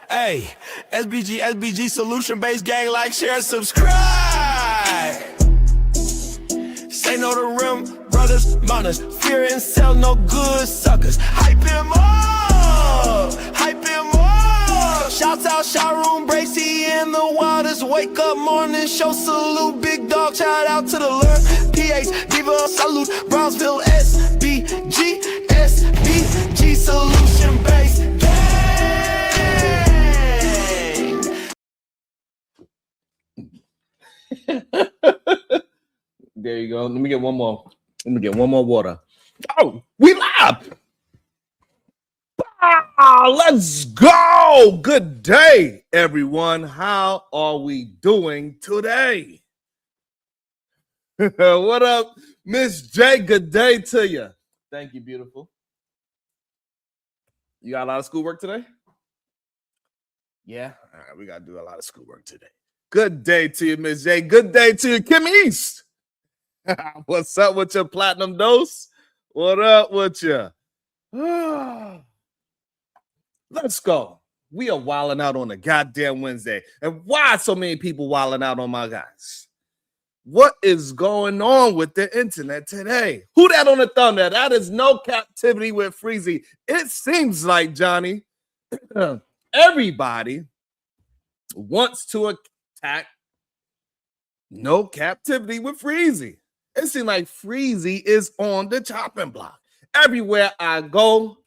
Hey, SBG solution-based gang, like, share, subscribe. Say no to rim, brothers, Manosphere and sell no good suckers. Hype him up, hype him up. Shouts out Sharoon, Bracy, and the Waters. Wake up, morning show, salute, big dog. Shout out to the Lure, PH, Diva, salute, Brownsville, SBG solution-based gang. There you go. Let me get one more. Let me get one more water. Oh, we live. Let's go. Good day, everyone. How are we doing today? What up, Miss J? Good day to you. Thank you, beautiful. You got a lot of schoolwork today? Yeah. All right, we got to do a lot of schoolwork today. Good day to you, Miss J. Good day to you, Kim East. What's up with your platinum dose? What up with you? Let's go. We are wilding out on a goddamn Wednesday. And why so many people wilding out on my guys? What is going on with the internet today? Who that on the thumb there? That is no captivity with Freezy. It seems like, Johnny, everybody wants to attack no captivity with Freezy. It seems like Freezy is on the chopping block. Everywhere I go,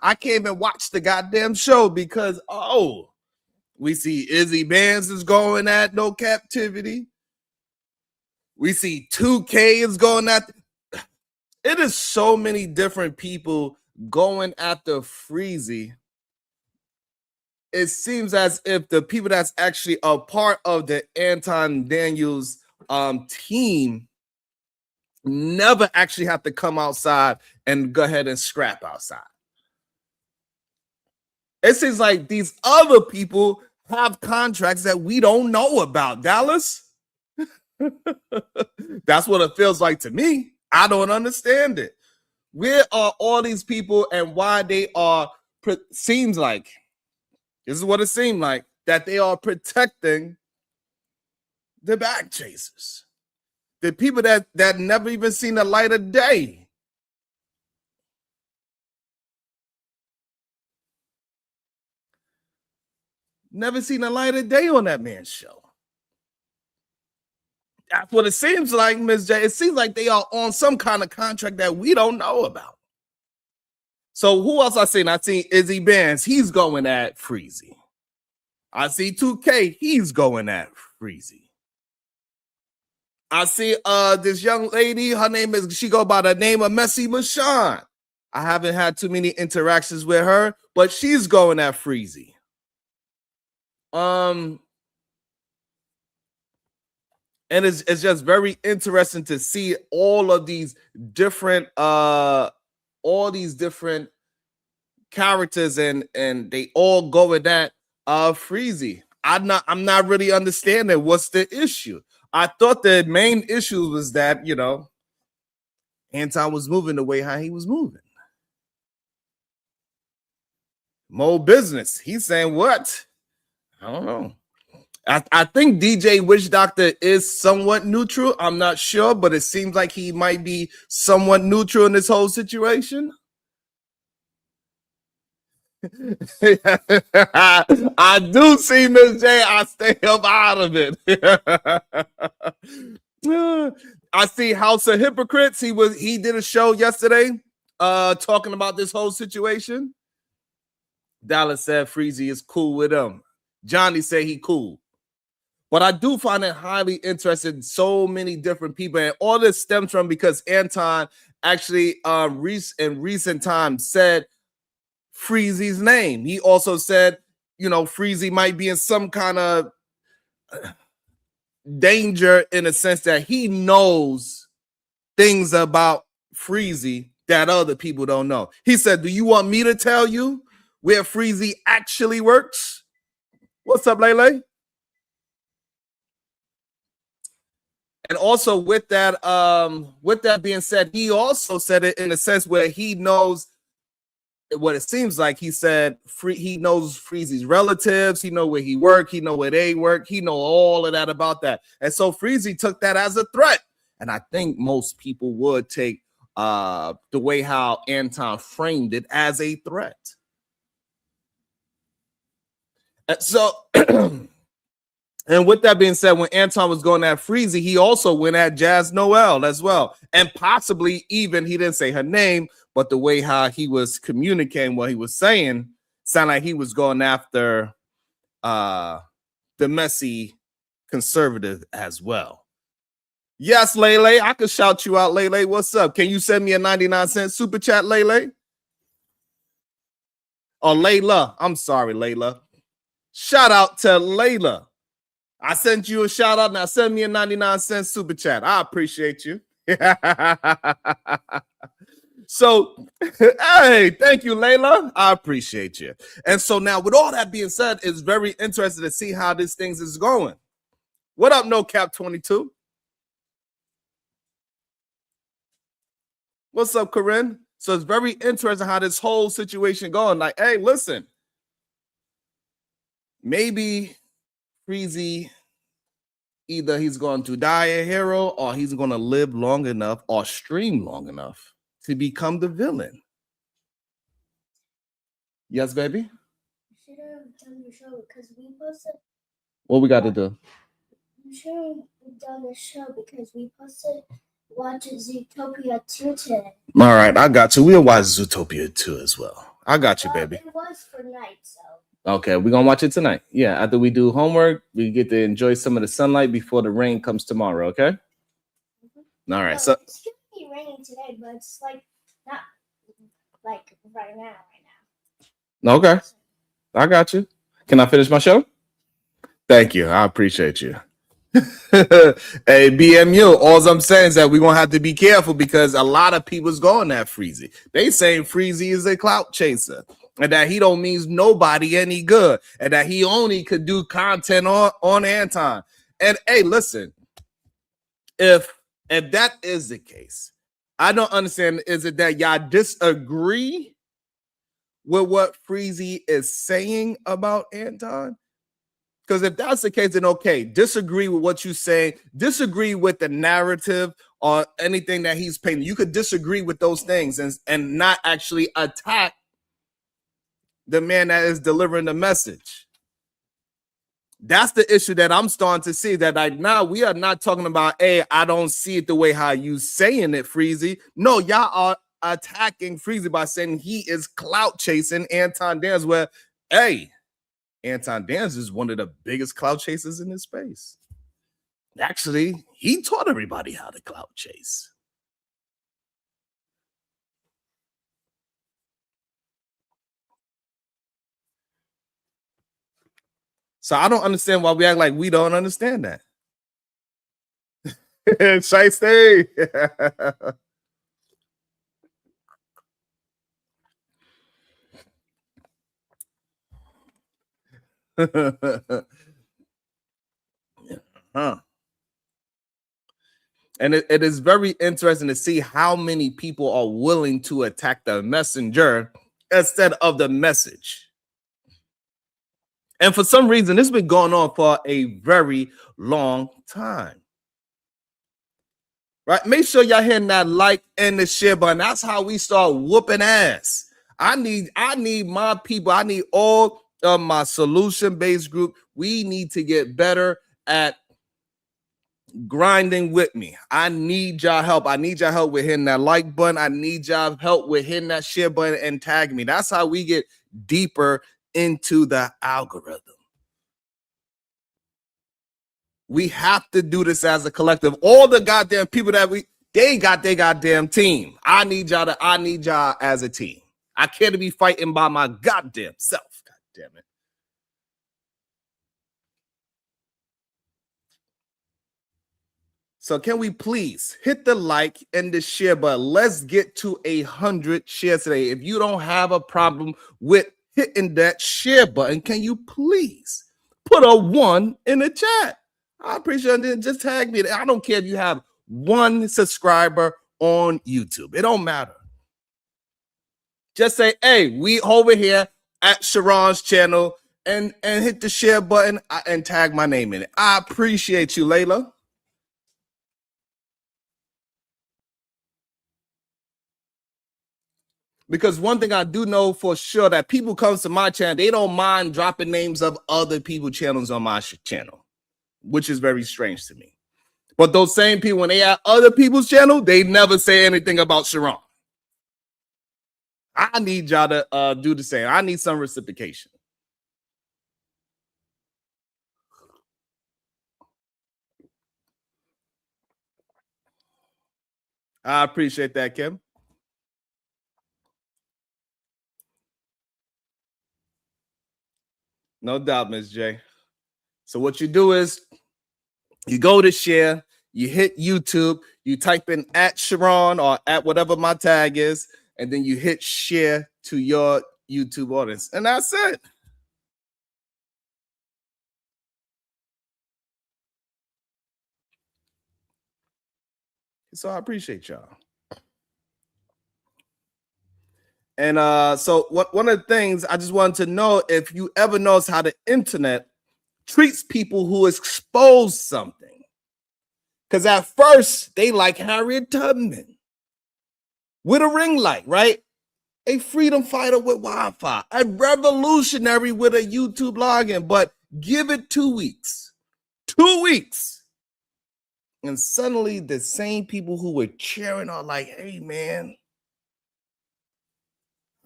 I can't even watch the goddamn show because, we see Izzy Bands is going at no captivity. We see 2K is going at. It is so many different people going after Freezy. It seems as if the people that's actually a part of the Anton Daniels team never actually have to come outside and go ahead and scrap outside. It seems like these other people have contracts that we don't know about. Dallas? That's what it feels like to me. I don't understand it. Where are all these people and why they are, seems like, this is what it seemed like, that they are protecting the back chasers, the people that never even seen the light of day. Never seen the light of day on that man's show. That's what it seems like, Ms. J. It seems like they are on some kind of contract that we don't know about. So who else I seen? I seen Izzy Bands. He's going at Freezy. I see 2K. He's going at Freezy. I see this young lady, she go by the name of Messy Mashawn. I haven't had too many interactions with her, but she's going at Freezy. And it's just very interesting to see all these different characters and they all go at that Freezy. I'm not really understanding what's the issue. I thought the main issue was that, Anton was moving the way how he was moving. Mo Business. He's saying what? I don't know. I think DJ Witch Doctor is somewhat neutral. I'm not sure, but it seems like he might be somewhat neutral in this whole situation. I do see Miss J. I stay up out of it. I see House of Hypocrites. He did a show yesterday talking about this whole situation. Dallas said Freezy is cool with him. Johnny said he cool. But I do find it highly interesting. So many different people, and all this stems from because Anton actually in recent times said Freezy's name. He also said, Freezy might be in some kind of danger in a sense that he knows things about Freezy that other people don't know. He said, "Do you want me to tell you where Freezy actually works?" What's up, Lele? And also with that being said, he also said it in a sense where he knows what it seems like he said he knows Freezy's relatives, he know where he work, he know where they work, he know all of that about that. And so Freezy took that as a threat. And I think most people would take the way how Anton framed it as a threat. And so and with that being said, when Anton was going at Freezy, he also went at Jazz Noel as well. And possibly even, he didn't say her name, but the way how he was communicating what he was saying sounded like he was going after the messy conservative as well. Yes, Lele, I could shout you out, Lele. What's up? Can you send me a 99-cent super chat, Lele? Oh, Layla. I'm sorry, Layla. Shout out to Layla. I sent you a shout out. Now send me a 99-cent super chat. I appreciate you. So, hey, thank you, Layla. I appreciate you. And so now, with all that being said, it's very interesting to see how this thing is going. What up, No Cap 22? What's up, Corinne? So it's very interesting how this whole situation going. Like, hey, listen, maybe Freezy, either he's going to die a hero or he's going to live long enough or stream long enough to become the villain. Yes, baby? You should have done your show because we posted. What we got to do? You should have done the show because we posted watch Zootopia 2 today. All right, I got you. We'll watch Zootopia 2 as well. I got you, baby. It was for night, so. Okay, we're going to watch it tonight. Yeah, after we do homework, we get to enjoy some of the sunlight before the rain comes tomorrow, okay? Mm-hmm. All right, so. It's going to be raining today, but it's like not like right now. Okay, I got you. Can I finish my show? Thank you. I appreciate you. Hey, BMU, all I'm saying is that we're going to have to be careful because a lot of people's going at Freezy. They saying Freezy is a clout chaser and that he don't mean nobody any good and that he only could do content on Anton. And hey, listen, if that is the case, I don't understand. Is it that y'all disagree with what Freezy is saying about Anton? Because if that's the case, then okay, disagree with what you say, disagree with the narrative or anything that he's painting. You could disagree with those things and not actually attack the man that is delivering the message. That's the issue that I'm starting to see, that like now we are not talking about, hey, I don't see it the way how you saying it, Freezy. No, y'all are attacking Freezy by saying he is clout chasing Anton Dance, where, hey, Anton Dance is one of the biggest clout chasers in this space. Actually, he taught everybody how to clout chase. So I don't understand why we act like we don't understand that. Shiesty. Huh. And it is very interesting to see how many people are willing to attack the messenger instead of the message. And for some reason, this has been going on for a very long time. Right? Make sure y'all hitting that like and the share button. That's how we start whooping ass. I need my people. I need all of my solution-based group. We need to get better at grinding with me. I need y'all help. I need y'all help with hitting that like button. I need y'all help with hitting that share button and tag me. That's how we get deeper into the algorithm. We have to do this as a collective. All the goddamn people that they got their goddamn team. I need y'all as a team. I can't be fighting by my goddamn self. God damn it. So can we please hit the like and the share button? Let's get to 100 shares today. If you don't have a problem with hitting that share button, can you please put a 1 in the chat? I appreciate it. Just tag me. I don't care if you have 1 subscriber on YouTube. It don't matter. Just say, hey, we over here at Sharon's channel, and hit the share button and tag my name in it. I appreciate you, Layla. Because one thing I do know for sure, that people comes to my channel, they don't mind dropping names of other people's channels on my channel, which is very strange to me. But those same people, when they at other people's channel, they never say anything about Sharon. I need y'all to do the same. I need some reciprocation. I appreciate that, Kim. No doubt, Ms. J. So what you do is you go to share, you hit YouTube, you type in at Sharon or at whatever my tag is, and then you hit share to your YouTube audience. And that's it. So I appreciate y'all. And so one of the things I just wanted to know, if you ever notice how the internet treats people who expose something. Because at first, they like Harriet Tubman with a ring light, right? A freedom fighter with Wi-Fi, a revolutionary with a YouTube login, but give it 2 weeks. 2 weeks. And suddenly the same people who were cheering are like, hey, man,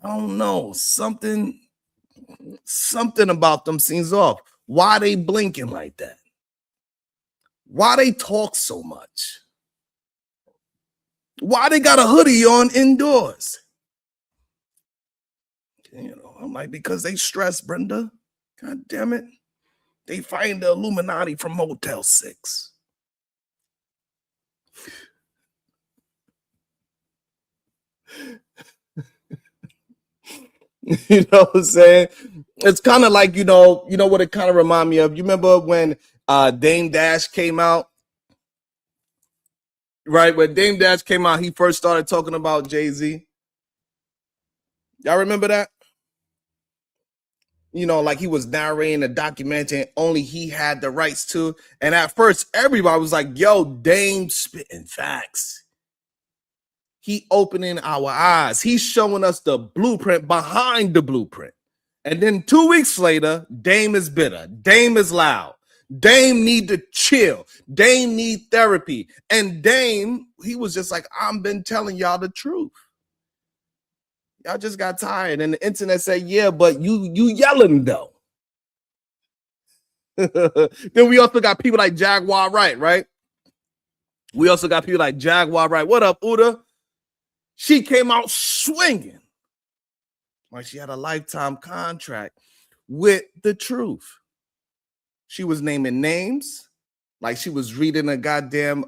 I don't know, something about them seems off. Why they blinking like that? Why they talk so much? Why they got a hoodie on indoors? You know, I'm like, because they stress, Brenda. God damn it. They find the Illuminati from Motel 6. You know what I'm saying? It's kind of like, you know what it kind of remind me of? You remember when Dame Dash came out? Right? When Dame Dash came out, he first started talking about Jay-Z. Y'all remember that? You know, like he was narrating a documentary, only he had the rights to. And at first, everybody was like, yo, Dame spitting facts. He opening our eyes. He's showing us the blueprint behind the blueprint. And then 2 weeks later, Dame is bitter. Dame is loud. Dame need to chill. Dame need therapy. And Dame, he was just like, I've been telling y'all the truth. Y'all just got tired. And the internet said, yeah, but you yelling though. Then we also got people like Jaguar Wright, right? We also got people like Jaguar Wright. What up, Uda? She came out swinging. Like she had a lifetime contract with the truth. She was naming names like she was reading a goddamn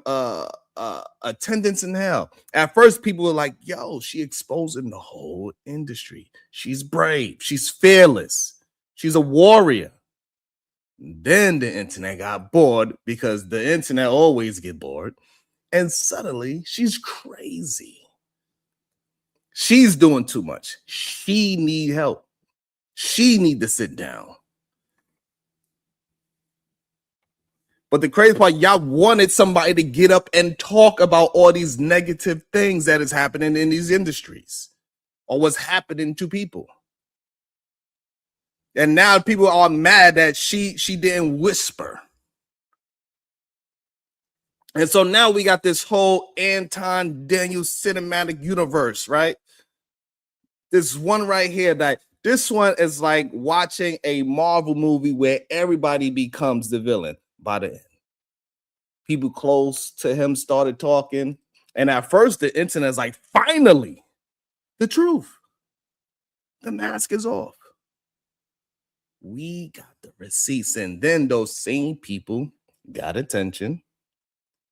attendance in hell. At first, people were like, yo, she exposing the whole industry. She's brave. She's fearless. She's a warrior. Then the internet got bored, because the internet always get bored. And suddenly she's crazy. She's doing too much. She need help. She need to sit down. But the crazy part, y'all wanted somebody to get up and talk about all these negative things that is happening in these industries, or what's happening to people. And now people are mad that she didn't whisper. And so now we got this whole Anton Daniel cinematic universe, right? This one right here, that this one is like watching a Marvel movie where everybody becomes the villain by the end. People close to him started talking. And at first, the internet's like, finally, the truth. The mask is off. We got the receipts. And then those same people got attention.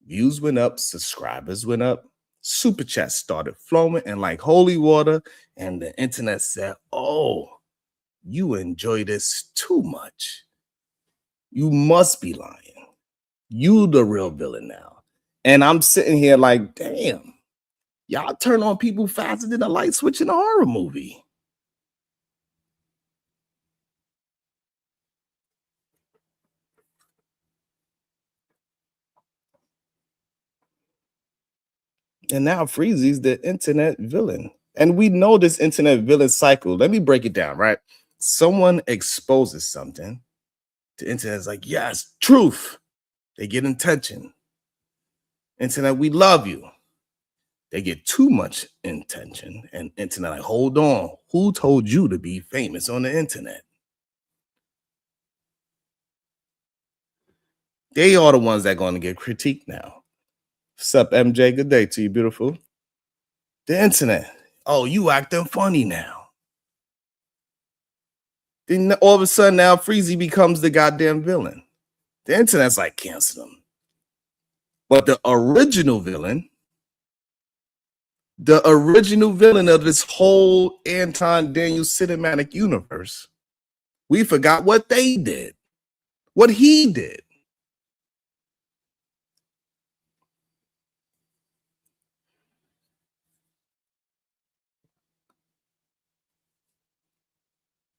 Views went up, subscribers went up, super chats started flowing and like holy water. And the internet said, oh, you enjoy this too much. You must be lying. You the real villain now. And I'm sitting here like, damn, Y'all turn on people faster than a light switch in a horror movie. And now Freezy's the internet villain. And we know this internet villain cycle. Let me break it down, right? Someone exposes something. The internet's like, yes, truth. They get attention. Internet, we love you. They get too much attention. And internet, like, hold on. Who told you to be famous on the internet? They are the ones that are going to get critiqued now. What's up, MJ? Good day to you, beautiful. The internet. Oh, you acting funny now. Then all of a sudden now Freezy becomes the goddamn villain. The internet's like, cancel him. But the original villain of this whole Anton Daniel cinematic universe, we forgot what they did, what he did.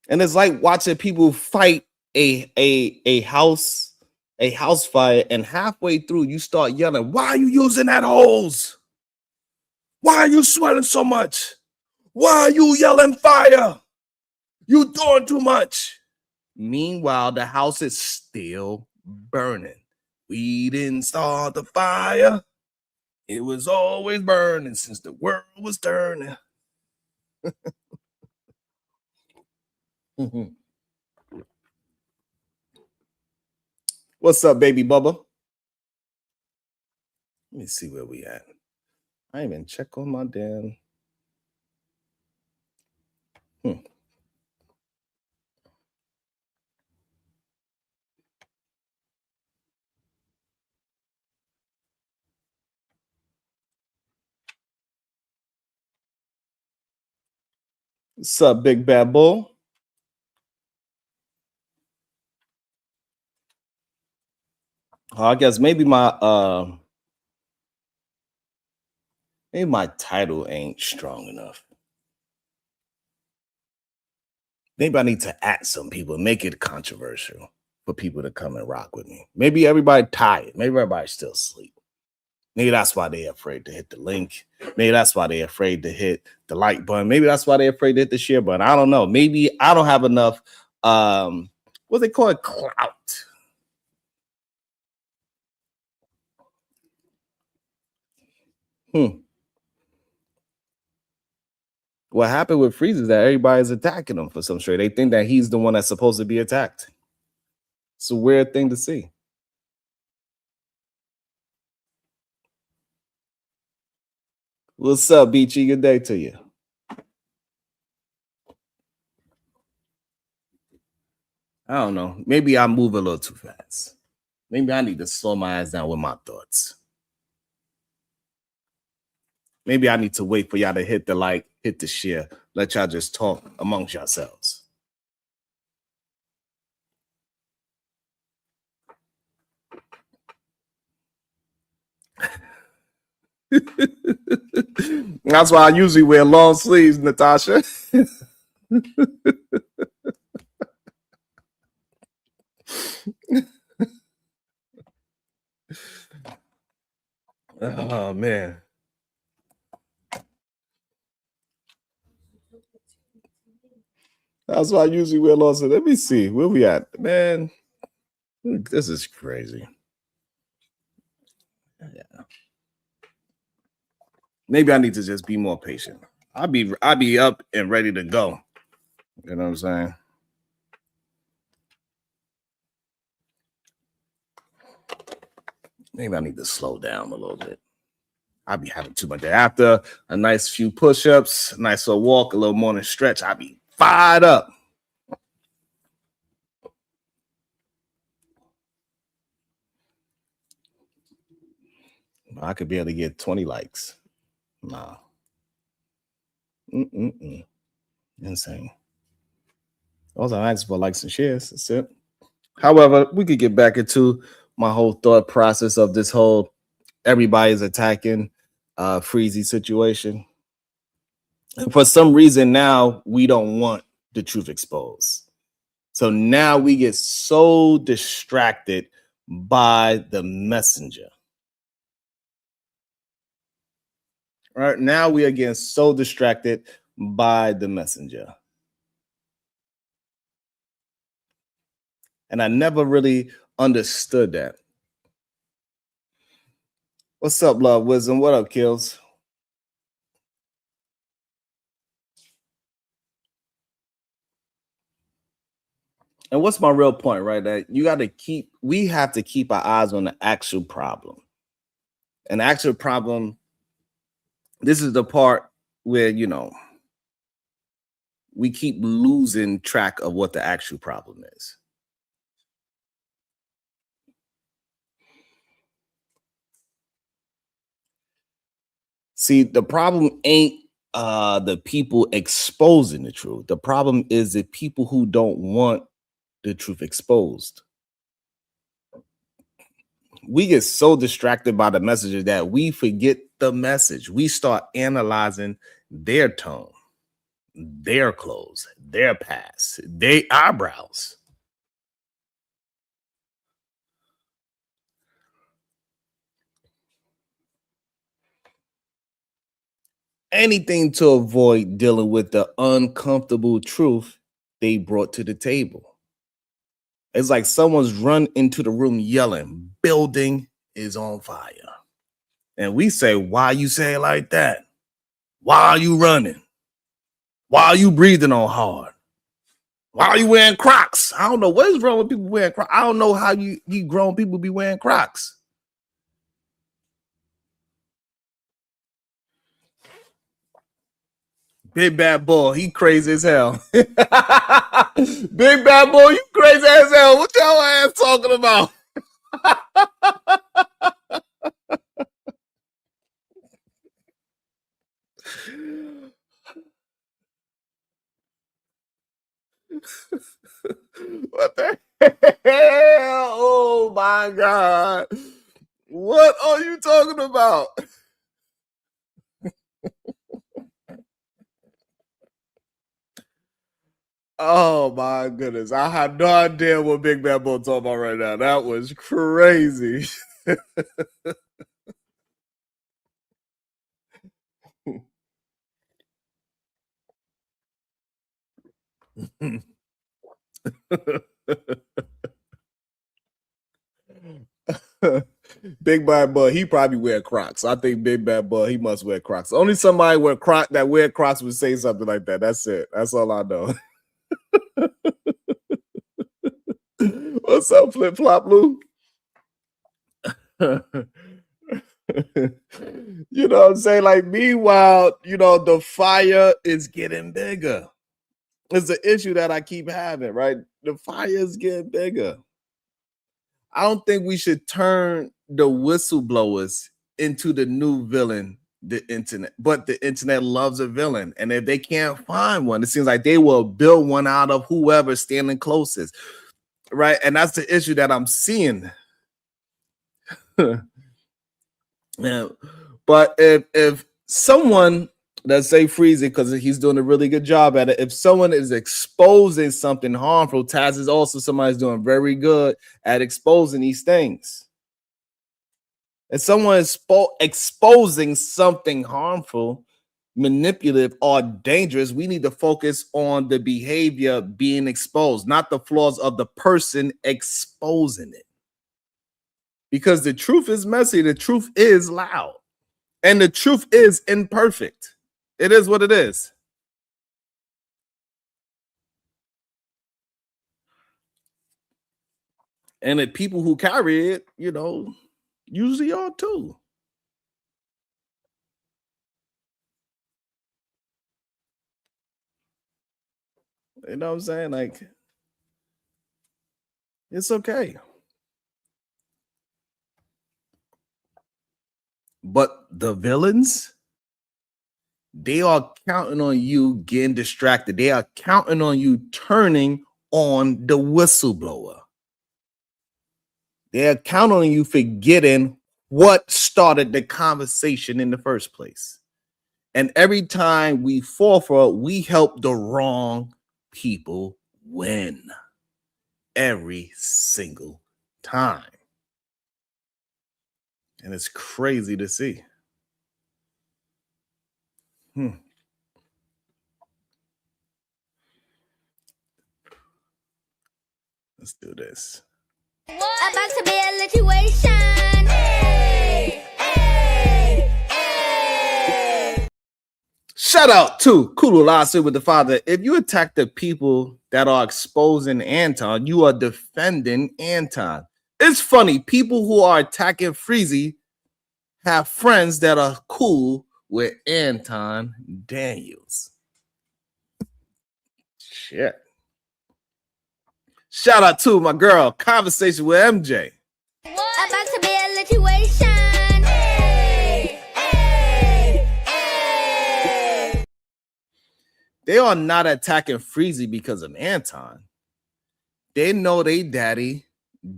And it's like watching people fight a house fire, and halfway through you start yelling, why are you using that hose? Why are you sweating so much? Why are you yelling fire? You doing too much. Meanwhile, the house is still burning. We didn't start the fire. It was always burning since the world was turning. What's up, baby Bubba? Let me see where we at. I ain't even check on my damn. What's up, big bad bull? I guess maybe my title ain't strong enough. Maybe I need to add some people, make it controversial for people to come and rock with me. Maybe everybody tired. Maybe everybody's still asleep. Maybe that's why they're afraid to hit the link. Maybe that's why they're afraid to hit the like button. Maybe that's why they're afraid to hit the share button. I don't know. Maybe I don't have enough, what they call it, clout. What happened with Freezy is that everybody's attacking him for some straight. They think that he's the one that's supposed to be attacked. It's a weird thing to see. What's up, Beachy? Good day to you. I don't know. Maybe I move a little too fast. Maybe I need to slow my ass down with my thoughts. Maybe I need to wait for y'all to hit the like, hit the share. Let y'all just talk amongst yourselves. That's why I usually wear long sleeves, Natasha. Oh, man. That's why I usually wear long sleeves. Let me see. Where we at? Man, this is crazy. Yeah. Maybe I need to just be more patient. I'll be up and ready to go. You know what I'm saying? Maybe I need to slow down a little bit. I'll be having too much. After a nice few push-ups, a nice little walk, a little morning stretch, I'll be fired up. I could be able to get 20 likes. Nah. Insane. Also, I asked for likes and shares. That's it. However, we could get back into my whole thought process of this whole everybody's attacking Freezy situation. And for some reason now we don't want the truth exposed. So now we get so distracted by the messenger. Right now we are getting so distracted by the messenger. And I never really understood that. What's up, Love Wisdom? What up, Kills? And what's my real point, right? That we have to keep our eyes on the actual problem. An actual problem, this is the part where, we keep losing track of what the actual problem is. See, the problem ain't the people exposing the truth. The problem is the people who don't want the truth exposed. We get so distracted by the messages that we forget the message. We start analyzing their tone, their clothes, their past, their eyebrows. Anything to avoid dealing with the uncomfortable truth they brought to the table. It's like someone's run into the room yelling, building is on fire. And we say, why you say it like that? Why are you running? Why are you breathing on hard? Why are you wearing Crocs? I don't know what is wrong with people wearing Crocs. I don't know how you grown people be wearing Crocs. Big bad boy, he crazy as hell. Big bad boy, you crazy as hell. What your ass talking about? What the hell? Oh my God. What are you talking about? Oh my goodness. I have no idea what Big Bad Bull talking about right now. That was crazy. Big Bad Bull, he probably wear Crocs. I think Big Bad Bull, he must wear Crocs. Only somebody wear Crocs would say something like that. That's it. That's all I know. What's up, Flip Flop Lou? You know what I'm saying? Like, meanwhile, the fire is getting bigger. It's the issue that I keep having, right? The fire is getting bigger. I don't think we should turn the whistleblowers into the new villain, the internet. But the internet loves a villain. And if they can't find one, it seems like they will build one out of whoever's standing closest. Right? And that's the issue that I'm seeing. Yeah. But if someone, let's say Freezy, because he's doing a really good job at it, if someone is exposing something harmful, Taz is also somebody who's doing very good at exposing these things. If someone is exposing something harmful, manipulative, or dangerous, we need to focus on the behavior being exposed, not the flaws of the person exposing it. Because the truth is messy, the truth is loud, and the truth is imperfect. It is what it is. And the people who carry it, usually are too. You know what I'm saying? Like, it's okay. But the villains, they are counting on you getting distracted. They are counting on you turning on the whistleblower. They are counting on you forgetting what started the conversation in the first place. And every time we fall for it, we help the wrong people win. Every single time. And it's crazy to see. Let's do this. About to be a situation. Hey, hey, hey. Shout out to Kululasi with the father. If you attack the people that are exposing Anton, you are defending Anton. It's funny, people who are attacking Freezy have friends that are cool with Anton Daniels. Shit. Shout out to my girl, Conversation with MJ. About to be a situation. Hey, hey, hey. They are not attacking Freezy because of Anton. They know they daddy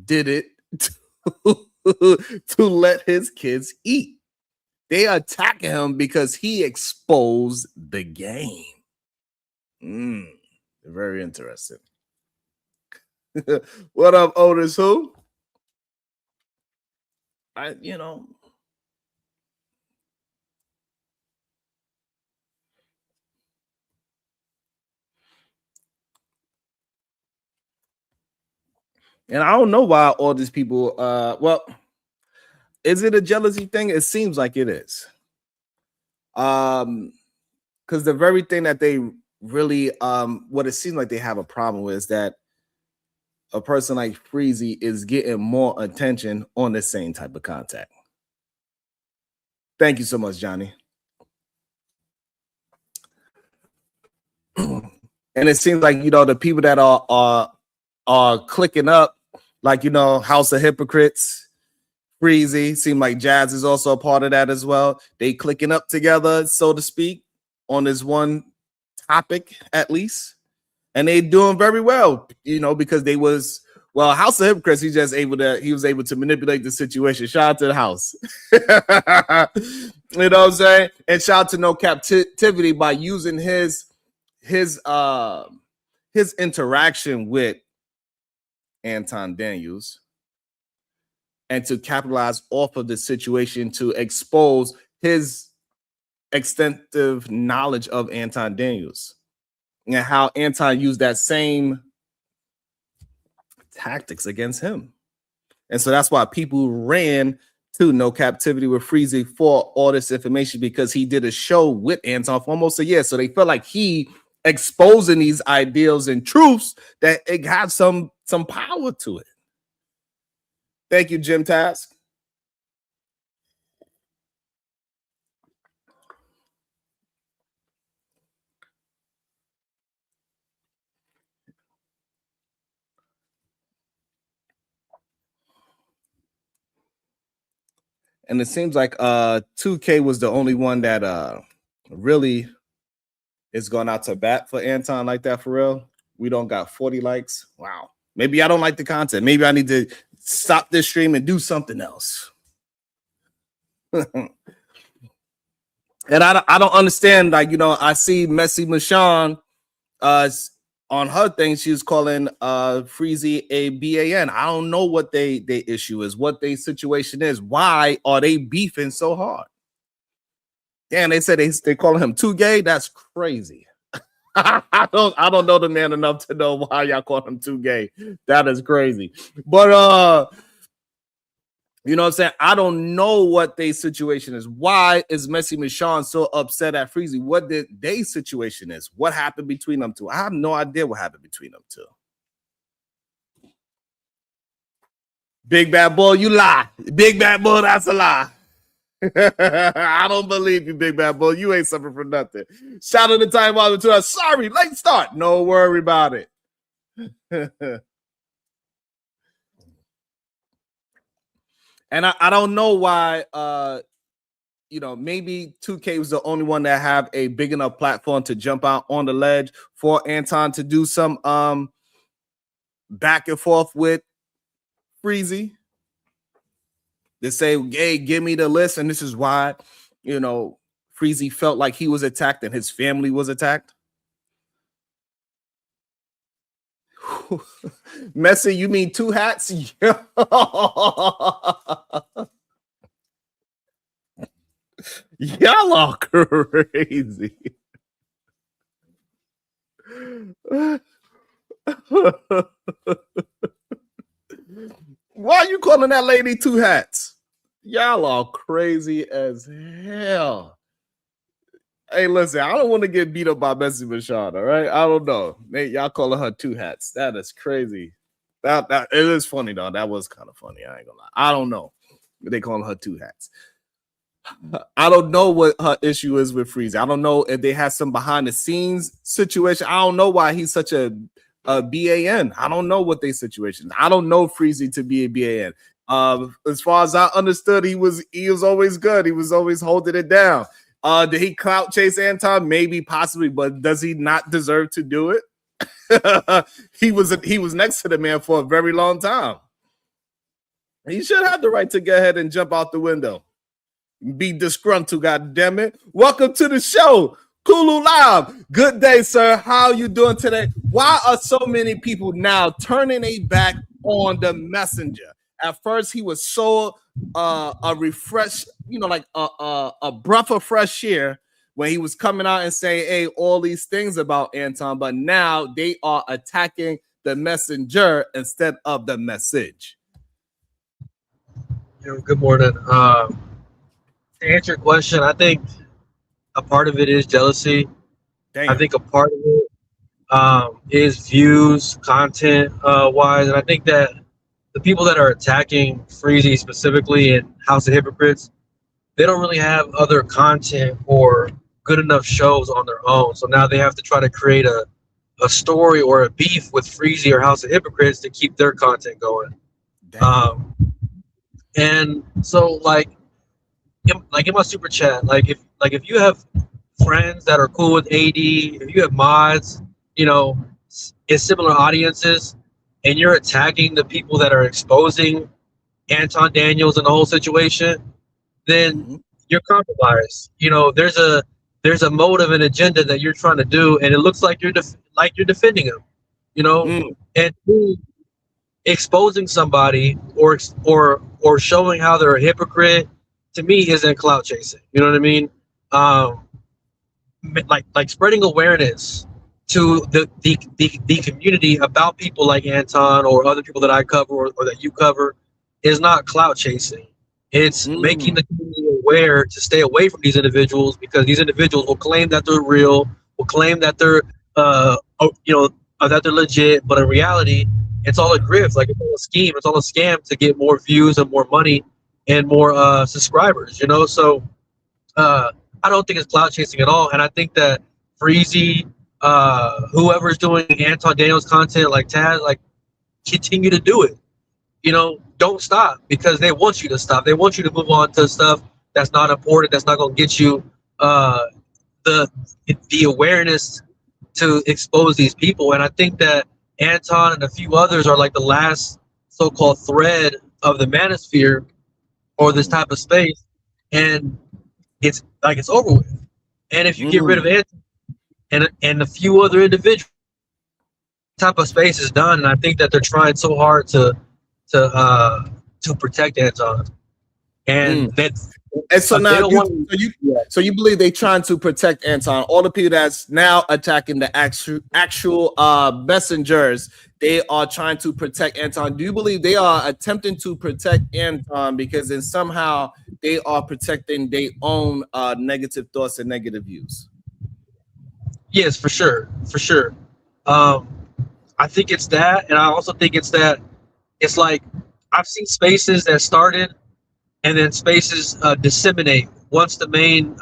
did it to let his kids eat. They attacking him because he exposed the game. Very interesting. What up, Otis? Who? And I don't know why all these people, well, is it a jealousy thing? It seems like it is. Because the very thing that they really, what it seems like they have a problem with is that a person like Freezy is getting more attention on the same type of contact. Thank you so much, Johnny. And it seems like, the people that are clicking up, like, House of Hypocrites, Freezy, seem like Jazz is also a part of that as well. They clicking up together, so to speak, on this one topic at least. And they doing very well, because they was, House of Hypocrites, he was able to manipulate the situation. Shout out to the house. You know what I'm saying? And shout out to No Captivity by using his interaction with Anton Daniels and to capitalize off of the situation to expose his extensive knowledge of Anton Daniels and how Anton used that same tactics against him. And so that's why people ran to No Captivity with Freezy for all this information, because he did a show with Anton for almost a year. So they felt like he exposing these ideals and truths that it had some power to it. Thank you, Jim Task. And it seems like 2K was the only one that really is going out to bat for Anton like that for real. We don't got 40 likes. Wow. Maybe I don't like the content. Maybe I need to stop this stream and do something else. And I don't understand. Like, I see Messy Michonne on her thing. She was calling Freezy a BAN. I don't know what they issue is, what their situation is. Why are they beefing so hard? Damn, they said they calling him too gay. That's crazy. I don't know the man enough to know why y'all call him too gay. That is crazy. But you know what I'm saying? I don't know what their situation is. Why is Messy Michonne so upset at Freezy? What their situation is? What happened between them two? I have no idea what happened between them two. Big bad boy, you lie. Big bad boy, that's a lie. I don't believe you, big bad boy. You ain't suffering for nothing. Shout out to Time Wilder to us. Sorry, late start. No worry about it. And I don't know why, maybe 2K was the only one that have a big enough platform to jump out on the ledge for Anton to do some back and forth with Freezy. They say, hey, give me the list. And this is why, you know, Freezy felt like he was attacked and his family was attacked. Messi, you mean two hats? Y'all are crazy. Why are you calling that lady two hats? Y'all are crazy as hell. Hey, listen, I don't want to get beat up by Messi Machado, all right? I don't know. Y'all calling her two hats. That is crazy. That it is funny, though. That was kind of funny. I ain't gonna lie. I don't know. They calling her two hats. I don't know what her issue is with Freezy. I don't know if they have some behind the scenes situation. I don't know why he's such a BAN. I don't know what their situation. I don't know Freezy to be a BAN. As far as I understood, he was always good. He was always holding it down. Did he clout chase Anton? Maybe, possibly, but does he not deserve to do it? He was next to the man for a very long time. He should have the right to go ahead and jump out the window. Be disgruntled, goddammit. Welcome to the show, Kulu Live. Good day, sir. How you doing today? Why are so many people now turning their back on the messenger? At first, he was so a refresh, you know, like a breath of fresh air when he was coming out and saying, hey, all these things about Anton, but now they are attacking the messenger instead of the message. Good morning. To answer your question, I think a part of it is jealousy. Damn. I think a part of it is views, content wise, and I think that the people that are attacking Freezy specifically and House of Hypocrites, they don't really have other content or good enough shows on their own. So now they have to try to create a story or a beef with Freezy or House of Hypocrites to keep their content going. And so like in my super chat, if you have friends that are cool with AD, if you have mods, you know, in similar audiences, and you're attacking the people that are exposing Anton Daniels and the whole situation, then you're compromised. You know, there's a motive and agenda that you're trying to do, and it looks like you're defending him. You know, and exposing somebody or showing how they're a hypocrite, to me, isn't clout chasing. You know what I mean? Like spreading awareness to the community about people like Anton or other people that I cover or that you cover is not clout chasing. It's making the community aware to stay away from these individuals, because these individuals will claim that they're real, will claim that they're that they're legit, but in reality, it's all a grift. Like, it's all a scheme. It's all a scam to get more views and more money and more subscribers. You know, so I don't think it's clout chasing at all. And I think that Freezy, whoever's doing Anton Daniels content like Taz, like, continue to do it. You know, don't stop, because they want you to stop. They want you to move on to stuff that's not important, that's not going to get you the awareness to expose these people. And I think that Anton and a few others are like the last so-called thread of the Manosphere or this type of space, and it's over with. And if you get rid of Anton and a few other individuals, type of space is done. And I think that they're trying so hard to protect Anton, and and so now you believe they trying to protect Anton. All the people that's now attacking the actual messengers, they are trying to protect Anton. Do you believe they are attempting to protect Anton because then somehow they are protecting their own negative thoughts and negative views? Yes, for sure. I think it's that, and I also think it's that it's like I've seen spaces that started and then spaces disseminate once the main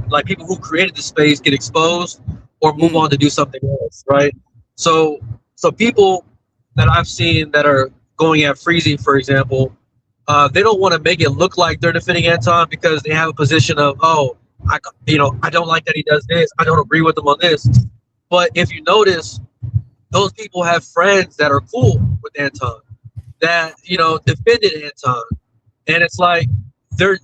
like people who created the space get exposed or move on to do something else, right? So people that I've seen that are going at Freezy, for example, they don't want to make it look like they're defending Anton because they have a position of, I don't like that he does this, I don't agree with him on this. But if you notice, those people have friends that are cool with Anton, that defended Anton, And it's like they're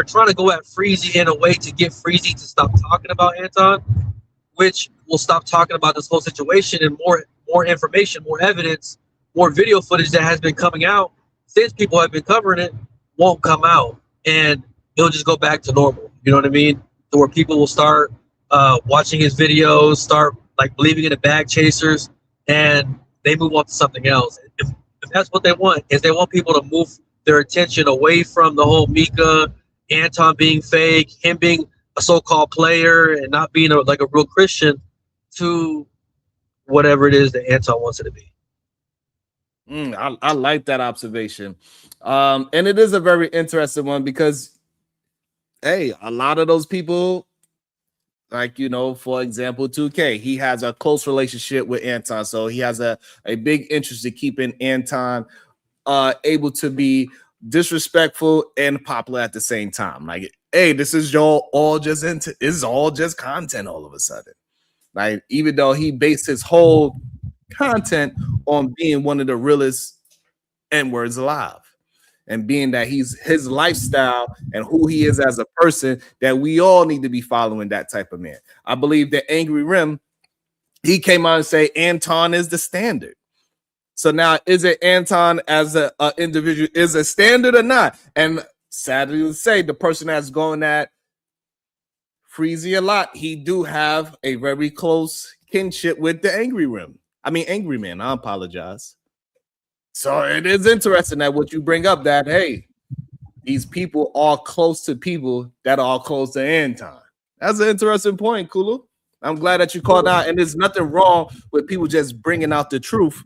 trying to go at Freezy in a way to get Freezy to stop talking about Anton, which will stop talking about this whole situation, and more information, more evidence, more video footage that has been coming out since people have been covering it won't come out, and it'll just go back to normal. You know what I mean? To where people will start watching his videos, start like believing in the bag chasers, and they move on to something else. If that's what they want, is they want people to move their attention away from the whole Mika, Anton being fake, him being a so-called player and not being like a real Christian, to whatever it is that Anton wants it to be. I like that observation. And it is a very interesting one because, hey, a lot of those people, like, for example, 2K, he has a close relationship with Anton. So he has a big interest in keeping Anton able to be disrespectful and popular at the same time. Like, hey, this is all just content all of a sudden. Like, even though he based his whole content on being one of the realest N-words alive, and being that his lifestyle and who he is as a person, that we all need to be following that type of man. I believe that Angry Rim, he came out and say Anton is the standard. So now, is it Anton as a individual is a standard or not? And sadly to say, the person that's going at Freezy a lot, he do have a very close kinship with the Angry Man. I apologize. So it is interesting that what you bring up, that hey, these people are close to people that are close to Anton. That's an interesting point, Kulu. I'm glad that you called out, and there's nothing wrong with people just bringing out the truth,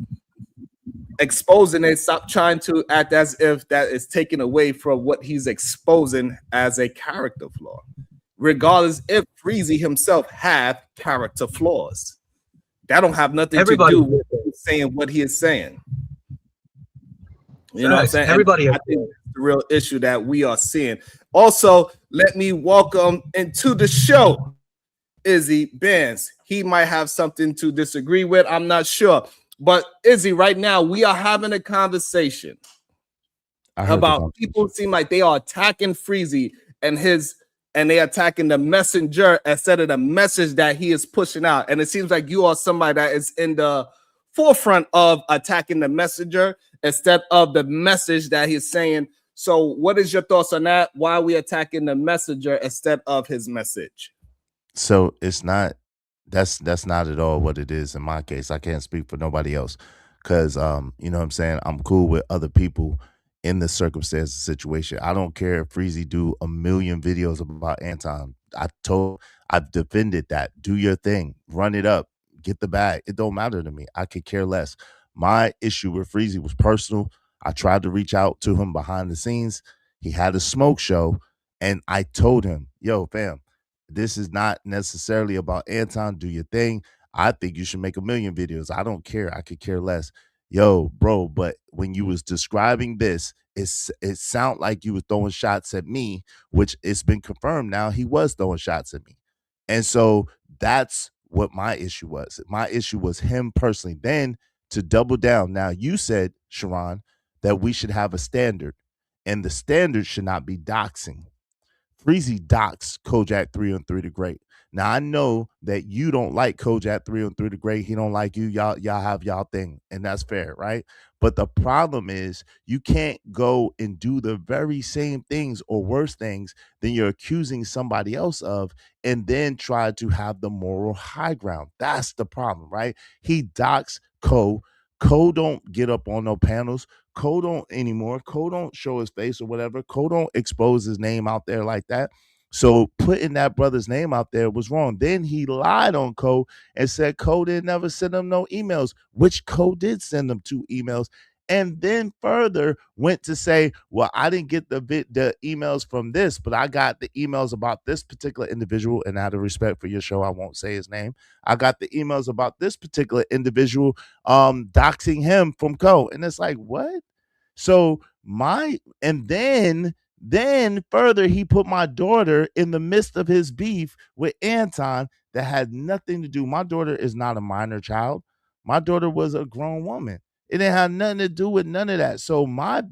exposing it. Stop trying to act as if that is taken away from what he's exposing as a character flaw, regardless if Freezy himself have character flaws. That don't have nothing to do with saying what he is saying. You know what I'm saying? Everybody, I think that's the real issue that we are seeing. Also, let me welcome into the show Izzy Benz. He might have something to disagree with. I'm not sure. But Izzy, right now, we are having a conversation about people seem like they are attacking Freezy and they attacking the messenger instead of the message that he is pushing out. And it seems like you are somebody that is in the forefront of attacking the messenger instead of the message that he's saying. So what is your thoughts on that? Why are we attacking the messenger instead of his message? So it's not, that's not at all what it is in my case. I can't speak for nobody else because, you know what I'm saying? I'm cool with other people in the circumstance situation. I don't care if Freezy do a million videos about Anton. I've defended that. Do your thing. Run it up. Get the bag. It don't matter to me. I could care less. My issue with Freezy was personal. I tried to reach out to him behind the scenes. He had a smoke show, and I told him, yo, fam, this is not necessarily about Anton. Do your thing. I think you should make a million videos. I don't care. I could care less. Yo, bro, but when you was describing this, it sounded like you was throwing shots at me, which it's been confirmed now he was throwing shots at me. And so that's what my issue was. My issue was him personally. Then to double down, now you said, Sharon, that we should have a standard, and the standard should not be doxing. Freezy doxed Kojak 3-on-3 the Great. Now I know that you don't like Kojak 3-on-3 the Great. He don't like you. Y'all have y'all thing, and that's fair, right? But the problem is you can't go and do the very same things or worse things than you're accusing somebody else of, and then try to have the moral high ground. That's the problem, right? He doxed Ko. Ko don't get up on no panels. Ko don't anymore. Ko don't show his face or whatever. Ko don't expose his name out there like that. So putting that brother's name out there was wrong. Then he lied on Ko and said Ko didn't never send him no emails, which Ko did send him 2 emails. And then further went to say, well, I didn't get the emails from this, but I got the emails about this particular individual. And out of respect for your show, I won't say his name. I got the emails about this particular individual doxing him from Ko. And it's like, what? So then further, he put my daughter in the midst of his beef with Anton that had nothing to do. My daughter is not a minor child. My daughter was a grown woman. It didn't have nothing to do with none of that. So my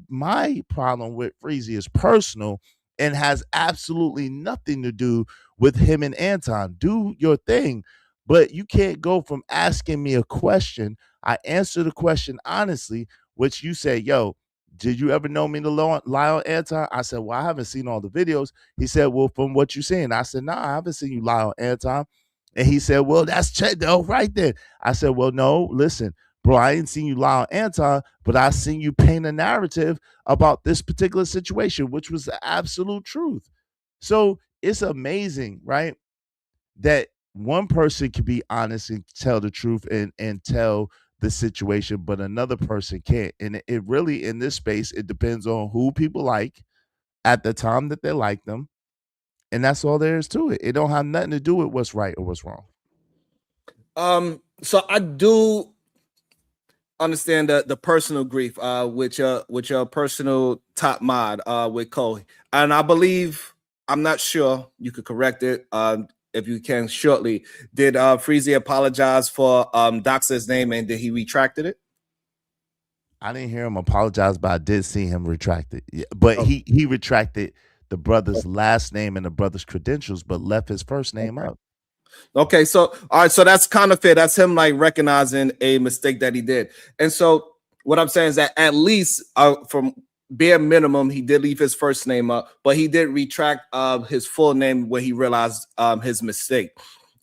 problem with Freezy is personal and has absolutely nothing to do with him and Anton. Do your thing, but you can't go from asking me a question. I answer the question honestly, which you said, yo, did you ever know me to lie on Anton? I said, well, I haven't seen all the videos. He said, well, from what you saying. I said, nah, I haven't seen you lie on Anton. And he said, well, that's Chet though, right there. I said, well, no, listen, bro, I ain't seen you lie on Anton, but I seen you paint a narrative about this particular situation, which was the absolute truth. So it's amazing, right? That one person can be honest and tell the truth and tell the situation, but another person can't. And it really, in this space, it depends on who people like at the time that they like them. And that's all there is to it. It don't have nothing to do with what's right or what's wrong. So I do understand the personal grief with your personal top mod with Cole. And I believe, I'm not sure, you could correct it if you can shortly. Did Freezy apologize for Doxxing's name, and did he retracted it? I didn't hear him apologize, but I did see him retract it. Yeah, but he retracted the brother's last name and the brother's credentials, but left his first name up. Okay, so all right, so that's kind of fair. That's him like recognizing a mistake that he did. And so what I'm saying is that at least from bare minimum, he did leave his first name up, but he did retract his full name when he realized his mistake.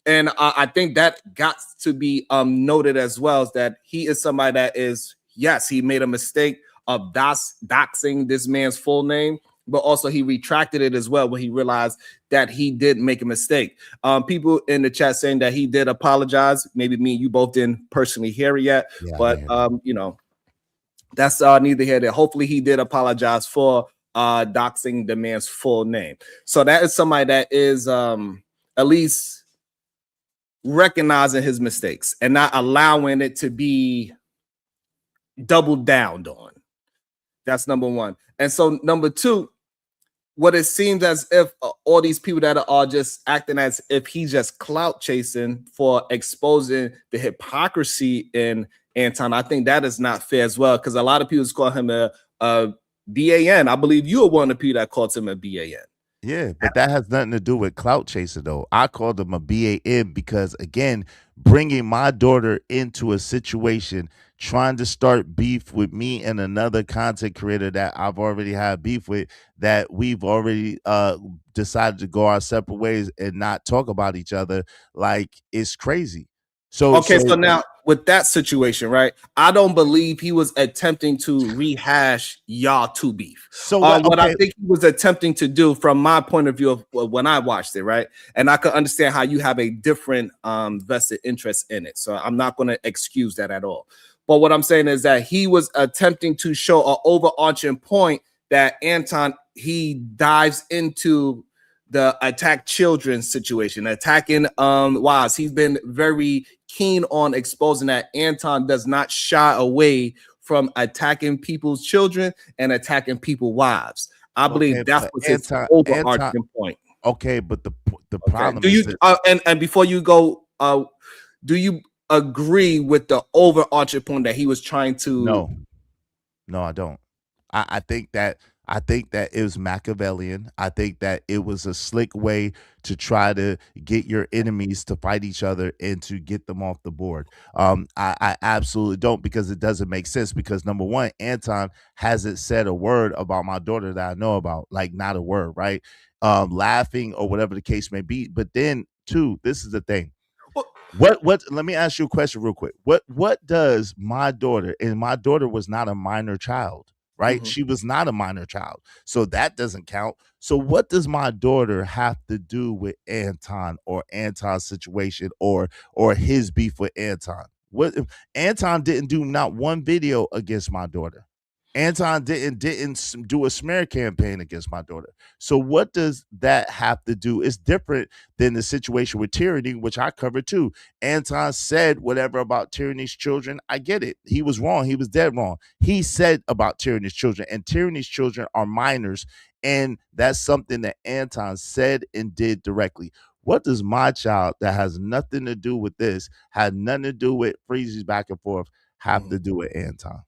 And I think that got to be noted as well, is that he is somebody that is, yes, he made a mistake of doxing this man's full name, but also he retracted it as well when he realized that he did make a mistake. People in the chat saying that he did apologize. Maybe me and you both didn't personally hear it yet, yeah, but you know, that's neither here nor there. Hopefully he did apologize for doxing the man's full name. So that is somebody that is at least recognizing his mistakes and not allowing it to be doubled down on. That's number one. And so number two, what it seems as if all these people that are just acting as if he's just clout chasing for exposing the hypocrisy in Anton, I think that is not fair as well, because a lot of people call him a BAN. I believe you are one of the people that called him a BAN. Yeah, but that has nothing to do with clout chaser, though. I called him a BAN because, again, bringing my daughter into a situation, trying to start beef with me and another content creator that I've already had beef with, that we've already decided to go our separate ways and not talk about each other, like, it's crazy. So now with that situation, right? I don't believe he was attempting to rehash y'all two beef. So what I think he was attempting to do, from my point of view of when I watched it, right? And I can understand how you have a different vested interest in it. So I'm not going to excuse that at all. But what I'm saying is that he was attempting to show an overarching point that Anton, he dives into the attack children situation, attacking wives. He's been very keen on exposing that Anton does not shy away from attacking people's children and attacking people's wives. I believe that was his overarching point. Okay, but the problem do you and before you go, do you agree with the overarching point that he was trying to? No, I don't. I think that it was Machiavellian. I think that it was a slick way to try to get your enemies to fight each other and to get them off the board. I absolutely don't, because it doesn't make sense. Because number one, Anton hasn't said a word about my daughter that I know about, like not a word, right? Laughing or whatever the case may be. But then two, this is the thing. What let me ask you a question real quick. What does my daughter, and my daughter was not a minor child, right? Mm-hmm. She was not a minor child. So that doesn't count. So what does my daughter have to do with Anton or Anton's situation or his beef with Anton? What Anton didn't do not one video against my daughter. Anton didn't do a smear campaign against my daughter. So what does that have to do? It's different than the situation with Tyranny, which I covered too. Anton said whatever about Tyranny's children. I get it. He was wrong. He was dead wrong. He said about Tyranny's children, and Tyranny's children are minors. And that's something that Anton said and did directly. What does my child that has nothing to do with this, had nothing to do with Freezy's back and forth, have to do with Anton?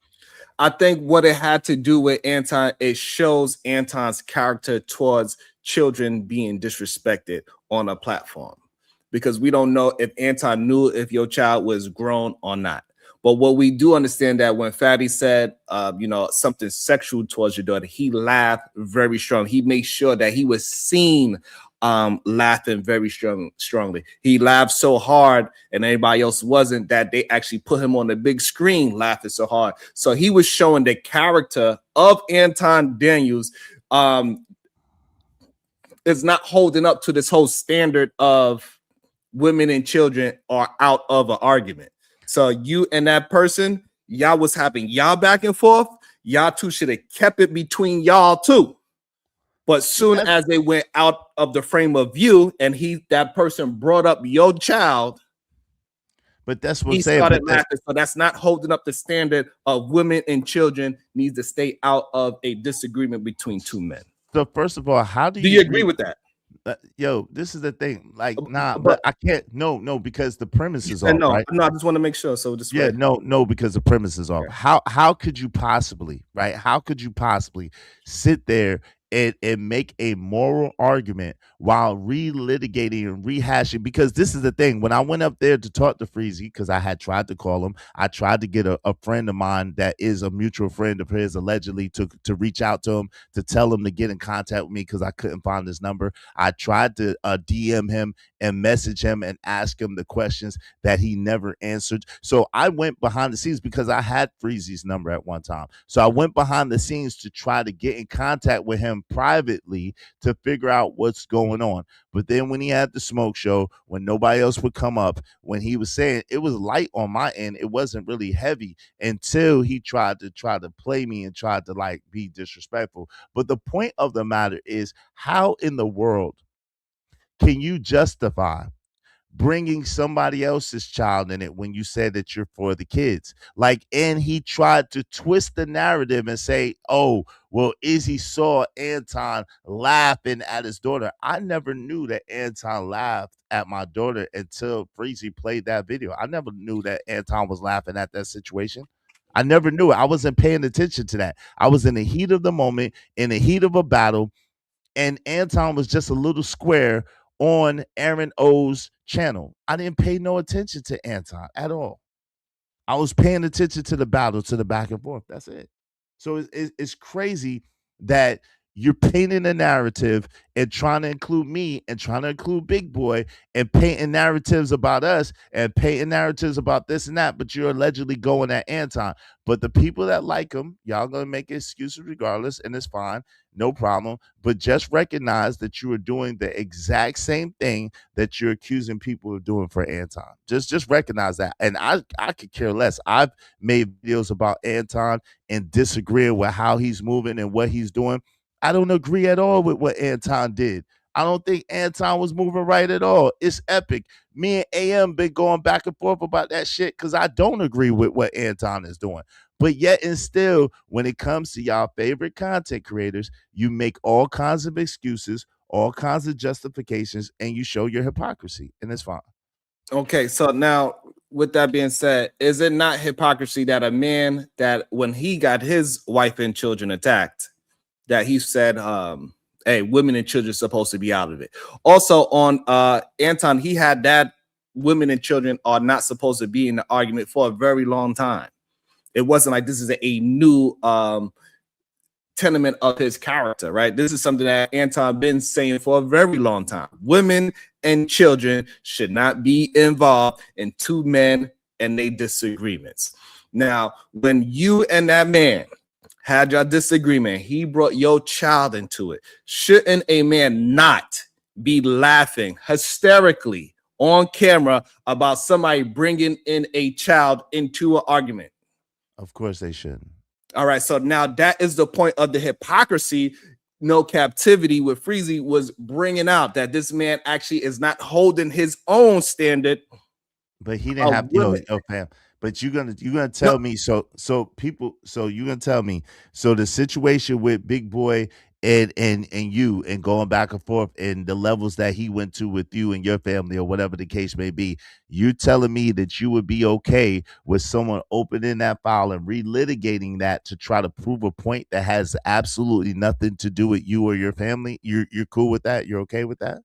I think what it had to do with Anton, it shows Anton's character towards children being disrespected on a platform, because we don't know if Anton knew if your child was grown or not. But what we do understand that when Fatty said, something sexual towards your daughter, he laughed very strong. He made sure that he was seen laughing very strongly. He laughed so hard, and anybody else wasn't, that they actually put him on the big screen laughing so hard. So he was showing the character of Anton Daniels is not holding up to this whole standard of women and children are out of an argument. So you and that person, y'all was having y'all back and forth. Y'all two should have kept it between y'all two. But soon as they went out of the frame of view, and that person brought up your child, but that's what he started laughing. So that's not holding up the standard of women and children needs to stay out of a disagreement between two men. So first of all, how do you agree with that? Yo, this is the thing. Like, nah, but I can't. No, because the premise is off. No, right? no, I just want to make sure. So just no, because the premise is off. Okay. How could you possibly, right? How could you possibly sit there and make a moral argument while relitigating and rehashing? Because this is the thing. When I went up there to talk to Freezy, because I had tried to call him, I tried to get a friend of mine that is a mutual friend of his, allegedly, to reach out to him, to tell him to get in contact with me because I couldn't find his number. I tried to DM him and message him and ask him the questions that he never answered. So I went behind the scenes because I had Freezy's number at one time. So I went behind the scenes to try to get in contact with him privately to figure out what's going on. But then when he had the smoke show, when nobody else would come up, when he was saying, it was light on my end, it wasn't really heavy until he tried to play me and tried to like be disrespectful. But the point of the matter is, how in the world can you justify bringing somebody else's child in it when you said that you're for the kids? Like, and he tried to twist the narrative and say, oh, well, Izzy saw Anton laughing at his daughter. I never knew that Anton laughed at my daughter until Freezy played that video. I never knew that Anton was laughing at that situation. I never knew it. I wasn't paying attention to that. I was in the heat of the moment, in the heat of a battle, and Anton was just a little square on Aaron O's channel. I didn't pay no attention to Anton at all. I was paying attention to the battle, to the back and forth. That's it. So it's crazy that you're painting a narrative and trying to include me and trying to include Big Boy and painting narratives about us and painting narratives about this and that, but you're allegedly going at Anton. But the people that like him, y'all gonna make excuses regardless, and it's fine, no problem. But just recognize that you are doing the exact same thing that you're accusing people of doing for Anton. Just recognize that. And I could care less. I've made videos about Anton and disagreeing with how he's moving and what he's doing. I don't agree at all with what Anton did. I don't think Anton was moving right at all. It's epic. Me and AM been going back and forth about that shit because I don't agree with what Anton is doing. But yet and still, when it comes to y'all favorite content creators, you make all kinds of excuses, all kinds of justifications, and you show your hypocrisy, and it's fine. Okay, so now with that being said, is it not hypocrisy that a man that when he got his wife and children attacked, that he said, hey, women and children are supposed to be out of it? Also on Anton, he had that women and children are not supposed to be in the argument for a very long time. It wasn't like this is a new tenement of his character, right? This is something that Anton been saying for a very long time. Women and children should not be involved in two men and their disagreements. Now, when you and that man had your disagreement, he brought your child into it. Shouldn't a man not be laughing hysterically on camera about somebody bringing in a child into an argument? Of course they shouldn't. All right, so now that is the point of the hypocrisy No Captivity with Freezy was bringing out, that this man actually is not holding his own standard. But he didn't have fam. But you're gonna tell me so the situation with Big Boy and you, and going back and forth, and the levels that he went to with you and your family, or whatever the case may be, you're telling me that you would be okay with someone opening that file and relitigating that to try to prove a point that has absolutely nothing to do with you or your family? You're cool with that? You're okay with that?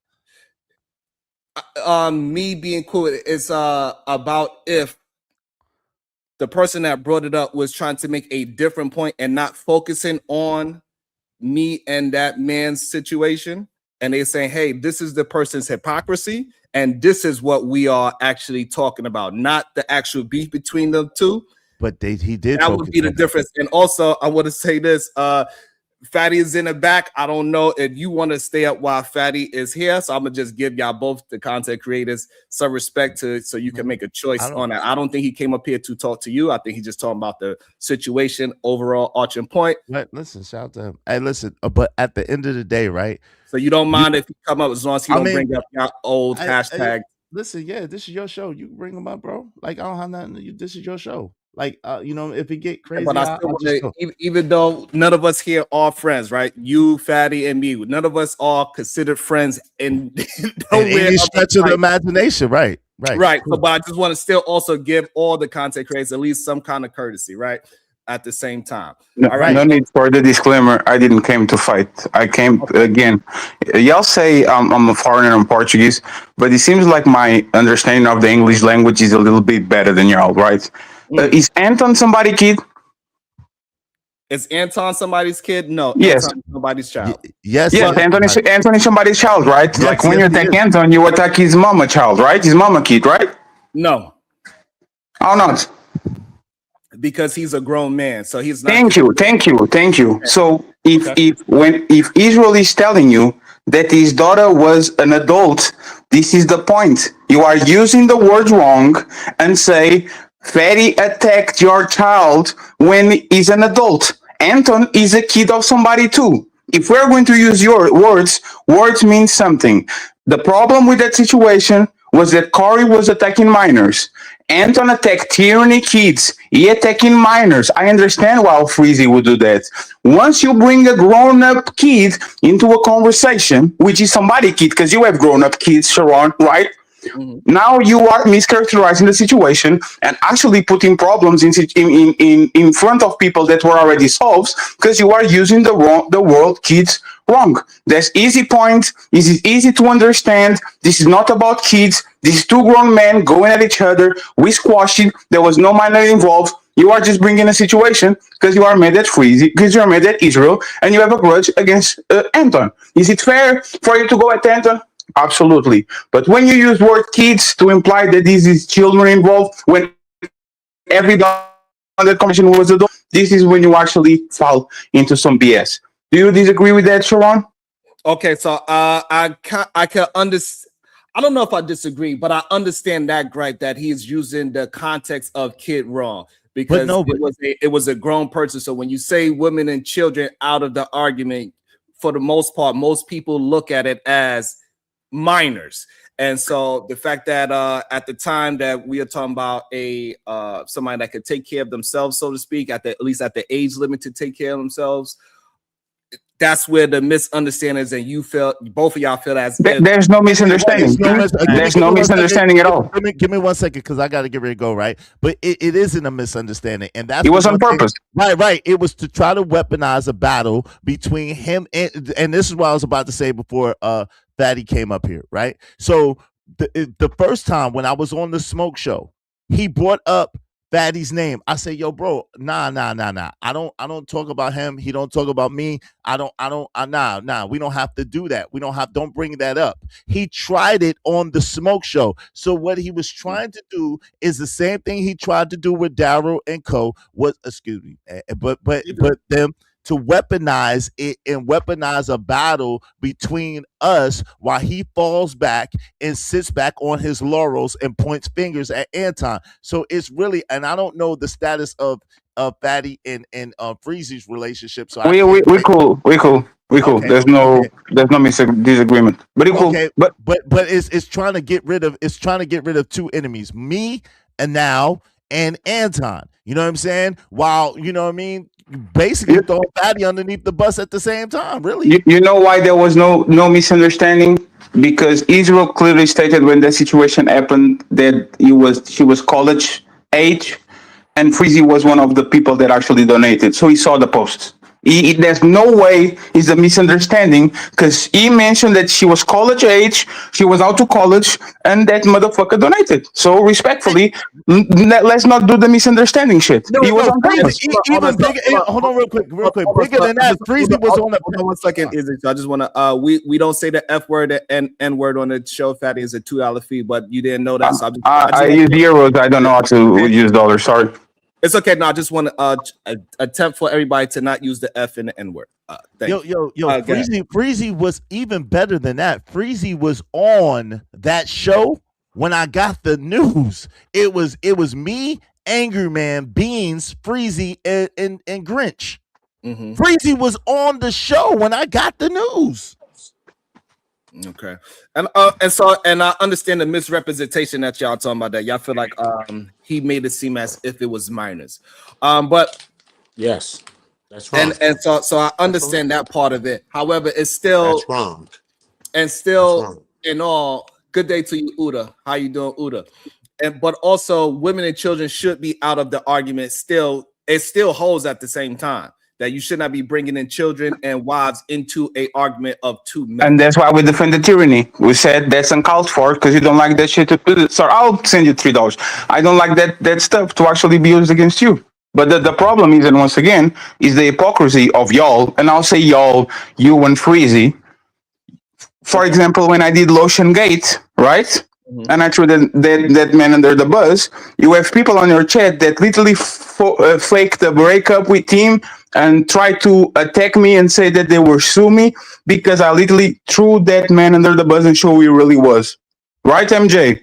Me being cool with it is about if the person that brought it up was trying to make a different point and not focusing on me and that man's situation, and they're saying, hey, this is the person's hypocrisy, and this is what we are actually talking about, not the actual beef between the two. But he did. That would be the difference. And also, I want to say this: Fatty is in the back. I don't know if you want to stay up while Fatty is here, so I'm gonna just give y'all both, the content creators, some respect to, so you can make a choice on that. I don't think he came up here to talk to you. I think he's just talking about the situation, overall arching point. But listen, shout out to him. Hey, listen, but at the end of the day, right? So you don't mind if you come up, as long as he don't bring up your old hashtag. Listen, yeah, this is your show. You bring them up, bro. Like, I don't have nothing. This is your show. Like, if it get crazy, but I still want to, even though none of us here are friends, right? You, Fatty, and me, none of us are considered friends in any stretch of the imagination, right? Right. So, but I just want to still also give all the content creators at least some kind of courtesy, right? At the same time. No, all right. No need for the disclaimer. I didn't came to fight. I came again. Y'all say I'm a foreigner and Portuguese, but it seems like my understanding of the English language is a little bit better than y'all, right? Is Anton somebody's kid? Is Anton somebody's kid? No. Yes. Anton is somebody's child. Yes. Anton is somebody's child, right? Yes, like when you attack Anton, you attack his mama child, right? His mama kid, right? No. How not? Because he's a grown man, so he's not. Thank you. Okay. So if Israel is telling you that his daughter was an adult, this is the point. You are using the word wrong and say Fatty attacked your child when he's an adult. Anton is a kid of somebody too. If we're going to use your words mean something. The problem with that situation was that Corey was attacking minors. Anton attacked tyranny kids. He attacking minors. I understand why Freezy would do that. Once you bring a grown-up kid into a conversation, which is somebody kid, because you have grown-up kids, Sharon, right? Mm-hmm. Now you are mischaracterizing the situation and actually putting problems in front of people that were already solved, because you are using the word kids wrong. There's easy point. This is easy to understand. This is not about kids. These two grown men going at each other. We squashed it. There was no minor involved. You are just bringing a situation because you are mad at Freezy, because you are mad at Israel, and you have a grudge against Anton. Is it fair for you to go at Anton? Absolutely. But when you use word kids to imply that this is children involved, when everybody on the commission was adult, this is when you actually fall into some BS. Do you disagree with that, Sharon? Okay, so I can understand. I don't know if I disagree, but I understand that gripe that he's using the context of kid wrong, because it was a grown person. So when you say women and children out of the argument, for the most part, most people look at it as minors. And so the fact that at the time that we are talking about somebody that could take care of themselves, so to speak, at least at the age limit to take care of themselves, that's where the misunderstanding is, and you felt, both of y'all feel as there's no misunderstanding. There's no misunderstanding at all. Give me 1 second, because I got to get ready to go, right? But it isn't a misunderstanding, and that's it was on purpose. Right. It was to try to weaponize a battle between him and this is what I was about to say before Fatty came up here, right? So the first time when I was on the Smoke Show, he brought up Fatty's name. I say, yo, bro, nah. I don't talk about him. He don't talk about me. Nah. We don't have to do that. Don't bring that up. He tried it on the Smoke Show. So what he was trying to do is the same thing he tried to do with Daryl and Co. But them to weaponize it and weaponize a battle between us while he falls back and sits back on his laurels and points fingers at Anton. So it's really, and I don't know the status of Fatty and Freezy's relationship. So we cool. Okay, there's no disagreement. But it's cool. Okay, but it's trying to get rid of two enemies, me and Anton. You know what I'm saying? While, you know what I mean, basically throwing Fatty underneath the bus at the same time. Really, You know why there was no misunderstanding? Because Israel clearly stated when the situation happened that she was college age, and Freezy was one of the people that actually donated. So he saw the post. There's no way it's a misunderstanding because he mentioned that she was college age, she was out to college, and that motherfucker donated. So respectfully, let's not do the misunderstanding shit. No, he was on purpose. even bigger. Hold on, real quick. Bigger than that, Freezy was on the. Hold on 1 second, Izzy. So I just want to. We don't say the F word and N word on the show. Fatty is a $2 fee, but you didn't know that. So I use euros. I don't know how to use dollars. Sorry. It's okay. No, I just want to attempt for everybody to not use the F and the N word. Yo, Freezy was even better than that. Freezy was on that show when I got the news. It was me, Angry Man, Beans, Freezy, and Grinch. Mm-hmm. Freezy was on the show when I got the news. Okay, and I understand the misrepresentation that y'all talking about. That y'all feel like he made it seem as if it was minors, but yes, that's wrong. And so I understand that part of it. However, it's still that's wrong. And still, in all, good day to you, Uda. How you doing, Uda? But also, women and children should be out of the argument. Still, it still holds at the same time. That you should not be bringing in children and wives into a argument of two men. And that's why we defend the tyranny. We said that's uncalled for because you don't like that shit. So I'll send you $3. I don't like that stuff to actually be used against you. But the problem is, and once again, is the hypocrisy of y'all. And I'll say y'all, you and Freezy. For example, when I did Lotion Gate, right? Mm-hmm. And I threw that man under the bus. You have people on your chat that literally faked a breakup with him and tried to attack me and say that they were sue me because I literally threw that man under the bus and show who he really was. Right, MJ?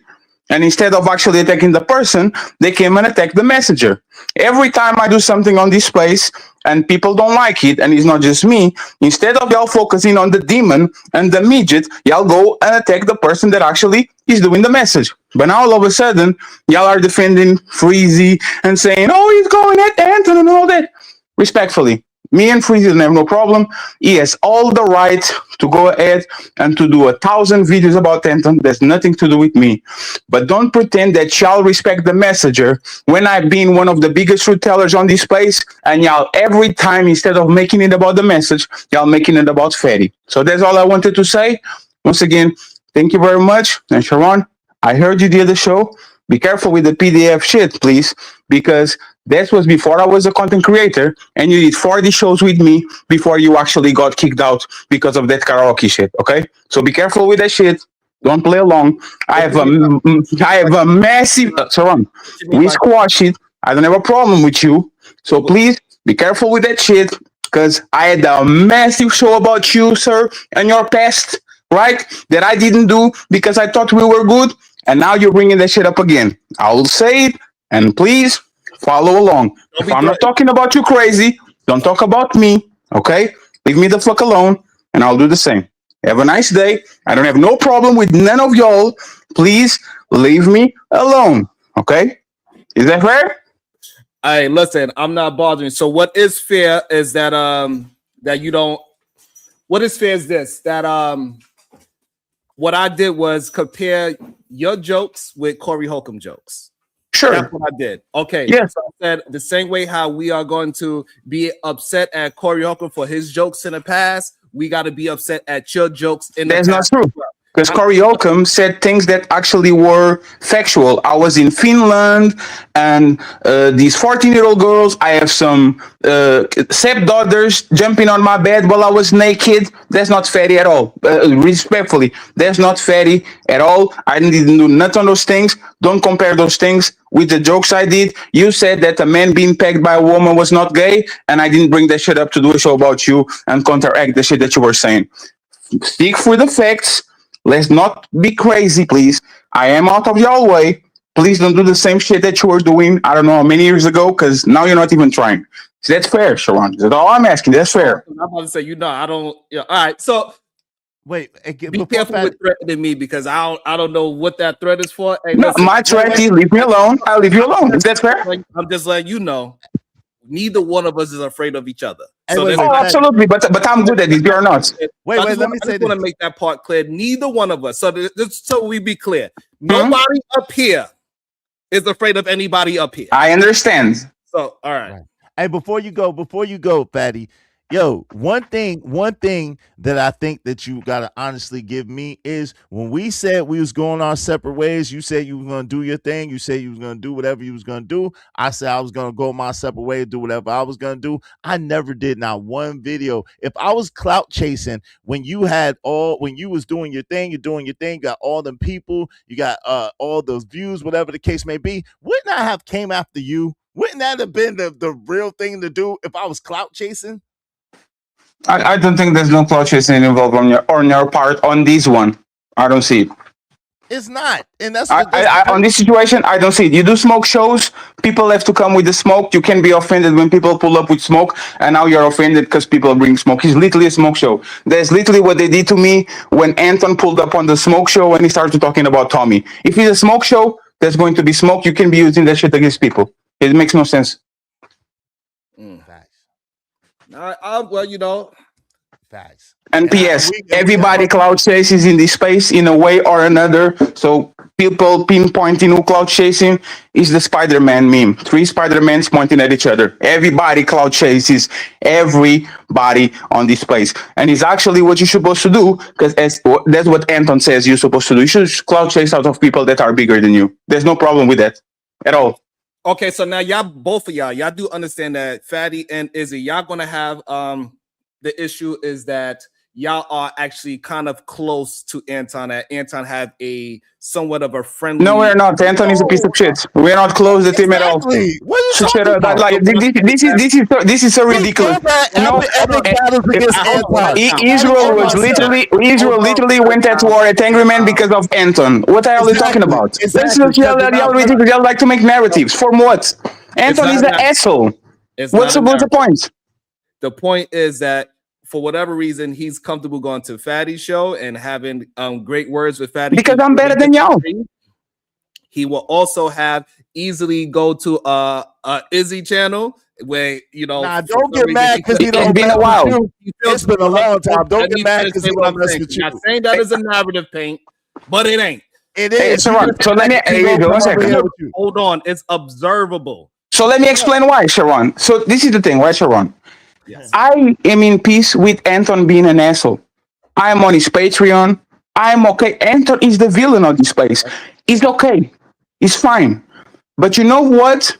And instead of actually attacking the person, they came and attacked the messenger. Every time I do something on this place and people don't like it, and it's not just me, instead of y'all focusing on the demon and the midget, y'all go and attack the person that actually is doing the message. But now all of a sudden, y'all are defending Freezy and saying, oh, he's going at Anton and all that. Respectfully, me and Freezy don't have no problem. He has all the right to go ahead and to do 1,000 videos about Anton. There's nothing to do with me. But don't pretend that y'all respect the messenger when I've been one of the biggest truth tellers on this place, and y'all every time, instead of making it about the message, y'all making it about Fatty. So that's all I wanted to say. Once again, thank you very much. And Sharon, I heard you the other show. Be careful with the PDF shit, please, because that was before I was a content creator, and you did 40 shows with me before you actually got kicked out because of that karaoke shit, okay? So be careful with that shit. Don't play along. I have a massive... Saran, we squash it. I don't have a problem with you. So please, be careful with that shit, because I had a massive show about you, sir, and your past, right? That I didn't do because I thought we were good, and now you're bringing that shit up again. I'll say it, and please... follow along. If I'm not talking about you crazy, don't talk about me, okay? Leave me the fuck alone, and I'll do the same. Have a nice day. I don't have no problem with none of y'all. Please leave me alone, okay? Is that fair? Hey, listen, I'm not bothering. So what is fair is that that you don't... What is fair is this, that what I did was compare your jokes with Corey Holcomb jokes. Sure. That's what I did. Okay. Yes. So I said the same way how we are going to be upset at Corey Holcomb for his jokes in the past, we got to be upset at your jokes in the past. That's not true. Because Corey Holcomb said things that actually were factual. I was in Finland, and these 14-year-old girls, I have some stepdaughters jumping on my bed while I was naked. That's not fatty at all. Respectfully, that's not fatty at all. I didn't do nothing on those things. Don't compare those things with the jokes I did. You said that a man being pegged by a woman was not gay, and I didn't bring that shit up to do a show about you and counteract the shit that you were saying. Stick for the facts. Let's not be crazy, please. I am out of your way. Please don't do the same shit that you were doing, I don't know, many years ago, because now you're not even trying. So that's fair, Sharon. That's all I'm asking. That's fair. I'm about to say, I don't... Yeah, all right, so... Wait, be careful with threatening me, because I don't know what that threat is for. Hey, no, listen, my threat is leave me alone. I'll leave you alone. Is that fair? I'm just letting you know. neither one of us is afraid of each other. Hey, So wait, there's wait, not- absolutely, but I'm good at it. You're not. Wait, I let me I say just want to this. make that part clear. Neither one of us. So we be clear. Nobody up here is afraid of anybody up here. I understand. So all right. Hey, before you go, Fatty, yo, one thing that I think that you gotta honestly give me is when we said we was going our separate ways, you said you was gonna do your thing, you said you was gonna do whatever you was gonna do. I said I was gonna go my separate way, do whatever I was gonna do. I never did not one video. If I was clout chasing when you was doing your thing, you got all them people, you got all those views, whatever the case may be, wouldn't I have came after you? Wouldn't that have been the real thing to do if I was clout chasing? I don't think there's no clout chasing involved on your part on this one. I don't see it. It's not, and that's on this situation. I don't see it. You do smoke shows. People have to come with the smoke. You can be offended when people pull up with smoke, and now you're offended because people bring smoke. It's literally a smoke show. That's literally what they did to me when Anton pulled up on the smoke show and he started talking about Tommy. If it's a smoke show, there's going to be smoke. You can be using that shit against people. It makes no sense. Facts. Well, you know, Facts. And PS, everybody cloud chases in this space in a way or another. So people pinpointing who cloud chasing is the Spider-Man meme. 3 Spider-Mans pointing at each other. Everybody cloud chases everybody on this place. And it's actually what you're supposed to do, because that's what Anton says you're supposed to do. You should cloud chase out of people that are bigger than you. There's no problem with that at all. Okay, so now both of y'all do understand that Fatty and Izzy, y'all gonna have the issue is that y'all are actually kind of close to Anton. That Anton had a somewhat of a friendly. No, we're not. Anton is a piece of shit. We're not close to him at all. What are you Shut talking up. about? Like, this is so ridiculous. Israel literally went at war at Angry Man because of Anton. What the hell are you talking about? Let's just y'all like to make narratives. For what? Anton is an asshole. What's the point? The point is that for whatever reason, he's comfortable going to Fatty's show and having great words with Fatty. Because I'm better than y'all. He will also have easily go to Izzy channel where, you know. Nah, don't get mad because it's been a while. It's been a long time. Don't get mad because he don't mess with you. I'm not saying that is a narrative paint, but it ain't. It is. So let me 1 second. Hold on. It's observable. So let me explain why, Sharon. So this is the thing, right, Sharon? Yes. I am in peace with Anton being an asshole. I'm on his Patreon. I'm okay. Anton is the villain of this place. It's okay. It's fine. But you know what?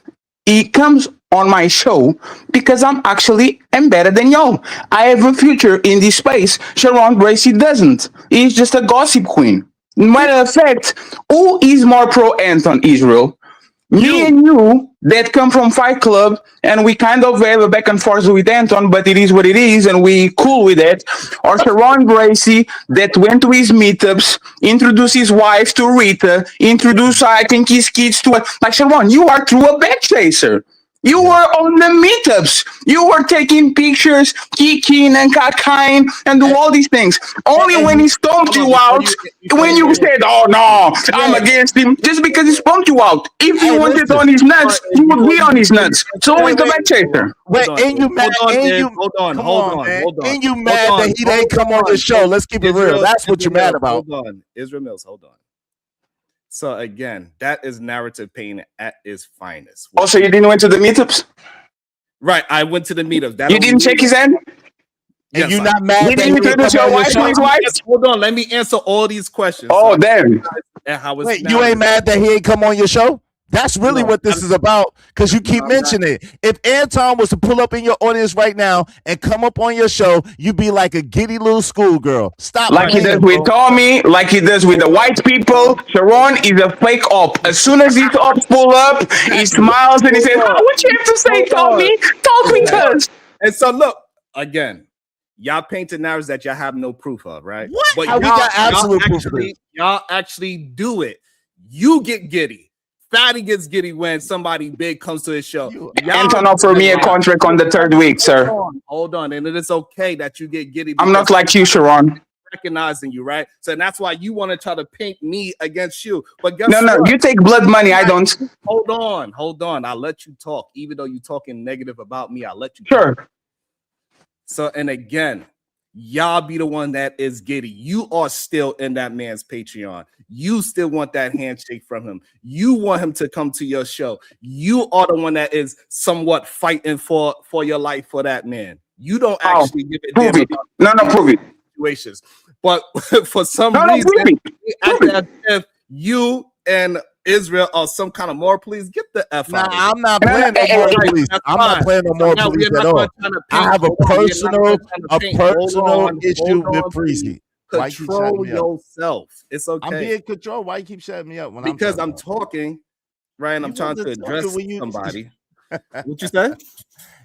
He comes on my show because I'm better than y'all. I have a future in this space. Sharon Gracie doesn't. He's just a gossip queen. Matter of fact, who is more pro Anton, Israel? Me and you that come from Fight Club, and we kind of have a back and forth with Anton, but it is what it is, and we cool with it. Or Sharon Gracie that went to his meetups, introduced his wife to Rita, introduced, I think, his kids to it. Like, Sharon, you are through a back chaser. You were on the meetups. You were taking pictures, kicking and kakaing and do all these things. Only when he stomped you out, when you said, oh no, I'm against him, just because he stomped you out. If you wanted on his nuts, you would be on his nuts. So always the back chaser. Wait, and you mad? Hold on. And you mad that he didn't come on the show? Let's keep it real. That's what you're mad about. Hold on, Israel Mills. Hold on. So again, that is narrative pain at its finest. Also, you didn't went to the meetups? Right, I went to the meetup. You didn't shake his hand? And you're not mad that you introduced your wife to his wife? Hold on, let me answer all these questions. Oh, damn. Wait, you ain't mad that he ain't come on your show? That's really what this is about, because you keep mentioning it. If Anton was to pull up in your audience right now and come up on your show, you'd be like a giddy little schoolgirl. Stop. Like he does with Tommy, like he does with the white people. Sharon is a fake op. As soon as these ops pull up, he smiles and he says, what you have to say, Tommy? Talk with us. And so look, again, y'all painted narratives that y'all have no proof of, right? What? But we got absolute proof of it. Y'all actually do it. You get giddy. Fatty gets giddy when somebody big comes to his show. Anton offered me a contract on the 3rd week, sir. Hold on. And it is okay that you get giddy. I'm not like you, Sharon. recognizing you, right? So that's why you want to try to paint me against you. But guess No, what? you take blood money. I don't. Hold on. I'll let you talk. Even though you're talking negative about me, I'll let you Sure. talk. So, and again, y'all be the one that is giddy. You are still in that man's Patreon. You still want that handshake from him. You want him to come to your show. You are the one that is somewhat fighting for your life for that man. You don't actually give a damn about prove it. situations. But for some No, reason, prove it. you act as if you and Israel are some kind of moral police. Get the F Nah, out of here. I'm not playing no more police. I'm not playing no more police at all. I have a personal issue with Freezy. Why you keep shutting Control me up? yourself. It's okay. I'm being controlled. Why you keep shutting me up when because I'm I'm talking, right? And I'm trying to address somebody. What you say?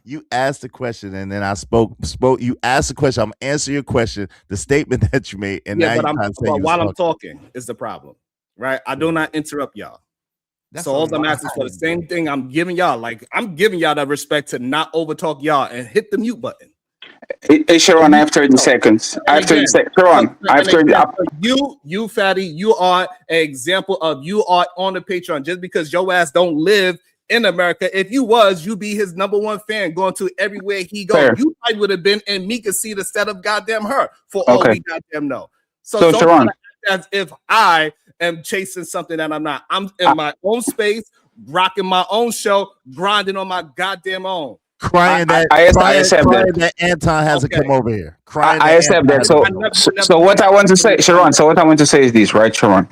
You asked the question and then I spoke. You asked the question. I'm answering your question, the statement that you made, and yeah, now but while I'm talking talking is the problem, right? I do not interrupt y'all. That's so all I'm asking for the same thing I'm giving y'all. Like I'm giving y'all that respect to not overtalk y'all and hit the mute button. Hey, Sharon, I have 30 seconds. I have 30 seconds. Sharon, I have 30. You fatty, you are an example of you are on the Patreon just because your ass don't live in America. If you was, you'd be his #1 fan going to everywhere he goes. Fair. You probably would have been in Mika seat instead of goddamn her for all we goddamn know. So don't Sharon, act as if I am chasing something that I'm not. I'm in my own space, rocking my own show, grinding on my goddamn own. Crying that Anton hasn't come over here. Crying I accept that. So what I want to say, Sharon. So what I want to say is this, right, Sharon?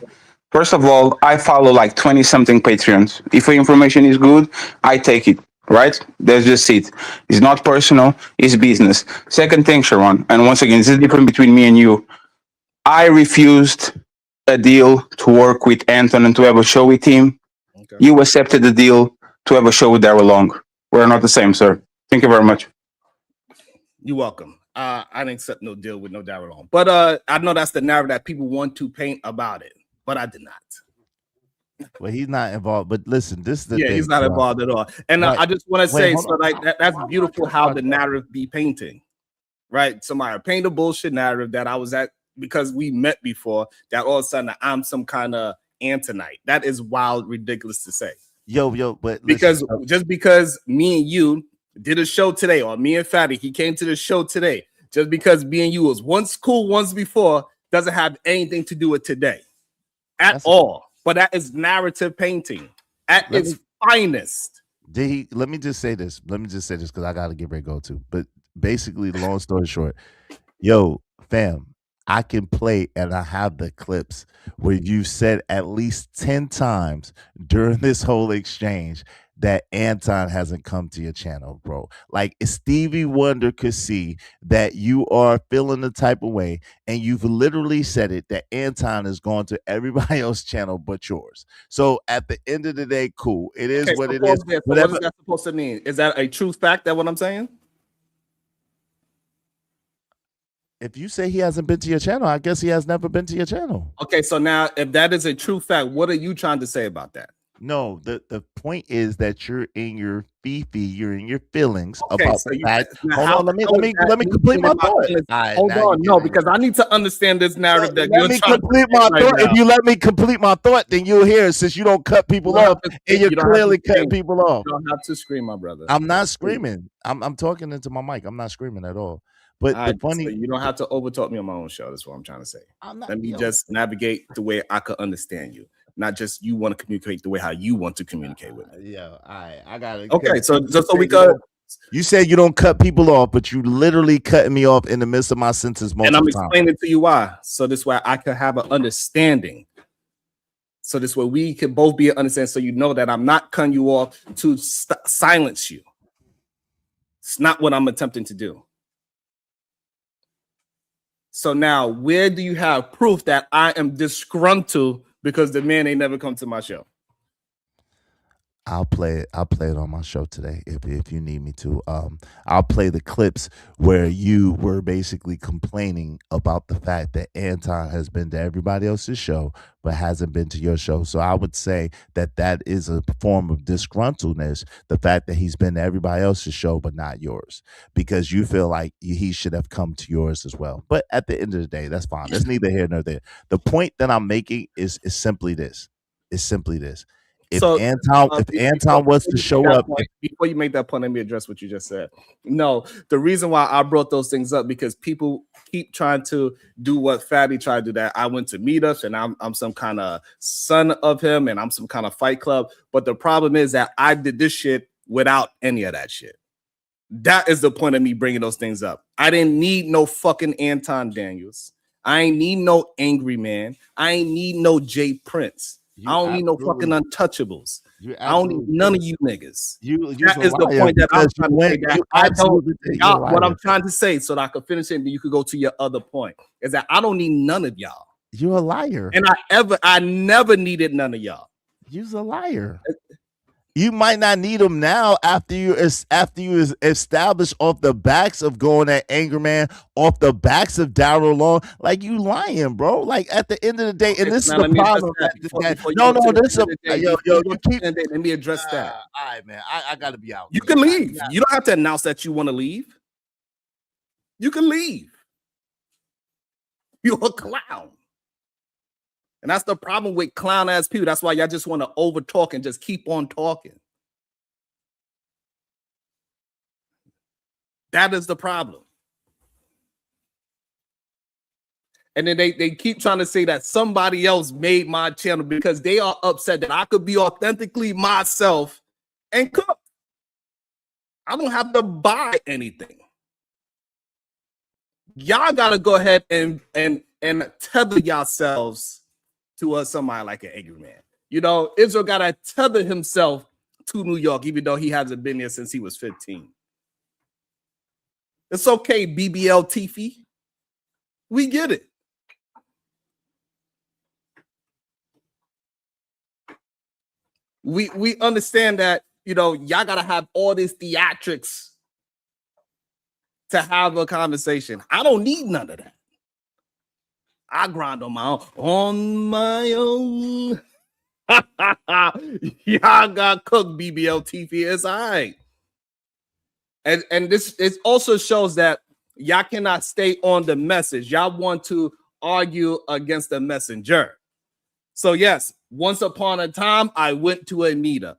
First of all, I follow like 20 something Patreons. If the information is good, I take it. Right? That's just it. It's not personal. It's business. Second thing, Sharon, and once again, this is different between me and you. I refused a deal to work with Anton and to have a show with him. Okay. You accepted the deal to have a show with Daryl Long. We're not the same, sir. Thank you very much. You're welcome. I didn't accept no deal with no Daryl Long. But I know that's the narrative that people want to paint about it. But I did not. Well, he's not involved. But listen, this is the thing. He's not involved at all. And I just want to say, so like that's beautiful how the narrative be painting, right? Somebody paint a bullshit narrative that I was at because we met before. That all of a sudden I'm some kind of Antonite. That is wild, ridiculous to say. But because just because me and you did a show today, or me and Fatty, he came to the show today. Just because me and you was once cool once before doesn't have anything to do with today at all. But that is narrative painting at its finest. Let me just say this because I got to get ready to go to. But basically, long story short, fam, I can play and I have the clips where you said at least 10 times during this whole exchange that Anton hasn't come to your channel, bro. Like Stevie Wonder could see that you are feeling the type of way, and you've literally said it that Anton is going to everybody else's channel but yours. So at the end of the day, cool. It is what it is. So what is that supposed to mean? Is that a true fact? That what I'm saying? If you say he hasn't been to your channel, I guess he has never been to your channel. Okay, so now if that is a true fact, what are you trying to say about that? No, the point is that you're in your you're in your feelings about the fact. Hold on, let me complete my thought. Hold on, no, because I need to understand this narrative that you're trying to complete my thought. If you let me complete my thought, then you'll hear it since you don't cut people off, and you're clearly cutting people off. You don't have to scream, my brother. I'm not screaming. I'm talking into my mic. I'm not screaming at all. But the funny, so you don't have to overtalk me on my own show. That's what I'm trying to say. Let me just navigate the way I could understand you. Not just you want to communicate the way how you want to communicate with me. I got it. Okay, so we could. You said you don't cut people off, but you literally cutting me off in the midst of my sentence multiple times. And I'm explaining to you why. So this way I could have an understanding. So this way we can both be an understanding. So you know that I'm not cutting you off to silence you. It's not what I'm attempting to do. So now, where do you have proof that I am disgruntled because the man ain't never come to my show? I'll play it. I'll play it on my show today if you need me to. I'll play the clips where you were basically complaining about the fact that Anton has been to everybody else's show but hasn't been to your show. So I would say that is a form of disgruntledness, the fact that he's been to everybody else's show but not yours, because you feel like he should have come to yours as well. But at the end of the day, that's fine. That's neither here nor there. The point that I'm making is simply this. It's simply this. If Anton was to show up, before you make that point, let me address what you just said. No, the reason why I brought those things up because people keep trying to do what Fatty tried to do. That I went to meetups and I'm some kind of son of him and I'm some kind of fight club. But the problem is that I did this shit without any of that shit. That is the point of me bringing those things up. I didn't need no fucking Anton Daniels. I ain't need no Angry Man. I ain't need no Jay Prince. I don't need no fucking untouchables. I don't need none of you niggas. That is the point that I'm trying to say. That I don't. What I'm trying to say, so that I can finish it, and you could go to your other point, is that I don't need none of y'all. You're a liar. And I never needed none of y'all. You're a liar. You might not need them now after you establish off the backs of going at Anger Man, off the backs of Daryl Long. Like, you lying, bro. Like, at the end of the day, and this is the problem. Let me address that. All right, man. I gotta be out. You can leave. You don't have to announce that you want to leave. You can leave. You're a clown. And that's the problem with clown ass people. That's why y'all just want to over talk and just keep on talking. That is the problem. And then they keep trying to say that somebody else made my channel because they are upset that I could be authentically myself and cook. I don't have to buy anything. Y'all gotta go ahead and tether yourselves to somebody like an Angry Man. You know, Israel gotta tether himself to New York, even though he hasn't been there since he was 15. It's okay, BBL Tiffy. We get it. We understand that, you know, y'all gotta have all this theatrics to have a conversation. I don't need none of that. I grind on my own. Y'all got cooked, BBL TV. It's all right. And this it also shows that y'all cannot stay on the message. Y'all want to argue against the messenger. So yes, once upon a time, I went to a meetup.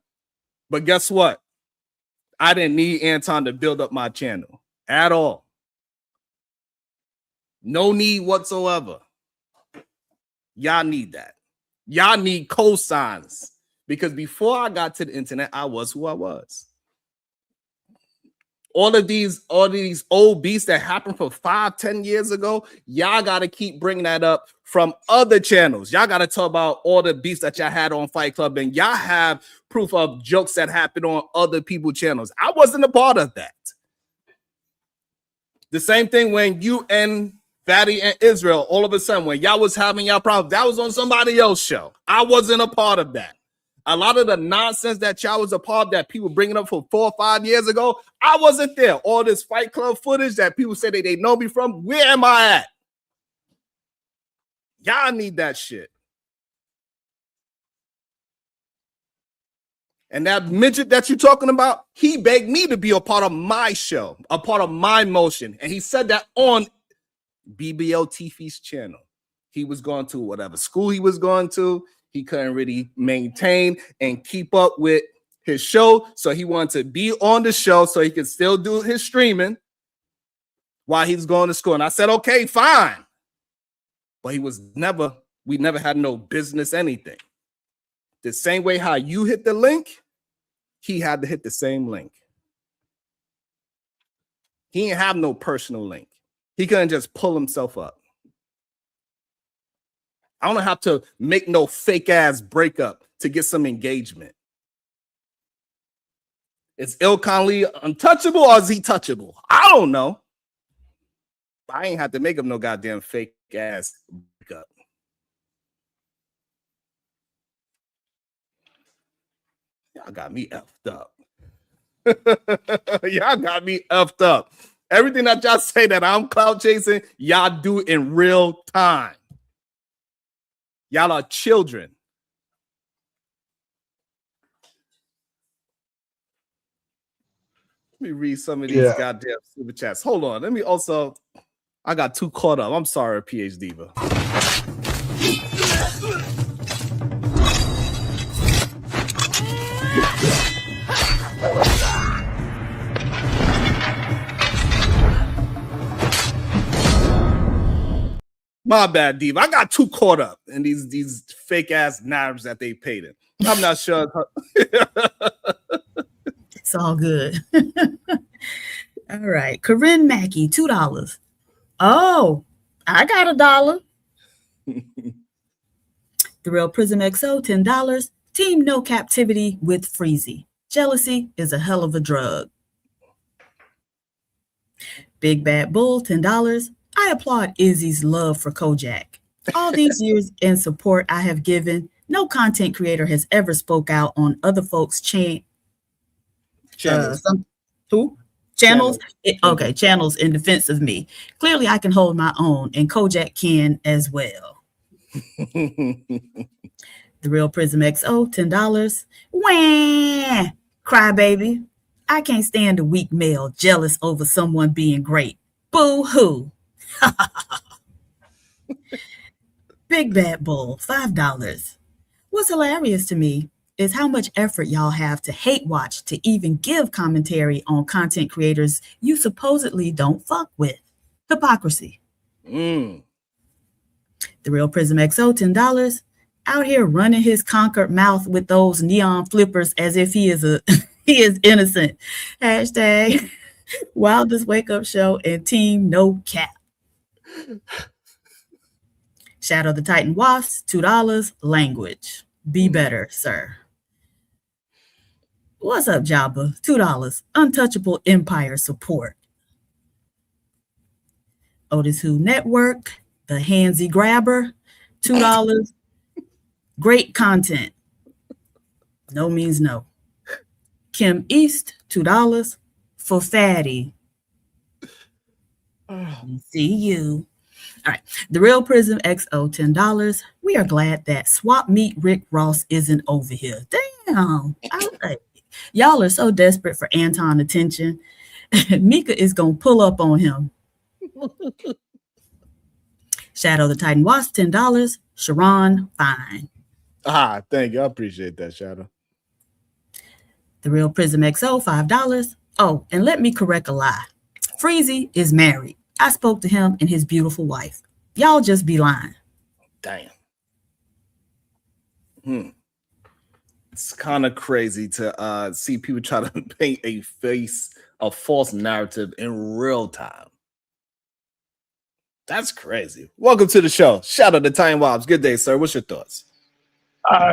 But guess what? I didn't need Anton to build up my channel at all. No need whatsoever. Y'all need that. Y'all need cosigns. Because before I got to the internet, I was who I was. All of these old beats that happened from 5-10 years ago, y'all got to keep bringing that up from other channels. Y'all got to talk about all the beats that y'all had on Fight Club, and y'all have proof of jokes that happened on other people's channels. I wasn't a part of that. The same thing when you and Fatty and Israel, all of a sudden, when y'all was having y'all problems, that was on somebody else's show. I wasn't a part of that. A lot of the nonsense that y'all was a part of that people bringing up from 4 or 5 years ago, I wasn't there. All this Fight Club footage that people say they know me from, where am I at? Y'all need that shit. And that midget that you're talking about, he begged me to be a part of my show, a part of my motion. And he said that on BBL Tiffy's channel. He was going to whatever school he was going to. He couldn't really maintain and keep up with his show. So he wanted to be on the show so he could still do his streaming while he was going to school. And I said, okay, fine. But we never had no business anything. The same way how you hit the link, he had to hit the same link. He didn't have no personal link. He couldn't just pull himself up. I don't have to make no fake ass breakup to get some engagement. Is Ilkan Lee untouchable or is he touchable? I don't know. I ain't have to make him no goddamn fake ass breakup. Y'all got me effed up. Y'all got me effed up. Everything that y'all say that I'm clout chasing, y'all do in real time. Y'all are children. Let me read some of these goddamn super chats. Hold on. Let me also. I got too caught up. I'm sorry, PH Diva. My bad, Diva. I got too caught up in these fake ass narratives that they painted. I'm not sure. It's all good. All right. Corinne Mackey, $2. Oh, I got $1. The Real Prism XO, $10. Team No Captivity with Freezy. Jealousy is a hell of a drug. Big Bad Bull, $10. I applaud Izzy's love for Kojak. All these years in support I have given, no content creator has ever spoke out on other folks' channels. Channels in defense of me. Clearly, I can hold my own, and Kojak can as well. The Real Prism XO, $10. Wah! Crybaby. I can't stand a weak male jealous over someone being great. Boo-hoo. Big Bad Bull, $5. What's hilarious to me is how much effort y'all have to hate watch to even give commentary on content creators you supposedly don't fuck with. Hypocrisy. The Real Prism XO, $10. Out here running his conquered mouth with those neon flippers as if he is he is innocent. Hashtag Wildest Wake Up Show and Team No Cap. Shadow the Titan Wasps, $2. Language. Be better, sir. What's up, Jabba? $2. Untouchable Empire support. Otis Who Network, the Handsy Grabber, $2. Great content. No means no. Kim East, $2. For Fatty. See you. All right. The Real Prism XO, $10. We are glad that Swap Meet Rick Ross isn't over here. Damn. Y'all are so desperate for Anton attention. Mika is going to pull up on him. Shadow the Titan Wasp, $10. Sharon, fine. Thank you. I appreciate that, Shadow. The Real Prism XO, $5. Oh, and let me correct a lie. Freezy is married. I spoke to him and his beautiful wife. Y'all just be lying. Damn. It's kind of crazy to see people try to paint a false narrative in real time. That's crazy. Welcome to the show. Shout out to Time Wobbs. Good day, sir. What's your thoughts?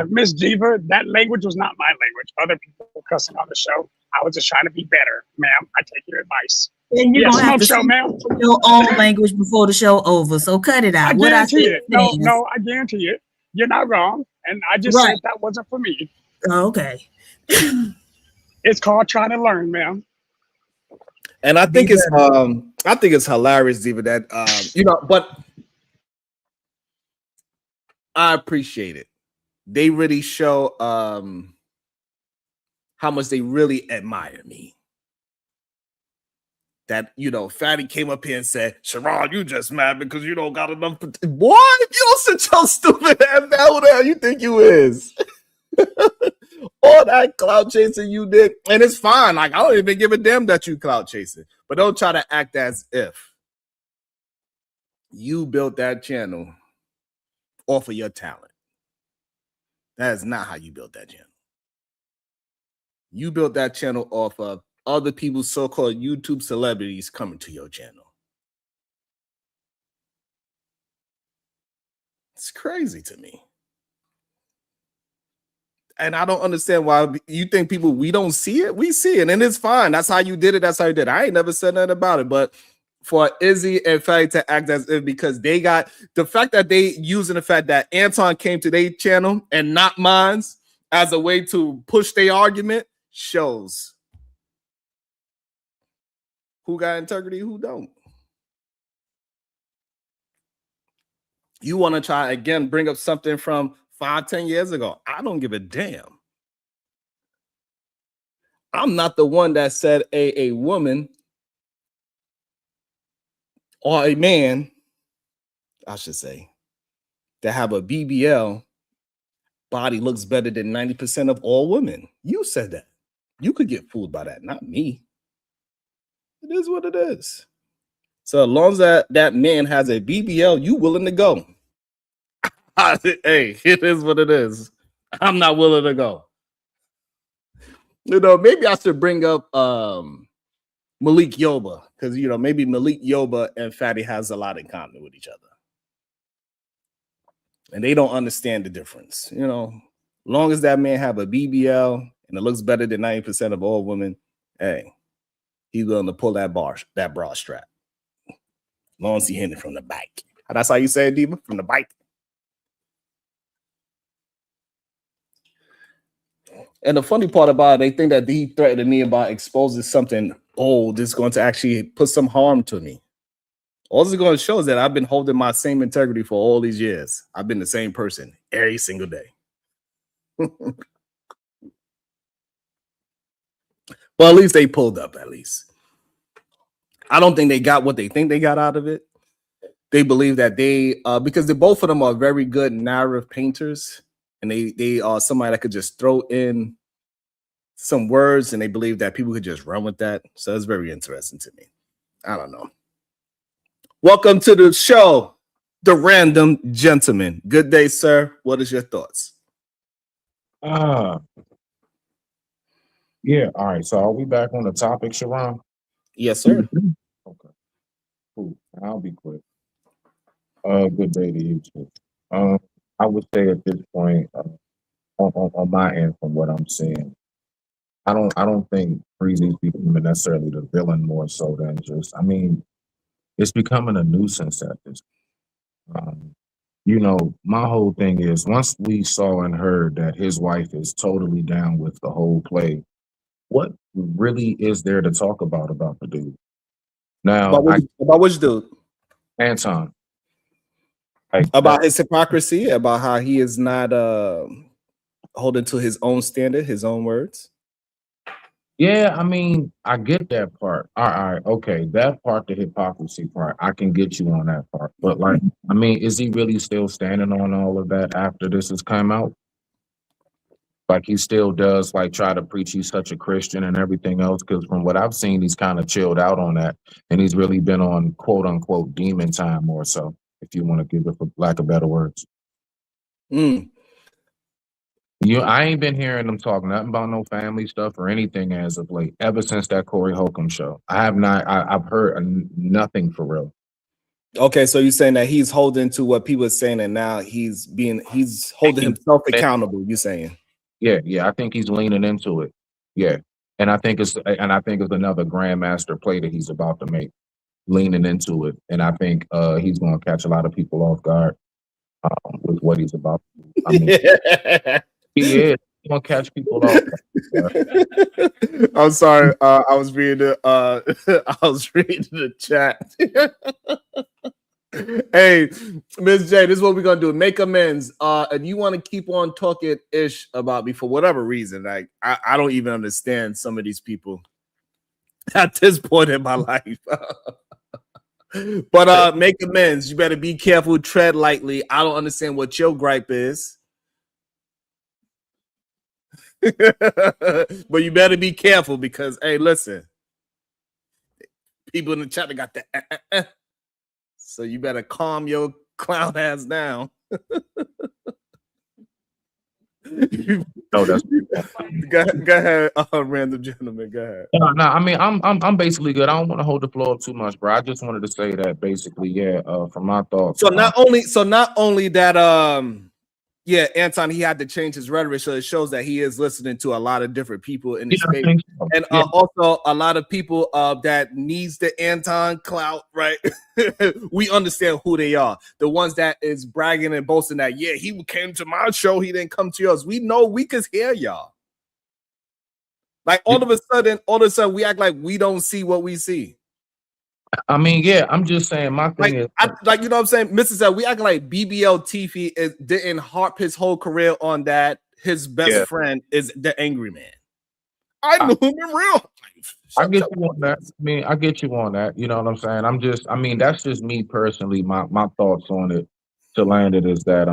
Miss Diva, that language was not my language. Other people were cussing on the show. I was just trying to be better, ma'am. I take your advice. And you're gonna have to show your own language before the show over. So cut it out. I guarantee it. No, I guarantee it. You're not wrong. And I just said that wasn't for me. Oh, okay. It's called trying to learn, ma'am. And I think it's hilarious, Diva, that but I appreciate it. They really show how much they really admire me. That, Fatty came up here and said, Sharon, you just mad because you don't got enough. What? You don't sit your stupid ass down. Who the hell you think you is? All that clout chasing you did. And it's fine. Like, I don't even give a damn that you clout chasing. But don't try to act as if you built that channel off of your talent. That is not how you built that channel. You built that channel off of other people's so-called YouTube celebrities coming to your channel. It's crazy to me. And I don't understand why you think we don't see it. We see it, and it's fine. That's how you did it. That's how you did it. I ain't never said nothing about it. But for Izzy and Fatty to act as if because they got the fact that they using the fact that Anton came to their channel and not mine's as a way to push their argument shows who got integrity, who don't. You want to try again, bring up something from 5-10 years ago. I don't give a damn. I'm not the one that said a woman or a man, I should say, that have a BBL body looks better than 90% of all women. You said that. You could get fooled by that, not me. It is what it is. So as long as that man has a BBL, you willing to go. Hey, it is what it is. I'm not willing to go. You know, maybe I should bring up Malik Yoba, because you know, maybe Malik Yoba and Fatty has a lot in common with each other. And they don't understand the difference. You know, long as that man have a BBL and it looks better than 90% of all women, hey, he's willing to pull that bra strap. As long as he hit it from the bike. That's how you say it, Diva? From the bike. And the funny part about it, they think that he threatened me about exposing something old is going to actually put some harm to me. All it's going to show is that I've been holding my same integrity for all these years. I've been the same person every single day. Well, at least they pulled up, at least. I don't think they got what they think they got out of it. They believe that they, because both of them are very good narrative painters, and they are somebody that could just throw in some words, and they believe that people could just run with that. So it's very interesting to me. I don't know. Welcome to the show, The Random Gentleman. Good day, sir. What is your thoughts? Yeah. All right. So are we back on the topic, Sharon? Yes, sir. Okay. Cool. I'll be quick. Good day to you too. I would say at this point, on my end, from what I'm seeing, I don't think Freezy's becoming necessarily the villain more so than just. I mean, it's becoming a nuisance at this. You know, my whole thing is once we saw and heard that his wife is totally down with the whole play, what really is there to talk about the dude? Now, about which dude? Anton. About his hypocrisy, about how he is not holding to his own standard, his own words. Yeah, I mean, I get that part. All right, okay, that part, the hypocrisy part, I can get you on that part. But like, I mean, is he really still standing on all of that after this has come out? Like he still does like try to preach he's such a Christian and everything else? Because from what I've seen, he's kind of chilled out on that, and he's really been on quote unquote demon time more so, if you want to give it for lack of better words. I ain't been hearing them talk nothing about no family stuff or anything as of late, ever since that Corey Holcomb show. I have not. I've heard nothing for real. Okay, so you're saying that he's holding to what people are saying, and now he's holding himself accountable. You saying? Yeah. I think he's leaning into it. Yeah, and I think it's another grandmaster play that he's about to make, leaning into it, and I think he's going to catch a lot of people off guard with what he's about to do. I mean. He is gonna catch people off. I'm sorry. I was reading the chat. Hey, Ms. J, this is what we're gonna do. Make amends. And you want to keep on talking ish about me for whatever reason. Like I don't even understand some of these people at this point in my life. But make amends. You better be careful, tread lightly. I don't understand what your gripe is. But you better be careful because, hey, listen, people in the chat got that. So you better calm your clown ass down. No, that's go ahead, random gentleman. Go ahead. No, I mean, I'm basically good. I don't want to hold the floor up too much, bro. I just wanted to say that basically, yeah. From my thoughts. So not only that, Yeah, Anton, he had to change his rhetoric, so it shows that he is listening to a lot of different people in the Yeah, I space, think so. and Yeah. also a lot of people that needs the Anton clout, right? We understand who they are. The ones that is bragging and boasting that, yeah, he came to my show, he didn't come to yours. We know we could hear y'all. Like all of a sudden, we act like we don't see what we see. I mean, yeah, I'm just saying my thing is Like you know what I'm saying, Mrs. L, we acting like BBL Tiffy didn't harp his whole career on that. His best friend is the angry man. I knew him in real. I get you on that. I mean, I get you on that. You know what I'm saying? I mean, that's just me personally. My thoughts on it to land it is that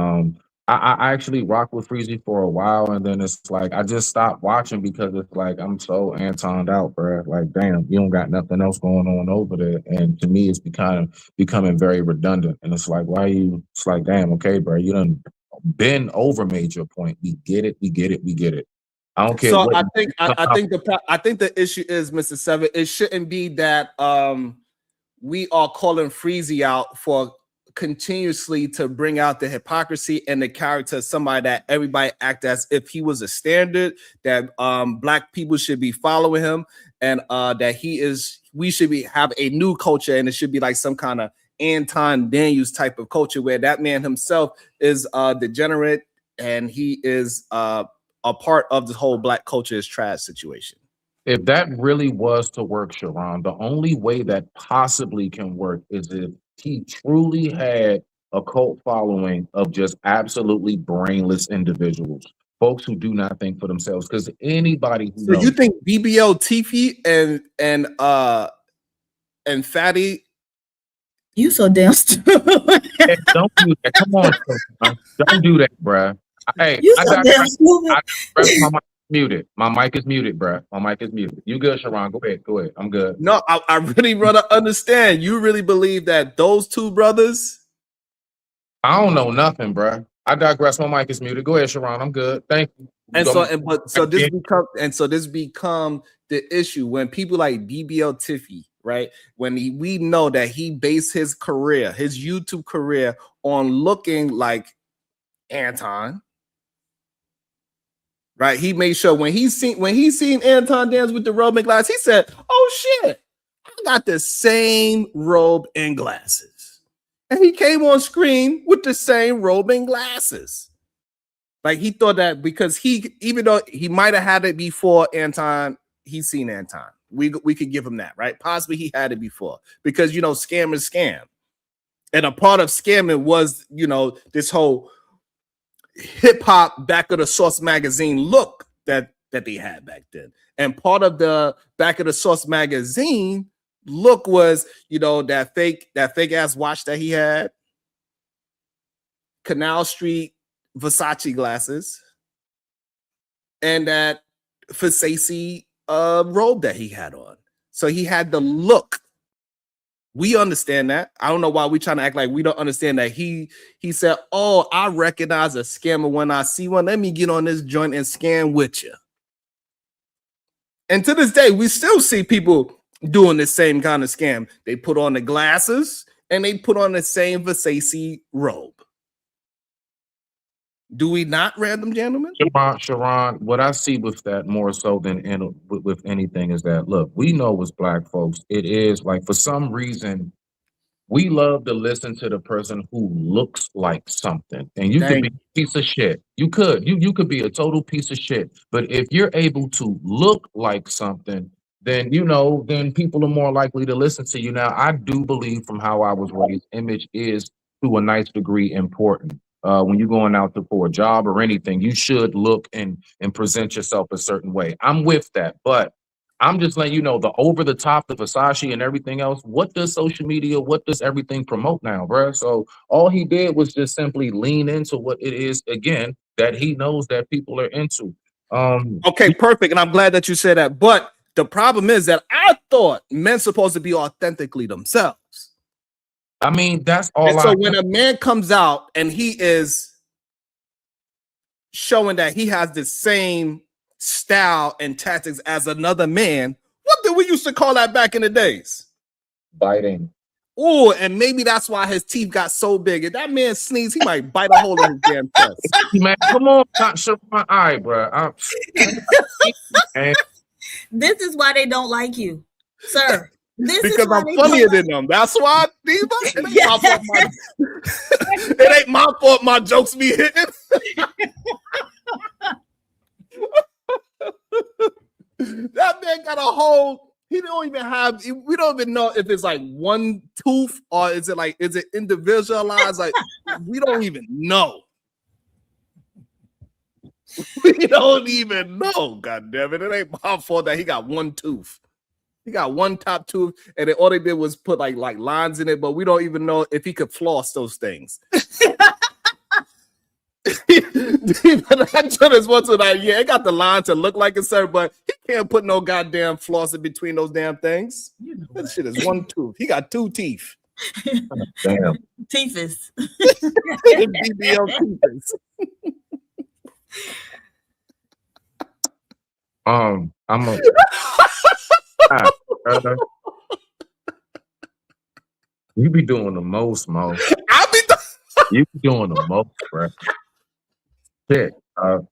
I actually rocked with Freezy for a while, and then it's like I just stopped watching because it's like I'm so Antoned out, bro. Like, damn, you don't got nothing else going on over there, and to me, it's becoming very redundant. And it's like, why you? It's like, damn, okay, bro, you done been over made your point. We get it. We get it. We get it. I don't care. So what I think the issue is, Mr. Seven, it shouldn't be that we are calling Freezy out for continuously to bring out the hypocrisy and the character of somebody that everybody act as if he was a standard, that black people should be following him, and that we should have a new culture, and it should be like some kind of Anton Daniels type of culture where that man himself is degenerate and he is a part of the whole black culture is trash situation. If that really was to work, Sharon, the only way that possibly can work is if he truly had a cult following of just absolutely brainless individuals, folks who do not think for themselves. Because anybody who knows, you think BBL Tiffy and Fatty, you so damn stupid. hey, don't do that. Come on, Sharon. Don't do that, bruh. Hey, You so damn stupid. my mic muted. My mic is muted, bruh. My mic is muted. You good, Sharon? Go ahead. Go ahead. I'm good. No, I really want to understand. You really believe that those two brothers? I don't know nothing, bruh. I digress. My mic is muted. Go ahead, Sharon. I'm good. Thank you. This become the issue when people like BBL Tiffy, right? When we know that he based his career, his YouTube career, on looking like Anton. Right, he made sure when he seen Anton dance with the robe and glasses, he said, "Oh shit, I got the same robe and glasses," and he came on screen with the same robe and glasses. Like he thought that because even though he might have had it before Anton, he's seen Anton. We could give him that, right? Possibly he had it before because scam is scam, and a part of scamming was this whole hip hop back of the Source magazine look that they had back then. And part of the back of the Source magazine look was, that fake ass watch that he had, Canal Street Versace glasses, and that Versace robe that he had on. So he had the look. We understand that. I don't know why we're trying to act like we don't understand that. He said, "Oh, I recognize a scammer when I see one. Let me get on this joint and scam with you." And to this day, we still see people doing the same kind of scam. They put on the glasses and they put on the same Versace robe. Do we not, random gentlemen? Sharon, what I see with that more so than with anything is that, look, we know as black folks, it is like for some reason, we love to listen to the person who looks like something. And you could be a piece of shit. You could be a total piece of shit. But if you're able to look like something, then then people are more likely to listen to you. Now, I do believe from how I was raised, image is to a nice degree important. When you're going out for a job or anything, you should look and present yourself a certain way. I'm with that, but I'm just letting you know the over the top, the Versace and everything else. What does social media, what does everything promote now, bro? So all he did was just simply lean into what it is, again, that he knows that people are into. Okay, perfect. And I'm glad that you said that. But the problem is that I thought men supposed to be authentically themselves. I mean, that's all. And so when a man comes out and he is showing that he has the same style and tactics as another man, what did we used to call that back in the days? Biting. Oh, and maybe that's why his teeth got so big. If that man sneezed, he might bite a hole in his damn chest. Man, come on, not show my eye, bro. This is why they don't like you, sir. This Because is why I'm they funnier don't than them. That's why, Diva. It ain't, Yeah. my fault it ain't my fault my jokes be hitting. That man got a hole. He don't even have. We don't even know if it's like one tooth or is it individualized? Like we don't even know. We don't even know. God damn it! It ain't my fault that he got one tooth. He got one top tooth, and then all they did was put like lines in it. But we don't even know if he could floss those things. That joint is once yeah, it got the line to look like it's sir, but he can't put no goddamn floss in between those damn things. You know that shit is one tooth. He got two teeth. Damn. Teethus. BBL teethus. I'm a. You be doing the most, Mo. You be doing the most, bro. Shit. I'm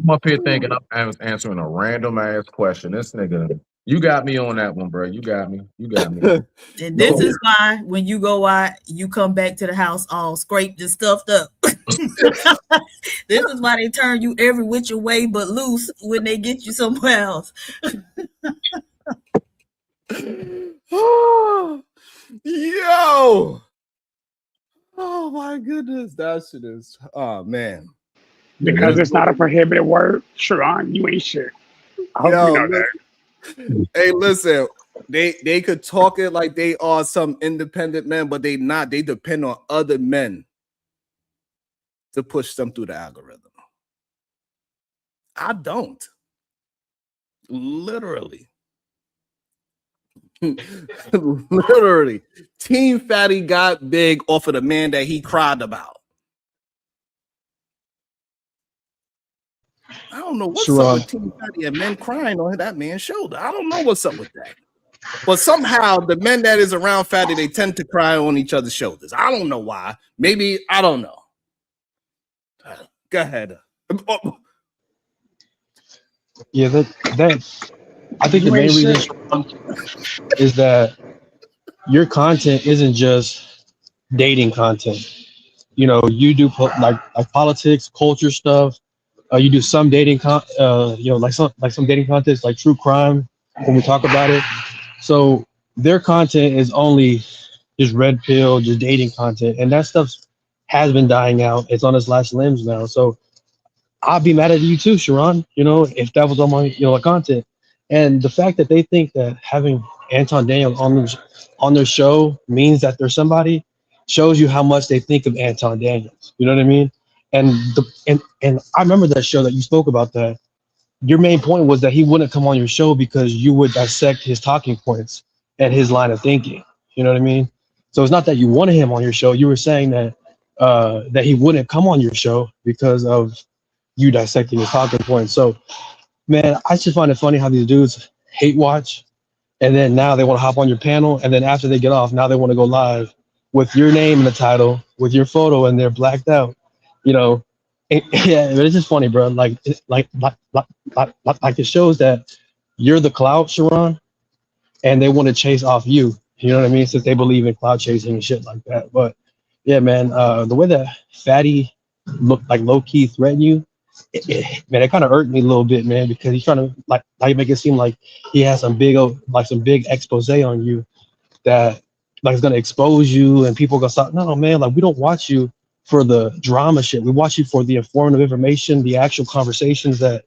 up here thinking I'm answering a random ass question. This nigga, you got me on that one, bro. You got me. And this is why when you go out, you come back to the house all scraped and stuffed up. This is why they turn you every which way but loose when they get you somewhere else. Yo. Oh my goodness. That shit is man. Because it's not a prohibited word, Sharon, you ain't shit. I hope you know that. Hey, listen, they could talk it like they are some independent men, but they not. They depend on other men to push them through the algorithm. I don't. Literally. Literally. Team Fatty got big off of the man that he cried about. I don't know what's up with Team Fatty and men crying on that man's shoulder. I don't know what's up with that. But somehow the men that is around Fatty, they tend to cry on each other's shoulders. I don't know why. Maybe, I don't know. Go ahead. Yeah, that I think the main reason is that your content isn't just dating content. You know, you do like politics, culture stuff. You do some dating like some dating content, like true crime when we talk about it. So their content is only just red pill, just dating content, and that stuff has been dying out. It's on its last limbs now. So I'd be mad at you too, Sharon, you know, if that was on my, content. And the fact that they think that having Anton Daniel on their show means that they're somebody shows you how much they think of Anton Daniels. You know what I mean? And and I remember that show that you spoke about that. Your main point was that he wouldn't come on your show because you would dissect his talking points and his line of thinking. You know what I mean? So it's not that you wanted him on your show. You were saying that that he wouldn't come on your show because of you dissecting his talking points. So, man, I just find it funny how these dudes hate watch, and then now they want to hop on your panel, and then after they get off, now they want to go live with your name in the title, with your photo, and they're blacked out. You know, yeah, it's just funny, bro. Like it shows that you're the clout, Sharon, and they want to chase off you. You know what I mean? Since they believe in clout chasing and shit like that. But yeah, man, the way that Fatty looked like low key threatened you, man, it kind of irked me a little bit, man, because he's trying to like make it seem like he has some big expose on you that like is gonna expose you and people gonna stop. No, man, like we don't watch you for the drama shit. We watch you for the informative information, the actual conversations that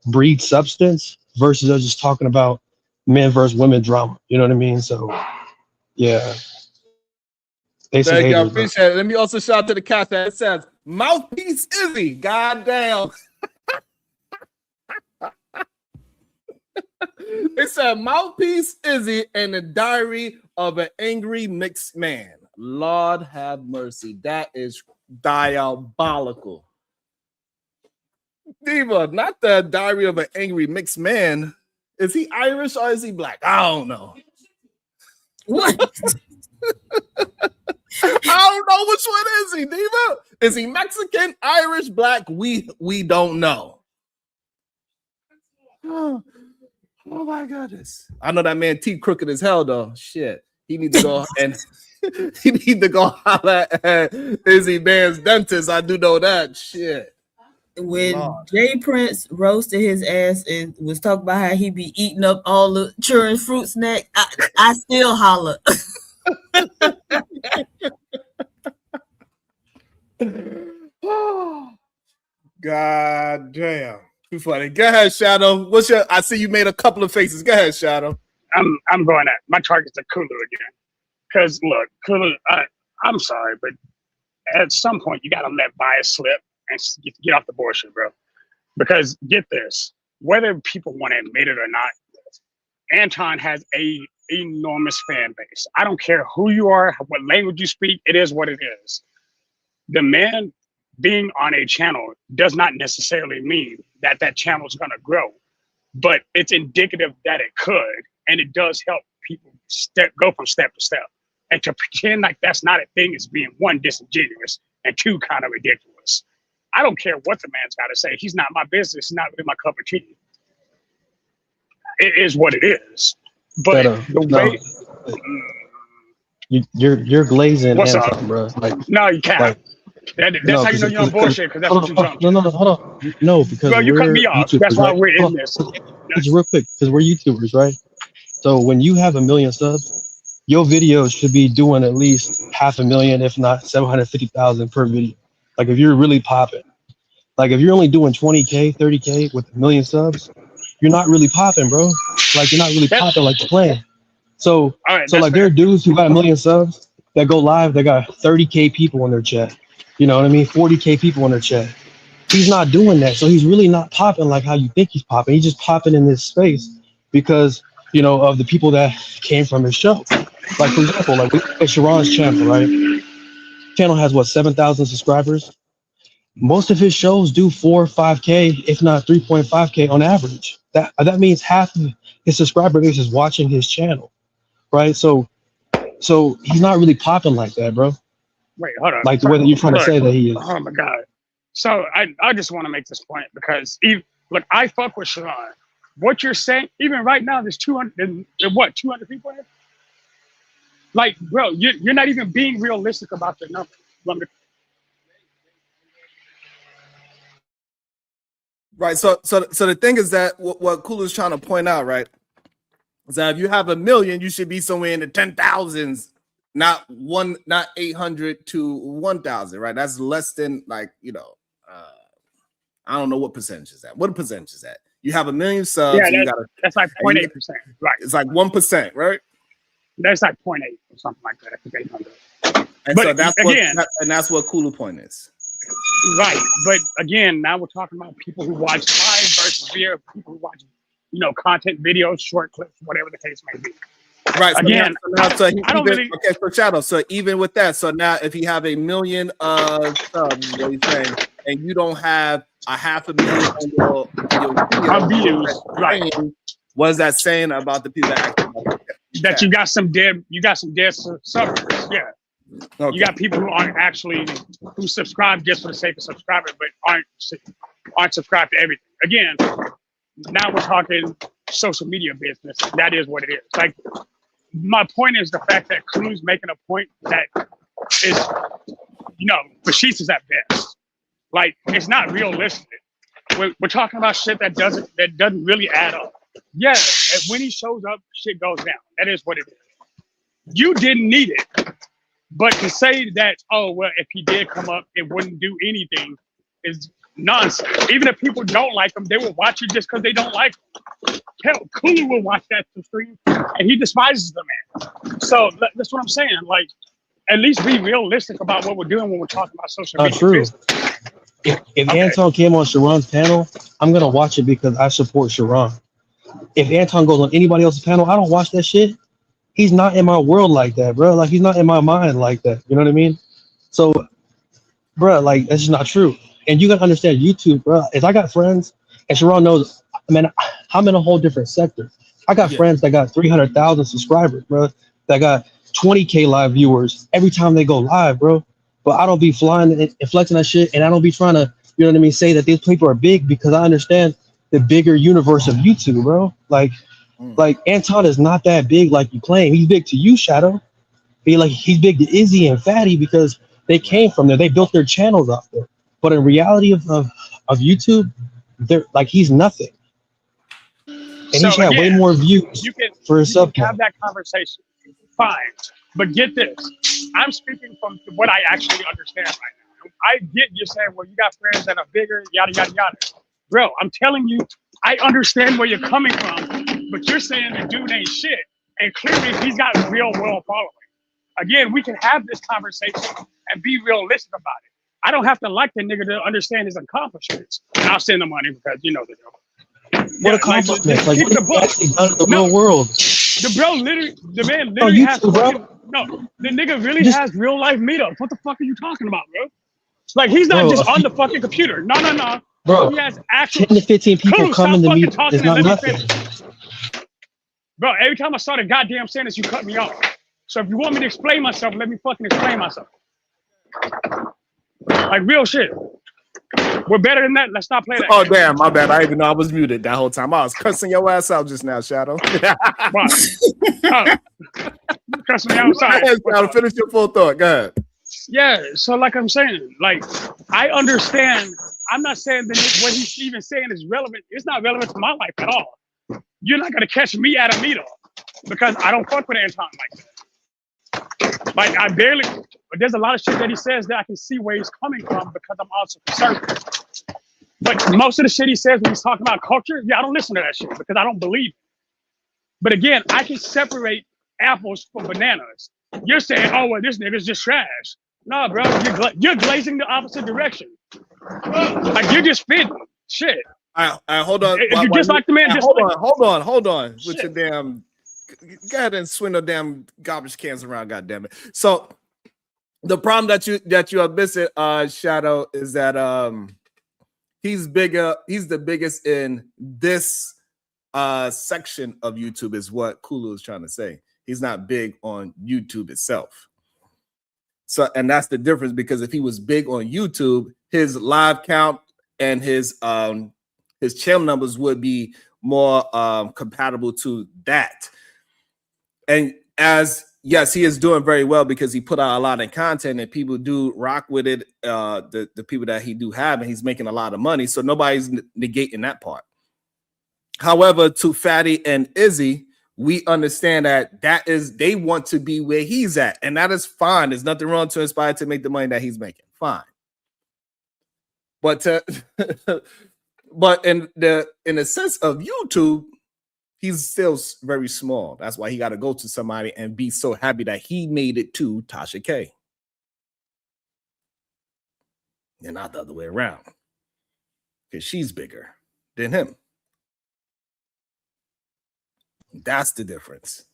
breed substance versus us just talking about men versus women drama. You know what I mean? So yeah. Thank you, I appreciate it. Let me also shout out to the cat that says Mouthpiece Izzy. Goddamn. It said Mouthpiece Izzy and the Diary of an Angry Mixed Man. Lord have mercy. That is diabolical. Diva, not the Diary of an Angry Mixed Man. Is he Irish or is he black? I don't know. What? I don't know which one is he, Diva. Is he Mexican, Irish, black? We don't know. Oh my goodness. I know that man teeth crooked as hell though. Shit. He need to go and he need to go holler at Izzy Man's dentist. I do know that. Shit. When Lord. Jay Prince roasted his ass and was talking about how he be eating up all the children's fruit snack, I still holler. God damn. Too funny. Go ahead, Shadow. What's your I see you made a couple of faces. Go ahead, Shadow. I'm going at my target's a Kulu again. Because look, Kulu, I'm sorry, but at some point you gotta let bias slip and get off the bullshit, bro. Because get this, whether people want to admit it or not, Anton has a enormous fan base. I don't care who you are, what language you speak, it is what it is. The man being on a channel does not necessarily mean that that channel is going to grow, but it's indicative that it could, and it does help people go from step to step. And to pretend like that's not a thing is being one, disingenuous, and two, kind of ridiculous. I don't care what the man's got to say. He's not my business. He's not really my cup of tea. It is what it is. But the way you're glazing what's Anton, up, bro. Like, no, you can't. Like, that's how you know you're on bullshit, because that's what you're talking. No, hold on. No, because bro, you cut me off. YouTubers, that's why right? we're in this. Just real quick, because we're YouTubers, right? So when you have 1 million subs, your videos should be doing at least 500,000, if not 750,000 per video. Like if you're really popping. Like if you're only doing 20K, 30K with 1 million subs, you're not really popping, bro. Like you're not really popping like you're playing. So like there are dudes who got 1 million subs that go live, they got 30K people in their chat. You know what I mean? 40K people in their chat. He's not doing that. So he's really not popping like how you think he's popping. He's just popping in this space because, you know, of the people that came from his show. Like for example, like at Sharon's channel, right? Channel has what, 7,000 subscribers? Most of his shows do 4 or 5K, if not 3.5K on average. That means half of his subscriber base is watching his channel, right? So he's not really popping like that, bro. Wait, hold on. Like the way that you're trying to say that he is. Oh my God. So I just want to make this point because look, I fuck with Sharon. What you're saying, even right now, there's 200 people here? Like, bro, you're not even being realistic about the number. Right. So the thing is that what Kulu is trying to point out, right, is that if you have 1 million, you should be somewhere in the 10,000s, not 800 to 1,000, right? That's less than like, you know, I don't know what percentage is that. What percentage is that? You have 1 million subs. Yeah, that's like 0.8%, right? It's like 1%, right? That's like 0.8 or something like that. I think 800. And but so that's what Kulu point is. Right, but again, now we're talking about people who watch live versus video, people who watch, you know, content videos, short clips, whatever the case may be. Right. So again, okay, so Shadow. So even with that, so now if you have 1 million subs, what are you saying, and you don't have 500,000 on your views, right? What is that saying about the people that you got some dead subscribers? Yeah. Okay. You got people who aren't actually who subscribe just for the sake of subscribing, but aren't subscribed to everything. Again, now we're talking social media business. That is what it is. Like my point is the fact that Kulu's making a point that is, you know, Rashis is at best. Like it's not realistic. We're talking about shit that doesn't really add up. Yeah, when he shows up, shit goes down. That is what it is. You didn't need it. But to say that, oh, well, if he did come up, it wouldn't do anything is nonsense. Even if people don't like him, they will watch it just because they don't like him. Hell, Kulu will watch that stream, and he despises the man. So that's what I'm saying. Like, at least be realistic about what we're doing when we're talking about social media. True. If Anton came on Sharon's panel, I'm going to watch it because I support Sharon. If Anton goes on anybody else's panel, I don't watch that shit. He's not in my world like that, bro. Like, he's not in my mind like that. You know what I mean? So, bro, like, that's just not true. And you got to understand YouTube, bro. If I got friends, and Sharon knows, I mean, I'm in a whole different sector. I got friends that got 300,000 subscribers, bro. that got 20K live viewers every time they go live, bro. But I don't be flying and flexing that shit, and I don't be trying to, you know what I mean, say that these people are big because I understand the bigger universe of YouTube, bro. Like Anton is not that big like you claim. He's big to you, Shadow. He's big to Izzy and Fatty because they came from there. They built their channels off there. But in reality of YouTube, they're like he's nothing. And So he's had way again, more views you can for his sub. have that conversation. Fine. But get this. I'm speaking from what I actually understand right now. I get you saying, well, you got friends that are bigger, yada, yada, yada. Bro, I'm telling you, I understand where you're coming from, but you're saying the dude ain't shit. And clearly he's got a real world following. Again, we can have this conversation and be realistic about it. I don't have to like the nigga to understand his accomplishments. And I'll send the money because you know the deal. What accomplishments? Like, keep the book. Actually done in the real world. The man literally has the nigga really has real life meetups. What the fuck are you talking about, bro? Like he's not just on the fucking computer. No. Bro, he has actual 10 to 15 people coming to meet is not nothing. Bro, every time I start a goddamn sentence, you cut me off. So if you want me to explain myself, let me fucking explain myself. Like real shit. We're better than that. Let's not play that. Oh damn, my bad. I didn't even know I was muted that whole time. I was cussing your ass out just now, Shadow. Why? Cussing me outside. I'll finish your full thought. Go ahead. Yeah, so like I'm saying, like I understand. I'm not saying that what he's even saying is relevant. It's not relevant to my life at all. You're not gonna catch me at a meetup because I don't fuck with Anton like that. Like I barely, but there's a lot of shit that he says that I can see where he's coming from because I'm also conservative. But most of the shit he says when he's talking about culture, yeah, I don't listen to that shit because I don't believe it. But again, I can separate apples from bananas. You're saying, oh, well, this nigga's just trash. No, bro, you're glazing the opposite direction. Like you're just fitting shit. All right, hold on. If you just like the man, hold on. With your damn, go ahead and swing the damn garbage cans around, goddammit. So the problem that you are missing, Shadow, is that he's bigger. He's the biggest in this section of YouTube, is what Kulu is trying to say. He's not big on YouTube itself. So, and that's the difference, because if he was big on YouTube, his live count and his channel numbers would be more compatible to that. And yes, he is doing very well because he put out a lot of content and people do rock with it. The people that he do have, and he's making a lot of money. So nobody's negating that part. However, to Fatty and Izzy, we understand that they want to be where he's at, and that is fine. There's nothing wrong to aspire to make the money that he's making. Fine. But but in the sense of YouTube, he's still very small. That's why he got to go to somebody and be so happy that he made it to Tasha K. And not the other way around. Because she's bigger than him. That's the difference.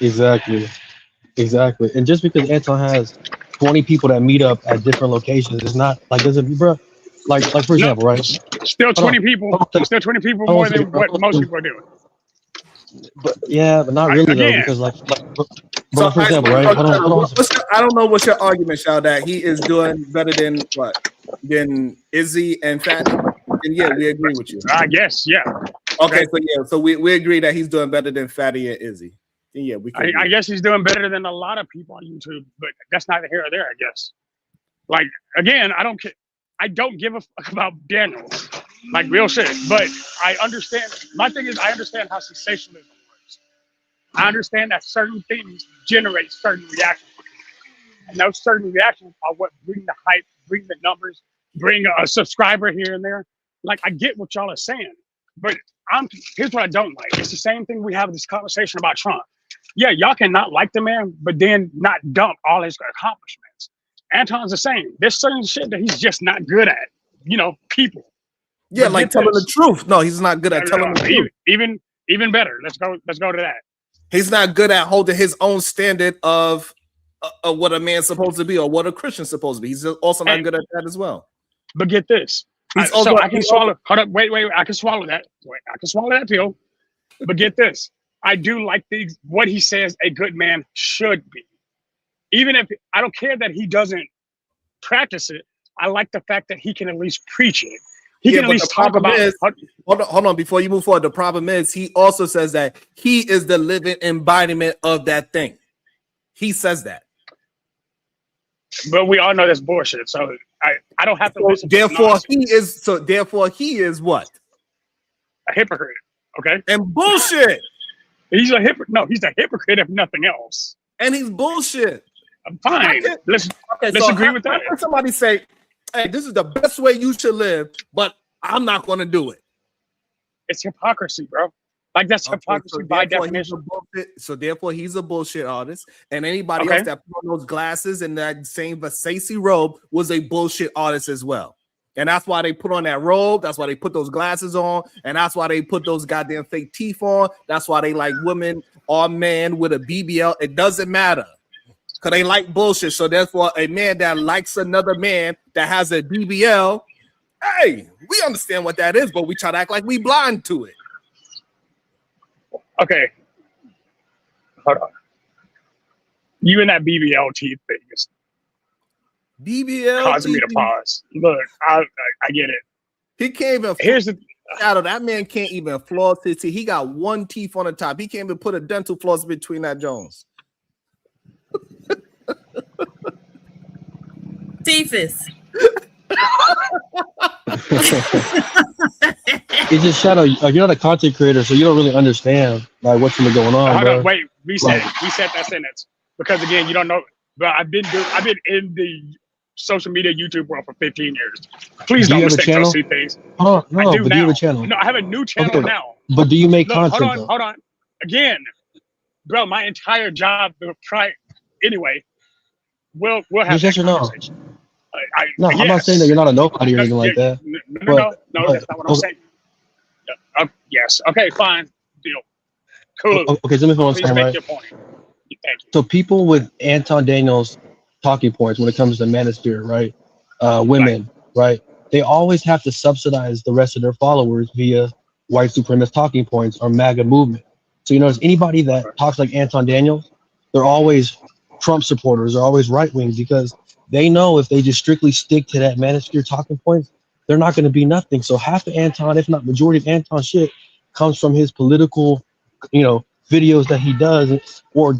Exactly. And just because Anton has 20 people that meet up at different locations, it's not like bro. Like for example, right? Still 20 people. Still 20 people more than what most people are doing. But not really though, because so for example, right? I don't know what's your argument, Shao, that he is doing better than what? Than Izzy and Fatty? And yeah, we agree with you. I guess, yeah. Okay, so we agree that he's doing better than Fatty and Izzy. And yeah, I guess he's doing better than a lot of people on YouTube, but that's neither here or there, I guess. Like again, I don't give a fuck about Daniel, like real shit. But I understand. My thing is, I understand how sensationalism works. I understand that certain things generate certain reactions, and those certain reactions are what bring the hype, bring the numbers, bring a subscriber here and there. Like I get what y'all are saying, but here's what I don't like. It's the same thing we have this conversation about Trump. Yeah, y'all can not like the man, but then not dump all his accomplishments. Anton's the same. There's certain shit that he's just not good at. People. Yeah, but like telling the truth. No, he's not good at telling the truth. Even better. Let's go to that. He's not good at holding his own standard of what a man's supposed to be or what a Christian's supposed to be. He's also not good at that as well. But get this. So I can swallow. Hold up. Wait. I can swallow that. I can swallow that pill. But get this. I do like what he says a good man should be. Even if I don't care that he doesn't practice it, I like the fact that he can at least preach it. He can at least talk about it. Hold on, before you move forward, the problem is he also says that he is the living embodiment of that thing. He says that. But we all know that's bullshit. So I don't have to listen to therefore he is what? A hypocrite. Okay. And bullshit. He's a hypocrite. No, he's a hypocrite if nothing else. And he's bullshit. I'm fine. Let's agree with that. Somebody say, hey, this is the best way you should live, but I'm not going to do it. It's hypocrisy, bro. Like that's hypocrisy by definition. So therefore, he's a bullshit artist, and anybody else that put on those glasses and that same Versace robe was a bullshit artist as well. And that's why they put on that robe. That's why they put those glasses on, and that's why they put those goddamn fake teeth on. That's why they like women or man with a BBL. It doesn't matter. Because they like bullshit. So therefore, a man that likes another man that has a BBL, hey, we understand what that is, but we try to act like we blind to it. Okay. Hold on. You and that BBL teeth thing is BBL causing me to pause. Look, I get it. He can't even. Here's the shadow. That man can't even floss his teeth. He got one teeth on the top. He can't even put a dental floss between that Jones. Cephas. It's just shadow. Like, you're not a content creator, so you don't really understand like what's really going on. Hold on, wait, reset that sentence because again, you don't know. But I've been in the social media YouTube world for 15 years. Please don't mistake those two things. Oh no, I do but now. do you have a channel? No, I have a new channel now. But do you make content? Hold on. Again, bro, my entire job. Anyway, we'll have yes or no? No, yes. I'm not saying that you're not a nobody or anything like that. No, that's not what I'm saying. Yes. Okay, fine. Deal. Cool. Okay, so let me know what I'm saying, right? Your point. Thank you. So people with Anton Daniels talking points when it comes to Manosphere, right? Women, right? They always have to subsidize the rest of their followers via white supremacist talking points or MAGA movement. So you notice anybody that talks like Anton Daniels, they're always Trump supporters, they're always right wing because they know if they just strictly stick to that Manosphere talking points, they're not going to be nothing. So half of Anton, if not majority of Anton shit, comes from his political, videos that he does or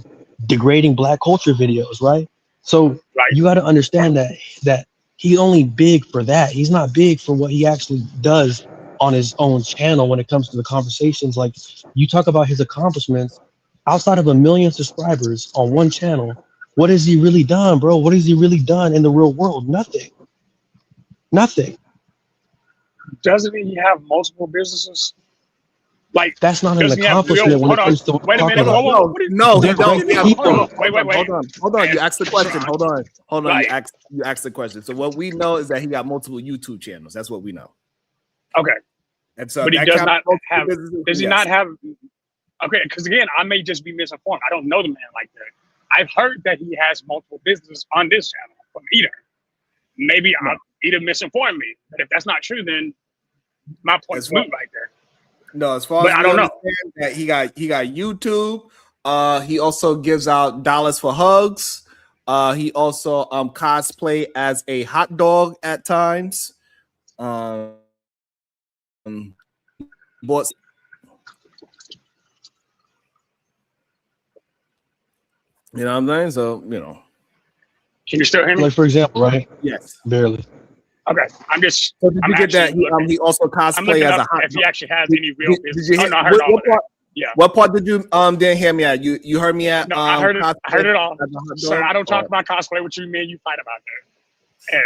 degrading black culture videos, right? So you got to understand that he's only big for that. He's not big for what he actually does on his own channel when it comes to the conversations. Like you talk about his accomplishments outside of 1 million subscribers on one channel. What has he really done, bro? What has he really done in the real world? Nothing. Doesn't he have multiple businesses? Like that's not an accomplishment when it comes to wait a minute. Hold on. No, he don't. Wait. Hold on. You asked the question. Hold on. Right. You asked the question. So what we know is that he got multiple YouTube channels. That's what we know. Okay. And so but he does not have. Does he not have? Okay, because again, I may just be misinformed. I don't know the man like that. I've heard that he has multiple businesses on this channel from Ida. Maybe Ida misinformed me, but if that's not true, then my point's moot right there. No, as far as I don't know that he got YouTube. He also gives out dollars for hugs. He also cosplay as a hot dog at times. Bought. You know what I'm saying? So, Can you still hear me? Like, for example, right? Yes. Barely. Okay. I'm just. So did you get that? He also cosplay as a hot dog. If he actually has any real business. Did you I heard all of that. Yeah. What part did you didn't hear me at? You heard me at? No, I heard it all. Sir, I don't talk about cosplay with you. Me and you fight about that. And,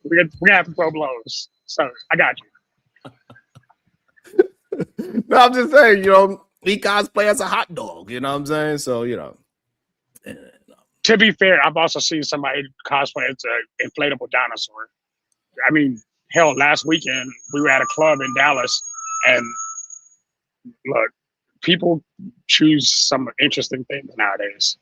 we're going to have to throw blows. So I got you. No, I'm just saying, he cosplay as a hot dog, you know what I'm saying? So, To be fair, I've also seen somebody cosplay as an inflatable dinosaur. I mean, hell, last weekend we were at a club in Dallas, and look, people choose some interesting things nowadays.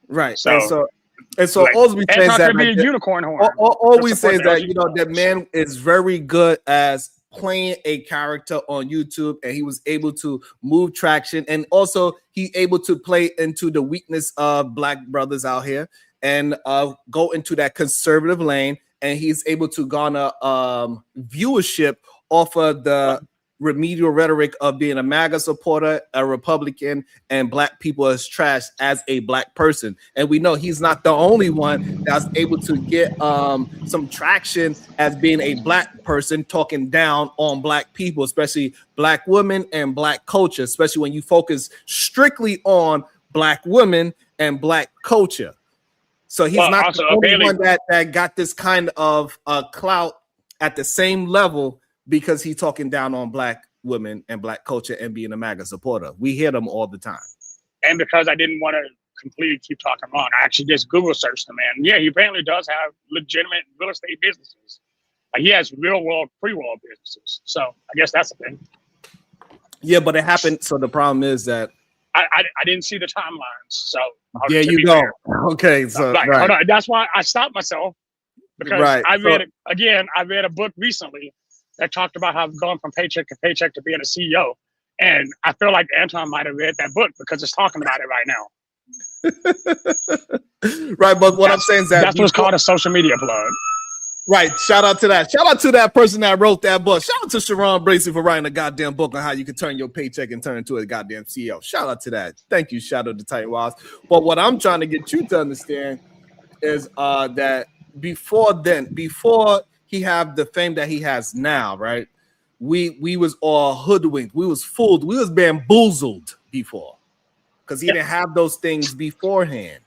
Right. So all we say is that be a unicorn horn. All we say is that that man is very good as playing a character on YouTube, and he was able to move traction, and also he able to play into the weakness of Black brothers out here and go into that conservative lane, and he's able to garner viewership off of the remedial rhetoric of being a MAGA supporter, a Republican, and Black people as trash as a Black person. And we know he's not the only one that's able to get some traction as being a Black person talking down on Black people, especially Black women and Black culture, especially when you focus strictly on Black women and Black culture. So he's not the only one that got this kind of clout at the same level, because he's talking down on Black women and Black culture and being a MAGA supporter. We hear them all the time. And because I didn't want to completely keep talking long, I actually just Google searched the man. Yeah, he apparently does have legitimate real estate businesses. He has real world, free world businesses. So I guess that's the thing. Yeah, but it happened. So the problem is that I didn't see the timelines. So yeah, you go. Okay, so like, hold on. That's why I stopped myself, because I read a book recently that talked about how going from paycheck to paycheck to being a CEO. And I feel like Anton might have read that book because it's talking about it right now. Right, but what I'm saying is that's what's called a social media plug. Right, shout out to that. Shout out to that person that wrote that book. Shout out to Sharon Bracey for writing a goddamn book on how you can turn your paycheck and turn into a goddamn CEO. Shout out to that. Thank you, shout out to Titan Wiles. But what I'm trying to get you to understand is that before he have the fame that he has now, right? We was all hoodwinked. We was fooled. We was bamboozled before, because he didn't have those things beforehand.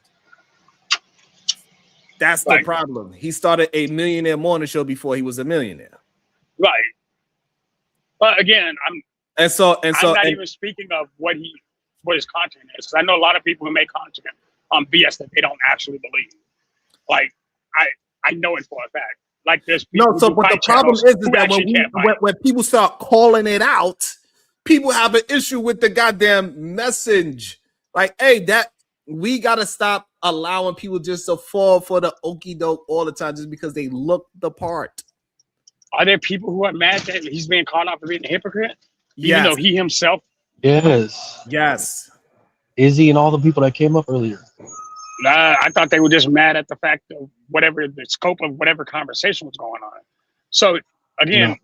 That's the problem. He started a Millionaire Morning Show before he was a millionaire. Right. But again, I'm not even speaking of what his content is, because I know a lot of people who make content on BS that they don't actually believe. Like I know it for a fact. Like this. No, so but the problem is that when people start calling it out, people have an issue with the goddamn message. Like, hey, that we gotta stop allowing people just to fall for the okie doke all the time just because they look the part. Are there people who are mad that he's being called out for being a hypocrite? Even though he himself. Yes. Izzy and all the people that came up earlier. Nah, I thought they were just mad at the fact of whatever the scope of whatever conversation was going on. So again,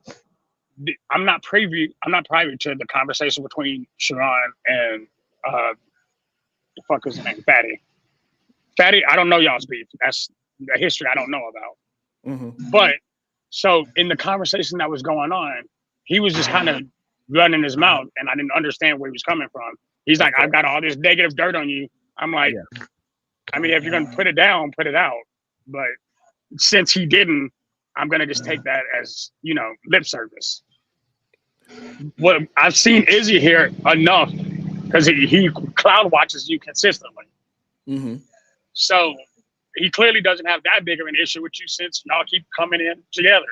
I'm not privy to the conversation between Sharon and the fuck is his name, Fatty. I don't know y'all's beef. That's the history I don't know about. Mm-hmm. But so in the conversation that was going on, he was just kind of running his mouth, and I didn't understand where he was coming from. He's like, I've got all this negative dirt on you. I'm like, I mean, if you're going to put it down, put it out. But since he didn't, I'm going to just take that as, lip service. Well, I've seen Izzy here enough because he cloud watches you consistently. Mm-hmm. So he clearly doesn't have that big of an issue with you since y'all keep coming in together.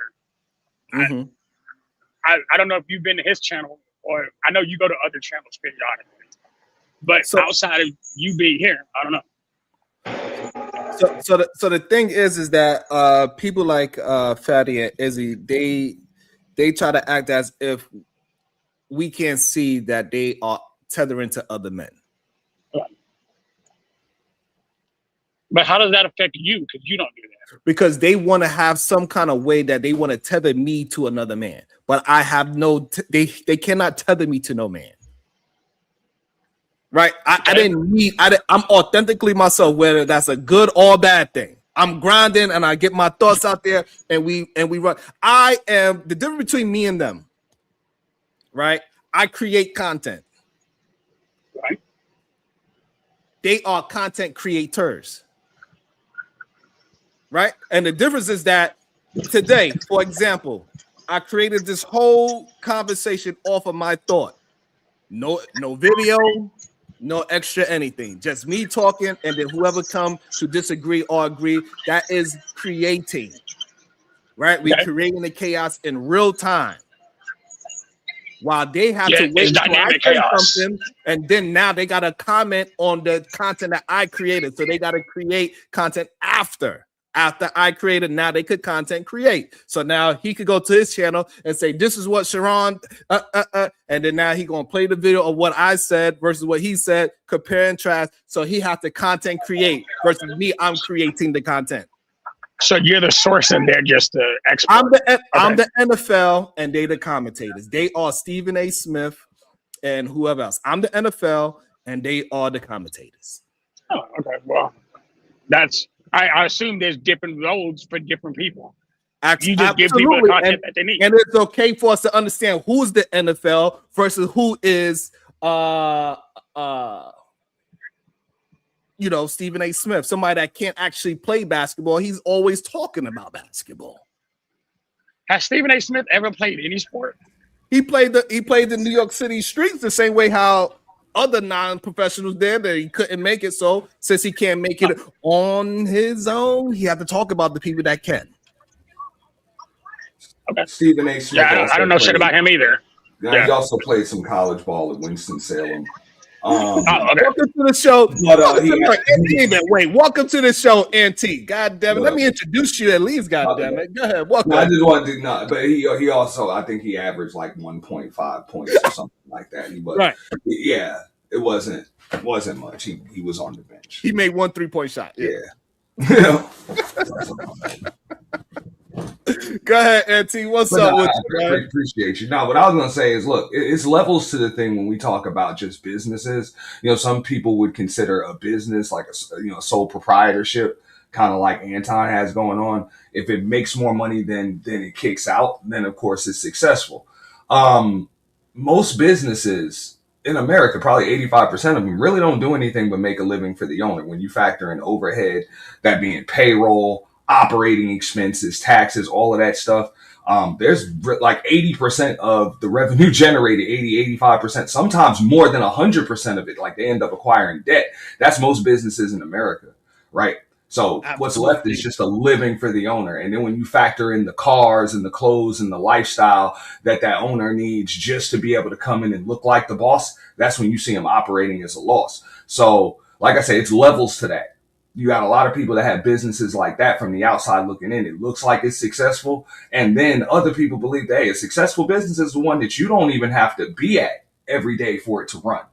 Mm-hmm. I don't know if you've been to his channel, or I know you go to other channels periodically. But outside of you being here, I don't know. So the thing is that people like Fatty and Izzy, they try to act as if we can't see that they are tethering to other men. Right. But how does that affect you? Because you don't do that. Because they want to have some kind of way that they want to tether me to another man, but I have they cannot tether me to no man. Right, I'm authentically myself, whether that's a good or bad thing. I'm grinding and I get my thoughts out there, and we run. I am the difference between me and them. Right, I create content. Right, they are content creators. Right, and the difference is that today, for example, I created this whole conversation off of my thought. No video. No extra anything, just me talking, and then whoever come to disagree or agree, that is creating, right? We're creating the chaos in real time. While they have to wait until I say something, and then now they got to comment on the content that I created. So they got to create content after After I created, now they could content create. So now he could go to his channel and say, this is what Sharon, and then now he gonna play the video of what I said versus what he said, compare and contrast. So he have to content create versus me, I'm creating the content. So you're the source and they're just the expert. I'm the NFL and they the commentators. They are Stephen A. Smith and whoever else. I'm the NFL and they are the commentators. Oh, okay. Well, that's, I assume there's different roles for different people. You just give people the content that they need. And it's okay for us to understand who's the NFL versus who is Stephen A. Smith, somebody that can't actually play basketball. He's always talking about basketball. Has Stephen A. Smith ever played any sport? He played the New York City streets the same way how other non-professionals did, that he couldn't make it. So since he can't make it on his own, he had to talk about the people that can. Okay. Stephen A. Smith. Yeah, I don't know shit about him either. Yeah, he also played some college ball at Winston-Salem. Okay. Welcome to the show. Welcome to the show, NT. God damn it. Let me introduce you at least, god damn it. Go ahead. Welcome. No, I just wanted to know, but he also, I think he averaged like 1.5 points or something like that. Right. Yeah, it wasn't much. He was on the bench. He made 1 3-point shot. Yeah. Go ahead, NT. What's up with you, I appreciate you. No, what I was going to say is, look, it's levels to the thing when we talk about just businesses. Some people would consider a business like a sole proprietorship, kind of like Anton has going on. If it makes more money than it kicks out, then of course it's successful. Most businesses in America, probably 85% of them, really don't do anything but make a living for the owner. When you factor in overhead, that being payroll, operating expenses, taxes, all of that stuff. There's like 80% of the revenue generated, 85%, sometimes more than 100% of it. Like they end up acquiring debt. That's most businesses in America, right? So what's left is just a living for the owner. And then when you factor in the cars and the clothes and the lifestyle that owner needs just to be able to come in and look like the boss, that's when you see him operating as a loss. So like I say, it's levels to that. You got a lot of people that have businesses like that from the outside looking in. It looks like it's successful. And then other people believe that, hey, a successful business is the one that you don't even have to be at every day for it to run.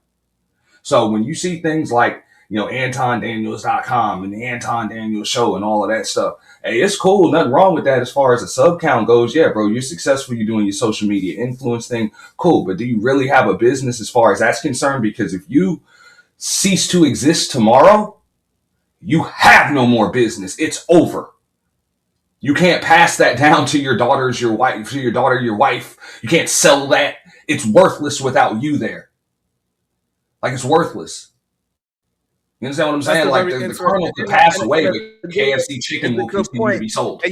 So when you see things like, AntonDaniels.com and the Anton Daniels Show and all of that stuff, hey, it's cool. Nothing wrong with that as far as the sub count goes. Yeah, bro, you're successful. You're doing your social media influence thing. Cool. But do you really have a business as far as that's concerned? Because if you cease to exist tomorrow, you have no more business. It's over. You can't pass that down to your daughters, your wife, to your daughter, your wife. You can't sell that. It's worthless without you there. Like, it's worthless. You understand what I'm saying? Like, the colonel could pass away, but KFC chicken will continue to be sold.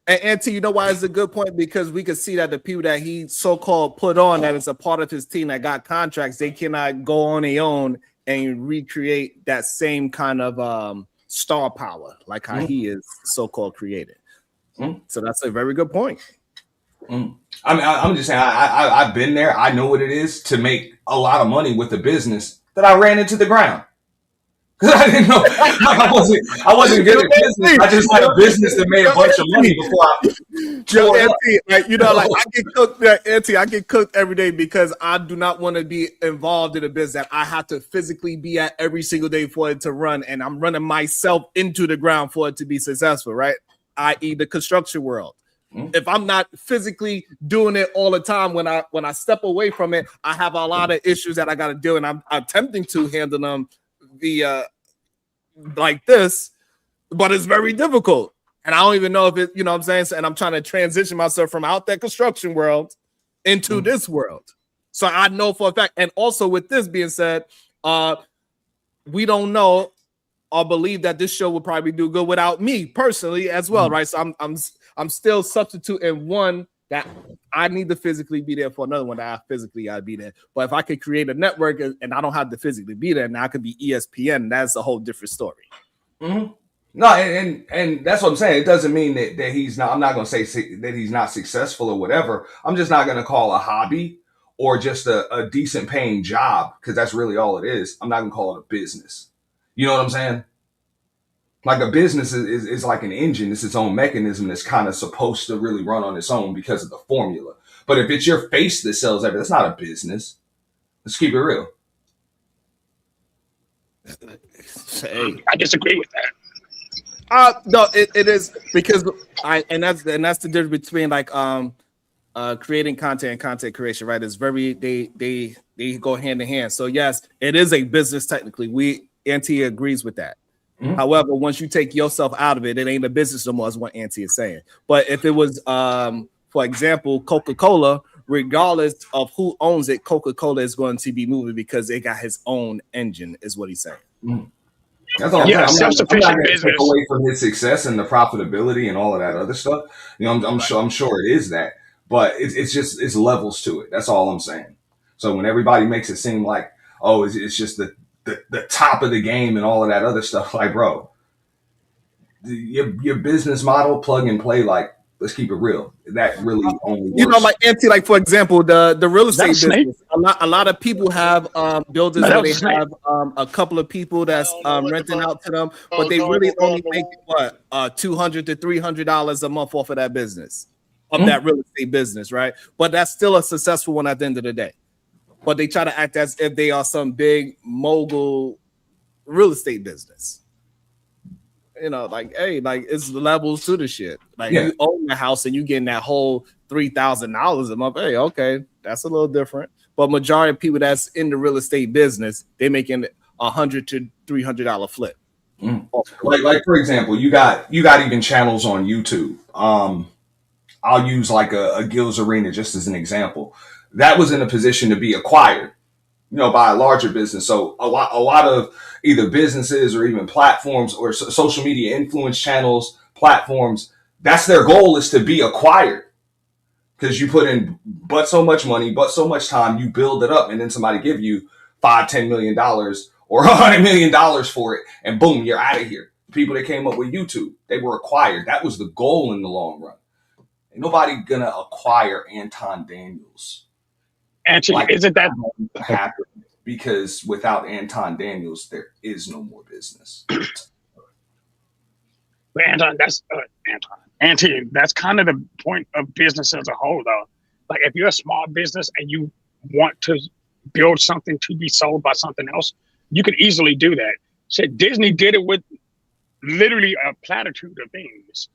And Auntie, you know why it's a good point? Because we can see that the people that he so-called put on that is a part of his team that got contracts, they cannot go on their own and recreate that same kind of star power, like how he is so-called created. So that's a very good point. I mean, I'm just saying, I've been there. I know what it is to make a lot of money with a business that I ran into the ground. Because I didn't know, I wasn't good at business. I just had a business that made a bunch of money before I get cooked every day because I do not want to be involved in a business that I have to physically be at every single day for it to run, and I'm running myself into the ground for it to be successful, right? I.e. the construction world. If I'm not physically doing it all the time, when I step away from it, I have a lot of issues that I got to do, and I'm attempting to handle them via like this, but it's very difficult. And I don't even know if it, you know what I'm saying? And I'm trying to transition myself from out that construction world into this world. So I know for a fact. And also with this being said, we don't know or believe that this show would probably do good without me personally as well, right? So I'm still substituting one that I need to physically be there for, another one that I physically gotta be there. But if I could create a network and I don't have to physically be there, now I could be ESPN. That's a whole different story. No, and that's what I'm saying. It doesn't mean that he's not. I'm not going to say that he's not successful or whatever. I'm just not going to call a hobby or just a decent paying job, because that's really all it is. I'm not going to call it a business. You know what I'm saying? Like a business is like an engine. It's its own mechanism that's kind of supposed to really run on its own because of the formula. But if it's your face that sells everything, that's not a business. Let's keep it real. Hey, I disagree with that. No, it is because that's the difference between like creating content and content creation, right? It's very they go hand in hand. So yes, it is a business technically. Auntie agrees with that. Mm-hmm. However, once you take yourself out of it, it ain't a business no more, is what Auntie is saying. But if it was, for example, Coca-Cola, regardless of who owns it, Coca-Cola is going to be moving because it got his own engine, is what he's saying. Mm-hmm. That's all. Yeah, I'm not going to take away from his success and the profitability and all of that other stuff. You know, I'm sure it is that, but it's levels to it. That's all I'm saying. So when everybody makes it seem like, oh, it's just the top of the game and all of that other stuff, like, bro, your business model, plug and play, like, let's keep it real. That really only works. You know, like Auntie, like for example, the real estate business. A lot of people have builders where they have a couple of people that's renting out to them, but they really only make what $200 to $300 a month off of that business, that real estate business, right? But that's still a successful one at the end of the day. But they try to act as if they are some big mogul real estate business. You know, like, hey, like it's levels to the shit. Like you own the house and you getting that whole $3,000 a month. Hey, okay, that's a little different. But majority of people that's in the real estate business, they making $100 to $300 flip. Like for example, you got even channels on YouTube. I'll use like a Gills Arena just as an example. That was in a position to be acquired, you know, by a larger business. So a lot of either businesses or even platforms or social media influence channels, platforms, that's their goal, is to be acquired. Because you put in but so much money, but so much time, you build it up, and then somebody give you $5-10 million or $100 million for it, and boom, you're out of here. The people that came up with YouTube, they were acquired. That was the goal in the long run. Ain't nobody gonna acquire Anton Daniels. Actually, like, isn't that happen? Because without Anton Daniels, there is no more business. But Anton, that's that's kind of the point of business as a whole, though. Like, if you're a small business and you want to build something to be sold by something else, you could easily do that. Shit, Disney did it with literally a platitude of things.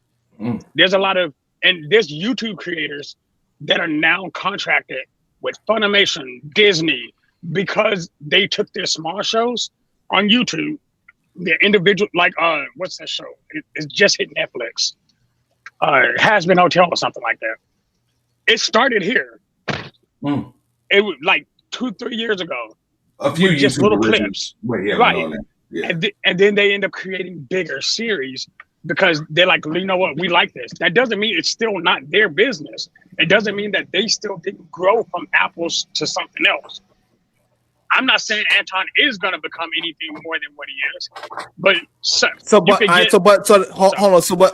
There's a lot of, and there's YouTube creators that are now contracted with Funimation, Disney, because they took their small shows on YouTube, their individual, like, what's that show? It's just hit Netflix. Has Been Hotel or something like that. It started here. It was like 2-3 years ago. A few just YouTube little originals. clips. Right. Yeah. And then they end up creating bigger series because they're like, you know what, we like this. That doesn't mean it's still not their business. It doesn't mean that they still didn't grow from apples to something else. I'm not saying Anton is going to become anything more than what he is, but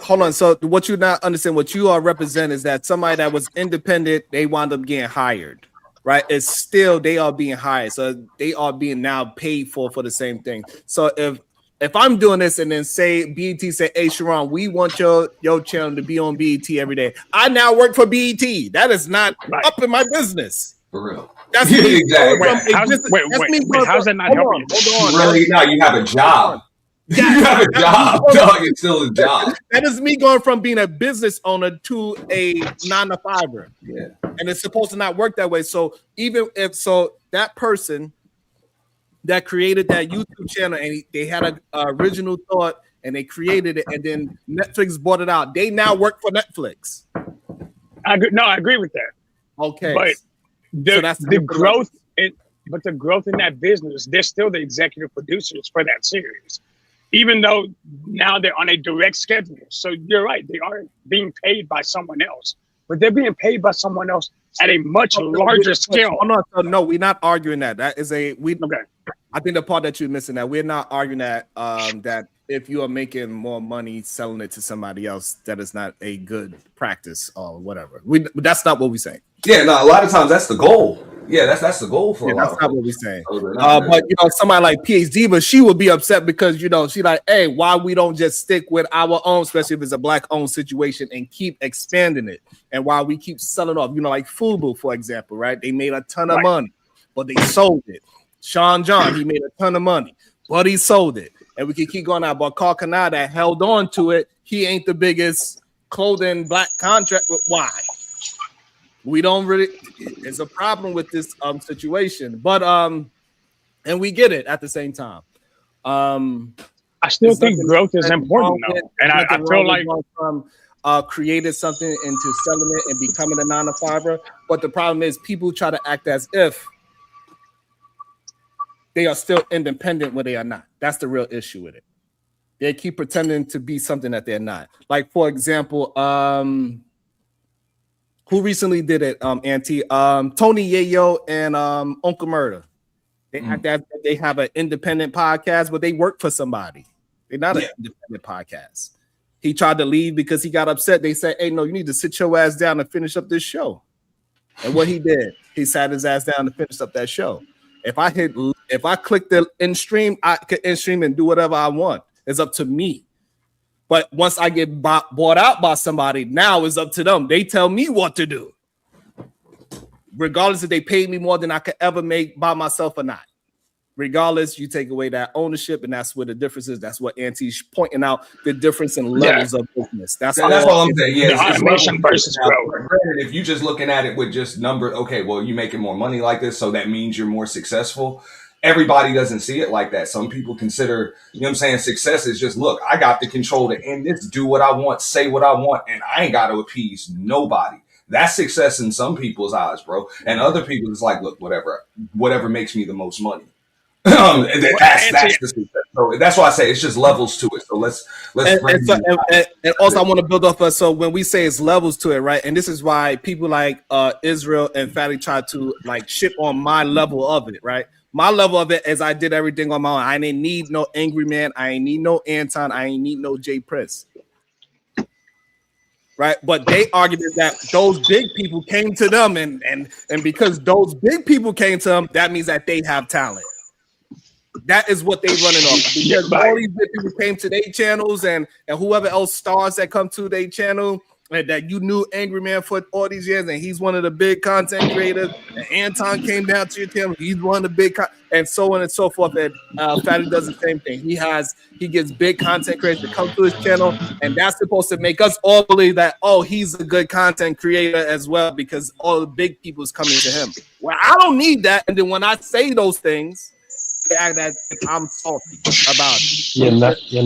hold on. So what you not understand, what you are representing is that somebody that was independent, they wound up getting hired, right? It's still, they are being hired. So they are being now paid for the same thing. So if I'm doing this and then say BET say, hey, Sharon, we want your channel to be on BET every day. I now work for BET. That is not up in my business. For real. That's me. Exactly. How's that not helping you? Hold on. Really? No, you have a job. You have a job, dog. It's still a job. That is me going from being a business owner to a 9-to-5er. Yeah. And it's supposed to not work that way. So even if that person that created that YouTube channel and they had an original thought and they created it and then Netflix bought it out, they now work for Netflix. I agree with that. Okay. But the growth in that business, they're still the executive producers for that series, even though now they're on a direct schedule. So you're right, they are being paid by someone else, but they're being paid by someone else at a much larger scale. No, we're not arguing that. That is okay. I think the part that you're missing, that we're not arguing that that if you are making more money selling it to somebody else, that is not a good practice or whatever. That's not what we're saying. Yeah, no, a lot of times that's the goal. Yeah, that's the goal for a lot. That's not what we're saying. But But somebody like PhD, but she would be upset because she like, hey, why we don't just stick with our own, especially if it's a black-owned situation, and keep expanding it, and why we keep selling off, like Fubu, for example, right? They made a ton of money, but they sold it. Sean John, he made a ton of money, but he sold it, and we can keep going out. But Carl Kanada held on to it. He ain't the biggest clothing black contract. Why? We don't really. It's a problem with this situation, but and we get it at the same time. I still think growth is important, though, and I feel like created something into selling it and becoming a 9-to-5er. But the problem is, people try to act as if they are still independent when they are not. That's the real issue with it. They keep pretending to be something that they're not. Like, for example, who recently did it, Auntie? Tony Yayo and Uncle Murder. They act as if they have an independent podcast, but they work for somebody. They're not an independent podcast. He tried to leave because he got upset. They said, hey, no, you need to sit your ass down and finish up this show. And what he did, he sat his ass down to finish up that show. If I click the end stream, I can end stream and do whatever I want. It's up to me. But once I get bought out by somebody, now it's up to them. They tell me what to do, regardless if they paid me more than I could ever make by myself or not. Regardless, you take away that ownership, and that's where the difference is. That's what Auntie's pointing out, the difference in levels of business. That's all I'm saying. Yeah, automation versus growth. If you're just looking at it with just number, okay, well, you're making more money like this, so that means you're more successful. Everybody doesn't see it like that. Some people consider, success is just, look, I got the control to end this, do what I want, say what I want, and I ain't got to appease nobody. That's success in some people's eyes, bro. And other people, it's like, look, whatever makes me the most money. That's the success. So that's why I say it's just levels to it. So let's and also I want to build off of, so when we say it's levels to it, right? And this is why people like Israel and Fatty try to like shit on my level of it, right? My level of it is I did everything on my own. I didn't need no Angry Man. I ain't need no Anton. I ain't need no Jay Prince. Right? But they argued that those big people came to them, and because those big people came to them, that means that they have talent. That is what they running off. Because all these big people came to their channels, and whoever else stars that come to their channel, and that you knew Angry Man for all these years, and he's one of the big content creators. And Anton came down to your channel, he's one of the big, and so on and so forth. And Fatty does the same thing. He gets big content creators to come to his channel, and that's supposed to make us all believe that, oh, he's a good content creator as well, because all the big people is coming to him. Well, I don't need that. And then when I say those things, they act as if I'm salty about it.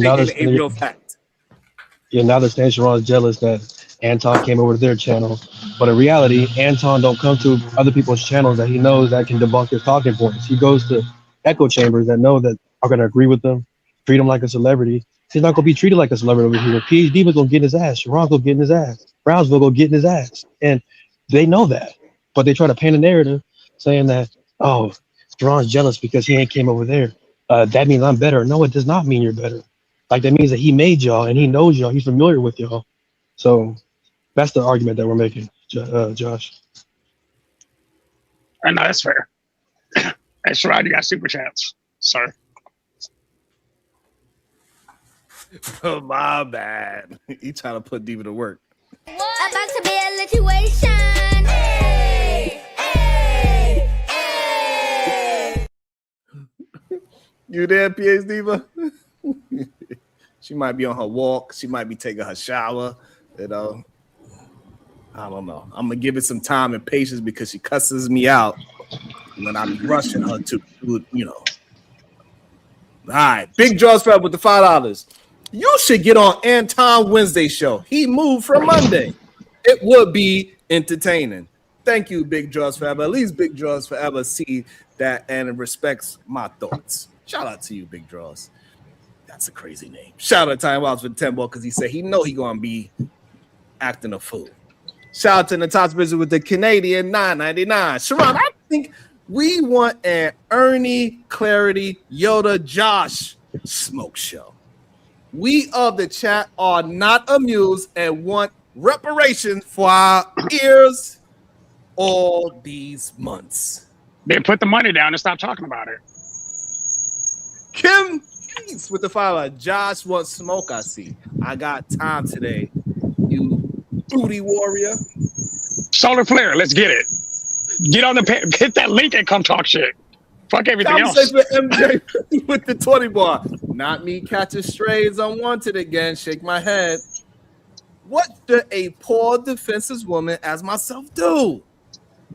Now they're saying Sharon's jealous that Anton came over to their channel, but in reality, Anton don't come to other people's channels that he knows that can debunk his talking points. He goes to echo chambers that know that are going to agree with them, treat him like a celebrity. He's not going to be treated like a celebrity over here. PhD was going to get in his ass. Sharon's going to get in his ass. Brownsville going to get in his ass. And they know that, but they try to paint a narrative saying that, oh, Sharon's jealous because he ain't came over there. That means I'm better. No, it does not mean you're better. Like, that means that he made y'all and he knows y'all. He's familiar with y'all. So that's the argument that we're making, Josh. I know that's fair. Hey, Sherrod, you got super chats, sir. Oh, my bad. He trying to put Diva to work. About to be a situation. Hey, hey, hey. You there, PhD Diva? She might be on her walk. She might be taking her shower. I don't know. I'm gonna give it some time and patience because she cusses me out when I'm rushing her to do it, All right, Big Jaws Fab with the $5. You should get on Anton Wednesday show. He moved from Monday. It would be entertaining. Thank you, Big Jaws Fab. At least Big Jaws Forever see that and respects my thoughts. Shout out to you, Big Draws. That's a crazy name. Shout out to Time Wilds for the 10 ball because he said he know he gonna be acting a fool. Shout out to Natasha Bridges with the Canadian $9.99. Sharon, I think we want an Ernie, Clarity, Yoda, Josh smoke show. We of the chat are not amused and want reparations for our ears all these months. Then put the money down and stop talking about it. Kim Peace with the follower. Josh wants smoke, I see. I got time today, you booty warrior. Solar flare, let's get it. Get on the hit that link and come talk shit. Fuck everything else. With MJ with the 20 bar. Not me catching strays unwanted again. Shake my head. What should a poor defenseless woman as myself do?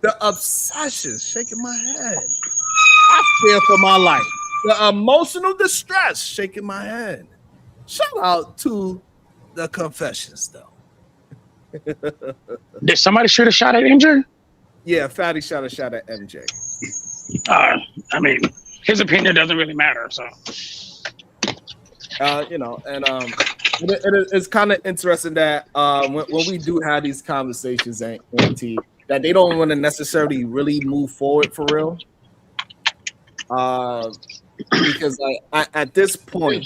The obsession, shaking my head. I fear for my life. The emotional distress, shaking my head. Shout out to the confessions, though. Did somebody shoot a shot at MJ? Yeah, Fatty shot a shot at MJ. I mean, his opinion doesn't really matter, so. You know, and it's kind of interesting that when we do have these conversations, Auntie, that they don't want to necessarily really move forward for real. Because at this point,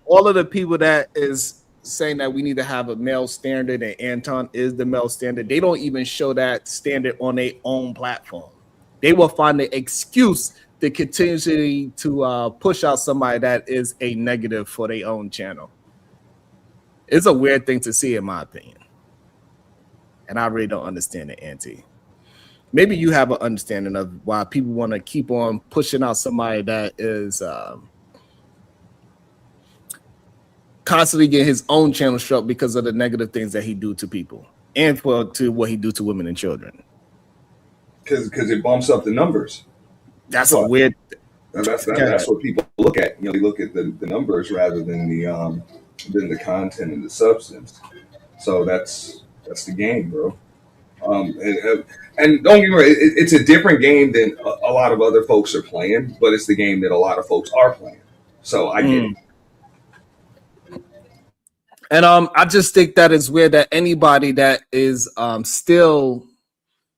all of the people that is saying that we need to have a male standard and Anton is the male standard, they don't even show that standard on their own platform. They will find the excuse to continuously to push out somebody that is a negative for their own channel. It's a weird thing to see, in my opinion. And I really don't understand it, Auntie. Maybe you have an understanding of why people want to keep on pushing out somebody that is constantly getting his own channel struck because of the negative things that he do to people and to what he do to women and children. Because it bumps up the numbers. That's a weird. That's what people look at. You know, they look at the numbers rather than the content and the substance. So that's the game, bro. And don't get me wrong, it's a different game than a lot of other folks are playing, but it's the game that a lot of folks are playing. So I get it. And I just think that it's weird that anybody that is still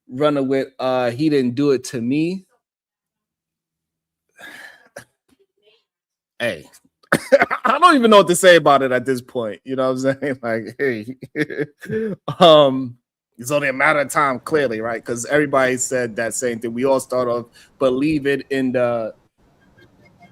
running with he didn't do it to me. Hey, I don't even know what to say about it at this point. You know what I'm saying? Like, hey, it's only a matter of time, clearly, right? Because everybody said that same thing. We all start off believing in the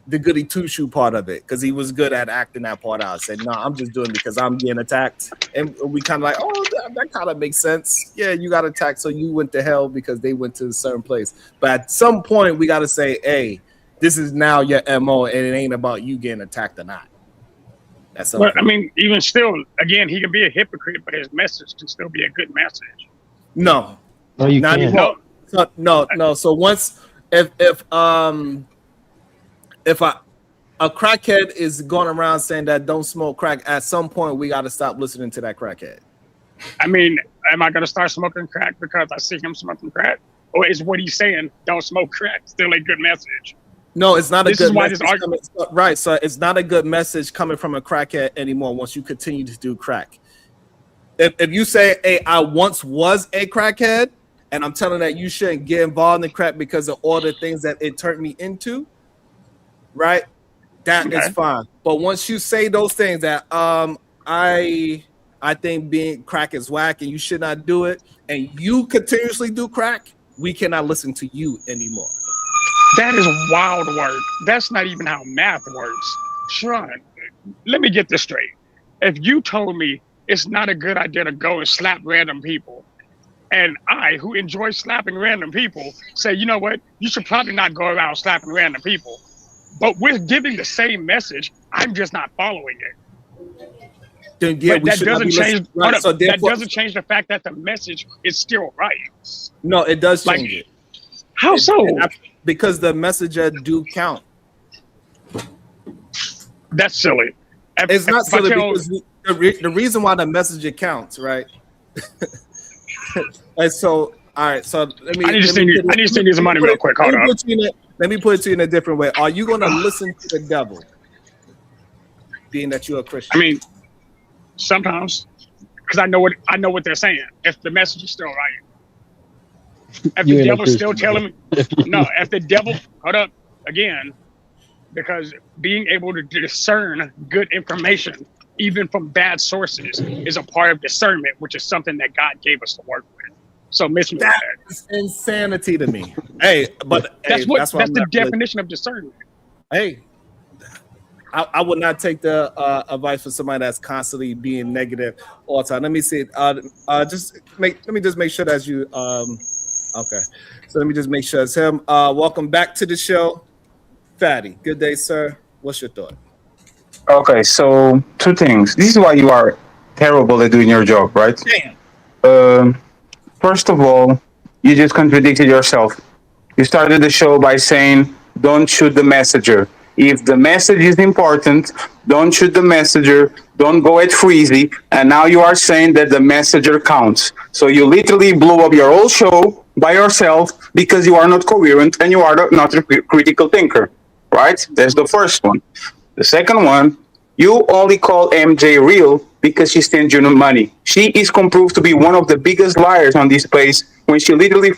goody two-shoe part of it because he was good at acting that part out. I said, no, I'm just doing it because I'm getting attacked. And we kind of like, oh, that kind of makes sense. Yeah, you got attacked, so you went to hell because they went to a certain place. But at some point, we got to say, hey, this is now your MO, and it ain't about you getting attacked or not. That's But I mean, even still, again, he can be a hypocrite, but his message can still be a good message. No, you not can't. anymore. No. So once, if a crackhead is going around saying that don't smoke crack, at some point we got to stop listening to that crackhead. I mean, am I going to start smoking crack because I see him smoking crack? Or is what he's saying, don't smoke crack, still a good message? No, it's not a good message. Right, so it's not a good message coming from a crackhead anymore once you continue to do crack. If you say, hey, I once was a crackhead, and I'm telling that you shouldn't get involved in crack because of all the things that it turned me into, right? That is fine. But once you say those things that I think being crack is whack and you should not do it, and you continuously do crack, we cannot listen to you anymore. That is wild work. That's not even how math works. Sharon, let me get this straight. If you told me it's not a good idea to go and slap random people, and I, who enjoy slapping random people, say, you know what, you should probably not go around slapping random people, but we're giving the same message, I'm just not following it. Then, yeah, but that doesn't change. Right, so that doesn't change the fact that the message is still right. No, it does change it. How so? Because the message do count. That's silly. It's not silly because the reason why the message counts, right? And so, all right. So let me. I need to send you some money real quick. Hold on. Let me put it to you in a different way. Are you going to listen to the devil, being that you're a Christian? I mean, sometimes, because I know what they're saying. If the message is still right. If the devil's still telling me, no, if the devil, hold up, again, because being able to discern good information, even from bad sources, is a part of discernment, which is something that God gave us to work with. So misread That that. is insanity to me. Hey, but That's hey, what. that's why That's I'm the not really, definition of discernment. hey, I would not take the advice from somebody that's constantly being negative all the time. Let me see. Let me just make sure that's you. Okay. So let me just make sure it's him. Welcome back to the show, Fatty. Good day, sir. What's your thought? Okay, so two things. This is why you are terrible at doing your job, right? Damn. First of all, you just contradicted yourself. You started the show by saying, don't shoot the messenger. If the message is important, don't shoot the messenger, don't go at Freezy, and now you are saying that the messenger counts. So you literally blew up your whole show by yourself because you are not coherent and you are not a critical thinker, right? That's the first one. The second one, you only call MJ real because she sends you no money. She is proved to be one of the biggest liars on this place when she literally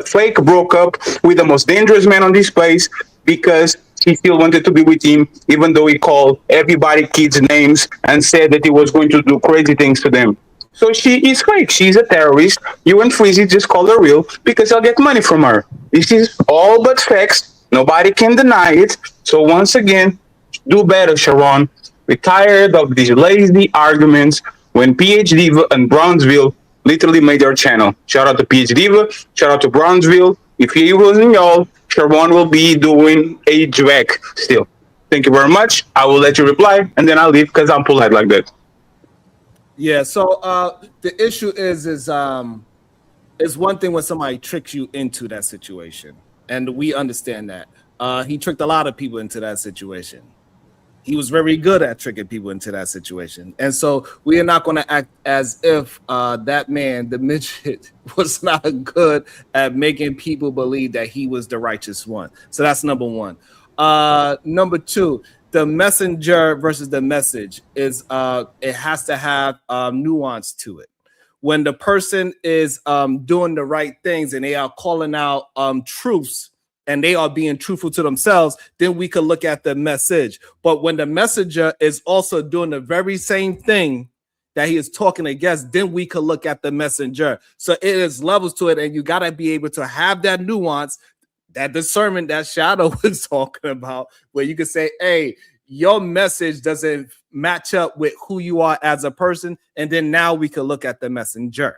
fake broke up with the most dangerous man on this place because she still wanted to be with him, even though he called everybody kids' names and said that he was going to do crazy things to them. So she is fake. She's a terrorist. You and Freezy just call her real because I'll get money from her. This is all but facts. Nobody can deny it. So once again, do better, Sharon. We're tired of these lazy arguments when PhD and Brownsville literally made their channel. Shout out to PhD, shout out to Brownsville. If he wasn't y'all, Sharon will be doing a drag still. Thank you very much. I will let you reply and then I'll leave because I'm polite like that. Yeah, so the issue is one thing when somebody tricks you into that situation, and we understand that. He tricked a lot of people into that situation. He was very good at tricking people into that situation. And so we are not going to act as if that man, the midget, was not good at making people believe that he was the righteous one. So that's number one. Number two, the messenger versus the message is it has to have nuance to it. When the person is doing the right things and they are calling out truths, and they are being truthful to themselves, then we could look at the message. But when the messenger is also doing the very same thing that he is talking against, then we could look at the messenger. So it is levels to it, and you got to be able to have that nuance, that discernment that Shadow was talking about, where you could say, hey, your message doesn't match up with who you are as a person, and then now we could look at the messenger.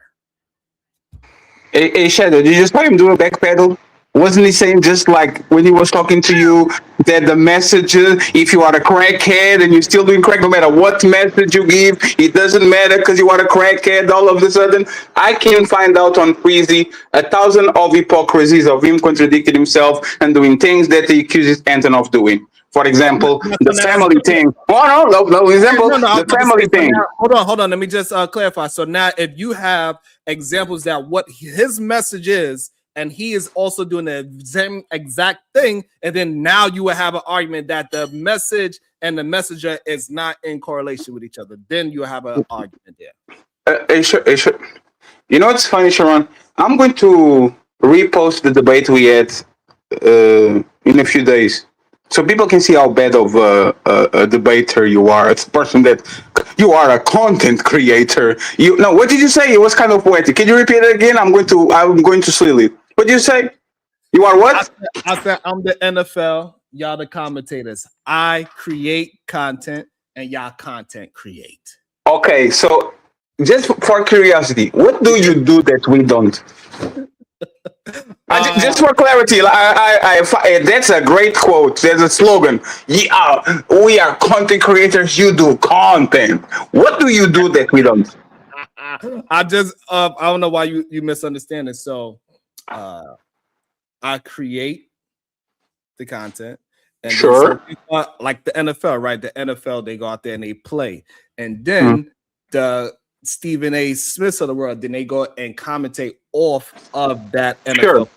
Hey, Shadow, did you just let him do a back pedal? Wasn't he saying just like when he was talking to you that the message, if you are a crackhead and you're still doing crack, no matter what message you give, it doesn't matter because you are a crackhead all of a sudden? I can find out on Freezy 1,000 of hypocrisies of him contradicting himself and doing things that he accuses Anton of doing. For example, the family thing. Oh, no, example, the family thing. Hold on. Let me just clarify. So now if you have examples that what his message is, and he is also doing the same exact thing, and then now you will have an argument that the message and the messenger is not in correlation with each other. Then you have an argument there. You know what's funny, Sharon? I'm going to repost the debate we had in a few days, so people can see how bad of a debater you are. It's a person that you are a content creator. What did you say? It was kind of poetic. Can you repeat it again? I'm going to steal it. What did you say? You are what? I said I'm the NFL. Y'all the commentators. I create content, and y'all content create. Okay, so just for curiosity, what do you do that we don't? Just for clarity, that's a great quote. There's a slogan. Yeah, we are content creators. You do content. What do you do that we don't? I don't know why you misunderstand it. So, I create the content, and sure, like the NFL, right? The NFL, they go out there and they play, and then the Stephen A. Smiths of the world, then they go and commentate off of that NFL. Sure.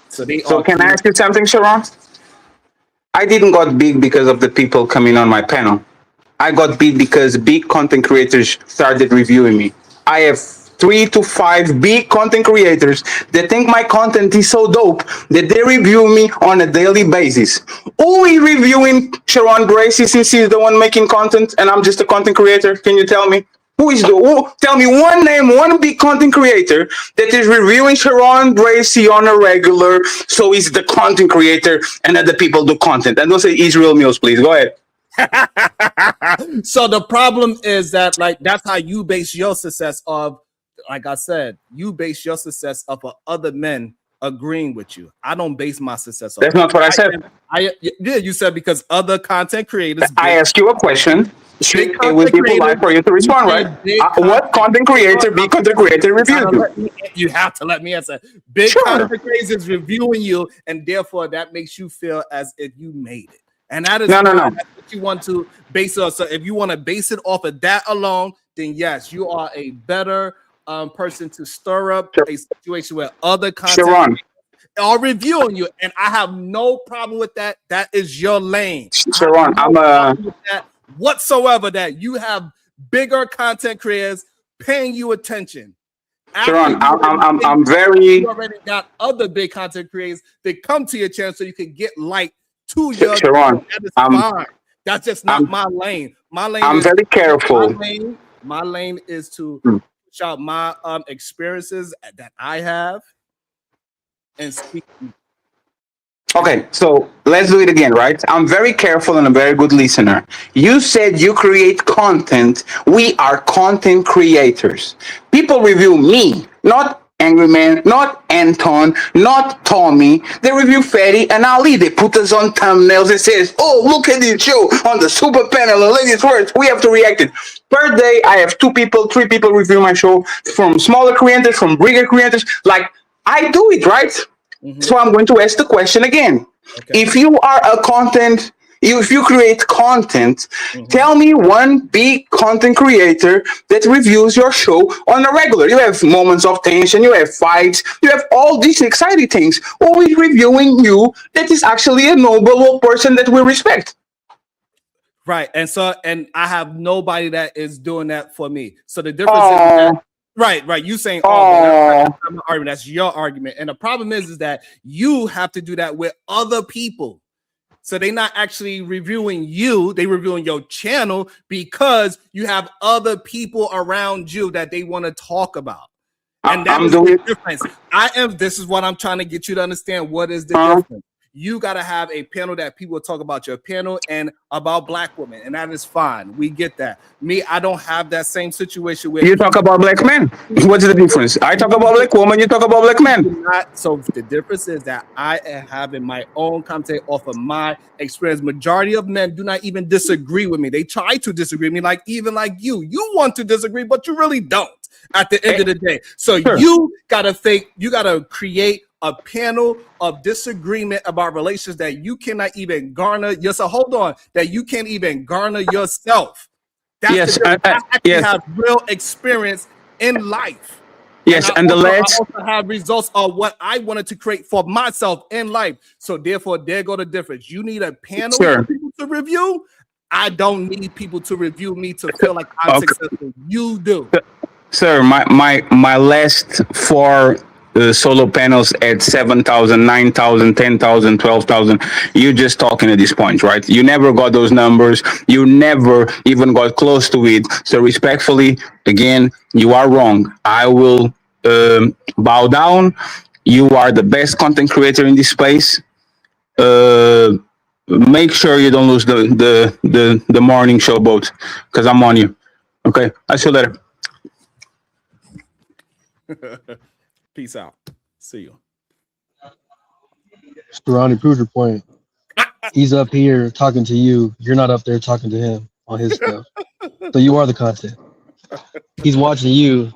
So can I ask you something, Sharon? I didn't got big because of the people coming on my panel. I got big because big content creators started reviewing me. I have 3 to 5 big content creators that think my content is so dope that they review me on a daily basis. Who is reviewing Sharon Gracie since he's the one making content and I'm just a content creator? Can you tell me? Tell me one name, one big content creator that is reviewing Sharon Bracy on a regular. So he's the content creator, and other people do content. And don't say Israel Mills, please. Go ahead. So the problem is that, like, that's how you base your success of, like I said, you base your success off of other men agreeing with you. I don't base my success on That's not what I said. Yeah, you said because other content creators. I asked you a question. It will be polite for you to respond, right? What content creator, big content creator reviewed you? You have to let me answer. Big content creators reviewing you, and therefore that makes you feel as if you made it. And that is no. That's what you want to base it on. So if you want to base it off of that alone, then yes, you are a better person to stir up a situation where other content are reviewing you. And I have no problem with that. That is your lane. Sharon, whatsoever that you have bigger content creators paying you attention. Sharon, I'm very. You already got other big content creators that come to your channel so you can get light to your. Sharon, that is fine. That's just not my lane. My lane. I'm very careful. My lane is to push out my experiences that I have and speak. Okay, so let's do it again, right? I'm very careful and a very good listener. You said you create content. We are content creators. People review me, not Angry Man, not Anton, not Tommy. They review Fatty and Ali. They put us on thumbnails. It says, oh, look at this show on the super panel. And ladies first, we have to react it. Per day, I have 2 people, 3 people review my show, from smaller creators, from bigger creators. Like, I do it, right? So I'm going to ask the question again. Okay. If you are a content, if you create content, tell me one big content creator that reviews your show on a regular. You have moments of tension, you have fights, you have all these exciting things. Always reviewing you that is actually a noble person that we respect. Right. And I have nobody that is doing that for me. So the difference is that. Right. You saying, that's not my argument. That's your argument. And the problem is that you have to do that with other people. So they're not actually reviewing you. They're reviewing your channel because you have other people around you that they want to talk about. And that is the difference. This is what I'm trying to get you to understand. What is the difference? You got to have a panel that people talk about your panel and about Black women, and that is fine. We get that. Me, I don't have that same situation where you talk about Black men. What's the difference? I talk about Black women, you talk about Black men. So the difference is that I am having my own content off of my experience. Majority of men do not even disagree with me. They try to disagree with me, like even like you. You want to disagree, but you really don't at the end of the day. So you gotta create a panel of disagreement about relations that you cannot even garner yourself. Hold on, that you can't even garner yourself. That's have real experience in life. Yes, and I also have results of what I wanted to create for myself in life. So therefore, there go the difference. You need a panel of people to review. I don't need people to review me to feel like I'm successful. You do. Sir, my last 4 solo panels at 7,000, 9,000, 10,000, 12,000. You're just talking at this point, right? You never got those numbers. You never even got close to it. So respectfully, again, you are wrong. I will bow down. You are the best content creator in this space. Make sure you don't lose the morning show boat, because I'm on you. Okay, I'll see you later. Peace out. See you. Ronnie proved your point. He's up here talking to you. You're not up there talking to him on his stuff. So you are the content. He's watching you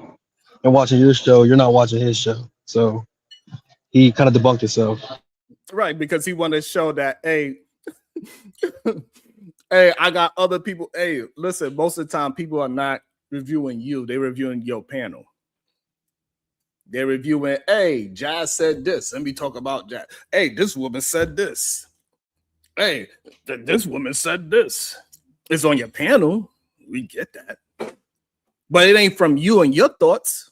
and watching your show. You're not watching his show. So he kind of debunked himself. Right, because he wanted to show that, hey, I got other people. Hey, listen, most of the time people are not reviewing you. They're reviewing your panel. They're reviewing, hey, Jazz said this. Let me talk about Jazz. Hey, this woman said this. Hey, this woman said this. It's on your panel. We get that. But it ain't from you and your thoughts.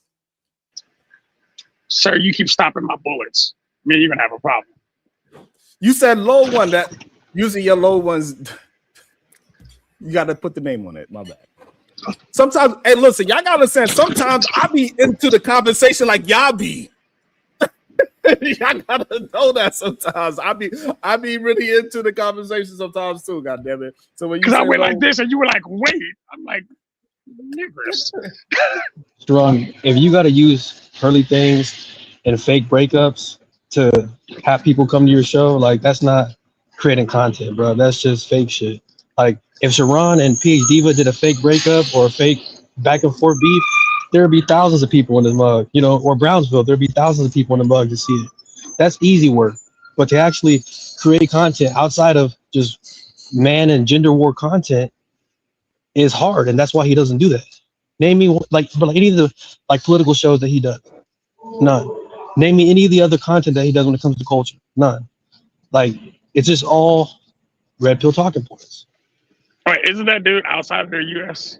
Sir, you keep stopping my bullets. Me, you're going to have a problem. You said low one. That usually your low ones, you got to put the name on it. My bad. Sometimes, hey, listen, y'all gotta understand. Sometimes I be into the conversation like y'all be. Y'all gotta know that sometimes I be really into the conversation sometimes too. God damn it! So when you because I went low, like this and you were like, wait, I'm like, niggers. Strong. If you got to use pearly things and fake breakups to have people come to your show, like that's not creating content, bro. That's just fake shit. Like if Sharon and PH Diva did a fake breakup or a fake back and forth beef, there would be thousands of people in the mug, you know, or Brownsville, there'd be thousands of people in the mug to see it. That's easy work. But to actually create content outside of just man and gender war content is hard, and that's why he doesn't do that. Name me like any of the like political shows that he does. None. Name me any of the other content that he does when it comes to culture. None. Like it's just all red pill talking points. Wait, isn't that dude outside of the U.S.?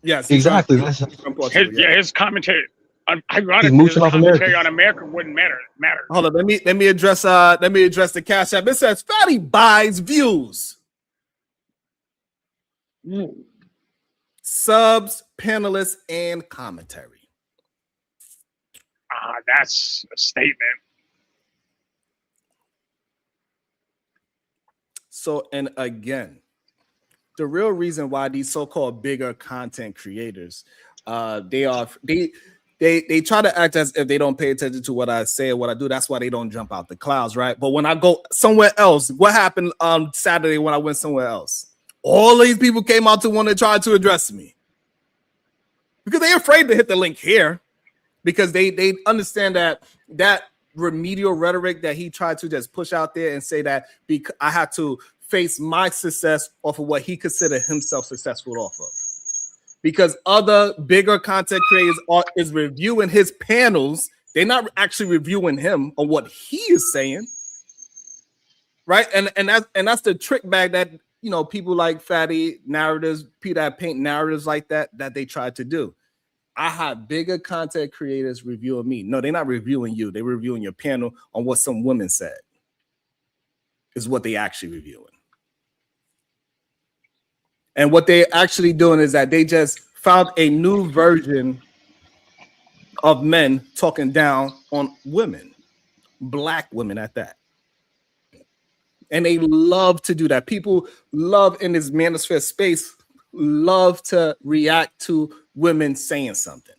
yes, Exactly. He's from Portugal, His commentary, ironically, mooching his off commentary America. on America wouldn't matter. Hold on, let me address the Cash App. It says Fatty buys views, subs, panelists, and commentary. That's a statement. So, and again, the real reason why these so-called bigger content creators, they try to act as if they don't pay attention to what I say or what I do. That's why they don't jump out the clouds, right? But when I go somewhere else, what happened on Saturday when I went somewhere else? All these people came out to want to try to address me because they're afraid to hit the link here because they understand that remedial rhetoric that he tried to just push out there and say that I had to face my success off of what he considered himself successful off of. Because other bigger content creators is reviewing his panels. They're not actually reviewing him on what he is saying. Right. And that's the trick bag that, you know, people like Fatty narratives, people that paint narratives like that they try to do. I have bigger content creators reviewing me. No, they're not reviewing you. They're reviewing your panel on what some women said is what they actually reviewing. And what they're actually doing is that they just found a new version of men talking down on women, black women at that. And they love to do that. People love in this manosphere space, love to react to women saying something.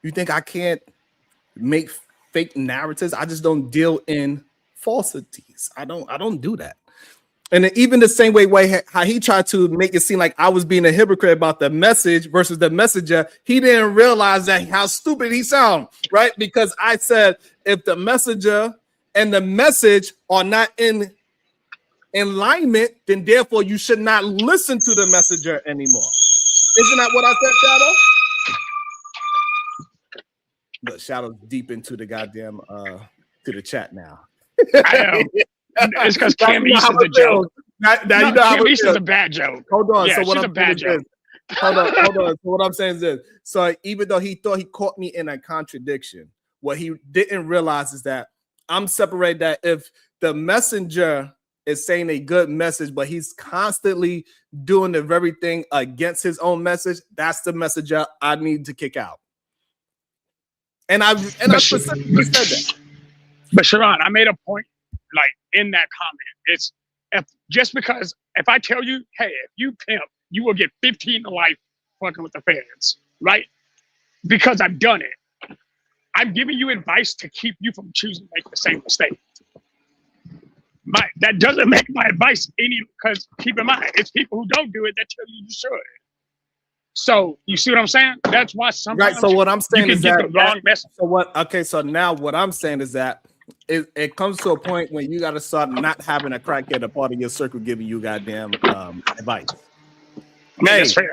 You think I can't make fake narratives? I just don't deal in falsities. I don't do that. And even the same way how he tried to make it seem like I was being a hypocrite about the message versus the messenger, he didn't realize that how stupid he sound, right? Because I said if the messenger and the message are not in alignment, then therefore you should not listen to the messenger anymore. Isn't that what I said, Shadow? Look, Shadow's deep into the goddamn to the chat now. I am. It's because Kim East is a joke. Now you know how Kim East is a bad joke. Hold on. Yeah, so what she's I'm a bad saying joke. is, hold on. So what I'm saying is this. So even though he thought he caught me in a contradiction, what he didn't realize is that I'm separated. That if the messenger is saying a good message, but he's constantly doing the very thing against his own message, that's the messenger I need to kick out. And I specifically said that. But Sharon, I made a point, like in that comment. It's if I tell you, hey, if you pimp, you will get 15 to life fucking with the fans, right? Because I've done it. I'm giving you advice to keep you from choosing to make the same mistake. That doesn't make my advice any, because keep in mind, it's people who don't do it that tell you should. So you see what I'm saying? That's why sometimes right. So what I'm saying you is can that get the wrong message. So what? Okay. So now what I'm saying is that it comes to a point when you got to start not having a crackhead a part of your circle giving you goddamn advice. Hey, that's fair.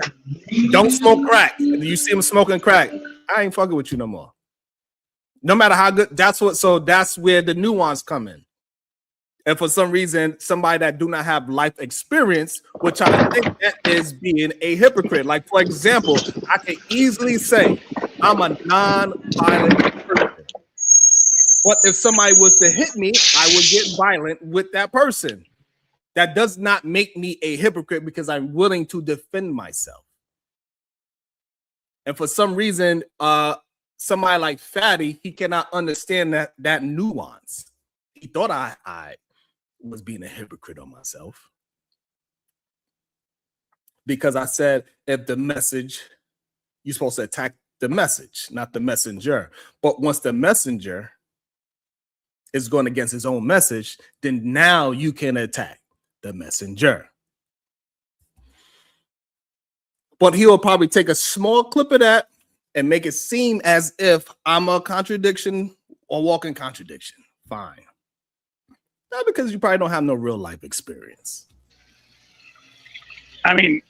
Don't smoke crack. If you see him smoking crack, I ain't fucking with you no more. No matter how good. That's where the nuance come in. And for some reason, somebody that do not have life experience would try to think that is being a hypocrite. Like, for example, I can easily say I'm a non-violent person. But if somebody was to hit me, I would get violent with that person. That does not make me a hypocrite because I'm willing to defend myself. And for some reason, somebody like Fatty, he cannot understand that nuance. He thought I was being a hypocrite on myself. Because I said, if the message, you're supposed to attack the message, not the messenger. But once the messenger is going against his own message, then now you can attack the messenger. But he will probably take a small clip of that and make it seem as if I'm a contradiction or walking contradiction. Fine. Not because you probably don't have no real life experience. I mean,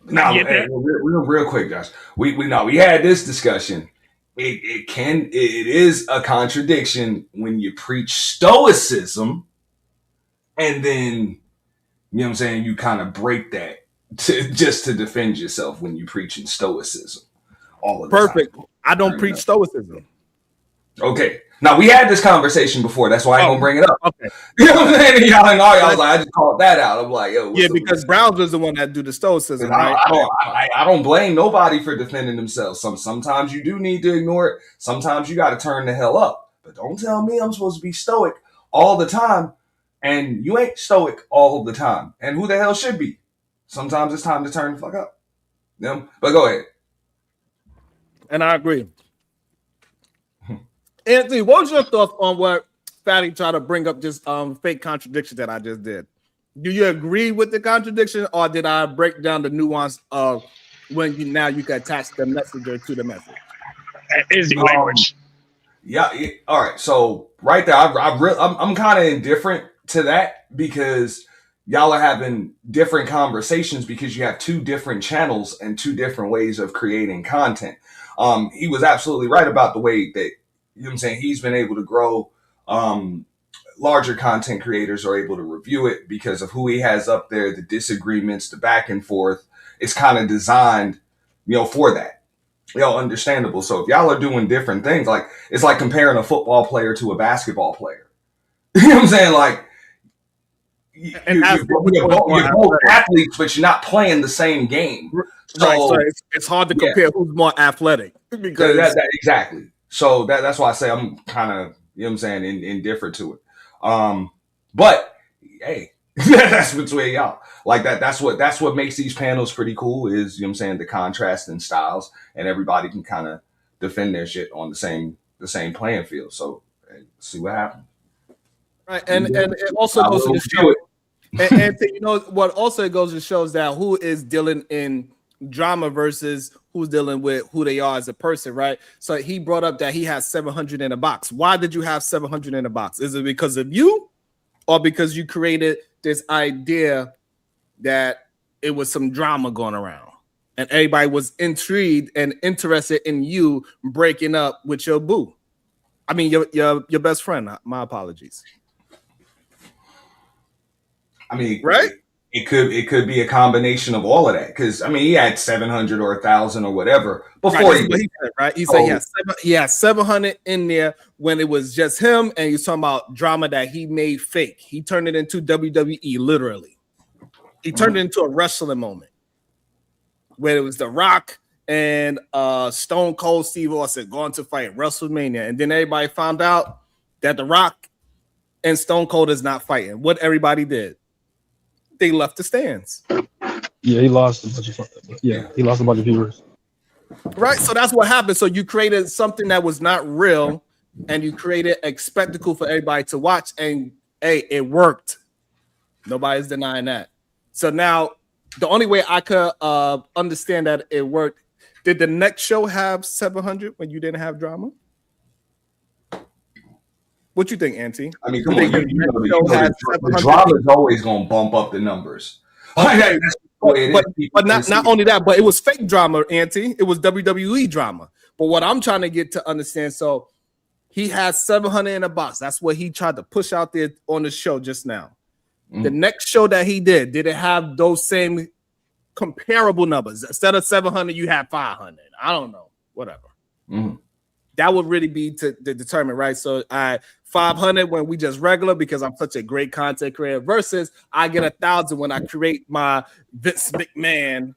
no, real quick, Josh. We had this discussion. It is a contradiction when you preach stoicism and then, you know what I'm saying, you kind of break that just to defend yourself when you preach in stoicism all of the Perfect. time. I don't preach stoicism. Okay. Now, we had this conversation before. That's why I'm going to bring it up. Okay. You know what I'm saying? Y'all I was like, I just called that out. I'm like, yo. Yeah, because Browns was the one that do the stoicism, right? I don't blame nobody for defending themselves. Sometimes you do need to ignore it. Sometimes you got to turn the hell up. But don't tell me I'm supposed to be stoic all the time. And you ain't stoic all the time. And who the hell should be? Sometimes it's time to turn the fuck up. Yeah, but go ahead. And I agree. Anthony, what was your thoughts on what Fatty tried to bring up this fake contradiction that I just did? Do you agree with the contradiction, or did I break down the nuance of when you can attach the messenger to the message? Is the language. Yeah. All right. So right there, I'm kind of indifferent to that because y'all are having different conversations because you have two different channels and two different ways of creating content. He was absolutely right about the way that, you know what I'm saying, he's been able to grow. Larger content creators are able to review it because of who he has up there, the disagreements, the back and forth. It's kind of designed, for that. Understandable. So if y'all are doing different things, like it's like comparing a football player to a basketball player. You know what I'm saying? Like you're both athletes, but you're not playing the same game. So it's hard to compare who's more athletic because exactly. So that's why I say I'm kind of, you know what I'm saying, indifferent to it. But hey, that's between y'all. Like that's what makes these panels pretty cool is, you know what I'm saying, the contrast in styles, and everybody can kind of defend their shit on the same playing field. So see what happens. Right, and it also goes to show and you know what also it goes to shows that who is dealing in drama versus who's dealing with who they are as a person, right? So he brought up that he has 700 in a box. Why did you have 700 in a box? Is it because of you or because you created this idea that it was some drama going around and everybody was intrigued and interested in you breaking up with your boo? I mean, your best friend. My apologies. I mean, right? It could be a combination of all of that because I mean he had 700 or 1,000 or whatever before he said, right? He said he had 700 in there when it was just him, and he's talking about drama that he made fake. He turned it into WWE literally. He turned it into a wrestling moment where it was The Rock and Stone Cold Steve Austin going to fight WrestleMania, and then everybody found out that The Rock and Stone Cold is not fighting. What everybody did. They left the stands. Yeah, he lost a bunch of he lost a bunch of viewers. Right, so that's what happened. So you created something that was not real, and you created a spectacle for everybody to watch, and hey, it worked. Nobody's denying that. So now, the only way I could understand that it worked, did the next show have 700 when you didn't have drama? What you think, Auntie? I mean, come on, the drama is always going to bump up the numbers. Okay. But not only that, but it was fake drama, Auntie. It was WWE drama. But what I'm trying to get to understand, so he has 700 in a box. That's what he tried to push out there on the show just now. The next show that he did it have those same comparable numbers? Instead of 700, you had 500. I don't know. Whatever. that would really be to determine, right? So I 500 when we just regular because I'm such a great content creator versus I get 1,000 when I create my Vince McMahon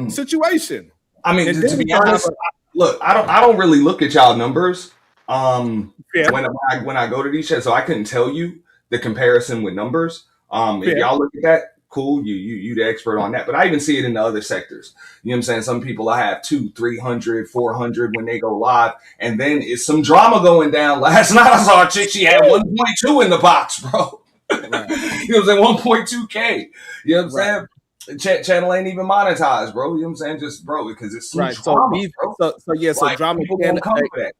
situation. I mean, to be honest, look, I don't really look at y'all numbers when I go to these chats, so I couldn't tell you the comparison with numbers. If y'all look at that, cool, you the expert on that. But I even see it in the other sectors. You know what I'm saying? Some people I have 200, 300, 400 when they go live, and then it's some drama going down. Last night I saw a chick, she had 1.2 in the box, bro. Right. You know what I'm saying? 1.2K. You know what I'm saying? Channel ain't even monetized, bro. You know what I'm saying? Just bro, because it's some drama, bro. So drama can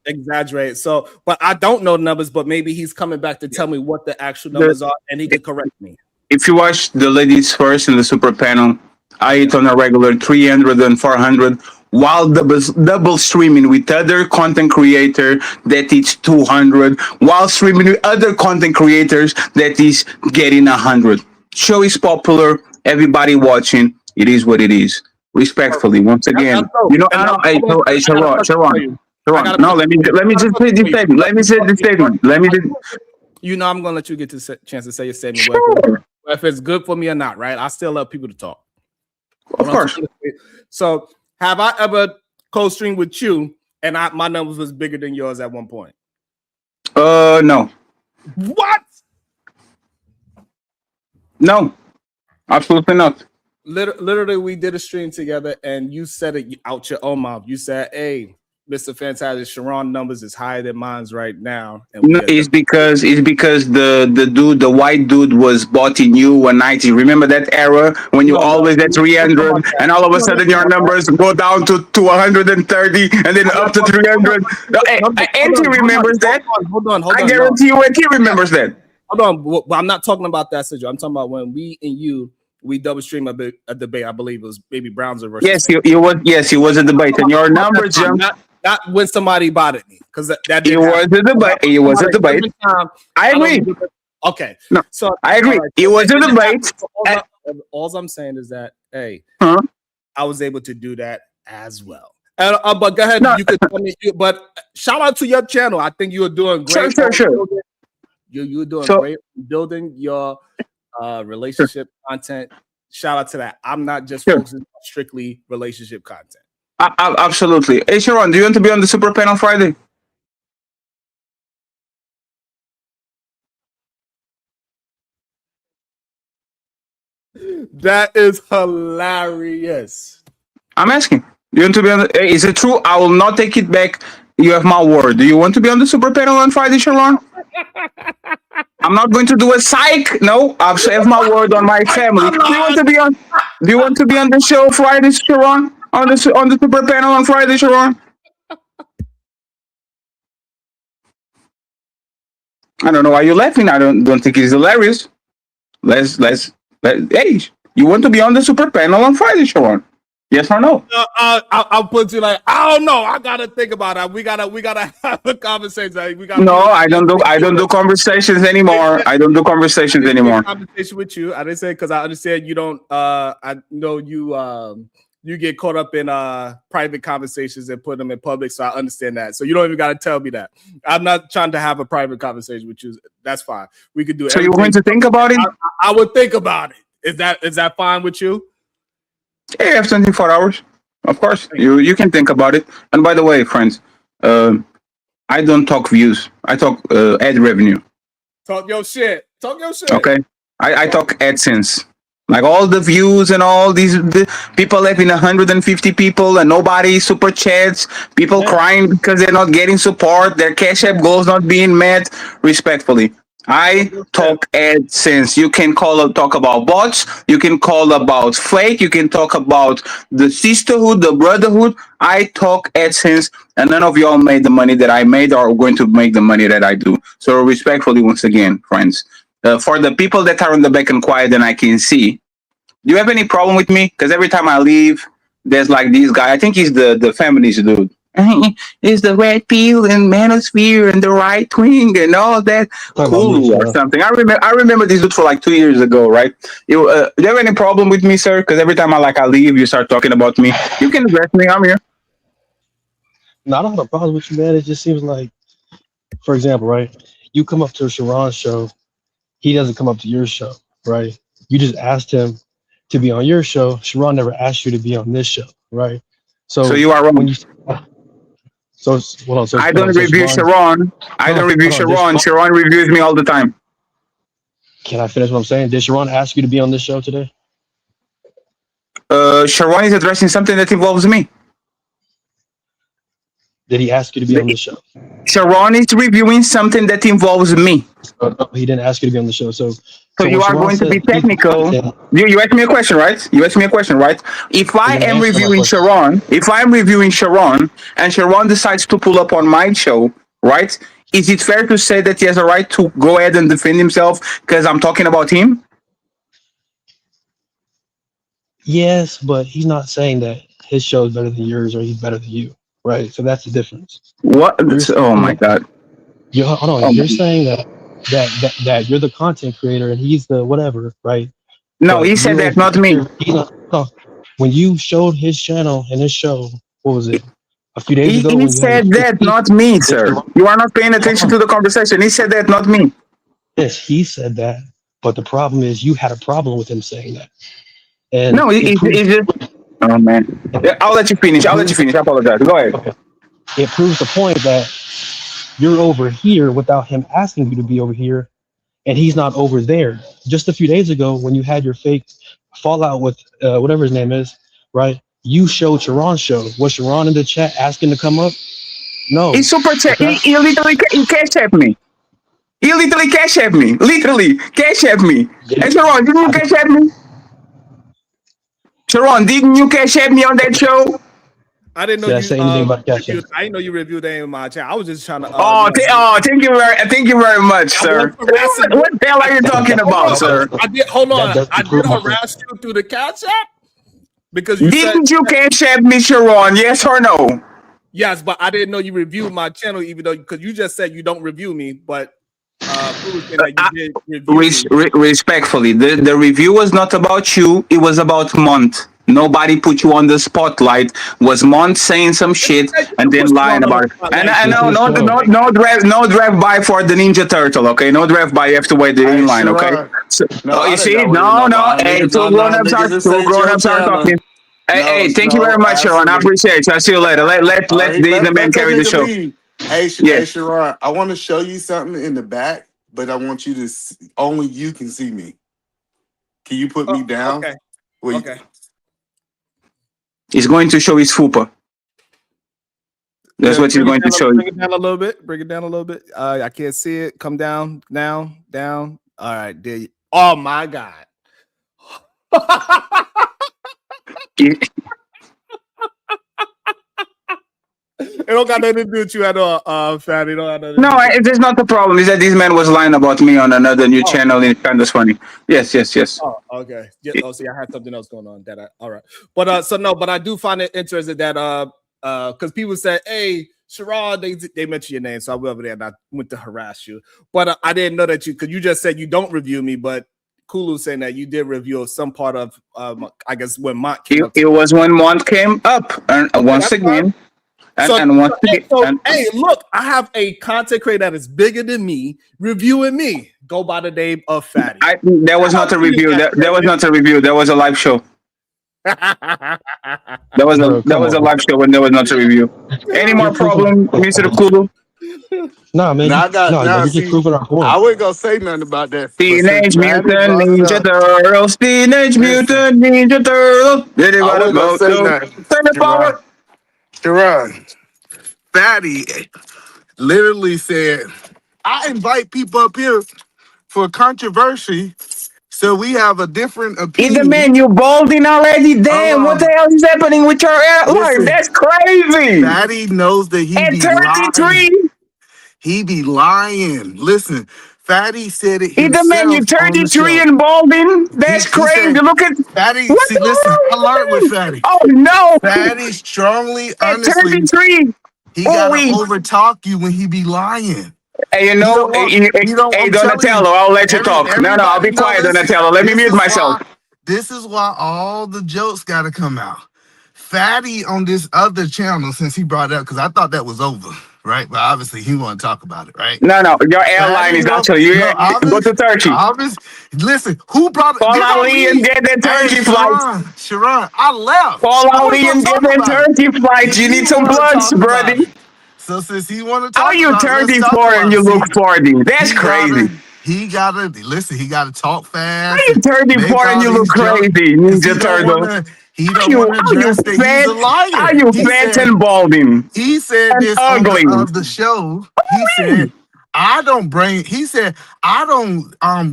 exaggerate. So, but I don't know numbers, but maybe he's coming back to tell me what the actual numbers are, and he can correct me. If you watch the ladies first in the super panel, I hit on a regular 300 and 400 while double streaming with other content creator that is 200 while streaming with other content creators that is getting 100. Show is popular. Everybody watching. It is what it is. Respectfully, once again, you know, Sharon. No, let me just say this statement. Let me say this statement. You know, I'm gonna let you get the chance to say your statement. Sure. If it's good for me or not, right? I still love people to talk. Of course. So, have I ever co-streamed with you and my numbers was bigger than yours at one point? No. What? No, absolutely not. Literally, we did a stream together, and you said it out your own mouth. You said, "Hey, Mr. Fantastic, Sharon numbers is higher than mine's right now." And no, it's because the white dude was botting you 190. Remember that era when you always at 300 and all of a sudden your numbers go down to 130 and then up to 300. Anti remembers that. Hold on. I guarantee you, Anti remembers that. Hold on, well, I'm not talking about that situation. I'm talking about when we and you double stream a debate. I believe it was maybe Browns versus. Yes, it was a debate, and your numbers jumped. Not when somebody botted me, because that it was a debate. It was a debate. I agree. Okay, no, so I agree. It was a debate. All I'm saying is that I was able to do that as well. But go ahead, you could tell me. But shout out to your channel. I think you are doing great. Sure. You're doing great building your relationship content. Shout out to that. I'm not just focusing on strictly relationship content. Absolutely. Hey, Sharon, do you want to be on the super panel Friday? That is hilarious. I'm asking. Do you want to be on the, is it true? I will not take it back. You have my word. Do you want to be on the super panel on Friday, Sharon? I'm not going to do a psych. No, I have my word on my family. Do you want to be on the show Friday, Sharon? On the super panel on Friday, Sharon? I don't know why you're laughing. I don't think it's hilarious. Hey, you want to be on the super panel on Friday, Sharon? Yes or no? I'll put you like, I don't know. I gotta think about it. We gotta have a conversation. I don't do conversations anymore. I don't do conversations anymore. Conversation with you. I didn't say because I understand you don't. I know you get caught up in private conversations and put them in public, so I understand that. So you don't even gotta tell me that. I'm not trying to have a private conversation with you. That's fine. We could do it. So you're going to think about it? I would think about it. Is that fine with you? Yeah, you have 24 hours. Of course, you can think about it. And by the way, friends, I don't talk views. I talk ad revenue. Talk your shit. Okay. I talk AdSense. Like all the views and all the people having 150 people and nobody super chats, people crying because they're not getting support, their Cash App goals not being met. Respectfully, I talk AdSense. You can talk about bots. You can call about fake. You can talk about the sisterhood, the brotherhood. I talk AdSense, and none of y'all made the money that I made or are going to make the money that I do. So respectfully, once again, friends, for the people that are in the back and quiet and I can see, do you have any problem with me? Because every time I leave, there's like this guy. I think he's the feminist dude. Is the red pill and Manosphere and the right wing and all that cool or something? I remember this dude for like 2 years ago, right? Do you have any problem with me, sir? Because every time I leave, you start talking about me. You can address me. I'm here. No, I don't have a problem with you, man. It just seems like, for example, right? You come up to Sharon's show, he doesn't come up to your show, right? You just asked him to be on your show. Sharon never asked you to be on this show, right? So So you are when wrong. you so hold on, I don't so review Sharon, Sharon. I don't review hold on, did Sharon. Sharon, Sharon reviews me all the time. can I finish what I'm saying? Did Sharon ask you to be on this show today? Sharon is addressing something that involves me. Did he ask you to be on this show? Sharon is reviewing something that involves me. No, he didn't ask you to be on the show. So So when you are Sharon going to says be he's the technical. content, You asked me a question, right? You asked me a question, right? If you I didn't am answer my reviewing question. Sharon, if I'm reviewing Sharon and Sharon decides to pull up on my show, right? Is it fair to say that he has a right to go ahead and defend himself because I'm talking about him? Yes, but he's not saying that his show is better than yours or he's better than you, right? So that's the difference. What? You're Oh saying my that God. hold on. Oh You're my. saying that you're the content creator and he's the whatever, right? No, But he said you're that, over not me. here. He's not. No. When you showed his channel and his show, what was it? A few days ago He when you had your said fake that, beef not me, with sir. Sharon? You are not paying Hold attention on. to the conversation. He said that, not me. Yes, he said that. But the problem is you had a problem with him saying that. And No, it proves he just. Oh man. Yeah, I'll let you finish. it I'll let you proves finish. I apologize. Go ahead. okay. It proves the point that you're over here without him asking you to be over here, and he's not over there. Just a few days ago, when you had your fake fallout with whatever his name is, right? You showed Sharon's show. Was Sharon in the chat asking to come up? He No. super chat. Okay. He literally he cash at me. He literally cash at me. Literally cash at me. Did And he? Sharon, didn't you I cash didn't. at me? Sharon, didn't you cash at me on that show? I didn't know Did I you say anything about Cash App? reviewed. I didn't know you reviewed any of my channel. I was just trying to Oh, thank you very much, I was sir. harassing you. What the hell are you talking about, sir? Hold on. That doesn't I did prove my point. harass you through the Cash App because you said Didn't you cash at me, Sharon? Yes or no? yes, but I didn't know you reviewed my channel, even though because you just said you don't review me, but Food saying that you did review me. Respectfully, the review was not about you. It was about Mont. Nobody put you on the spotlight. Was Mont saying some shit and then lying about it? And I know no drive by for the Ninja Turtle. Okay, no drive by. You have to wait the in line. Okay. Sherrod. So, No, I you didn't see, know what no no. more. Hey, Nigga, no, nigga, this two ain't grown your ups are channel. talking. Hey, No, thank you very no, much, Sharon. I absolutely. appreciate you. I'll see you later. Let All right, the man let that carry the nigga show. leave. Hey, Yes. Sherrod, I want to show you something in the back, but I want you to only you can see me. Can you put me down? Okay. Wait. Okay. He's going to show his fupa. That's what he's going to show you. Bring it down a little bit. Bring it down a little bit. I can't see it. Come down, down. All right, there you. Oh my God. It don't got nothing to do with you at all, Fatty. No, it's not the problem. Is that this man was lying about me on another new channel, and it's kind of funny. Yes. Oh, okay. Yeah, see, I had something else going on. All right. But I do find it interesting that because people said, hey, Sherrod, they mentioned your name, so I went over there and I went to harass you. But I didn't know that because you just said you don't review me, but Kulu saying that you did review some part of I guess when Mont came up. It was when Mont came up, and once again. Hey, look, I have a content creator that is bigger than me reviewing me. Go by the name of Fatty. That was not a review. That was not a review. That was a live show. That was a live show when there was not a review. Any more problem, Mr. Kulu? Nah, man. You're just proving our point. I wasn't gonna say nothing about that. Teenage Mutant Ninja Turtles. Teenage Mutant Ninja Turtles. I wasn't gonna say nothing. Turn the power. Sherrod, Fatty literally said, I invite people up here for controversy, so we have a different opinion. Either man, you balding already? Damn, what the hell is happening with your life? That's crazy. Fatty knows that he be 33. lying. He be lying. Listen, Fatty said it himself. Either man, you 33 and balding? That's crazy. Look at Fatty. See, listen, I learned with Fatty. Oh no. Fatty strongly, honestly, 33. he gotta overtalk you when he be lying. Hey, hey, Donatello, I'll let you talk. No, I'll be quiet, Donatello. Let me mute myself. This is why all the jokes gotta come out. Fatty on this other channel, since he brought it up, because I thought that was over, right? But obviously he want to talk about it, right? No, no, your airline Fatty, is no, actually no, go to Turkey. listen, who brought it? Call This on Ali and me. get the Hey, Turkey flight. Sharon, I left. Call I was Ali gonna and get talk the about it. Turkey flight. You He need some want to plugs, talk about buddy. it. So since he want to How talk you about it, let's talk 34 and about it. you look See, 40? That's he crazy. gotta listen. He gotta talk How fast you and make 34 and all you look these jokes crazy, because Ninja Turtle? he don't want to How you address that he's fat? a How liar. you fat and balding He said and this on ugly? the show. He said, I don't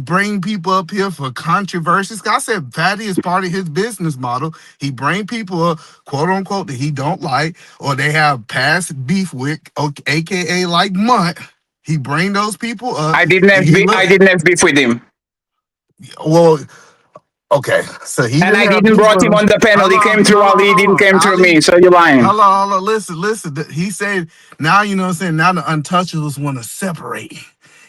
bring people up here for controversies. I said Fatty is part of his business model. He bring people up, quote unquote, that he don't like or they have past beef with, aka like Mutt. He bring those people up. I didn't have beef with him. Well, okay, so he And didn't I have didn't beef brought with him him. on the panel. He came through Ali. He didn't came through me. So you're lying. Hold on. Listen. He said, now you know what I'm saying. Now the untouchables want to separate.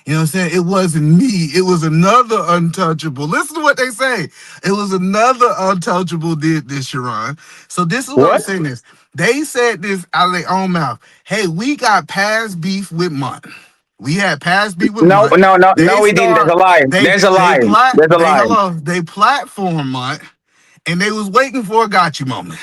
You know what I'm saying? It wasn't me. It was another untouchable. Listen to what they say. It was another untouchable did this, Sharon. So this is what I'm saying is. They said this out of their own mouth. Hey, we got past beef with Mutt. We had past beef with No, Mutt. no, we didn't. There's a lie. There's a lie. There's a lie. They platform Mutt, and they was waiting for a gotcha moment.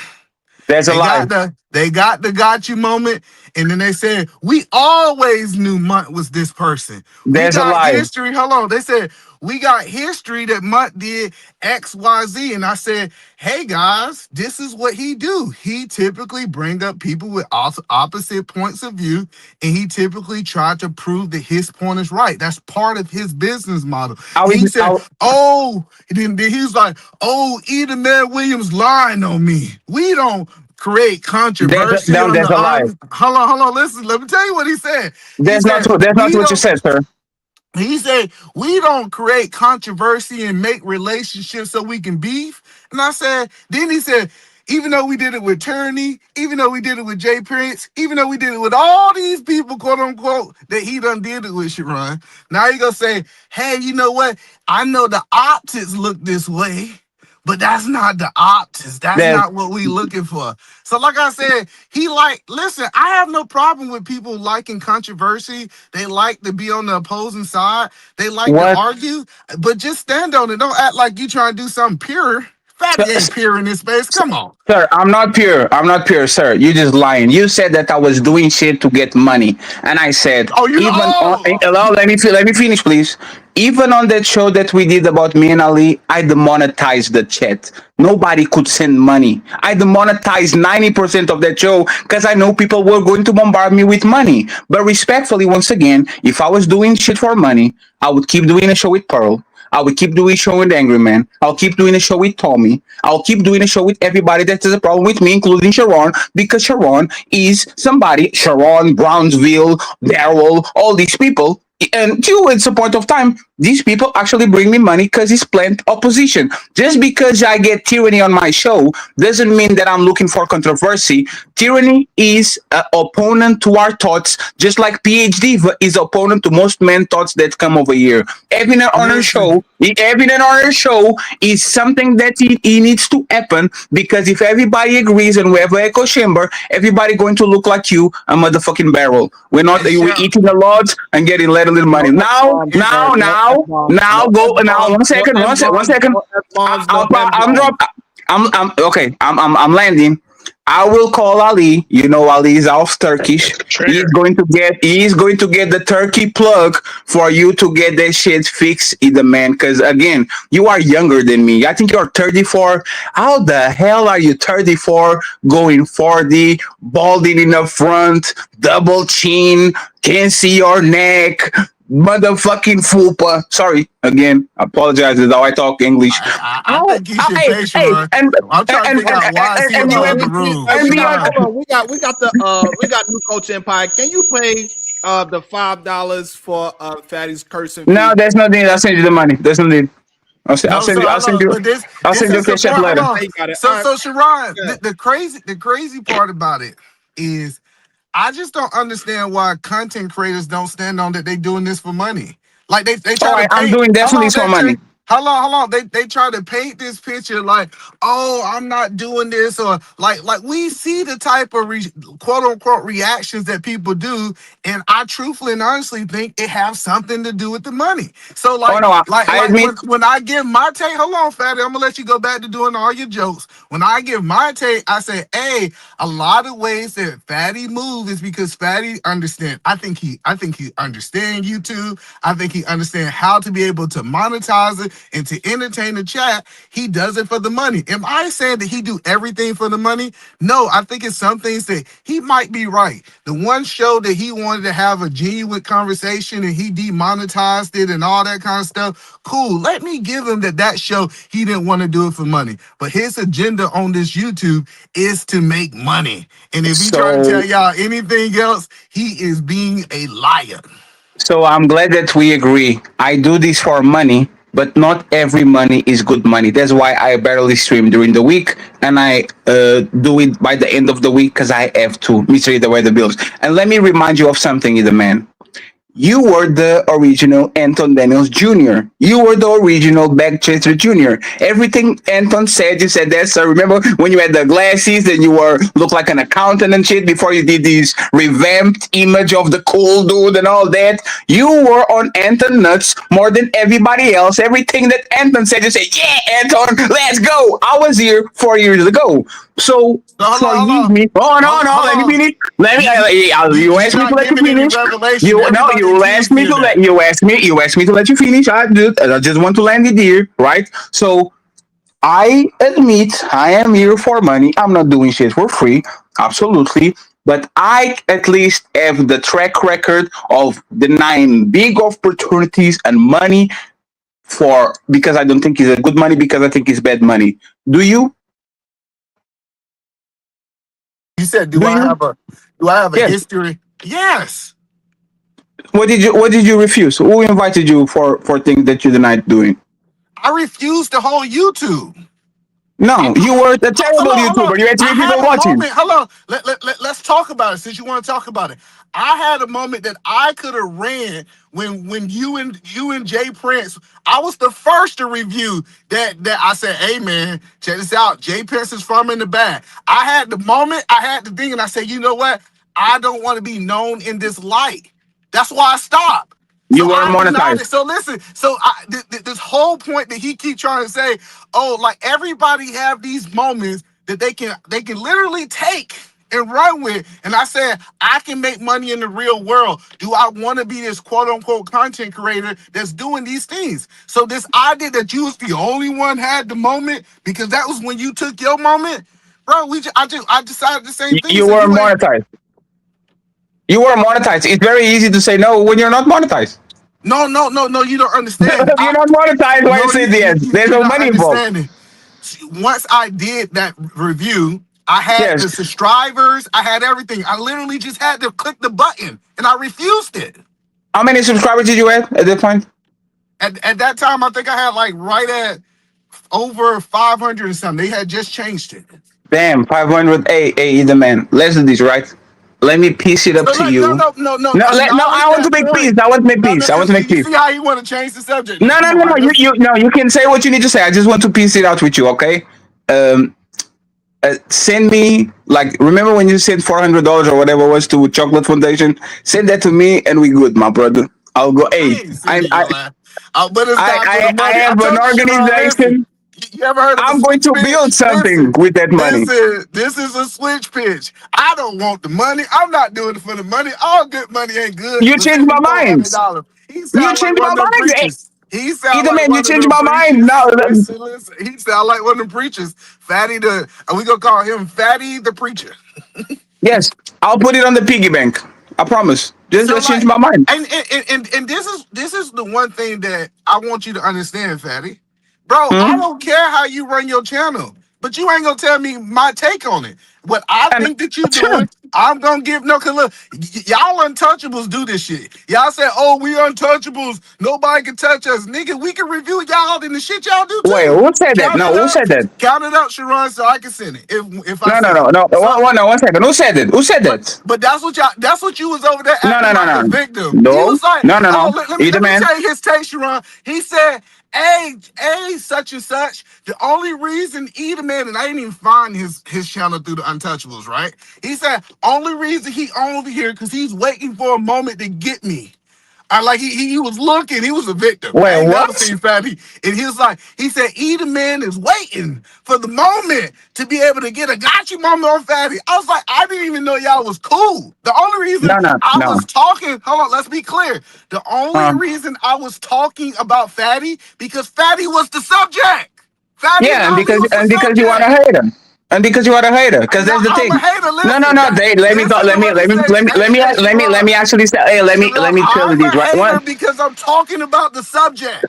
There's a lie. They got the got you moment, and then they said, we always knew Mutt was this person. There's we got a lie. history. Hold on. They said, we got history that Mutt did XYZ. And I said, hey guys, this is what he do. He typically bring up people with opposite points of view, and he typically tried to prove that his point is right. That's part of his business model. He said, then he was like, oh, Eden Man Williams lying on me. We don't create controversy on the audience. Hold on. Listen, let me tell you what he said. That's not what you said, sir. He said, we don't create controversy and make relationships so we can beef. And I said, then he said, even though we did it with Turney, even though we did it with Jay Prince, even though we did it with all these people, quote unquote, that he done did it with, Sharon. Now you gonna say, hey, you know what? I know the optics look this way, but that's not the optics. That's not what we looking for. So like I said, listen, I have no problem with people liking controversy. They like to be on the opposing side. They like to argue, but just stand on it. Don't act like you trying to do something pure. Fatty ain't pure in this space. Come on. Sir, I'm not pure, sir. You just lying. You said that I was doing shit to get money. And I said, let me finish, please. Even on that show that we did about me and Ali, I demonetized the chat. Nobody could send money. I demonetized 90% of that show because I know people were going to bombard me with money. But respectfully, once again, if I was doing shit for money, I would keep doing a show with Pearl. I will keep doing a show with Angry Man. I'll keep doing a show with Tommy. I'll keep doing a show with everybody that has a problem with me, including Sharon, because Sharon is somebody, Sharon, Brownsville, Daryl, all these people. And two, it's a point of time, these people actually bring me money because it's plant opposition. Just because I get Tyranny on my show doesn't mean that I'm looking for controversy. Tyranny is an opponent to our thoughts, just like PhD is opponent to most men thoughts that come over here. Having it on our show is something that it needs to happen, because if everybody agrees and we have an echo chamber, everybody going to look like you, a motherfucking barrel. We're eating a lot and getting a little money. Now, one second. I'm landing. I will call Ali. You know Ali is half Turkish. He's going to get the turkey plug for you to get that shit fixed, either man. Because again, you are younger than me. I think you're 34. How the hell are you 34? Going 40, balding in the front, double chin, can't see your neck. Motherfucking fupa. Sorry, again, I apologize. That's how I talk English. I think you should pay Sharon. I'm trying to figure out why is he above the rules. We got New Coach Empire. Can you pay the $5 for Fatty's cursing? No, there's no need. I'll send you the money. There's no need. I'll send you a cash app later. So Sharon, the crazy part about it is, I just don't understand why content creators don't stand on that they doing this for money. Like they try to pay. I'm doing definitely for money. How long? They try to paint this picture like, oh, I'm not doing this, or like we see the type of quote unquote reactions that people do, and I truthfully and honestly think it has something to do with the money. So Oh no, I admit. when I give my take, hold on, Fatty, I'm gonna let you go back to doing all your jokes. When I give my take, I say, hey, a lot of ways that Fatty move is because Fatty understand. I think he understands YouTube. I think he understands how to be able to monetize it and to entertain the chat. He does it for the money. Am I saying that he do everything for the money? No, I think it's some things that he might be right. The one show that he wanted to have a genuine conversation and he demonetized it and all that kind of stuff, cool. Let me give him that show he didn't want to do it for money. But his agenda on this YouTube is to make money. And if he try to tell y'all anything else, he is being a liar. So I'm glad that we agree. I do this for money, but not every money is good money. That's why I barely stream during the week, and I do it by the end of the week because I have to meet the weather bills. And let me remind you of something, either man. You were the original Anton Daniels Jr. You were the original Backchaser Jr. Everything Anton said, you said that. So remember when you had the glasses and you looked like an accountant and shit before you did this revamped image of the cool dude and all that? You were on Anton nuts more than everybody else. Everything that Anton said, you said, yeah, Anton, let's go. I was here 4 years ago. So forgive me. Oh no, let me finish. You asked me to let you finish. You asked me to let you finish. I just want to land it here, right? So I admit I am here for money. I'm not doing shit for free, absolutely. But I at least have the track record of denying big opportunities and money because I don't think it's a good money, because I think it's bad money. Do you? You said, do I have a history? Yes. What did you refuse? Who invited you for things that you denied doing? I refused the whole YouTube. No, you were a terrible YouTuber. You had 3 people watching. Hold on. Let's talk about it since you want to talk about it. I had a moment that I could have ran when you and Jay Prince. I was the first to review that I said, hey man, check this out. Jay Prince is from in the back. I had the moment, I had the thing, and I said, you know what? I don't want to be known in this light. That's why I stopped. You weren't monetized. So listen, this whole point that he keep trying to say, oh, like everybody have these moments that they can literally take and run with. And I said, I can make money in the real world. Do I want to be this quote unquote content creator that's doing these things? So this idea that you was the only one had the moment because that was when you took your moment, bro. I decided the same thing. You weren't monetized. You were monetized. It's very easy to say no when you're not monetized. No, you don't understand. You're not monetized. Why you say yes? There's no money involved. Once I did that review, I had the subscribers, I had everything. I literally just had to click the button, and I refused it. How many subscribers did you have at that point? At that time, I think I had like right at over 500 and something. They had just changed it. Damn, 500. Hey, the man. Let's do this, right? Let me piece it up to you. No. I want to make peace. I want to make peace. I want to make peace. You see how you want to change the subject? No. You can say what you need to say. I just want to piece it out with you, okay? Send me, like, remember when you sent $400 or whatever it was to Chocolate Foundation? Send that to me, and we good, my brother. I'll go. Hey, I have an organization. You ever heard of I'm going to build something with that money. This is a switch pitch. I don't want the money. I'm not doing it for the money. All good money ain't good. You changed my mind. You changed my mind. He sound like you changed my mind. No, listen. He sound like one of the preachers. Fatty we gonna call him Fatty the preacher. Yes, I'll put it on the piggy bank. I promise. Just change my mind. And this is the one thing that I want you to understand, Fatty. Bro, I don't care how you run your channel, but you ain't gonna tell me my take on it. What I think that you doing, I'm gonna give no. Cause look, y'all untouchables do this shit. Y'all say, "Oh, we untouchables. Nobody can touch us, nigga. We can review y'all and the shit y'all do too." Wait, who said that? Who said that? Count it up, Sharon, so I can send it. If I no. 1 second. Who said it? Who said that? But that's what y'all. That's what you was over there. No. The victim. No. He was like, no. Oh, let me tell you his take, Sharon. He said, hey, such and such. The only reason Man, and I didn't even find his channel through the Untouchables, right? He said only reason he over here because he's waiting for a moment to get me. Like he was looking, he was a victim. Wait, I ain't never what? seen Fatty. And he said, Man is waiting for the moment to be able to get a gotcha moment on Fatty. I was like, I didn't even know y'all was cool. The only reason I was talking, hold on, let's be clear. The only reason I was talking about Fatty because Fatty was the subject. Fatty Yeah, was the because you want to subject. hate him. And because you are a hater, because No, that's the I'm thing. a hater. Listen, No. Let me go. Let me actually say. Hey, let me tell you I'm this. a Right? hater because I'm talking about the subject.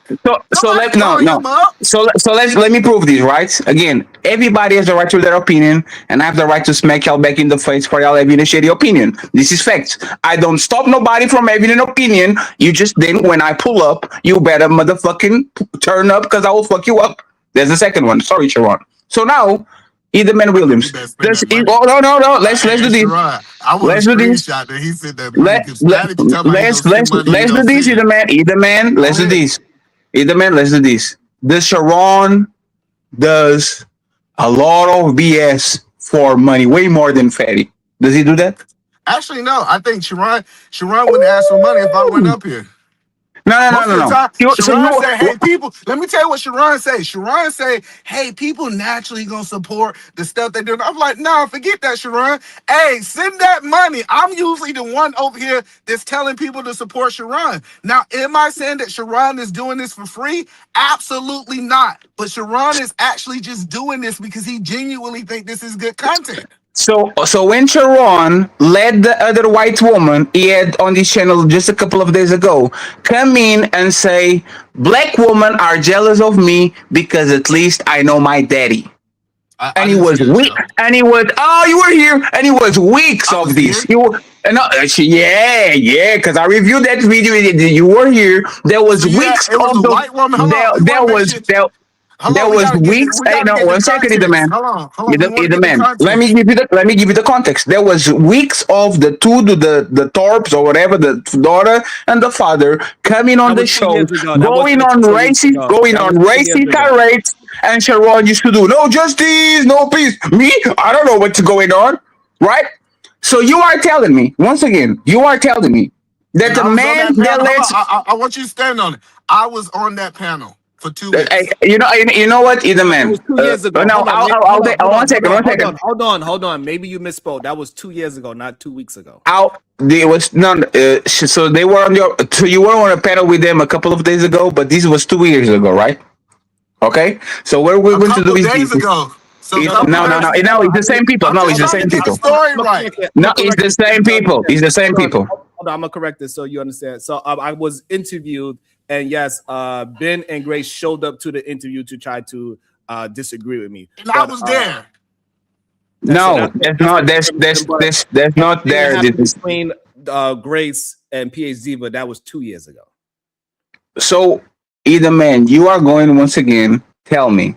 So Nobody let no calling no. him up. So let me prove this. Right? Again, everybody has the right to their opinion, and I have the right to smack y'all back in the face for y'all having a shitty opinion. This is facts. I don't stop nobody from having an opinion. You just then when I pull up, you better motherfucking turn up because I will fuck you up. There's the second one. Sorry, Sharon. So now. Edelman You Williams. better spend that money. Oh no. Let's Hey, do this. Sherrod, I want Let's a do this. screenshot that he said that money Let, because let Fatty be talking about he don't spend money he let's do don't this. see it. Edelman. Go Let's do ahead. this. Edelman. Let's do this. The Sharon does a lot of BS for money, way more than Fatty. Does he do that? Actually, no. I think Sharon wouldn't ask for money if I went up here. Most of the No. time, So Sharon you say, hey, people, let me tell you what Sharon say. Sharon say, hey, people naturally gonna support the stuff they do. I'm like, no, forget that, Sharon. Hey, send that money. I'm usually the one over here that's telling people to support Sharon. Now, am I saying that Sharon is doing this for free? Absolutely not. But Sharon is actually just doing this because he genuinely think this is good content. So when Sharon led the other white woman he had on this channel just a couple of days ago come in and say black women are jealous of me because at least I know my daddy. I And he didn't was see that weak. show. And he was, oh, you were here. And he was weeks I of was this. here. Yeah, because I reviewed that video. You were here. There So was yeah, weeks it was of a the white woman. Hold on, we want to make sure. Hold there on, was weeks. we Hey, gotta no, get the 1 second, the context. man. Hold on. We want to The get the man. context. Let me give you the context. There was weeks of the Torps or whatever, the daughter and the father coming on That the was 2 years show, ago. That wasn't like 4 weeks ago. going That on was 2 years racist ago. tirades, and Sharon used to do no justice, no peace. Me, I don't know what's going on, right? So you are telling me once again, that And the I was on man that that panel. Hold on, lets I want you to stand on it. I was on that panel for 2 weeks. you know what, either That was man. 2 years ago. No, Hold on, I'll take 1 second. hold on. Maybe you misspoke. That was 2 years ago, not 2 weeks ago. Out there was none. So they were on your. So you were on a panel with them a couple of days ago, but this was 2 years ago, right? Okay. So what we're A going to do couple is days this. ago. So No, no, couple No, I, no, days. no. I, No, hold on. it's the same people. I'm No, it's just the trying to same get the people. story right. I'm No, gonna it's correct the it so same you people. understand. It's the same Hold on, people. I'm gonna correct this so you understand. So I was interviewed, and yes, Ben and Grace showed up to the interview to try to disagree with me, And I but was there. so No, that's that's not. what but That's not thing there. happened between Grace and PhD, but that was 2 years ago. So either man, you are going once again. Tell me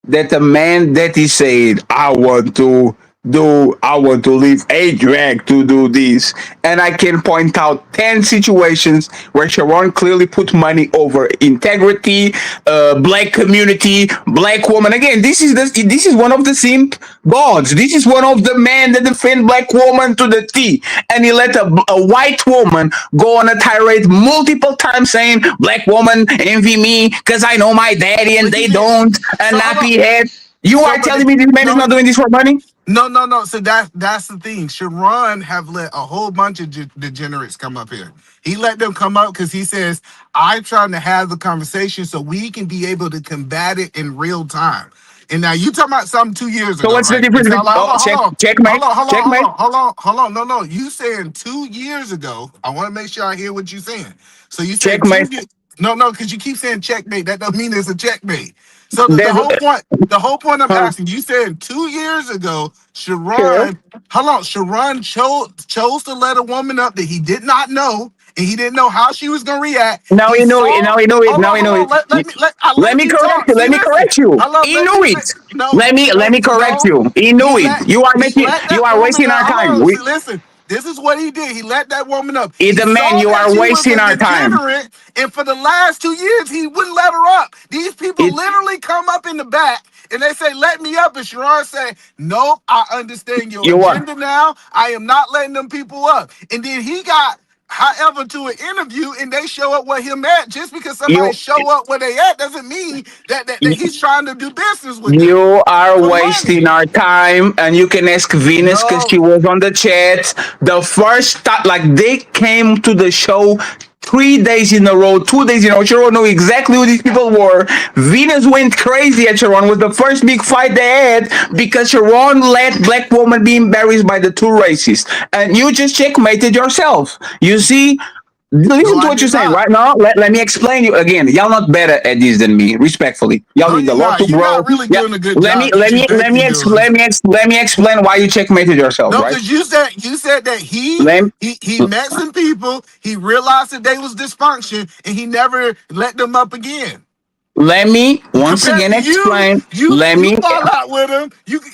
that the man that he said, I want to leave a drag to do this. And I can point out 10 situations where Sharon clearly put money over integrity, black community, black woman. Again, this is one of the simp gods. This is one of the men that defend black woman to the T. And he let a white woman go on a tirade multiple times saying, black woman envy me because I know my daddy and But he they didn't. don't. And So hold on. nappy head. You So are but telling me this man is not doing this for money? No. So that's the thing. Sharon have let a whole bunch of degenerates come up here. He let them come up because he says, I'm trying to have the conversation so we can be able to combat it in real time. And now you talking about something 2 years So ago, what's the right? difference? So like, hold on, hold on. Checkmate. Checkmate. Hold on. No. You saying 2 years ago. I want to make sure I hear what you're saying. So you said Checkmate. 2 years. No, because you keep saying checkmate. That don't mean it's a checkmate. So There's the whole point I'm asking, you said 2 years ago, sure. Sharon chose to let a woman up that he did not know, and he didn't know how she was gonna react. Now He he know it. saw. Now he know it. Hold Now on, he know hold on. it. I Let let me you correct talk. you. See, Let me listen. correct you. Hold on, He let knew me it. no, Let me correct no. you. He knew it. You are He making. let You that are woman wasting up. our Hold time. on, see, listen. This is what he did. He let that woman up. It's He a man. saw You that are she was wasting a our time. degenerate, and for the last 2 years, he wouldn't let her up. These people It literally come up in the back and they say, "Let me up," and Sharon say, "Nope, I understand your you are. agenda now. I am not letting them people up." And then he got, however, to an interview, and they show up where him at. Just because somebody You show up where they at doesn't mean that he's trying to do business with them You are for wasting money. our time, and you can ask Venus because No, she was on the chat. The first time, like they came to the show 3 days in a row, 2 days in a row. Sharon knew exactly who these people were. Venus went crazy at Sharon. Was the first big fight they had because Sharon let black woman be embarrassed by the two racists, and you just checkmated yourself. You see, no, listen to I what you're did saying not. right now. Let me explain you again. Y'all not better at this than me, respectfully. Y'all No, need a you're lot not. to You're grow. not really Yeah. doing a good Let me job that let you me think let you're me doing. let me explain why you checkmated yourself, No, right? because you said that Let he met some people, he realized that they was dysfunction, and he never let them up again. let me once Compared again to you, explain. you Let you me fall out with them.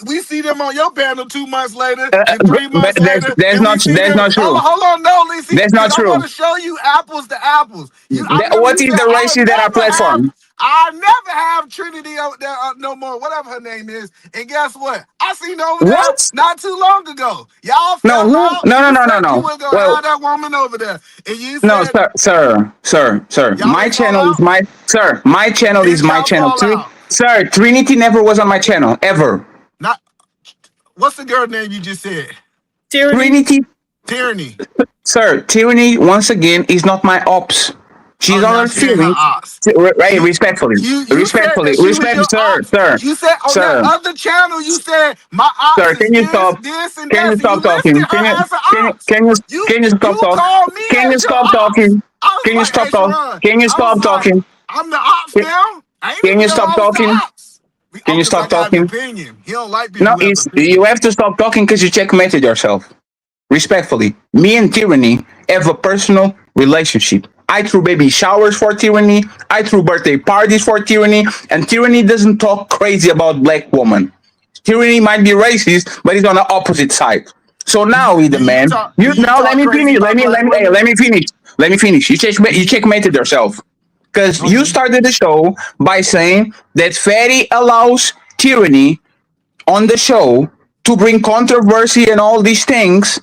We see them on your panel 2 months later and but, 3 months that's later, and we see that's them. not true. Hold on, no, Lacey, That's because not I want true. to show you apples to apples. I remember What you is said the races that are platform? I never have Trinity out there no more, whatever her name is. And guess what? I seen her over there What? not too long ago. Y'all No, fell who? out. No, no, You no, no, said you no. were gonna Well, have that woman over there, and you no, said sir. y'all My didn't fall channel is out. my sir. My channel is Did my y'all channel. fall out? Sir, Trinity never was on my channel ever. Not what's the girl name you just said? Tyranny. Trinity, Tyranny. sir, tyranny once again is not my ops. Oh, She's on now her she ain't her feelings. ops. Right, You respectfully, you said that she was respect, your ops. You said on that sir, other channel, you said my ops sir. is this, and Can that. you So you stop listed talking? her as an ops. Can you stop You talking? called me Can you as your stop ops. talking? I was Can you like, stop hey talking? Sharon, Can you I was stop like, talking? I'm the ops Can, now. I ain't can even you know stop I was the talking? ops. Can Oh, you because I stop got an talking? opinion. He don't like people No, who have you opinions. have to stop talking because you checkmated yourself. Respectfully, me and Tyranny have a personal relationship. I threw baby showers for Tyranny. I threw birthday parties for Tyranny, and Tyranny doesn't talk crazy about black women. Tyranny might be racist, but he's on the opposite side. So now he's the man. Do You you now let talk me crazy finish. about black women? Let me finish. Let me finish. You checkmated yourself because you Okay. started the show by saying that Fatty allows Tyranny on the show to bring controversy and all these things,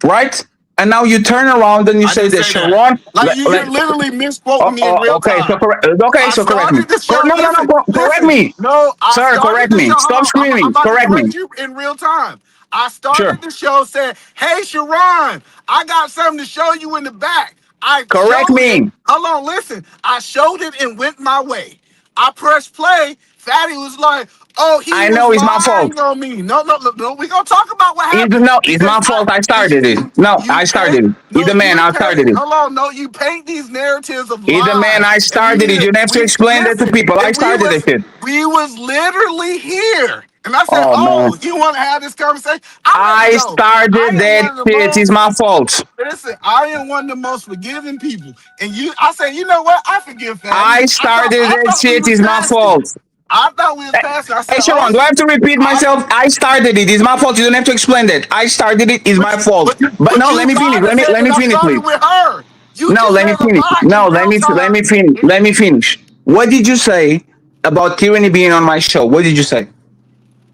right? And now you turn around and you I say didn't that say that. Sharon, Like you're literally misquoting me in real okay, so time. correct, okay, I so correct me. started the show. No, no, no, Listen, correct listen. me, No, I sir, started correct the show. me. Hold Stop on. I'm screaming, about to correct me. correct you in real time. I Sure, started the show saying, "Hey, Sharon, I got something to show you in the back." I correct showed it. me. Hold on, listen. I showed it and went my way. I pressed play. Fatty was like, "Oh, he I was know it's my fault. lying on me." No, no, no, no. We're gonna talk about what happened It's because my fault. I started it. No, you I paint started it. He's no, the man. you I paint. started it. Hold on, no, you paint these narratives of He's the man. lies, I and we started need it. to. You don't have to We explain that to listen, people. I and started it. Shit. we was literally here, and I said, Oh man, "Oh, you want to have this conversation?" I let it I go. I started am one that of the shit. It's most. my fault. Listen, I am one of the most forgiving people, and I say, you know what? I forgive Fatty. I started I that thought we shit. was It's my past it. fault. I thought we was past it. I Hey said, Sharon, oh, do I have to repeat I, myself? I started it. It's my fault. You don't have to explain that. I started it. It's my fault. But but no, you let me finish. lied and said Let that me I finish, started please. with her. You No, just let me made a finish. lie in No, real let time. me finish. Let me finish. What did you say about Tyranny being on my show? What did you say?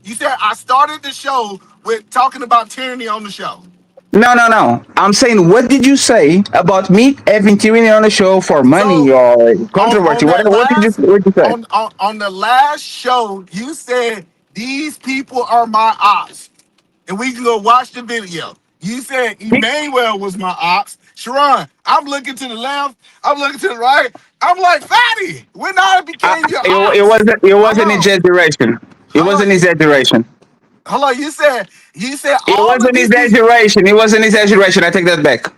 You said I started the show with talking about tyranny on the show. No. I'm saying, what did you say about me having Tyranny on the show for money So or on controversy? that last What did you say? on the last show, you said these people are my ops, and we can go watch the video. You said Emmanuel was my ops. Sharon, I'm looking to the left. I'm looking to the right. I'm like, Fatty, when I became your ops. It Hold wasn't on. exaggeration. It Hold on. wasn't exaggeration. Hold on. You said It all of wasn't these people. exaggeration. It wasn't exaggeration. I take that back.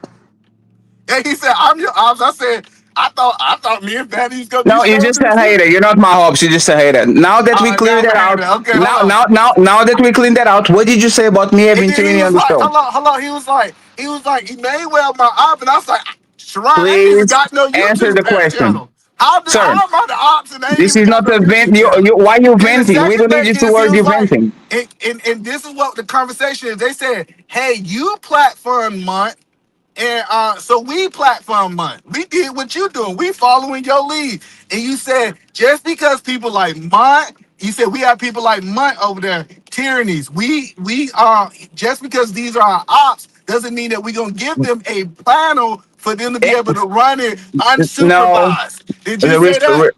And he said, I'm your ops. I said, I thought me and Fatty was gonna be No, you're strong just to the a shit. hater. You're not my hopes. You're just a hater. Now that we Now cleared I'm that a out, hater. Okay, hold on. now that we cleaned that out, what did you say about me And having then he Tyranny on was the like, show? hold on. He was like, Emmanuel, my op. And I was like, Sharon ain't even Please got no answer YouTube the question. channel. Sir, how am I the ops and they ain't this even is got not no a vent. relationship? Why you Then the venting? We second don't need thing you to is, he word was you like, venting. and this is what the conversation is. They said, hey, you platform month. And so we platform month. We did what you doing. We following your lead. And you said just because people like Mont, you said we have people like Mont over there, tyrannies. We just because these are our ops doesn't mean that we're gonna give them a panel for them to be able to run it No, unsupervised. Did you the say that?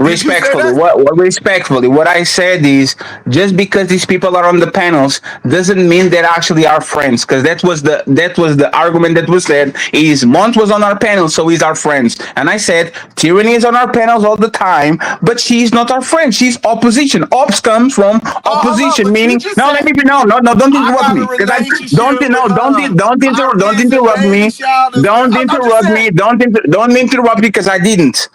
Did you say respectfully, that? what respectfully, what I said is just because these people are on the panels doesn't mean they're actually our friends. Because that was the argument that was said is Mont was on our panel, so he's our friends. And I said Tyranny is on our panels all the time, but she's not our friend. She's opposition. Ops comes from Oh, hold on, opposition, but you meaning just no. Let said me be no, no, no. Don't I interrupt got a me because I don't relationship no. with Don't Iris and interrupt Baby me. Shout. Don't I'm just interrupt saying. me. Don't interrupt me because I didn't.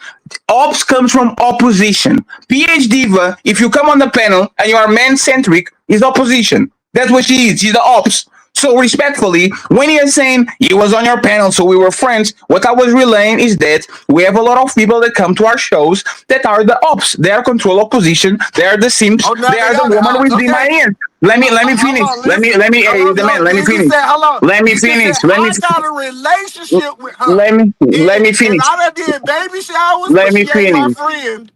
Ops comes from opposition. PH Diva, if you come on the panel and you are man centric, is opposition. That's what she is. She's the ops. So respectfully, when you're saying he was on your panel, so we were friends, what I was relaying is that we have a lot of people that come to our shows that are the ops. They are control opposition. They are the simps. Oh, now They they are the are the woman ops. with the Okay. my ears. Let me Hold finish. on, listen. Hey, Hold the on, no, man. Let me you just finish. said, hold on. Let me You just said, finish. Let me I got a relationship with her. let me And finish. I done did baby showers, but Let me she ain't my finish. friend.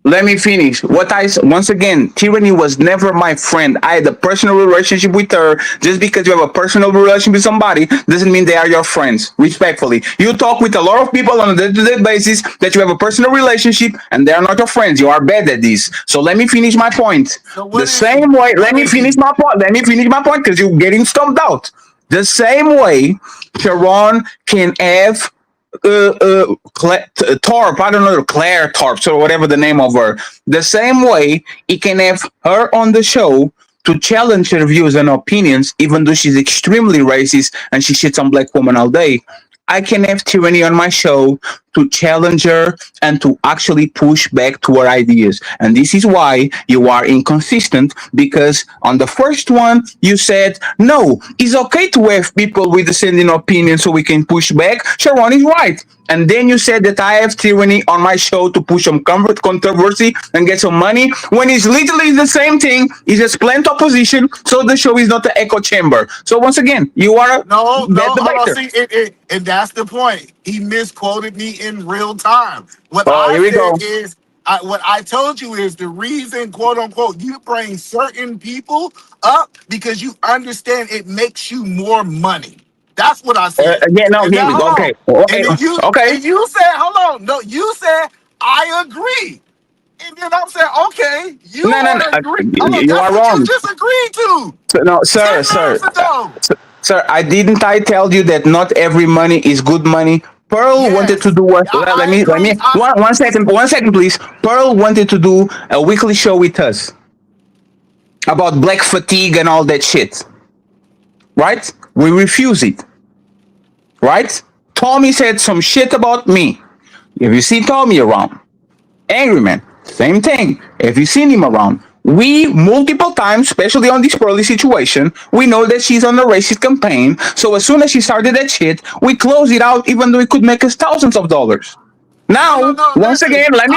Let me finish. Once again, Tyranny was never my friend. I had a personal relationship with her. Just because you have a personal relationship with somebody doesn't mean they are your friends. Respectfully, you talk with a lot of people on a day-to-day basis that you have a personal relationship, and they are not your friends. You are bad at this. So let me finish my point. So The what is she? same way. Let What me is finish she? my point. Let me finish my point because you're getting stumped out. The same way, Sharon can have Tarp, I don't know, Claire Tarps or whatever the name of her. The same way he can have her on the show to challenge her views and opinions, even though she's extremely racist and she shits on black women all day. I can have Tyranny on my show to challenge her and to actually push back to her ideas. And this is why you are inconsistent because on the first one, you said, no, it's okay to have people with dissenting opinion so we can push back. Sharon is right. And then you said that I have Tyranny on my show to push some controversy and get some money when it's literally the same thing. It's just plant opposition, so the show is not an echo chamber. So once again, you are a No, bad hold on. debater. See, and that's the point. He misquoted me in real time. What Oh, I here we said go. is, what I told you is the reason, quote unquote, you bring certain people up because you understand it makes you more money. That's what I said. Again, no, And here now, we go. hold Okay, on. okay, And then okay. you said, hold on. No, you said I agree. And then I'm saying, okay, you No, no, want no. to agree? Hold on, You that's are what you wrong. just agreed to No, 10 minutes ago. sir. I tell you that not every money is good money. Pearl wanted to Yes, do what? I Let agree. me one second, please. Pearl wanted to do a weekly show with us about black fatigue and all that shit. Right? We refuse it. Right? Tommy said some shit about me. If you see Tommy around, Angry Man, same thing. If you seen him around, we multiple times, especially on this Pearly situation, we know that she's on a racist campaign. So as soon as she started that shit, we close it out, even though it could make us thousands of dollars. No, Now, no. once Listen, again, let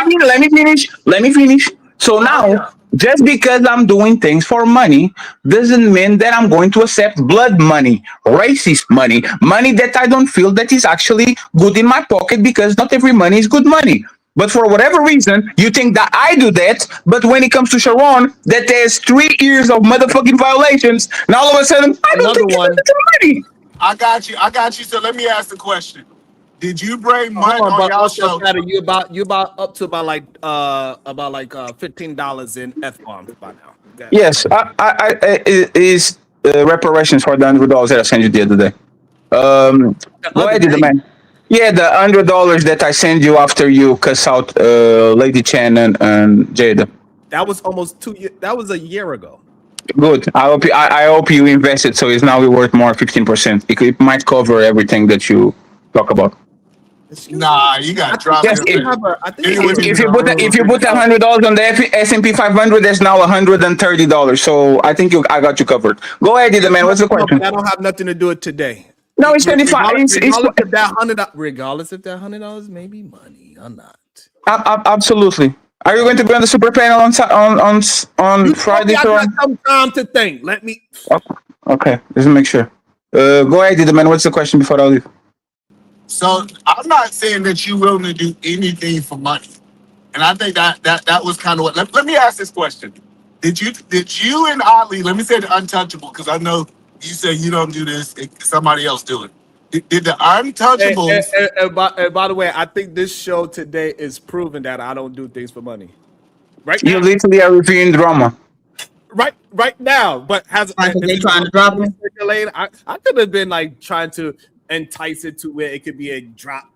me finish. So now, yeah. just because I'm doing things for money doesn't mean that I'm going to accept blood money, racist money, money that I don't feel that is actually good in my pocket because not every money is good money. But for whatever reason, you think that I do that, but when it comes to Sharon, that there's 3 years of motherfucking violations, and all of a sudden, I don't Another think one. it's money. I got you. I got you. So let me ask the question: did you bring Hold Mutt on, on but y'all also show? Shadow, you about up to about $15 in F bombs by now. Okay. Yes, is reparations for the $100 that I sent you the other day. The Go other ahead, the day, man. Yeah, the $100 that I sent you after you cuss out Lady Chen and Jada. that was almost 2 years. That was a year ago. Good. I hope you invested so it's now worth more 15%. It might cover everything that you talk about. Excuse me. Nah, you got I think dropped I Yes, him. do have a. I think He I went do. into the if room. you put $100 on the S&P 500, that's now $130. So I think I got you covered. Go ahead, the man. No, What's the no, but question? that don't have nothing to do with today. No, it's 25. Regardless if that $100, regardless if that $100 may be money or not. Absolutely. Are you going to be on the super panel on Friday? I got some time to think. Let me. Okay, just make sure. Go ahead, the man. What's the question before I leave? So I'm not saying that you're willing to do anything for money, and I think that was kind of what. Let me ask this question: Did you and Ali? Let me say the untouchable, because I know you say you don't do this; somebody else do it. Did the untouchables? And by the way, I think this show today is proving that I don't do things for money. Right You now. literally are reviewing drama. Right now, but they trying to drop him? I could have been like trying to entice it to where it could be a drop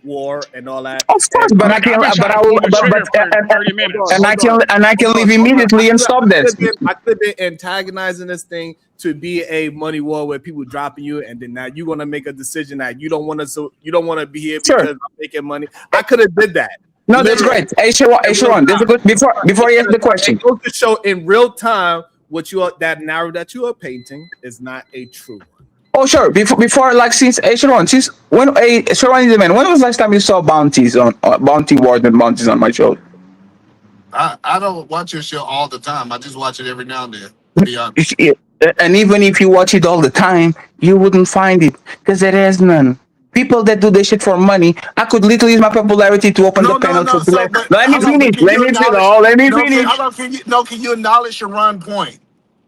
war and all that. Of course, but I can, but I will, and I can leave immediately and stop this. I could have been antagonizing this thing to be a money war where people dropping you, and then now you're gonna make a decision that you don't want to be here because I'm making money. I could have did that. No, that's great. Hey, Sharon, this is good. Before you ask the question, it goes to show in real time what that narrative that you are painting is not a true one. Oh, sure. Before like since Sharon, when Sharon is the man. When was the last time you saw bounties on bounty wars and bounties on my show? I don't watch your show all the time. I just watch it every now and then. To be honest. And even if you watch it all the time, you wouldn't find it because there is none. People that do this shit for money, I could literally use my popularity to open the panel. Let me finish. Can you acknowledge Sharon's point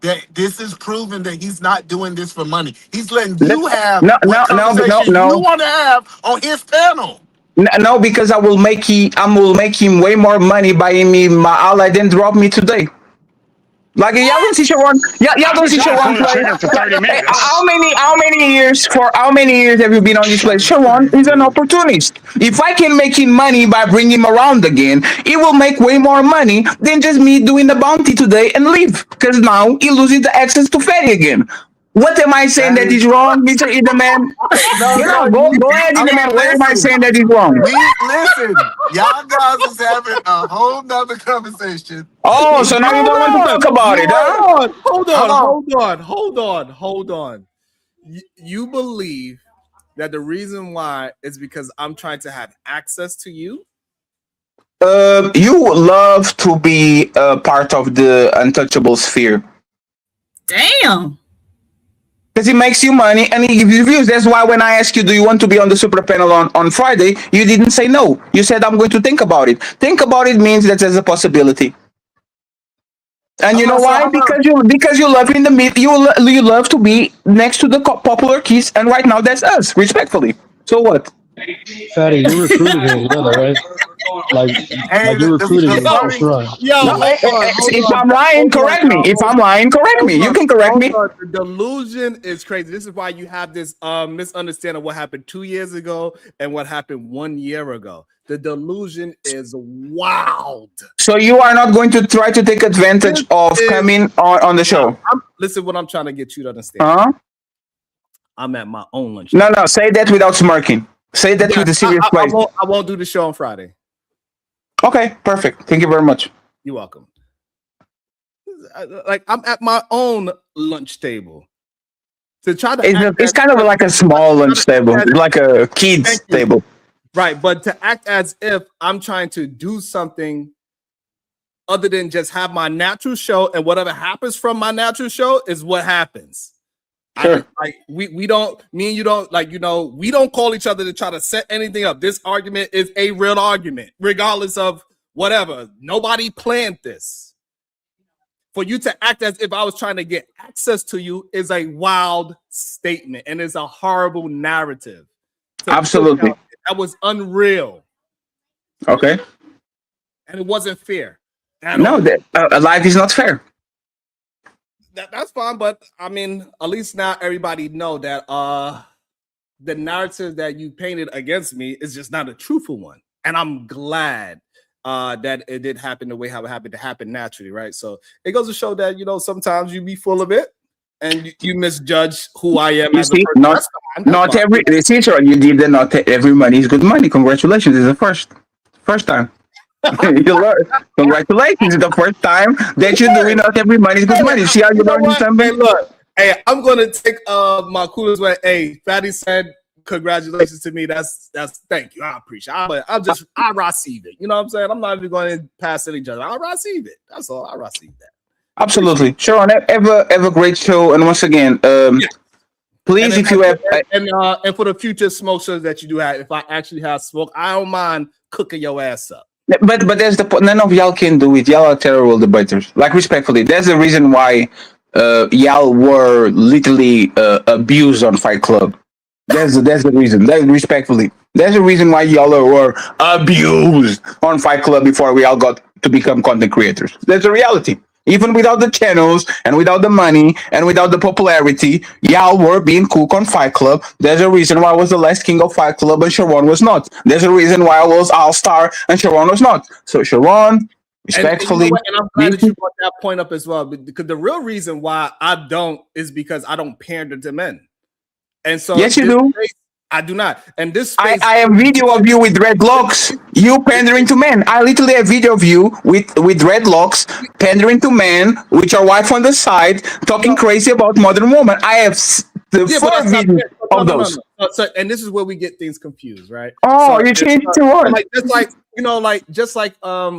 that this is proven that he's not doing this for money? He's letting you have no. you want to have on his panel. No, because I will make him way more money by me. My ally didn't drop me today. Like y'all don't see Sharon. Y'all don't see Sharon play. How many years have you been on this place? Sharon is an opportunist. If I can make him money by bringing him around again, he will make way more money than just me doing the bounty today and leave. Because now he loses the access to Ferry again. What am I saying that is wrong, Mr. Iderman? Go ahead, Iderman. Where am I saying that is wrong? Listen, y'all guys is having a whole nother conversation. Oh, so now you don't want to talk about it, huh? Hold on. You believe that the reason why is because I'm trying to have access to you? You love to be part of the untouchable sphere. Damn. Because he makes you money and he gives you views. That's why when I asked you, do you want to be on the super panel on Friday, you didn't say no. You said, I'm going to think about it. Think about it means that there's a possibility. And you know why? Because you love in the mid. You love to be next to the popular kids, and right now that's us, respectfully. So what? Fatty, you recruited his brother, right? Like you recruited his run. If I'm lying, correct me. If I'm lying, correct me. You can correct me. The delusion is crazy. This is why you have this misunderstanding of what happened 2 years ago and what happened 1 year ago. The delusion is wild. So you are not going to try to take advantage of coming on the show? Listen, what I'm trying to get you to understand. I'm at my own lunch. No, say that without smirking. Say that with a serious place. I won't do the show on Friday. Okay, perfect. Thank you very much. You're welcome. Like I'm at my own lunch table. To try to it's kind of like a small lunch table, like a kid's table. Right, but to act as if I'm trying to do something other than just have my natural show, and whatever happens from my natural show is what happens. Sure. We don't, me and you don't, we don't call each other to try to set anything up. This argument is a real argument, regardless of whatever. Nobody planned this. For you to act as if I was trying to get access to you is a wild statement and is a horrible narrative. Absolutely. That was unreal. Okay. And it wasn't fair. No, life is not fair. That's fine, but I mean, at least now everybody know that the narrative that you painted against me is just not a truthful one. And I'm glad that it did happen the way how it happened to happen naturally, right? So it goes to show that, sometimes you be full of it and you misjudge who I am as a person. Not every you did the not every money is good money. Congratulations, it's the first time. You learn. Congratulations, it's the first time that you're doing not every money is good money. See how you learn something? Hey, look, I'm gonna take my coolest way. Hey, Fatty said congratulations to me. That's thank you. I appreciate it. But I receive it. You know what I'm saying? I'm not even going to pass any judgment. I receive it. That's all. I receive that. Absolutely. Sharon, have a great show. And once again, please, if you have and for the future smoke shows that you do have, if I actually have smoke, I don't mind cooking your ass up. But that's the point. None of y'all can do it. Y'all are terrible debaters. Like, respectfully, that's the reason why y'all were literally abused on Fight Club. That's the reason. Respectfully, that's the reason why y'all were abused on Fight Club before we all got to become content creators. That's the reality. Even without the channels and without the money and without the popularity, y'all were being cooked on Fight Club. There's a reason why I was the last king of Fight Club and Sharon was not. There's a reason why I was All-Star and Sharon was not. So Sharon, respectfully. And I'm glad that you brought that point up as well. Because the real reason why I don't is because I don't pander to men. And so yes, you do. I do not. And this space, I have video of you with dreadlocks, you pandering to men. I literally have video of you with dreadlocks, pandering to men, with your wife on the side, talking crazy about modern woman. I have the full video of those. So, and this is where we get things confused, right? Oh, so you changed to what? Just like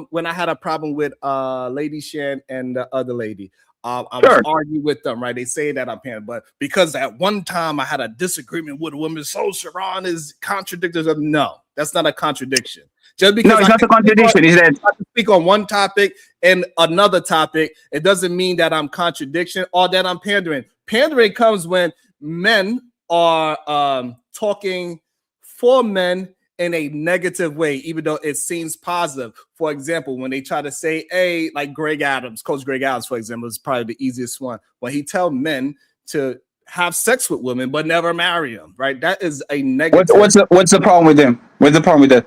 when I had a problem with Lady Shan and the other lady. I was arguing with them, right? They say that I'm paying, but because at one time I had a disagreement with a woman, so Sharon is contradictory. No, that's not a contradiction. Just because it's not a contradiction. Is that I can speak on one topic and another topic, it doesn't mean that I'm contradiction or that I'm pandering. Pandering comes when men are talking for men in a negative way, even though it seems positive. For example, when they try to say, hey, like Greg Adams, Coach Greg Adams, for example, is probably the easiest one. When he tells men to have sex with women but never marry them, right? That is a negative. What's the problem with them? What's the problem with that?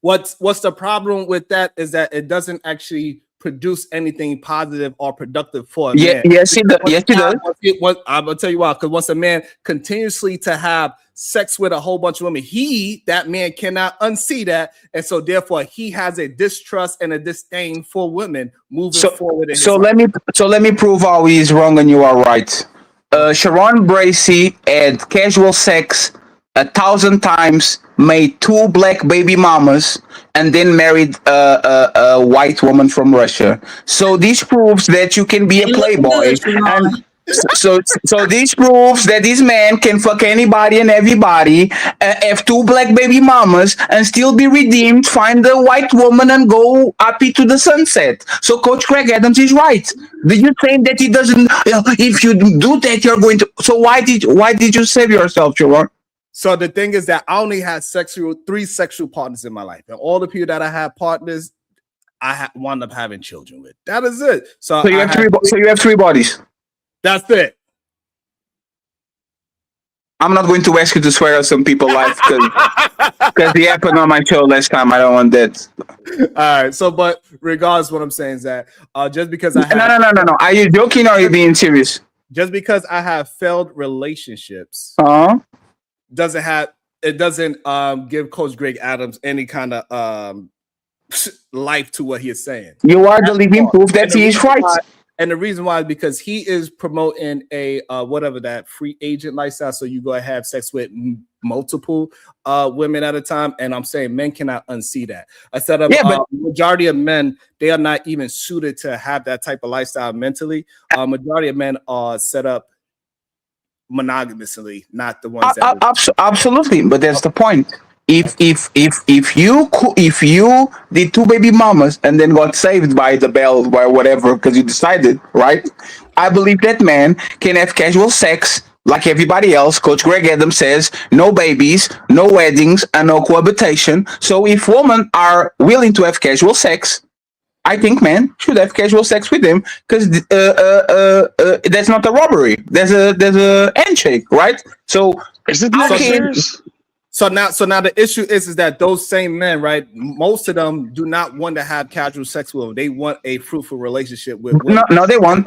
What's the problem with that is that it doesn't actually produce anything positive or productive for a man. Yes, it does. Yes, it does. I'm gonna tell you why. Because once a man continuously to have sex with a whole bunch of women, that man cannot unsee that, and so therefore he has a distrust and a disdain for women moving forward. So let me prove how he's wrong and you are right. Sharon Bracey had casual sex 1,000 times, made 2 black baby mamas, and then married a white woman from Russia. So this proves that you can be a playboy. And so this proves that this man can fuck anybody and everybody, have 2 black baby mamas, and still be redeemed, find a white woman, and go happy to the sunset. So Coach Craig Adams is right. Did you say that he doesn't? If you do that, you're going to. So why did you save yourself, Sharon? So the thing is that I only had 3 sexual partners in my life, and all the people that I had partners, I wound up having children with. That is it. So you have 3. So you have 3 bodies. That's it. I'm not going to ask you to swear on some people's life because it happened on my show last time. I don't want that. All right. So, but regardless, what I'm saying is that just because I have no. Are you joking or are you being serious? Just because I have failed relationships. Doesn't give Coach Greg Adams any kind of life to what he is saying. You are the living proof that he is right. And the reason why is because he is promoting a that free agent lifestyle. So you go and have sex with multiple women at a time. And I'm saying men cannot unsee that. I said but majority of men, they are not even suited to have that type of lifestyle mentally. Majority of men are set up monogamously, not the ones that absolutely. But that's the point. If you did 2 baby mamas and then got saved by the bell or whatever because you decided, right? I believe that man can have casual sex like everybody else. Coach Greg Adams says no babies, no weddings, and no cohabitation. So if women are willing to have casual sex, I think men should have casual sex with them because that's not a robbery. There's a handshake, right? So is it not serious? So now the issue is that those same men, right? Most of them do not want to have casual sex with them. They want a fruitful relationship with women. No, they want.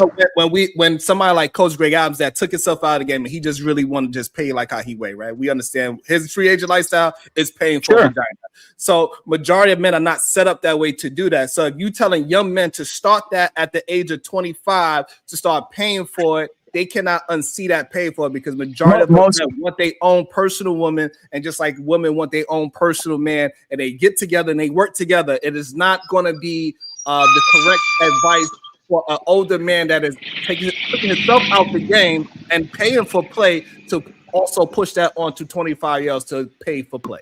When somebody like Coach Greg Adams that took himself out of the game and he just really wanted to just pay like how he weighed, right? We understand his free agent lifestyle is paying for a vagina. So majority of men are not set up that way to do that. So if you telling young men to start that at the age of 25 to start paying for it they cannot unsee that pay for it because majority of men want their own personal woman, and just like women want their own personal man, and they get together and they work together. It is not going to be the correct advice for an older man that is taking himself out the game and paying for play to also push that on to 25-year-olds to pay for play.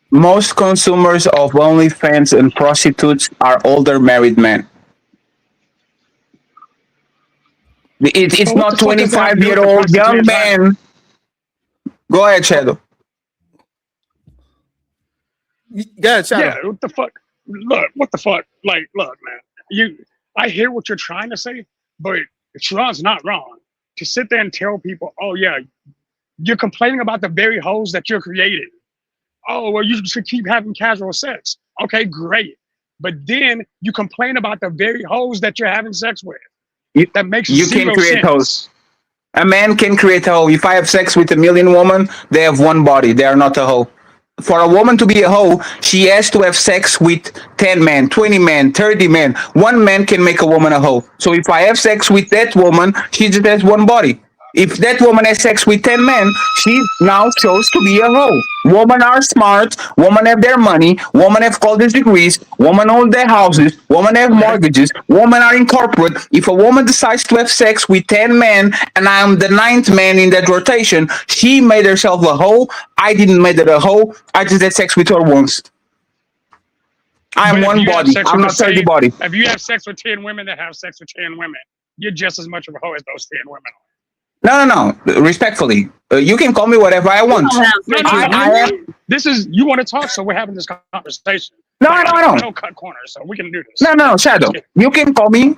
Most consumers of OnlyFans and prostitutes are older married men. It's not 25-year-old young man. Go ahead, Shadow. Yeah, Shadow. Yeah, what the fuck? Look, what the fuck? Like, look, man. I hear what you're trying to say, but Sharon's not wrong. To sit there and tell people, oh yeah, you're complaining about the very hoes that you're creating. Oh, well, you should keep having casual sex. Okay, great. But then you complain about the very hoes that you're having sex with. That makes you zero can create sense. hoes. A man can create a hoe. If I have sex with 1 million women, they have one body. They are not a hoe. For a woman to be a hoe, she has to have sex with 10 men, 20 men, 30 men. One man can make a woman a hoe. So if I have sex with that woman, she just has one body. If that woman has sex with 10 men, she now chose to be a hoe. Women are smart. Women have their money. Women have college degrees. Women own their houses. Women have mortgages. Women are in corporate. If a woman decides to have sex with 10 men and I am the 9th man in that rotation, she made herself a hoe. I didn't make her a hoe. I just had sex with her once. I am one body. I'm not 30 body. If you have sex with 10 women that have sex with 10 women, you're just as much of a hoe as those 10 women are. No. Respectfully, you can call me whatever I want. This is you want to talk, so we're having this conversation. No. No cut corners, so we can do this. No, Shadow. You can call me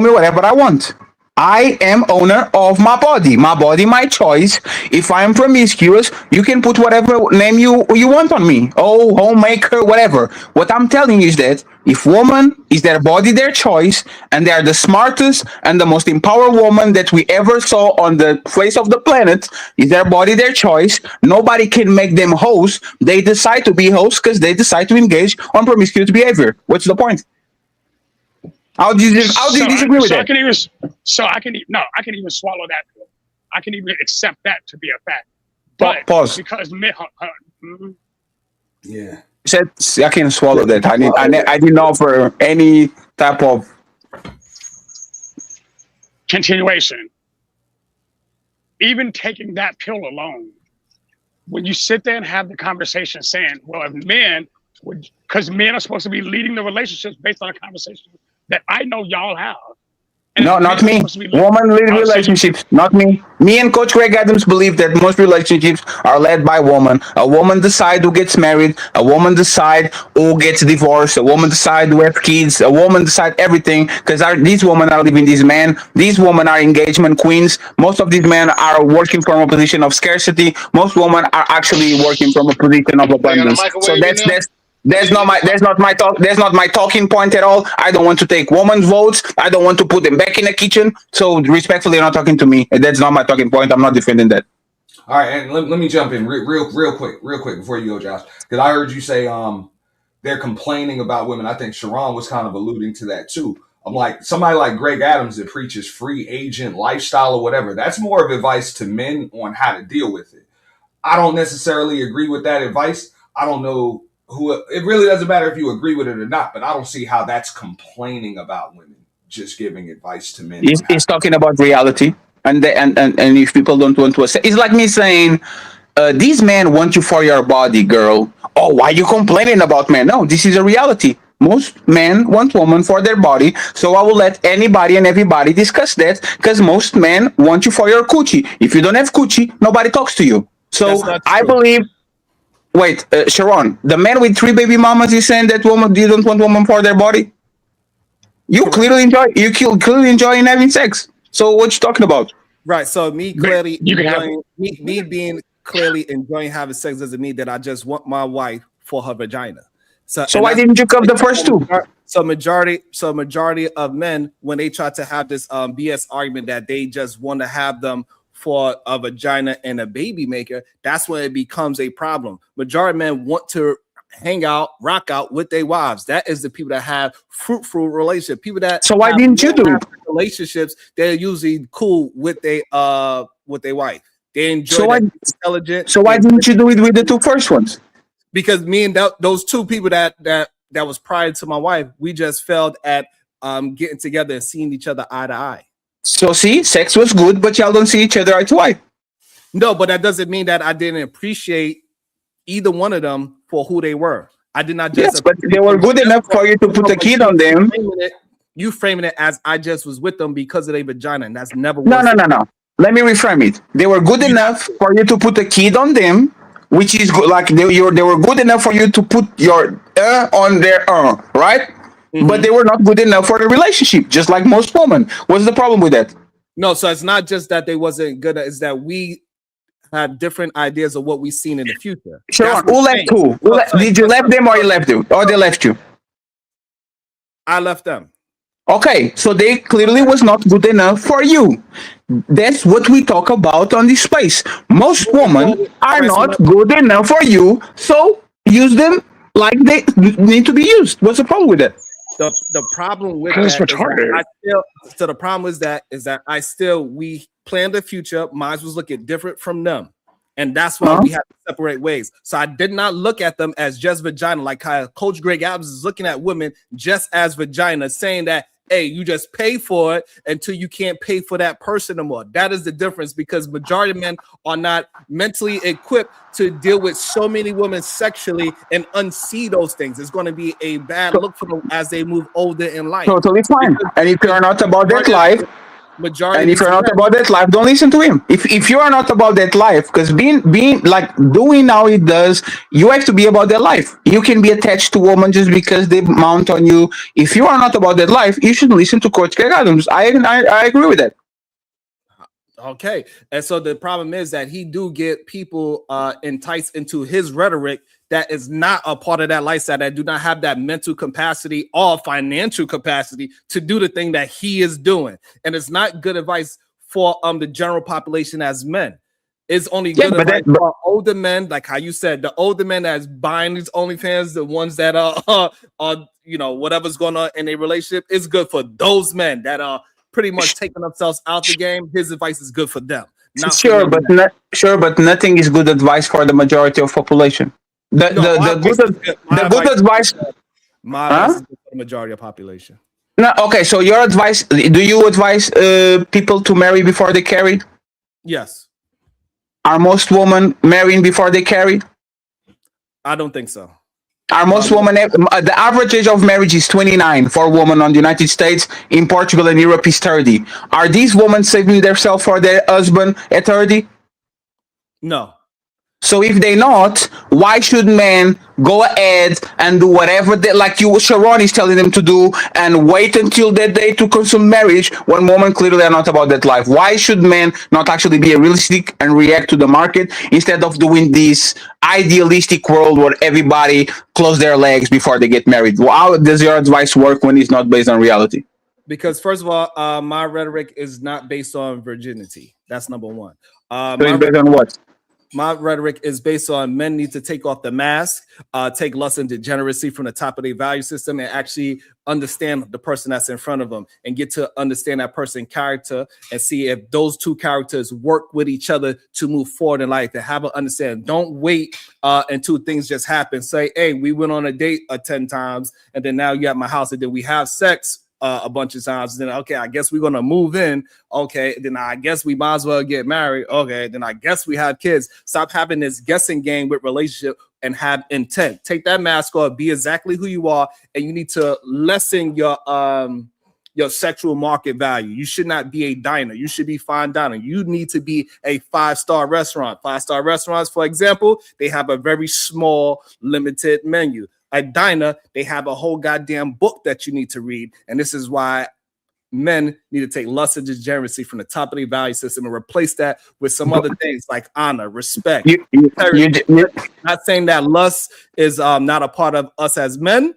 whatever I want. I am owner of my body, my choice. If I am promiscuous, you can put whatever name you want on me. Oh, homemaker, whatever. What I'm telling you is that if woman is their body, their choice, and they are the smartest and the most empowered woman that we ever saw on the face of the planet, is their body, their choice. Nobody can make them hosts. They decide to be hosts because they decide to engage on promiscuous behavior. What's the point? How do you disagree with that? I can even swallow that. I can even accept that to be a fact. But pause. Because men, yeah, said I can swallow that. I didn't offer any type of continuation. Even taking that pill alone, when you sit there and have the conversation saying, well, if men would, because men are supposed to be leading the relationships based on a conversation that I know y'all have. And no, not me. Woman lead relationships, not me. Me and Coach Greg Adams believe that most relationships are led by woman. A woman decide who gets married. A woman decide who gets divorced. A woman decide who has kids. A woman decide everything because these women are leaving these men. These women are engagement queens. Most of these men are working from a position of scarcity. Most women are actually working from a position of abundance. So that's not my talking point at all. I don't want to take women's votes. I don't want to put them back in the kitchen. So respectfully, you're not talking to me. That's not my talking point. I'm not defending that. All right, and let me jump in real quick before you go, Josh, because I heard you say they're complaining about women. I think Sharon was kind of alluding to that too. I'm like, somebody like Greg Adams that preaches free agent lifestyle or whatever. That's more of advice to men on how to deal with it. I don't necessarily agree with that advice. I don't know. It really doesn't matter if you agree with it or not, but I don't see how that's complaining about women, just giving advice to men. He's talking about reality, and if people don't want to accept, it's like me saying, these men want you for your body, girl. Oh, why are you complaining about men? No, this is a reality. Most men want women for their body, so I will let anybody and everybody discuss that because most men want you for your coochie. If you don't have coochie, nobody talks to you. So I believe. Wait, Sharon, the man with 3 baby mamas is saying that woman didn't want women for their body. You clearly enjoying having sex. So what you talking about? Right. So me clearly me being clearly enjoying having sex doesn't mean that I just want my wife for her vagina. So why didn't you cover the first two? So majority of men, when they try to have this BS argument that they just want to have them for a vagina and a baby maker, that's when it becomes a problem. Majority of men want to hang out, rock out with their wives. That is the people that have fruitful relationship. People that. So why didn't you do it? relationships, they're usually cool with their wife. They enjoy So why? that intelligent. So why didn't you do it with the two first ones? Because me and those two people that was prior to my wife, we just failed at getting together and seeing each other eye to eye. So see, sex was good, but y'all don't see each other eye to eye. No, but that doesn't mean that I didn't appreciate either one of them for who they were. I did not just. Yes, but they were good enough for you to put a kid on them. You framing it as I just was with them because of their vagina, and that's never. No. Let me reframe it. They were good enough for you to put a kid on them, which is good. Like they were good enough for you to put your on their right? Mm-hmm. But they were not good enough for the relationship, just like most women. What's the problem with that? No, so it's not just that they wasn't good. It's that we had different ideas of what we seen in the future. Sure. Who left who? Did you left them or you left them? Or they left you? I left them. Okay, so they clearly was not good enough for you. That's what we talk about on this space. Most women are not good enough for you, so use them like they need to be used. What's the problem with that? The problem with that is that the problem is that we planned the future. Mine was looking different from them. And that's why we have to separate ways. So I did not look at them as just vagina, like how Coach Greg Adams is looking at women just as vagina, saying that, hey, you just pay for it until you can't pay for that person anymore. That is the difference, because majority of men are not mentally equipped to deal with so many women sexually and unsee those things. It's going to be a bad look for them as they move older in life. Totally fine. And if you're not about that life, if you're not about that life, don't listen to him. If you are not about that life, because being like doing how it does, you have to be about that life. You can be attached to women just because they mount on you. If you are not about that life, you should listen to Coach Greg Adams. I agree with that. Okay, and so the problem is that he do get people enticed into his rhetoric that is not a part of that lifestyle, that do not have that mental capacity or financial capacity to do the thing that he is doing. And it's not good advice for the general population as men. It's only good advice for older men, like how you said, the older men that's buying these OnlyFans, the ones that are whatever's going on in a relationship, is good for those men that are pretty much taking themselves out the game. His advice is good for them. Sure, but nothing is good advice for the majority of population. The good advice. My advice is good for the majority of population. No, okay. So your advice? Do you advise people to marry before they carried? Yes. Are most women marrying before they carried? I don't think so. Are most women, the average age of marriage is 29 for women on the United States. In Portugal and Europe is 30. Are these women saving themselves for their husband at 30? No. So if they not, why should men go ahead and do whatever Sharon is telling them to do and wait until that day to consume marriage when women clearly are not about that life? Why should men not actually be realistic and react to the market instead of doing this idealistic world where everybody close their legs before they get married? How does your advice work when it's not based on reality? Because first of all, my rhetoric is not based on virginity. That's number one. So it's based on what? My rhetoric is based on men need to take off the mask, take lust and degeneracy from the top of their value system, and actually understand the person that's in front of them and get to understand that person's character and see if those two characters work with each other to move forward in life, and have an understanding. Don't wait until things just happen. Say, hey, we went on a date 10 times, and then now you're at my house, and then we have sex a bunch of times. Then, okay, I guess we're going to move in. Okay, then I guess we might as well get married. Okay, then I guess we have kids. Stop having this guessing game with relationship and have intent. Take that mask off, be exactly who you are, and you need to lessen your sexual market value. You should not be a diner. You should be fine dining. You need to be a 5-star restaurant. 5-star restaurants, for example, they have a very small, limited menu. A diner, they have a whole goddamn book that you need to read. And this is why men need to take lust and degeneracy from the top of their value system and replace that with some other things like honor, respect. Not saying that lust is not a part of us as men,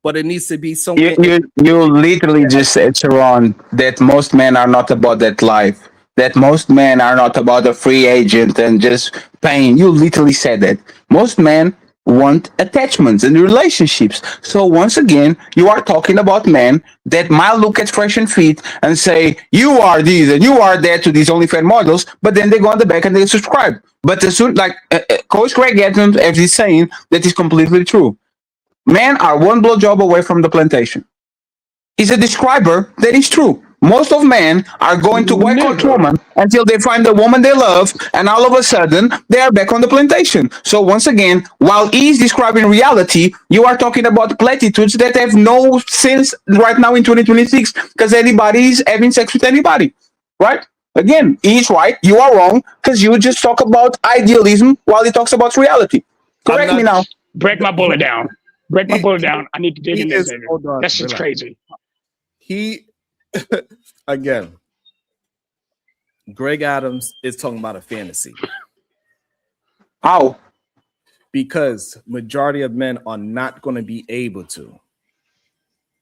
but it needs to be something. You literally just said, Sharon, that most men are not about that life. That most men are not about a free agent and just paying. You literally said that. Most men want attachments and relationships. So once again, you are talking about men that might look at fresh and fit and say, you are these and you are that to these OnlyFans models, but then they go on the back and they subscribe. But as soon, like Coach Greg Adams is saying, that is completely true. Men are one blowjob away from the plantation. Is a describer that is true. Most of men are going to boycott women until they find the woman they love, and all of a sudden they are back on the plantation. So once again, while he is describing reality, you are talking about platitudes that have no sense right now in 2026 because anybody is having sex with anybody, right? Again, he's right, you are wrong because you just talk about idealism while he talks about reality. Correct me now. Break my bullet down. Break my bullet down. I need to dig in this. That's just crazy. He, again, Greg Adams is talking about a fantasy. How? Because majority of men are not going to be able to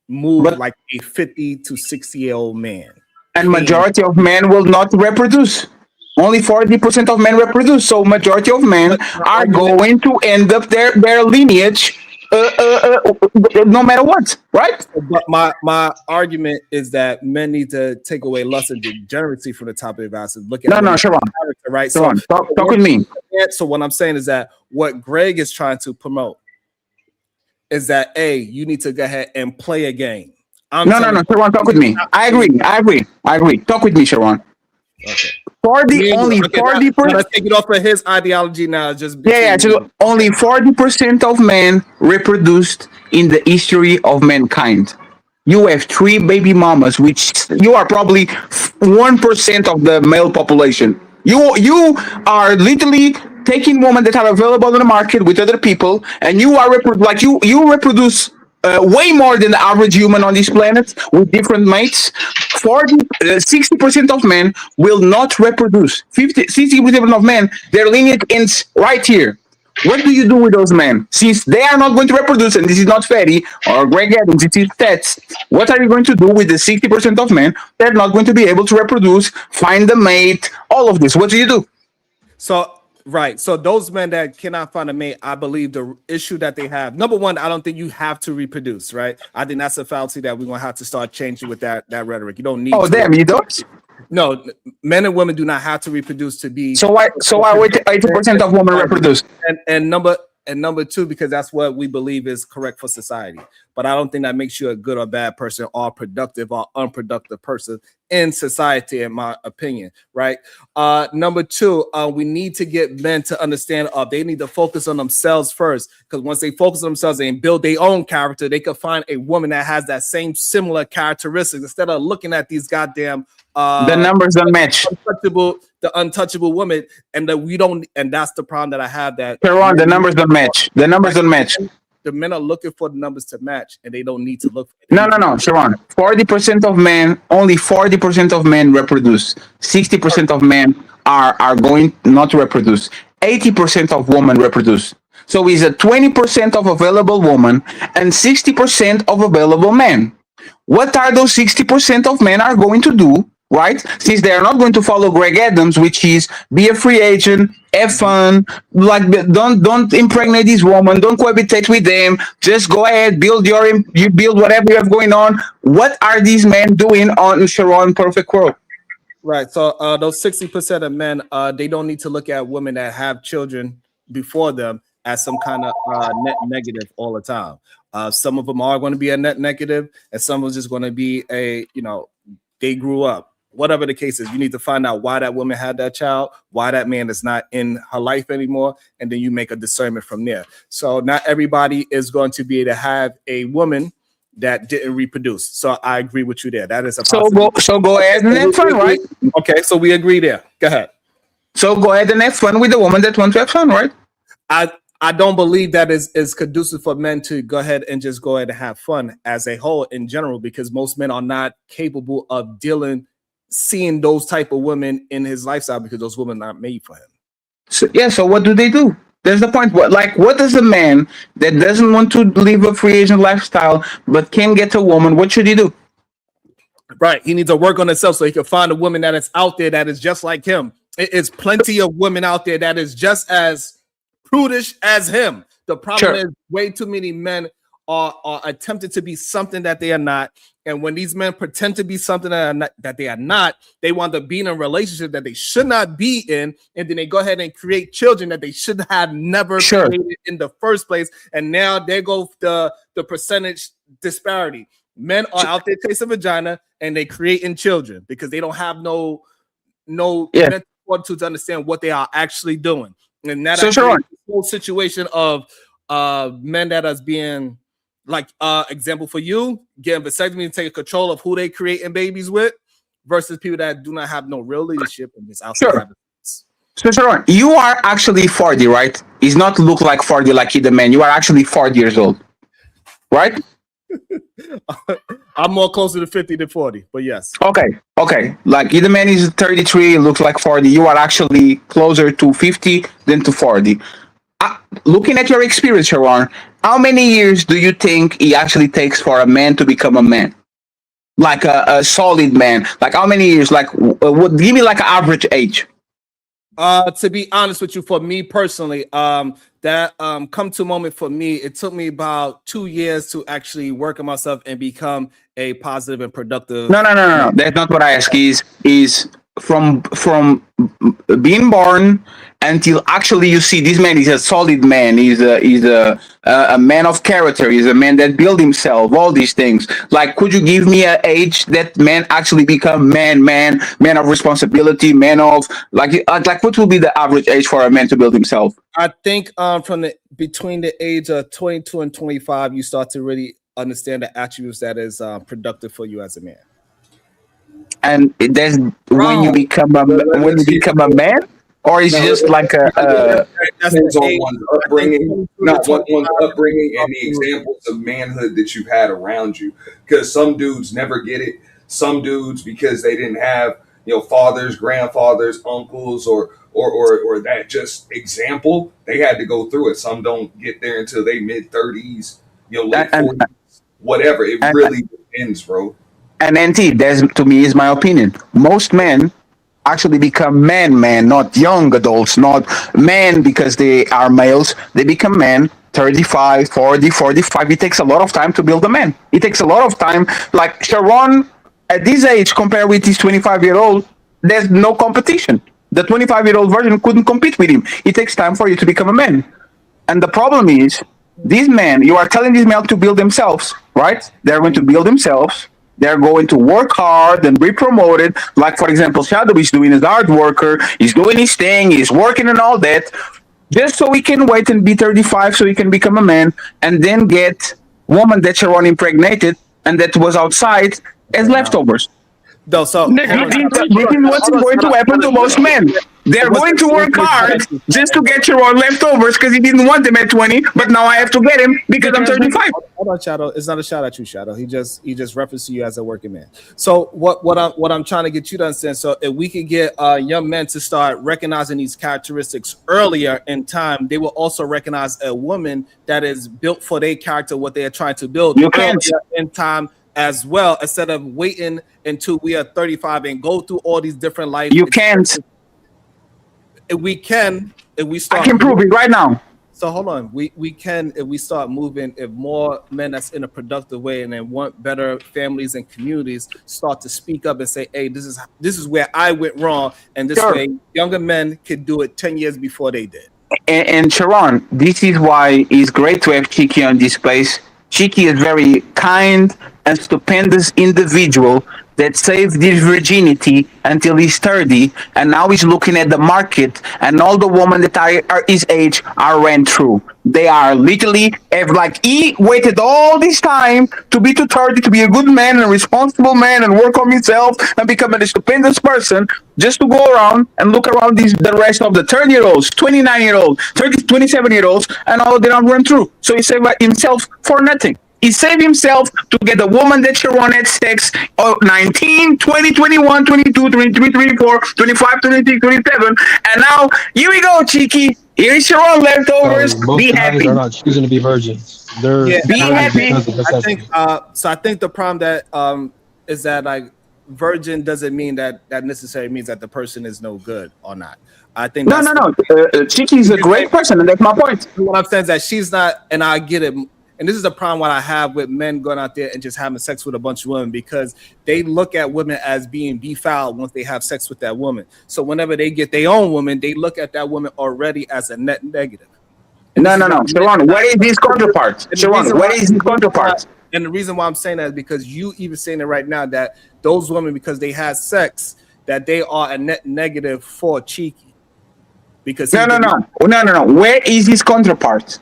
move like a 50 to 60-year-old man. And majority of men will not reproduce. Only 40% of men reproduce. So majority of men are going to end up their lineage no matter what, right? But my argument is that men need to take away lust and degeneracy from the top of their asses. Look at Sharon, right? Sharon, So talk with me. So what I'm saying is that what Greg is trying to promote is that you need to go ahead and play a game. No, Sharon, talk with me. I agree. Talk with me, Sharon. Okay. Only 40%. Let's take it off of his ideology now. Just only 40% of men reproduced in the history of mankind. You have 3 baby mamas, which you are probably 1% of the male population. You are literally taking women that are available in the market with other people, and you are you reproduce way more than the average human on this planet with different mates. 60% of men will not reproduce. 60% of men, their lineage ends right here. What do you do with those men? Since they are not going to reproduce, and this is not Fatty or Greg Adams, it is stats. What are you going to do with the 60% of men that are not going to be able to reproduce, find a mate, all of this? What do you do? So those men that cannot find a mate, I believe the issue that they have, number one, I don't think you have to reproduce, right? I think that's a fallacy that we're going to have to start changing with that rhetoric. You don't need to. Damn, you don't? No, men and women do not have to reproduce to be. So why 80% of women reproduce? And number two, because that's what we believe is correct for society. But I don't think that makes you a good or bad person or productive or unproductive person in society, in my opinion, right? Number two, we need to get men to understand they need to focus on themselves first, because once they focus on themselves and build their own character, they can find a woman that has that same similar characteristics instead of looking at these goddamn the numbers don't match. The untouchable woman, and that we don't, and that's the problem that I have. That the numbers don't match. The numbers don't match. The men are looking for the numbers to match, and they don't need to look for it. No, Sharon. 40% of men, only 40% of men reproduce. 60% of men are going not to reproduce. 80% of women reproduce. So it's a 20% of available women and 60% of available men. What are those 60% of men are going to do? Right? Since they are not going to follow Greg Adams, which is be a free agent, have fun, don't impregnate this woman, don't cohabitate with them, just go ahead, build whatever you have going on. What are these men doing on Sharon Perfect World? Right. So those 60% of men, they don't need to look at women that have children before them as some kind of net negative all the time. Some of them are going to be a net negative, and some are just going to be they grew up. Whatever the case is, you need to find out why that woman had that child, why that man is not in her life anymore, and then you make a discernment from there. So not everybody is going to be able to have a woman that didn't reproduce. So I agree with you there. That is a so go ahead and have fun, right? Okay, so we agree there. Go ahead. So go ahead and have fun with the woman that wants to have fun, right? I don't believe that is conducive for men to go ahead and have fun as a whole in general, because most men are not capable of seeing those type of women in his lifestyle, because those women are not made for him. So what do they do? There's the point. What does a man that doesn't want to live a free agent lifestyle but can get a woman, what should he do? Right. He needs to work on himself so he can find a woman that is out there that is just like him. It is plenty of women out there that is just as prudish as him. the problem is way too many men are attempting to be something that they are not. And when these men pretend to be something that they are not, they want to be in a relationship that they should not be in, and then they go ahead and create children that they should have never created in the first place. And now there goes the percentage disparity. Men are out there chasing vagina and they creating children because they don't have no mental fortitude to understand what they are actually doing. And that whole situation of men that is being like example for you, getting vasectomy and taking control of who they creating babies with versus people that do not have no real leadership and just out there. So Sharon, you are actually 40, right? It's not look like 40 like the man. You are actually 40 years old, right? I'm more closer to 50 than 40, but yes. Okay. Like the man is 33, looks like 40. You are actually closer to 50 than to 40. Looking at your experience, Sharon, how many years do you think it actually takes for a man to become a man? Like a solid man. Like how many years? Like give me like an average age. To be honest with you, for me personally, that come to a moment for me, it took me about 2 years to actually work on myself and become a positive and productive. No. That's not what I ask. Is from being born until actually you see this man is a solid man. He's a man of character. He's a man that built himself. All these things. Like, could you give me an age that man actually become man of responsibility, man of like what will be the average age for a man to build himself? I think between the age of 22 and 25, you start to really understand the attributes that is productive for you as a man. And that's when you become a man, or is just like that depends on one's upbringing, not one's upbringing and the examples of manhood that you've had around you. Because some dudes never get it. Some dudes, because they didn't have fathers, grandfathers, uncles, or that just example, they had to go through it. Some don't get there until they mid-30s, late 40s, whatever. It really depends, bro. And NT, that's to me is my opinion. Most men actually become man, not young adults, not men because they are males. They become men 35, 40, 45. It takes a lot of time to build a man. It takes a lot of time. Like Sharon, at this age, compared with his 25-year-old, there's no competition. The 25-year-old version couldn't compete with him. It takes time for you to become a man. And the problem is, these men, you are telling these men to build themselves, right? They're going to build themselves. They're going to work hard and be promoted. Like, for example, Shadow is doing his hard worker. He's doing his thing. He's working and all that. Just so he can wait and be 35 so he can become a man and then get woman that Sharon impregnated and that was outside as leftovers. No, so this is what's going to happen to most men. They're going to work hard just to get your own leftovers because he didn't want them at 20, but now I have to get him because I'm 35. Hold on, Shadow. It's not a shout at you, Shadow. He just referenced you as a working man. So what I'm trying to get you to understand. So if we could get young men to start recognizing these characteristics earlier in time, they will also recognize a woman that is built for their character, what they are trying to build in time as well, instead of waiting until we are 35 and go through all these different life. You can't. If we can, if we start. I can prove it right now. So hold on, we can if we start moving. If more men that's in a productive way and then want better families and communities start to speak up and say, "Hey, this is where I went wrong," and this way younger men could do it 10 years before they did. And Sharon, this is why it's great to have Chiki on this place. Chiki is very kind and stupendous individual that saved his virginity until he's 30, and now he's looking at the market, and all the women that are his age are ran through. They are literally he waited all this time to be to 30 to be a good man and a responsible man and work on himself and become a stupendous person, just to go around and look around the rest of the 30-year-olds, 29-year-olds, 30, 27-year-olds, and all of them run through. So he saved himself for nothing. He saved himself to get a woman that Sharon had sex 19, 20, 21, 22, 23, 24, 25, 26, 27. And now, here we go, Chiki. Here's Sharon leftovers. Be happy. They're not choosing to be virgins. They're be happy. I think the problem that is that like virgin doesn't mean that necessarily means that the person is no good or not. I think No, that's no, no. Chicky is a great person, and that's my point. what I'm saying is that she's not, and I get it. And this is the problem what I have with men going out there and just having sex with a bunch of women, because they look at women as being befouled once they have sex with that woman. So whenever they get their own woman, they look at that woman already as a net negative. And no, Sharon, what is this counterpart? Sharon, what is this counterpart? And the reason why I'm saying that is because you even saying it right now that those women, because they had sex, that they are a net negative for Cheeky. Because no. Where is his counterpart?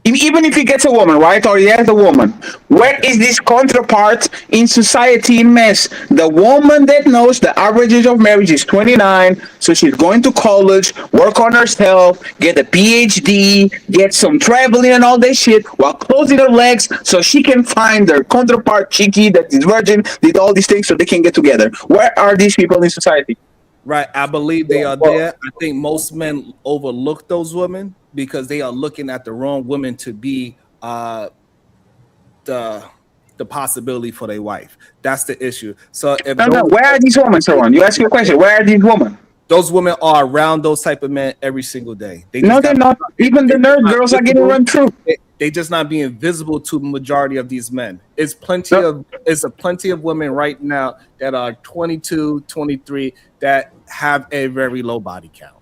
Even if he gets a woman, right, or he has a woman, where is this counterpart in society in mass? The woman that knows the average age of marriage is 29, so she's going to college, work on herself, get a PhD, get some traveling and all that shit, while closing her legs so she can find their counterpart, Cheeky, that is virgin, did all these things so they can get together. Where are these people in society? Right, I believe they are there. I think most men overlook those women because they are looking at the wrong women to be the possibility for their wife. That's the issue. So if where are these women, Sharon? You ask your question. Where are these women? Those women are around those type of men every single day. They're not. Even the nerd girls are getting run through. They just not being visible to the majority of these men. It's a plenty of women right now that are 22, 23 that have a very low body count.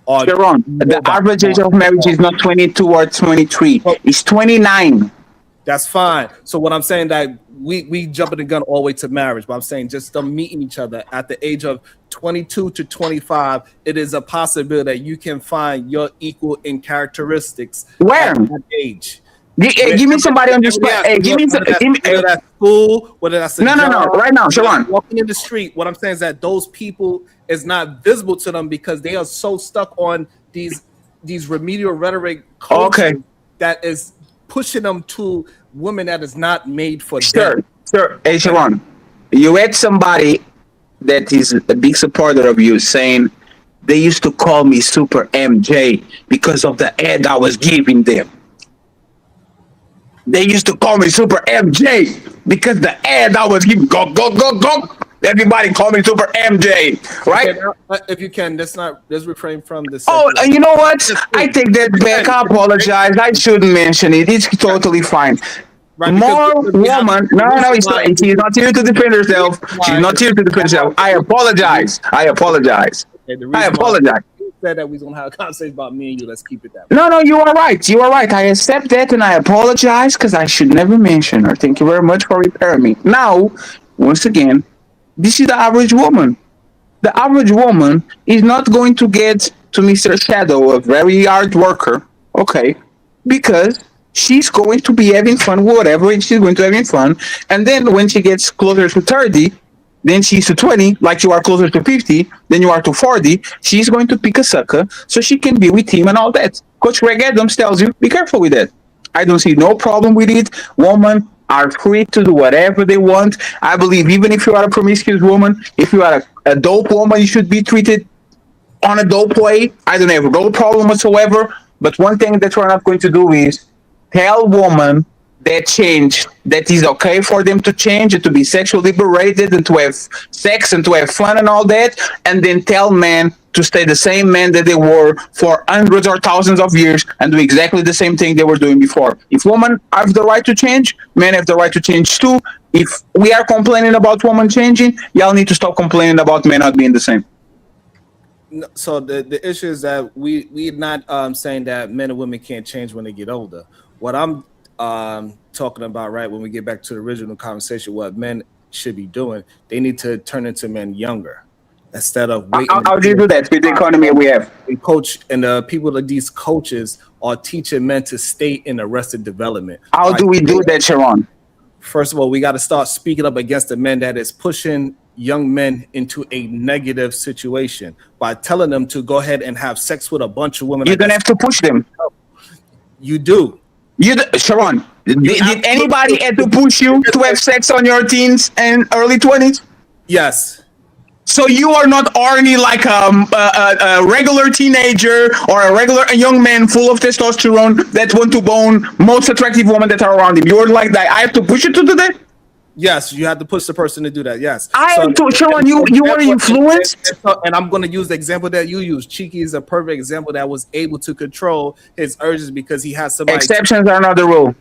Sharon, the average age of marriage is not 22 or 23. It's 29. That's fine. So what I'm saying that we jumping the gun all the way to marriage, but I'm saying just them meeting each other at the age of 22 to 25, it is a possibility that you can find your equal in characteristics. Where? At that age. Give me somebody on the spot. Hey, give me some. Whether that's school, whether that's no. Right now, Sharon. Walking in the street. What I'm saying is that those people is not visible to them because they are so stuck on these remedial rhetoric culture that is pushing them to women that is not made for them. Sure. Hey, Sharon, you had somebody that is a big supporter of you saying they used to call me Super MJ because of the ad I was giving them. They used to call me Super MJ because the ad I was giving. Go. Everybody call me Super MJ, right? Okay, if you can, let's refrain from this. Oh, you know what? I take that back. I apologize. I shouldn't mention it. It's totally fine. Right, more woman. No, she's not here to defend herself. She's not here to defend herself. I apologize. Okay, I apologize. Said that we don't have a conversation about me and you. Let's keep it that way. No, you are right. I accept that and I apologize because I should never mention her. Thank you very much for repairing me. Now, once again, this is the average woman. The average woman is not going to get to Mr. Shadow, a very hard worker, okay, because she's going to be having fun with whatever, and she's going to having fun. And then when she gets closer to 30, then she's to 20, like you are closer to 50, then you are to 40, she's going to pick a sucker so she can be with him and all that. Coach Greg Adams tells you, be careful with that. I don't see no problem with it. Women are free to do whatever they want. I believe even if you are a promiscuous woman, if you are a dope woman, you should be treated on a dope way. I don't have no problem whatsoever. But one thing that we're not going to do is tell women that is okay for them to change and to be sexually liberated and to have sex and to have fun and all that, and then tell men to stay the same men that they were for hundreds or thousands of years and do exactly the same thing they were doing before. If women have the right to change, men have the right to change too. If we are complaining about women changing, y'all need to stop complaining about men not being the same. So the issue is that we're not saying that men and women can't change when they get older. What I'm talking about, right, when we get back to the original conversation, what men should be doing, they need to turn into men younger instead of waiting. How do you do that with the economy we have? And the people like these coaches are teaching men to stay in arrested development. How do we do that, Sharon? First of all, we got to start speaking up against the men that is pushing young men into a negative situation by telling them to go ahead and have sex with a bunch of women. You don't have to push them. You do. Sharon, did anybody have to push you to have sex on your teens and early 20s? Yes. So you are not already like a regular teenager or a regular young man full of testosterone that want to bone most attractive women that are around him. You're like that. I have to push you to do that? Yes, you have to push the person to do that. Yes. Sharon, you were influenced. And I'm going to use the example that you use. Cheeky is a perfect example that was able to control his urges because he has somebody. Exceptions are not the rule.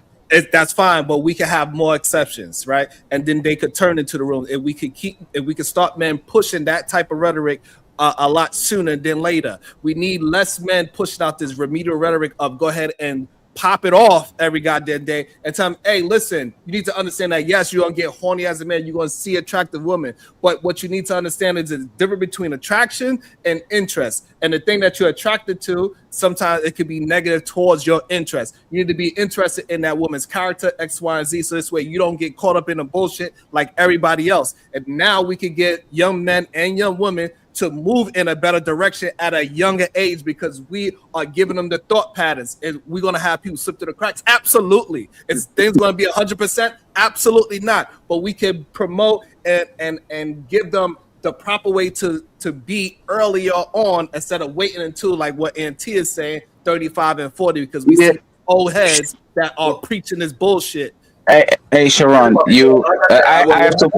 That's fine, but we can have more exceptions, right? And then they could turn into the rule. If we could start men pushing that type of rhetoric a lot sooner than later. We need less men pushing out this remedial rhetoric of go ahead and pop it off every goddamn day and tell them, hey, listen, you need to understand that, yes, you're going to get horny as a man. You're going to see attractive women. But what you need to understand is the difference between attraction and interest. And the thing that you're attracted to, sometimes it could be negative towards your interest. You need to be interested in that woman's character, X, Y, and Z. So this way you don't get caught up in the bullshit like everybody else. And now we can get young men and young women to move in a better direction at a younger age because we are giving them the thought patterns. And we're going to have people slip through the cracks? Absolutely. Is things going to be 100%? Absolutely not. But we can promote and give them the proper way to be earlier on instead of waiting until, like what Auntie is saying, 35 and 40, because we see old heads that are preaching this bullshit. Hey Sharon, I have to.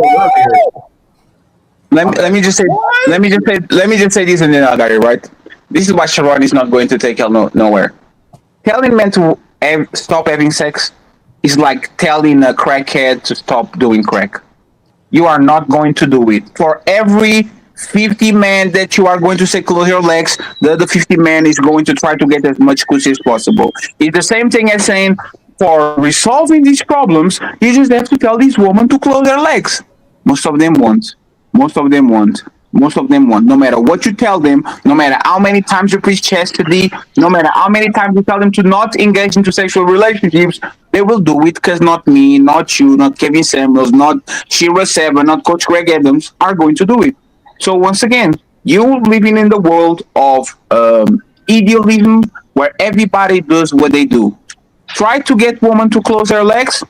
Let me just say this and then I got it right. This is why Sharon is not going to take hell nowhere. Telling men to stop having sex is like telling a crackhead to stop doing crack. You are not going to do it. For every 50 men that you are going to say close your legs, the other 50 men is going to try to get as much pussy as possible. It's the same thing as saying for resolving these problems, you just have to tell this woman to close her legs. Most of them won't. No matter what you tell them, no matter how many times you preach chastity, no matter how many times you tell them to not engage into sexual relationships, they will do it because not me, not you, not Kevin Samuels, not Shira Seven, not Coach Greg Adams are going to do it. So once again, you living in the world of idealism where everybody does what they do. Try to get women to close their legs.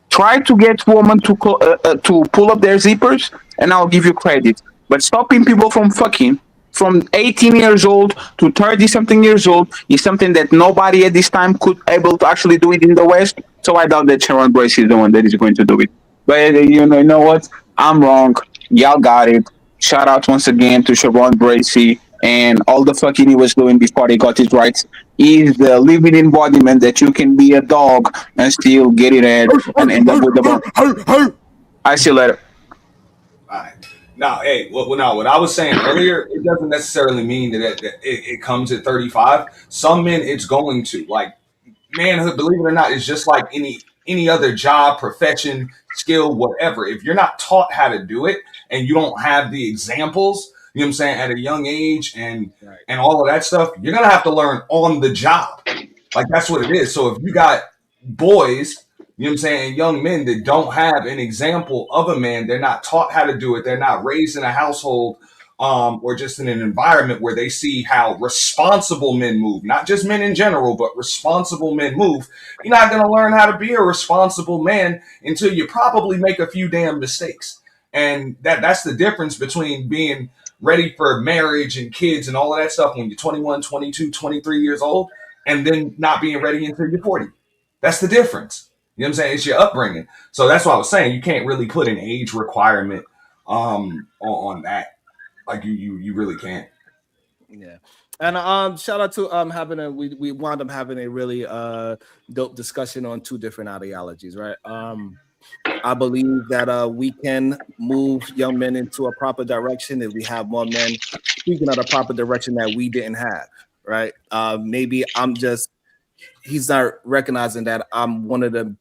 Try to get women to pull up their zippers, and I'll give you credit. But stopping people from fucking from 18 years old to 30-something years old is something that nobody at this time could able to actually do it in the West. So I doubt that Sharon Brace is the one that is going to do it. But you know what? I'm wrong. Y'all got it. Shout out once again to Sharon Bracy and all the fucking he was doing before he got his rights. Is the living embodiment that you can be a dog and still get it at and end up with the bone. I see you later. All right. Now, hey, what I was saying earlier, it doesn't necessarily mean that it comes at 35. Some men, it's going to. Like, manhood, believe it or not, is just like any other job, profession, skill, whatever. If you're not taught how to do it and you don't have the examples, you know what I'm saying, at a young age and all of that stuff, you're going to have to learn on the job. Like, that's what it is. So if you got boys, you know what I'm saying, young men that don't have an example of a man, they're not taught how to do it, they're not raised in a household or just in an environment where they see how responsible men move, not just men in general, but responsible men move, you're not going to learn how to be a responsible man until you probably make a few damn mistakes. And that's the difference between being ready for marriage and kids and all of that stuff when you're 21, 22, 23 years old, and then not being ready until you're 40. That's the difference. You know what I'm saying? It's your upbringing. So that's what I was saying. You can't really put an age requirement on that. Like you really can't. Yeah. And shout out to we wound up having a really dope discussion on two different ideologies, right? I believe that we can move young men into a proper direction if we have more men speaking of the proper direction that we didn't have, right? Maybe he's not recognizing that I'm one of the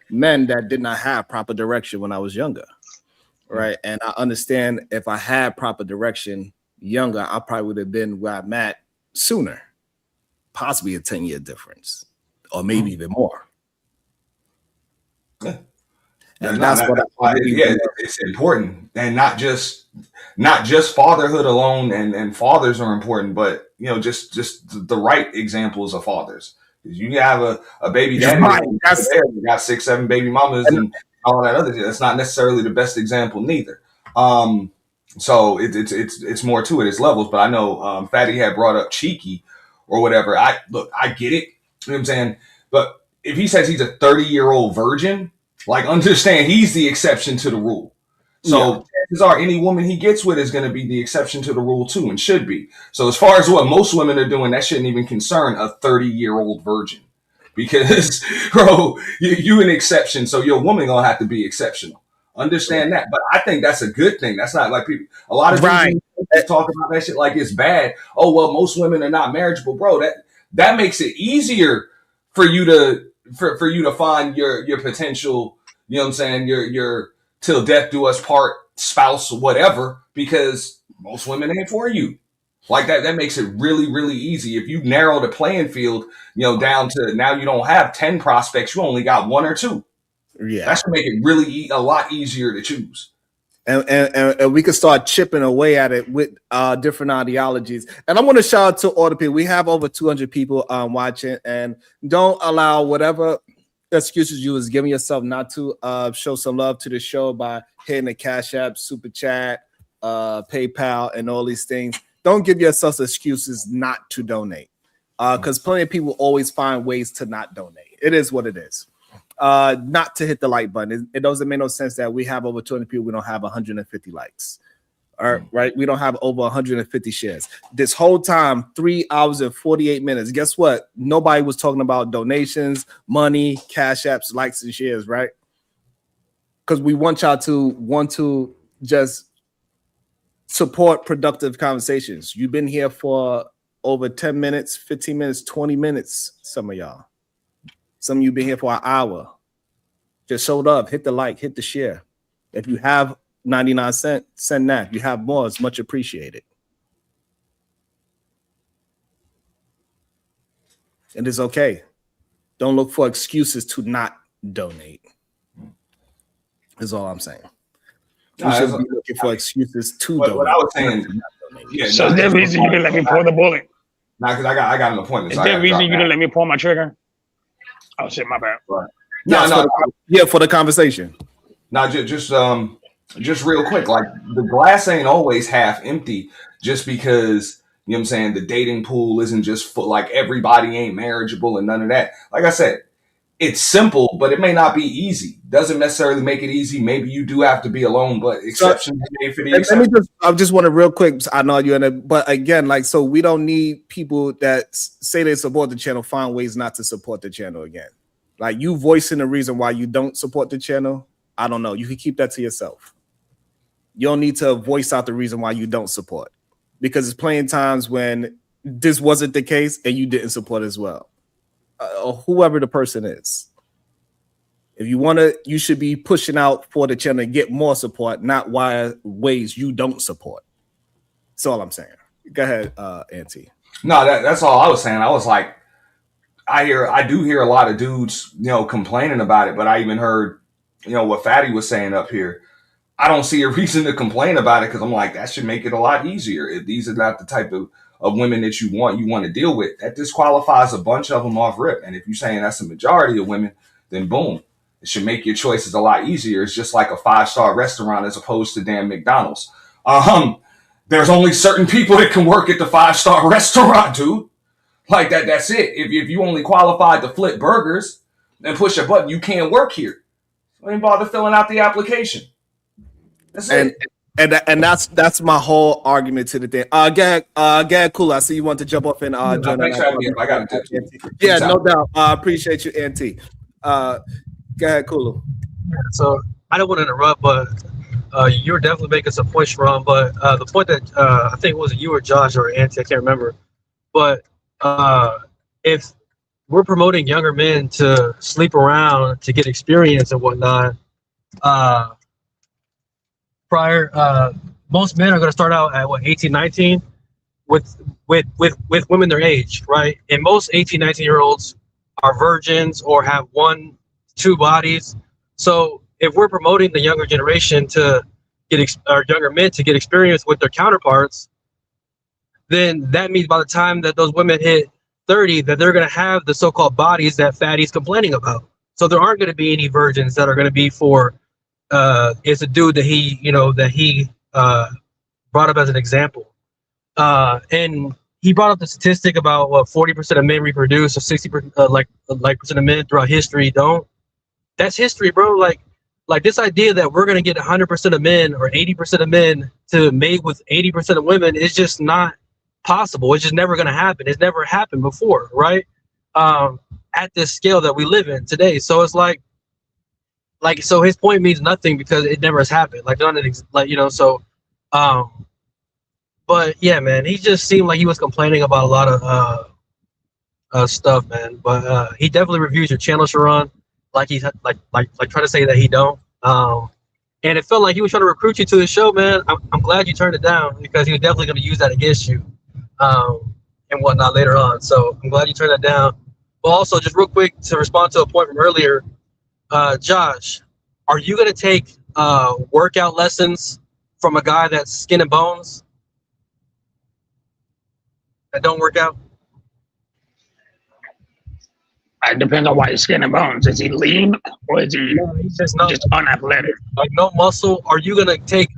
men that did not have proper direction when I was younger, right? And I understand if I had proper direction younger, I probably would have been where I'm at sooner, possibly a 10-year difference, or maybe even more. Yeah. And it's important, and not just fatherhood alone, and fathers are important, but just the right examples of fathers. You have a baby daddy, you got 6, 7 baby mamas, and all that other shit. That's not necessarily the best example neither. So it's more to it. It's levels. But I know Fatty had brought up cheeky or whatever. I get it. You know what I'm saying? But if he says he's a 30-year-old virgin, Like, understand he's the exception to the rule. So chances are any woman he gets with is going to be the exception to the rule too, and should be. So as far as what most women are doing, that shouldn't even concern a 30-year-old virgin, because bro, you an exception. So your woman gonna have to be exceptional. Understand that. But I think that's a good thing. That's not like people. A lot of people talk about that shit like it's bad. Oh well, most women are not marriageable, bro. That makes it easier for you to find your potential. You know what I'm saying? Your till death do us part spouse, whatever, because most women ain't for you. Like that makes it really, really easy. If you narrow the playing field, down to now you don't have 10 prospects, you only got 1 or 2. Yeah. That should make it really a lot easier to choose. And we can start chipping away at it with different ideologies. And I want to shout out to all the people. We have over 200 people watching, and don't allow whatever excuses you was giving yourself not to show some love to the show by hitting the Cash App, Super Chat, PayPal, and all these things. Don't give yourself excuses not to donate, because plenty of people always find ways to not donate. It is what it is. Not to hit the like button. It doesn't make no sense that we have over 200 people. We don't have 150 likes. All right. We don't have over 150 shares. This whole time, 3 hours and 48 minutes. Guess what? Nobody was talking about donations, money, cash apps, likes, and shares, right? Because we want y'all to just support productive conversations. You've been here for over 10 minutes, 15 minutes, 20 minutes, some of y'all. Some of you been here for an hour. Just showed up, hit the like, hit the share. If you have 99 cents, send that. If you have more, it's much appreciated. And it's okay. Don't look for excuses to not donate. Is all I'm saying. You should be looking for excuses to donate. What I was saying, so there's the reason you didn't let me pull the bullet. Nah, because I got an appointment. Is there a reason you didn't let me pull my trigger? Oh shit, my bad. Right. For the conversation. Now, just real quick, like the glass ain't always half empty. Just because you know what I'm saying, the dating pool isn't just for like everybody ain't marriageable and none of that. Like I said, it's simple, but it may not be easy. Doesn't necessarily make it easy. Maybe you do have to be alone, but exceptions made for the exception. I just want to real quick. I know you're in it, but again, like, so we don't need people that say they support the channel find ways not to support the channel again. Like you voicing the reason why you don't support the channel. I don't know. You can keep that to yourself. You don't need to voice out the reason why you don't support, because it's plenty times when this wasn't the case and you didn't support as well. Whoever the person is. If you want to, you should be pushing out for the channel and get more support, not ways you don't support. That's all I'm saying. Go ahead, Auntie. No, that's all I was saying. I was like, I do hear a lot of dudes, complaining about it, but I even heard, what Fatty was saying up here. I don't see a reason to complain about it, because I'm like, that should make it a lot easier. If these are not the type of women that you want to deal with, that disqualifies a bunch of them off rip. And if you're saying that's a majority of women, then boom, it should make your choices a lot easier. It's just like a 5-star restaurant as opposed to damn McDonald's. There's only certain people that can work at the 5-star restaurant, dude. Like that's it. If you only qualified to flip burgers and push a button, you can't work here. So ain't bother filling out the application. That's it. And that's my whole argument to the thing. Gad, cool. I see you want to jump off and join. Thanks for having me. I got it. Yeah, no doubt. I appreciate you, Auntie. Go ahead, Kulu. So I don't want to interrupt, but you were definitely making some points wrong. But the point that I think it was you or Josh or Auntie, I can't remember. But if we're promoting younger men to sleep around to get experience and whatnot, most men are going to start out at 18, 19 with women their age, right? And most 18, 19-year-olds are virgins or have 1-2 bodies. So if we're promoting the younger generation to get younger men to get experience with their counterparts, then that means by the time that those women hit 30, that they're going to have the so-called bodies that Fatty's complaining about. So there aren't going to be any virgins that are going to be for it's a dude that he brought up as an example. And he brought up the statistic about 40% of men reproduce, or 60% percent of men throughout history don't. that's history, bro. Like this idea that we're gonna get 100% of men or 80% of men to mate with 80% of women is just not possible. It's just never gonna happen. It's never happened before, right? At this scale that we live in today. So it's like so his point means nothing because it never has happened. Like none of it, like, you know. So, but yeah, man, he just seemed like he was complaining about a lot of stuff, man. But he definitely reviews your channel, Sharon. Like he's like trying to say that he don't. And it felt like he was trying to recruit you to his show, man. I'm glad you turned it down because he was definitely going to use that against you, and whatnot later on. So I'm glad you turned that down. But also, just real quick to respond to a point from earlier, Josh, are you going to take workout lessons from a guy that's skin and bones that don't work out? It depends on why he's skin and bones. Is he lean or is he just unathletic? Like no muscle. Are you gonna take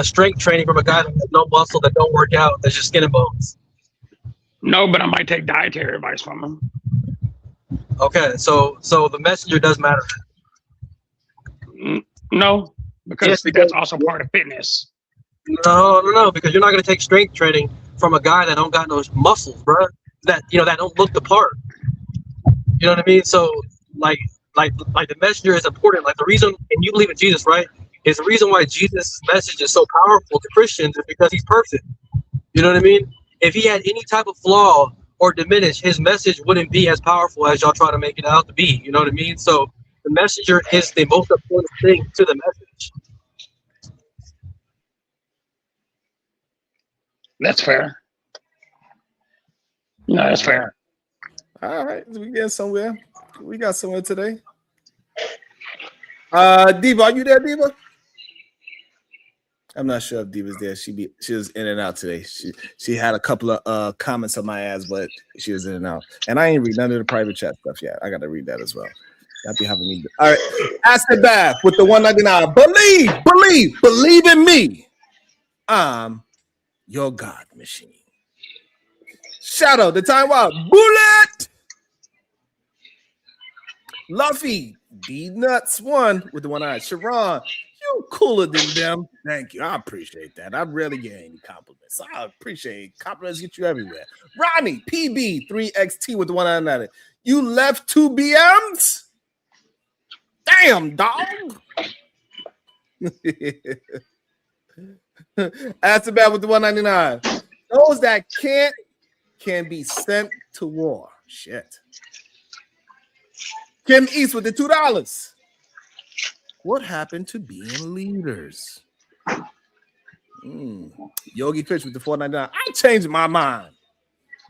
strength training from a guy that has no muscle, that don't work out, that's just skin and bones? No, but I might take dietary advice from him. Okay, so the messenger does matter. No, because that's also part of fitness. No, because you're not gonna take strength training from a guy that don't got no muscles, bro. That that don't look the part. You know what I mean? So like the messenger is important. Like the reason, and you believe in Jesus, right? Is the reason why Jesus' message is so powerful to Christians is because he's perfect. You know what I mean? If he had any type of flaw or diminish, his message wouldn't be as powerful as y'all try to make it out to be. You know what I mean? So the messenger is the most important thing to the message. That's fair. No, that's fair. All right, we get somewhere. We got somewhere today. Diva, are you there, Diva? I'm not sure if Diva's there. She was in and out today. She had a couple of comments on my ass, but she was in and out. And I ain't read none of the private chat stuff yet. I got to read that as well. Y'all be having me. All right, Acid Bath with the 199. Believe in me. I'm your God machine. Shadow, the time wild bullet. Luffy, D Nuts 1 with the one eye. Sharon, you cooler than them. Thank you. I appreciate that. I rarely get any compliments. I appreciate compliments get you everywhere. Ronnie, PB 3XT with the one eye. You left 2 BMs? Damn, dog. That's about with the 199. Those that can't can be sent to war. Shit. Kim East with the $2. What happened to being leaders? Yogi Fish with the $4.99. I changed my mind.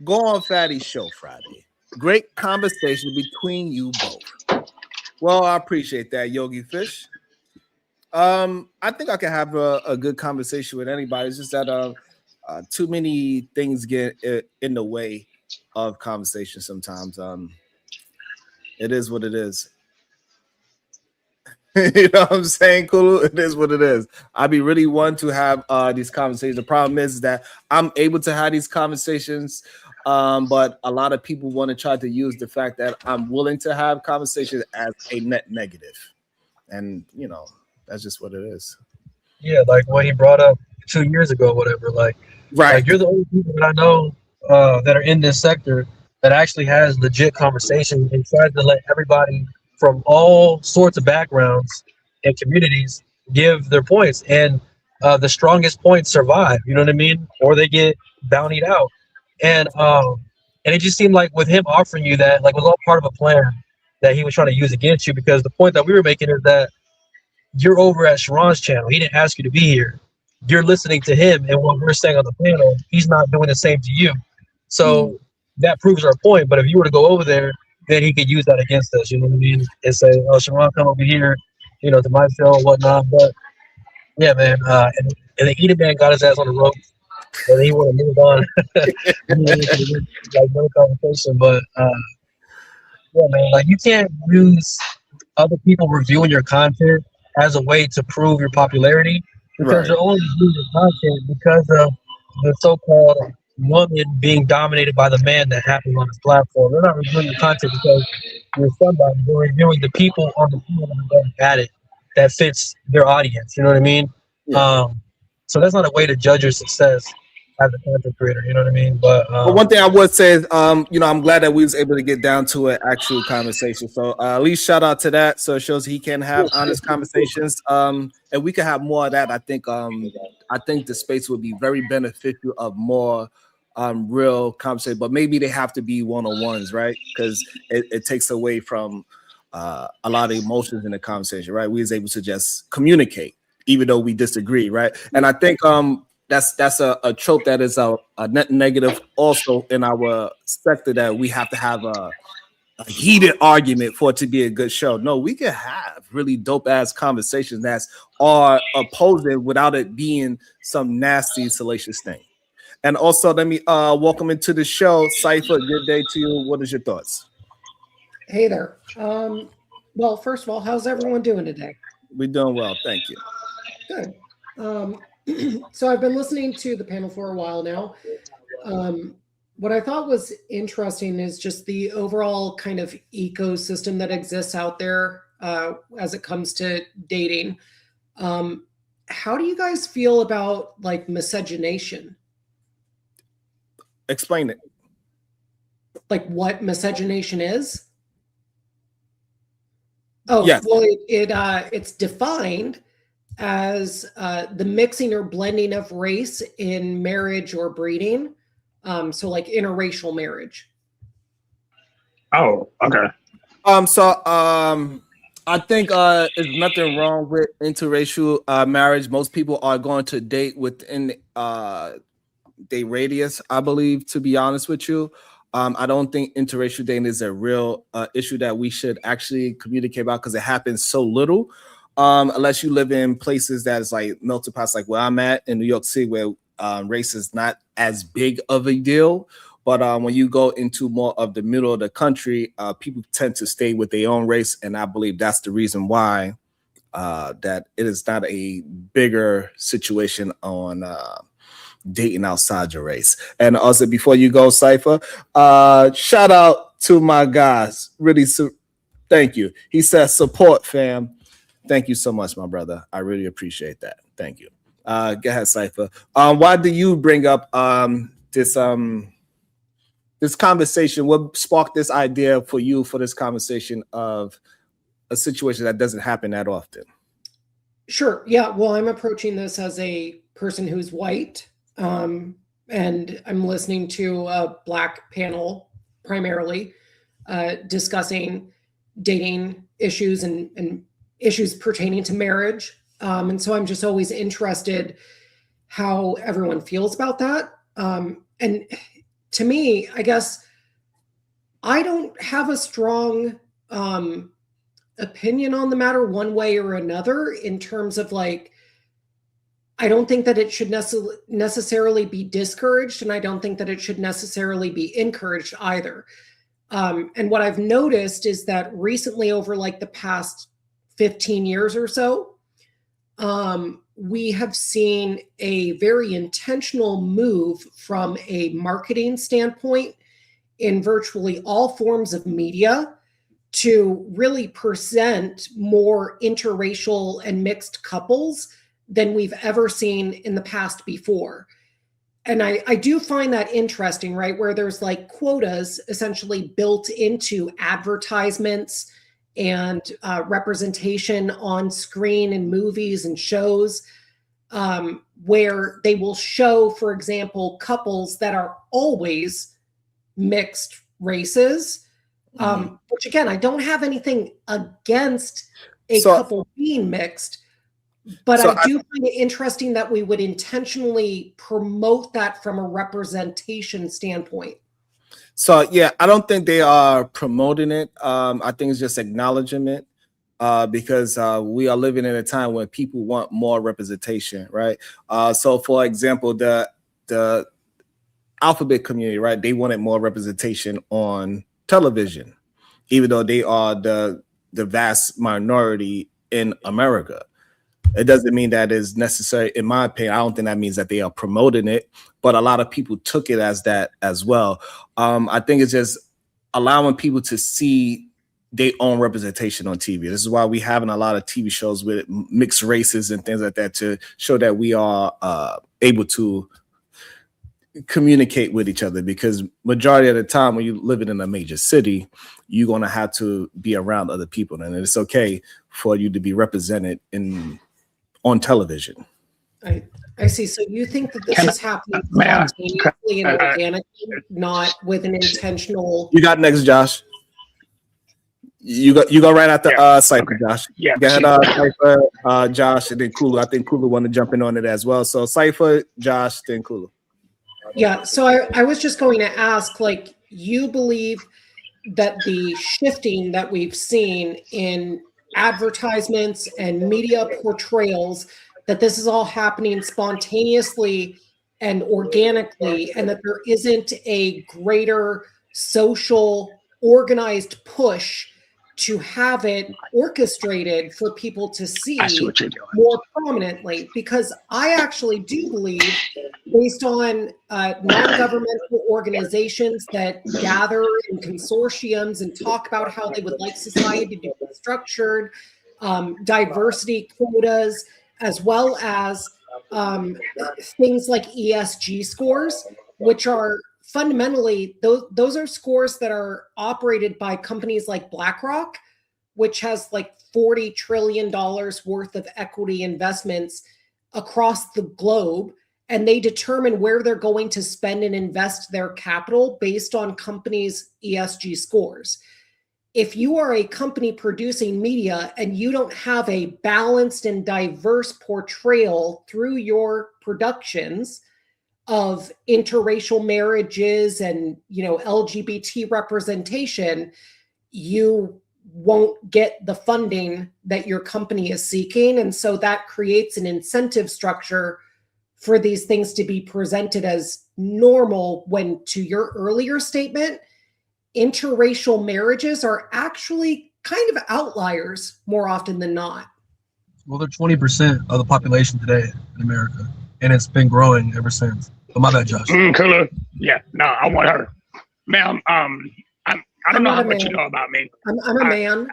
Go on Fatty's show Friday. Great conversation between you both. Well, I appreciate that, Yogi Fish. I think I can have a good conversation with anybody. It's just that too many things get in the way of conversation sometimes. It is what it is. You know what I'm saying, Kulu? It is what it is. I'd be really one to have these conversations. The problem is that I'm able to have these conversations, but a lot of people want to try to use the fact that I'm willing to have conversations as a net negative. And, you know, that's just what it is. Yeah, like what he brought up 2 years ago, whatever. Like, right. Like you're the only people that I know that are in this sector that actually has legit conversation and tries to let everybody from all sorts of backgrounds and communities give their points, and the strongest points survive. You know what I mean? Or they get bountied out. And it just seemed like with him offering you that, like, was all part of a plan that he was trying to use against you, because the point that we were making is that you're over at Sharon's channel. He didn't ask you to be here. You're listening to him, and what we're saying on the panel, he's not doing the same to you. So that proves our point. But if you were to go over there, then he could use that against us, you know what I mean? And say, oh, Sharon, come over here, you know, to my show and whatnot. But yeah, man, and the Edom man got his ass on the rope, and he would have moved on. Like, no conversation. But yeah, man, like, you can't use other people reviewing your content as a way to prove your popularity, because you're only doing your content because of the so-called woman being dominated by the man that happens on this platform. They're not reviewing the content because you're somebody. They're reviewing the people on the team that are going at it that fits their audience. You know what I mean? Yeah. So that's not a way to judge your success as a content creator. You know what I mean? But one thing I would say is, I'm glad that we was able to get down to an actual conversation. So at least shout out to that. So it shows he can have honest conversations. And we can have more of that. I think the space would be very beneficial of more real conversation, but maybe they have to be one-on-ones, right? Because it takes away from a lot of emotions in the conversation, right? We was able to just communicate, even though we disagree, right? And I think that's a trope that is a net negative also in our sector, that we have to have a heated argument for it to be a good show. No, we can have really dope ass conversations that's are opposing without it being some nasty salacious thing. And also, let me welcome into the show, Cypher. Good day to you. What is your thoughts? Hey there. Well, first of all, how's everyone doing today? We're doing well, thank you. Good. So I've been listening to the panel for a while now. What I thought was interesting is just the overall kind of ecosystem that exists out there as it comes to dating. How do you guys feel about like miscegenation? Explain it. Like what miscegenation is? Oh, yes. Well, it's defined as the mixing or blending of race in marriage or breeding. So like interracial marriage. Oh, okay. I think there's nothing wrong with interracial marriage. Most people are going to date within their radius, I believe, to be honest with you. I don't think interracial dating is a real issue that we should actually communicate about, because it happens so little. Unless you live in places that is like melting pots, like where I'm at in New York City, where race is not as big of a deal. But when you go into more of the middle of the country, people tend to stay with their own race. And I believe that's the reason why that it is not a bigger situation on dating outside your race. And also, before you go, Cypher, shout out to my guys. Really, thank you. He says, support, fam. Thank you so much, my brother. I really appreciate that. Thank you. Go ahead, Cypher. Why do you bring up this conversation? What sparked this idea for you for this conversation of a situation that doesn't happen that often? Sure. Yeah. Well, I'm approaching this as a person who's white, and I'm listening to a Black panel primarily discussing dating issues and issues pertaining to marriage. And so I'm just always interested how everyone feels about that. And to me, I guess I don't have a strong opinion on the matter one way or another, in terms of like, I don't think that it should necessarily be discouraged, and I don't think that it should necessarily be encouraged either. And what I've noticed is that recently, over like the past 15 years or so, we have seen a very intentional move from a marketing standpoint in virtually all forms of media to really present more interracial and mixed couples than we've ever seen in the past before. And I do find that interesting, right? Where there's like quotas essentially built into advertisements and representation on screen in movies and shows, where they will show, for example, couples that are always mixed races, which again, I don't have anything against a couple being mixed, but I do find it interesting that we would intentionally promote that from a representation standpoint. So yeah, I don't think they are promoting it. I think it's just acknowledging it, because we are living in a time when people want more representation, right? So for example, the alphabet community, right? They wanted more representation on television, even though they are the vast minority in America. It doesn't mean that is necessary. In my opinion, I don't think that means that they are promoting it, but a lot of people took it as that as well. I think it's just allowing people to see their own representation on TV. This is why we having a lot of TV shows with mixed races and things like that to show that we are able to communicate with each other, because majority of the time when you're living in a major city, you're going to have to be around other people, and it's okay for you to be represented on television. I see. So you think that this is happening spontaneously and organically, not with an intentional... You got next, Josh. You go right after Cypher, Josh. Yeah. Go ahead, Cypher, Josh, and then Kulu. I think Kulu want to jump in on it as well. So Cypher, Josh, then Kulu. Yeah, so I was just going to ask, like, you believe that the shifting that we've seen in advertisements and media portrayals, that this is all happening spontaneously and organically, and that there isn't a greater social organized push to have it orchestrated for people to see more prominently? Because I actually do believe, based on non-governmental organizations that gather in consortiums and talk about how they would like society to be structured, diversity quotas, as well as things like ESG scores, which are fundamentally, those are scores that are operated by companies like BlackRock, which has like $40 trillion worth of equity investments across the globe. And they determine where they're going to spend and invest their capital based on companies' ESG scores. If you are a company producing media and you don't have a balanced and diverse portrayal through your productions of interracial marriages and, LGBT representation, you won't get the funding that your company is seeking. And so that creates an incentive structure for these things to be presented as normal, when, to your earlier statement, interracial marriages are actually kind of outliers more often than not. Well, they're 20% of the population today in America, and it's been growing ever since. But my bad, Josh. Cool. Yeah, no, I want her. Ma'am, I don't know how much you know about me. I'm a man.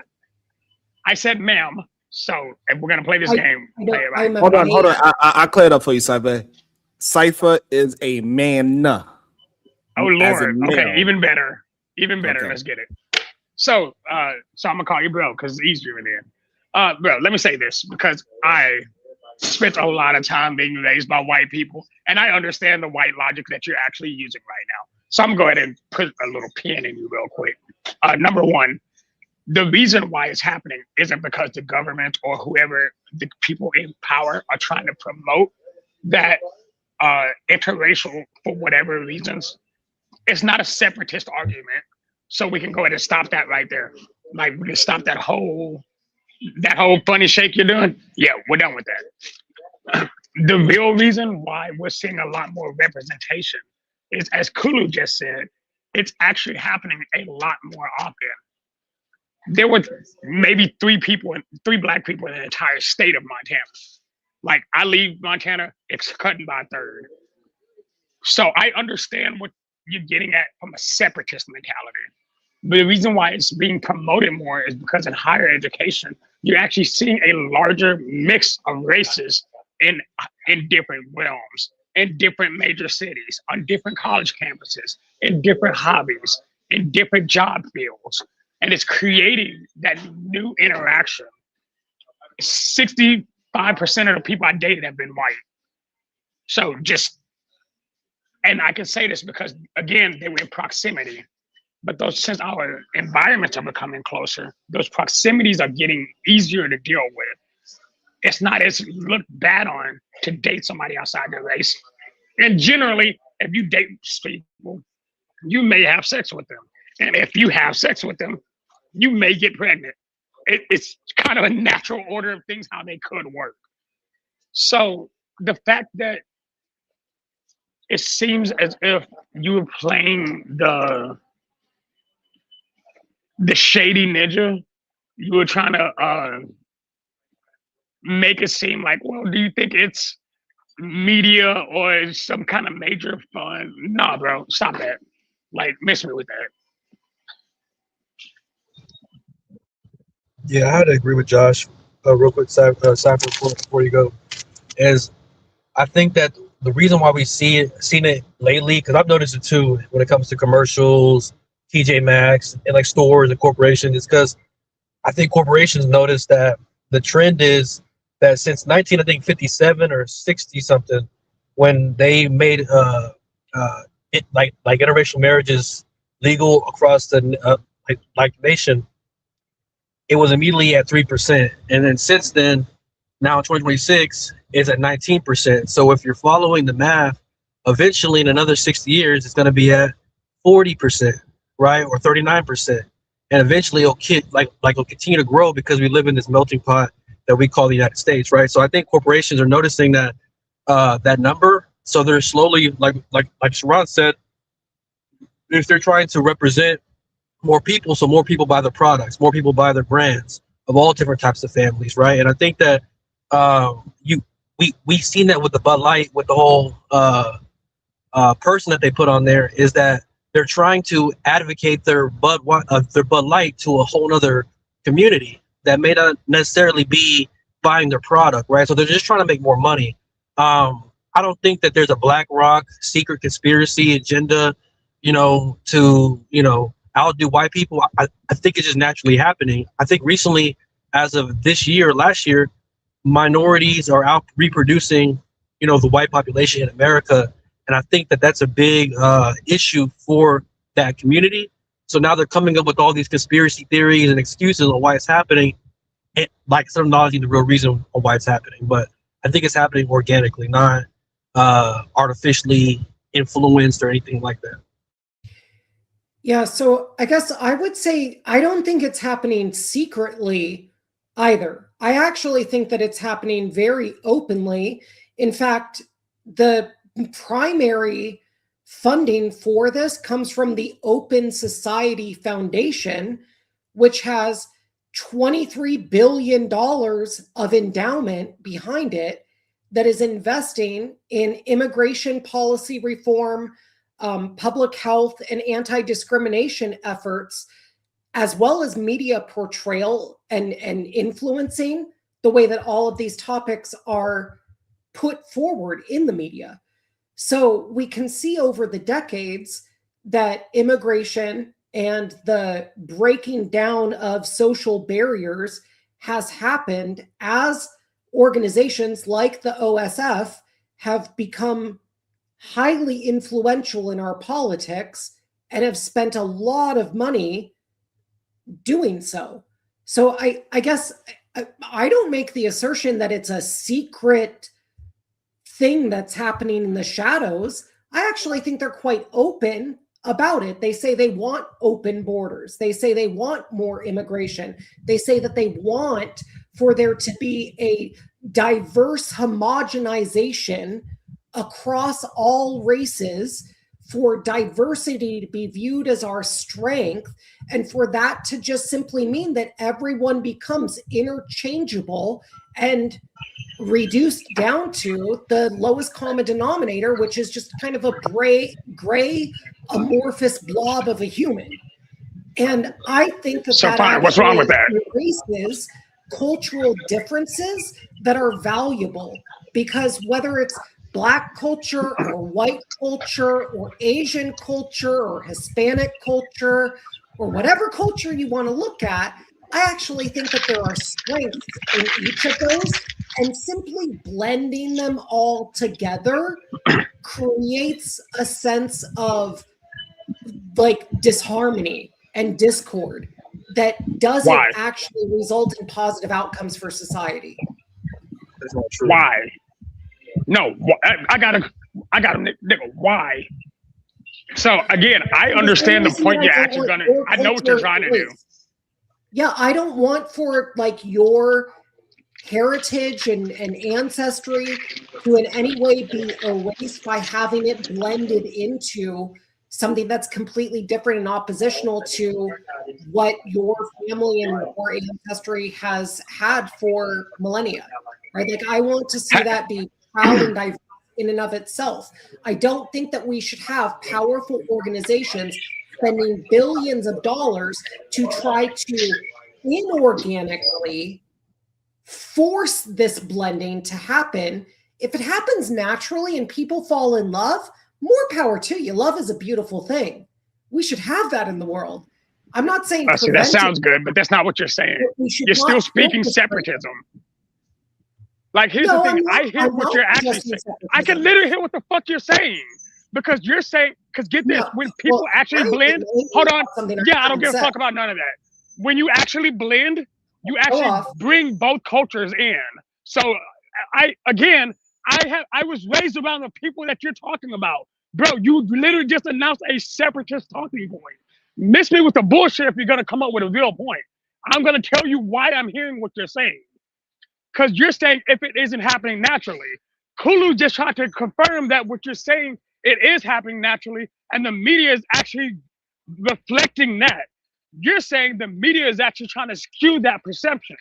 I said ma'am, so if we're going to play this game, play it right. Hold on. I cleared up for you, Cypher. Cypher is a man. Oh, Lord. Okay, even better. Even better. Okay. Let's get it. So I'm going to call you bro because it's easier then. Bro, let me say this, because I spent a lot of time being raised by white people, and I understand the white logic that you're actually using right now. So I'm going to go ahead and put a little pin in you real quick. Number one, the reason why it's happening isn't because the government or whoever the people in power are trying to promote that interracial for whatever reasons. It's not a separatist argument. So we can go ahead and stop that right there. Like, we can stop that whole funny shake you're doing. Yeah, we're done with that. The real reason why we're seeing a lot more representation is, as Kulu just said, it's actually happening a lot more often. There were maybe three black people in the entire state of Montana. Like, I leave Montana, it's cutting by a third. So I understand what you're getting at from a separatist mentality. But the reason why it's being promoted more is because in higher education, you're actually seeing a larger mix of races in different realms, in different major cities, on different college campuses, in different hobbies, in different job fields. And it's creating that new interaction. 65% of the people I dated have been white. So and I can say this because, again, they were in proximity. But since our environments are becoming closer, those proximities are getting easier to deal with. It's not as looked bad on to date somebody outside their race. And generally, if you date people, you may have sex with them. And if you have sex with them, you may get pregnant. It's kind of a natural order of things how they could work. So the fact that it seems as if you were playing the shady ninja, you were trying to make it seem like, well, do you think it's media or some kind of major fund? Nah, bro, stop that. Like, miss me with that. Yeah, I had to agree with Josh. Real quick, Cypher, before you go, is I think that the reason why we seen it lately, because I've noticed it too when it comes to commercials, TJ Maxx, and like stores and corporations, is because I think corporations notice that the trend is that since 1957 or 60 something, when they made it like interracial marriages legal across the like nation, it was immediately at 3%, and then since then, now in 2026, it's at 19%. So if you're following the math, eventually in another 60 years, it's going to be at 40%, right, or 39%, and eventually it'll continue to grow because we live in this melting pot that we call the United States, right? So I think corporations are noticing that that number, so they're slowly, like Sharon said, if they're trying to represent more people, so more people buy their products, more people buy their brands of all different types of families, right? And I think that we've seen that with the Bud Light, with the whole person that they put on there, is that they're trying to advocate their Bud Light to a whole other community that may not necessarily be buying their product, right? So they're just trying to make more money. I don't think that there's a BlackRock secret conspiracy agenda, to outdo white people. I think it's just naturally happening. I think recently, as of this year, last year, minorities are out reproducing, the white population in America. And I think that that's a big issue for that community. So now they're coming up with all these conspiracy theories and excuses on why it's happening, and like some acknowledging the real reason on why it's happening. But I think it's happening organically, not artificially influenced or anything like that. Yeah, so I guess I would say I don't think it's happening secretly either. I actually think that it's happening very openly. In fact, the primary funding for this comes from the Open Society Foundation, which has $23 billion of endowment behind it that is investing in immigration policy reform, public health, and anti-discrimination efforts, as well as media portrayal and influencing the way that all of these topics are put forward in the media. So we can see over the decades that immigration and the breaking down of social barriers has happened as organizations like the OSF have become highly influential in our politics and have spent a lot of money doing so. So I guess I don't make the assertion that it's a secret thing that's happening in the shadows. I actually think they're quite open about it. They say they want open borders. They say they want more immigration. They say that they want for there to be a diverse homogenization across all races, for diversity to be viewed as our strength, and for that to just simply mean that everyone becomes interchangeable and reduced down to the lowest common denominator, which is just kind of a gray amorphous blob of a human. And I think that so fine. What's wrong with that? Erases cultural differences that are valuable, because whether it's Black culture or white culture or Asian culture or Hispanic culture or whatever culture you want to look at, I actually think that there are strengths in each of those, and simply blending them all together creates a sense of like disharmony and discord that doesn't actually result in positive outcomes for society. That's not true. Why? No, I got a nigga. Why? So again, I understand the point you're actually gonna. I know what you're trying to do. Yeah, I don't want for like your heritage and ancestry to in any way be erased by having it blended into something that's completely different and oppositional to what your family and or ancestry has had for millennia, right? Like, I want to see that be proud and diverse in and of itself. I don't think that we should have powerful organizations spending billions of dollars to try to inorganically force this blending to happen. If it happens naturally and people fall in love, more power to you. Love is a beautiful thing. We should have that in the world. I'm not saying see, that sounds good, but that's not what you're saying. You're still speaking separatism. Like, here's the thing. I hear what you're actually saying. I can literally hear what the fuck you're saying. Because you're saying, because get this, when people actually blend, hold on. Yeah, I don't give a fuck about none of that. When you actually blend, you actually bring both cultures in. So I was raised around the people that you're talking about. Bro, you literally just announced a separatist talking point. Miss me with the bullshit if you're gonna come up with a real point. I'm gonna tell you why I'm hearing what you're saying. Because you're saying if it isn't happening naturally. Kulu just tried to confirm that what you're saying, it is happening naturally, and the media is actually reflecting that. You're saying the media is actually trying to skew that perception.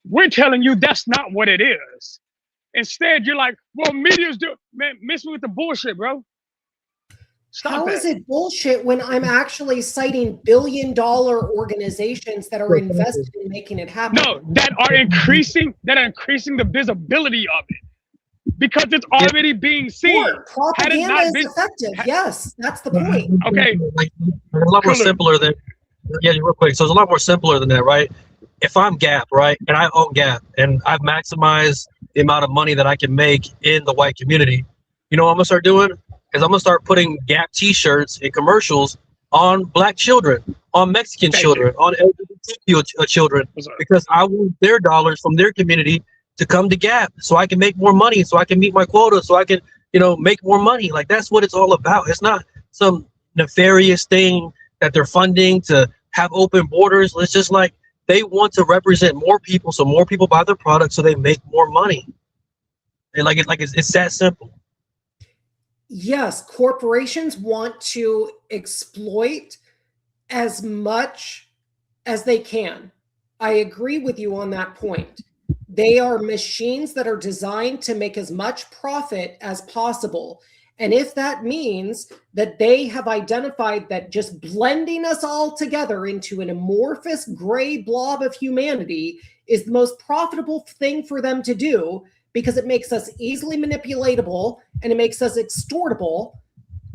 We're telling you that's not what it is. Instead, you're like, well, media's do, man, miss me with the bullshit, bro. Stop How that. is it bullshit when I'm actually citing billion-dollar organizations that are invested in making it happen? No, that are increasing the visibility of it. Because it's already being seen. Sure. Propaganda is effective. Yes, that's the point. Okay. Like, it's a lot more simpler than, yeah, real quick. So it's a lot more simpler than that, right? If I'm Gap, right, and I own Gap, and I've maximized the amount of money that I can make in the white community, you know what I'm gonna start doing? Is I'm gonna start putting Gap T-shirts and commercials on Black children, on Mexican children, on LGBTQ children, because I want their dollars from their community to come to Gap, so I can make more money, so I can meet my quota, so I can, you know, make more money. Like, that's what it's all about. It's not some nefarious thing that they're funding to have open borders. It's just like they want to represent more people, so more people buy their products, so they make more money. And it's that simple. Yes, corporations want to exploit as much as they can. I agree with you on that point. They are machines that are designed to make as much profit as possible. And if that means that they have identified that just blending us all together into an amorphous gray blob of humanity is the most profitable thing for them to do, because it makes us easily manipulatable and it makes us extortable,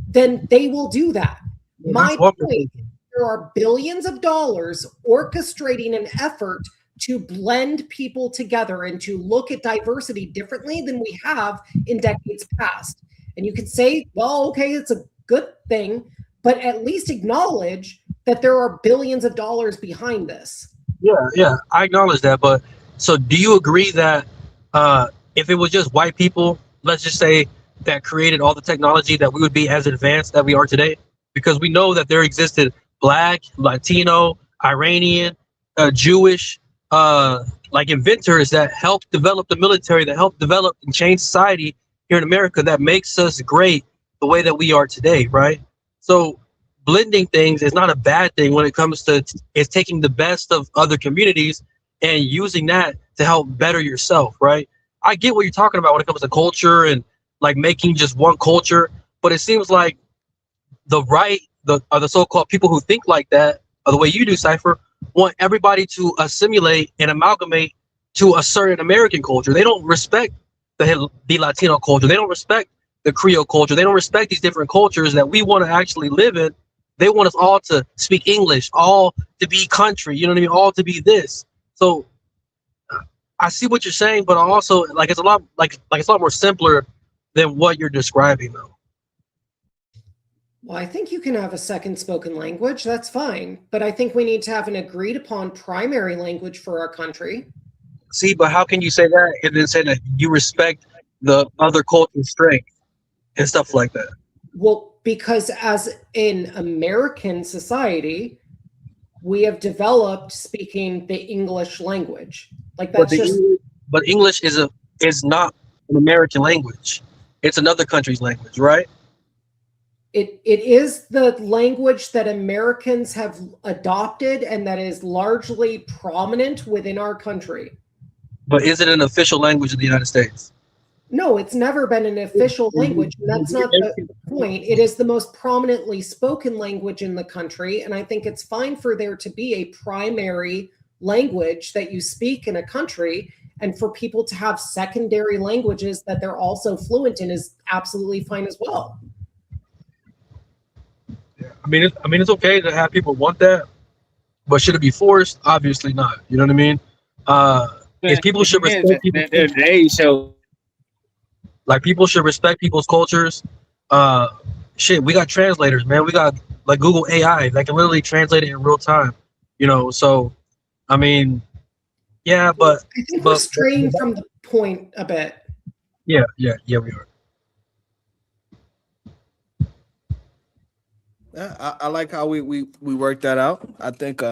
then they will do that. My point, there are billions of dollars orchestrating an effort to blend people together and to look at diversity differently than we have in decades past. And you could say, well, okay, it's a good thing, but at least acknowledge that there are billions of dollars behind this. Yeah, I acknowledge that. But so do you agree that if it was just white people, let's just say, that created all the technology, that we would be as advanced that we are today? Because we know that there existed Black, Latino, Iranian, Jewish, like inventors that helped develop the military, that helped develop and change society here in America, that makes us great the way that we are today, right? So blending things is not a bad thing when it comes to it's taking the best of other communities and using that to help better yourself, right? I get what you're talking about when it comes to culture and like making just one culture, but it seems like the right, the so-called people who think like that, or the way you do, Cypher, want everybody to assimilate and amalgamate to a certain American culture. They don't respect the Latino culture. They don't respect the Creole culture. They don't respect these different cultures that we want to actually live in. They want us all to speak English, all to be country, you know what I mean? All to be this. So I see what you're saying, but also like it's a lot it's a lot more simpler than what you're describing, though. Well, I think you can have a second spoken language. That's fine. But I think we need to have an agreed upon primary language for our country. See, but how can you say that and then say that you respect the other culture's strength and stuff like that? Well, because as in American society, we have developed speaking the English language. Like that's but English is not an American language. It's another country's language, right? It is the language that Americans have adopted and that is largely prominent within our country. But is it an official language of the United States? No, it's never been an official language, and that's not the point. It is the most prominently spoken language in the country, and I think it's fine for there to be a primary language that you speak in a country, and for people to have secondary languages that they're also fluent in is absolutely fine as well. I mean, it's okay to have people want that, but should it be forced? Obviously not. You know what I mean? If people should respect people, like people should respect people's cultures. Shit, we got translators, man. We got like Google AI that can literally translate it in real time. You know, so I mean, yeah, but I think we're straying from the point a bit. Yeah, we are. Yeah, I like how we worked that out. I think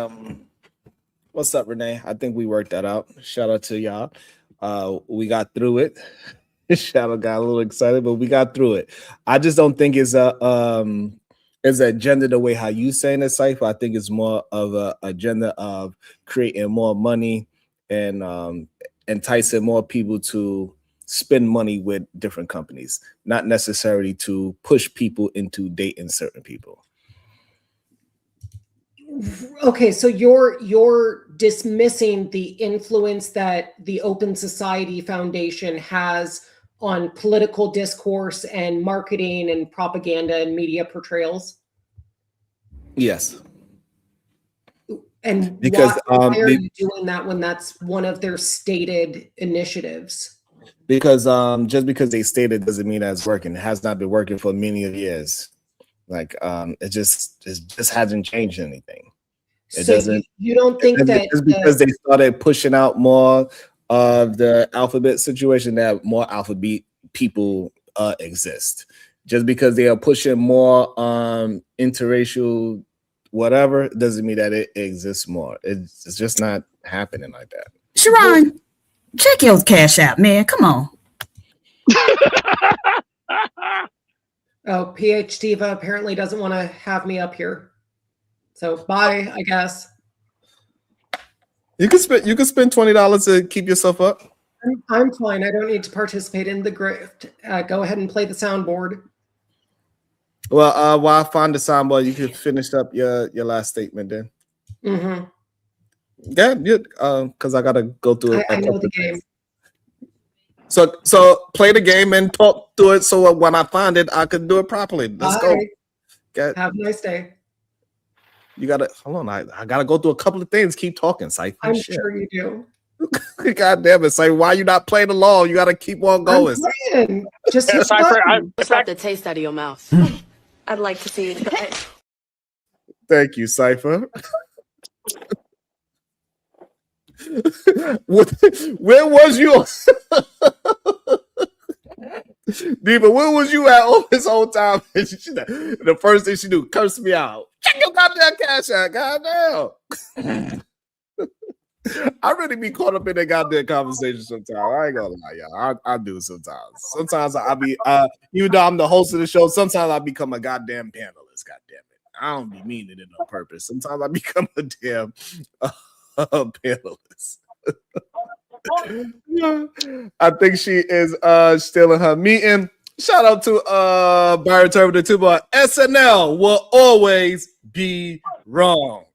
what's up, Renee? I think we worked that out. Shout out to y'all. We got through it. Shadow got a little excited, but we got through it. I just don't think it's an agenda the way how you saying it, Cypher. I think it's more of a agenda of creating more money and enticing more people to spend money with different companies, not necessarily to push people into dating certain people. Okay, so you're dismissing the influence that the Open Society Foundation has on political discourse and marketing and propaganda and media portrayals? Yes. And because why are you doing that when that's one of their stated initiatives? Because just because they stated doesn't mean that it's working. It has not been working for many years. Like it just hasn't changed anything. It So doesn't. you don't think that just because they started pushing out more of the alphabet situation, that more alphabet people exist. Just because they are pushing more interracial whatever doesn't mean that it exists more. It's just not happening like that. Sharon, check your Cash App, man. Come on. Oh, PH Diva apparently doesn't want to have me up here. So bye, I guess. You can spend $20 to keep yourself up. I'm fine. I don't need to participate in the grift. Go ahead and play the soundboard. Well, while I find the soundboard, you can finish up your last statement then. Mm-hmm. Yeah, because I gotta go through it. I know the game. So play the game and talk through it so when I find it, I can do it properly. Let's go. Have a nice day. You gotta hold on. I gotta go through a couple of things. Keep talking, Cypher. I'm sure you do. God damn it, Cypher. Why you not playing along? You gotta keep on going. Just hit It's like the taste out of your mouth. I'd like to see it. Thank you, Cypher. Where was you? Diva, where was you at all this whole time? The first thing she do, curse me out. Check your goddamn Cash App, goddamn. I really be caught up in that goddamn conversation sometimes. I ain't gonna lie, y'all. I do sometimes. Sometimes I be, even though I'm the host of the show, sometimes I become a goddamn panelist. Goddamn it, I don't be meaning it on purpose. Sometimes I become a damn panelist. I think she is still in her meeting. Shout out to Byron Turbo the Tuba. SNL will always be wrong.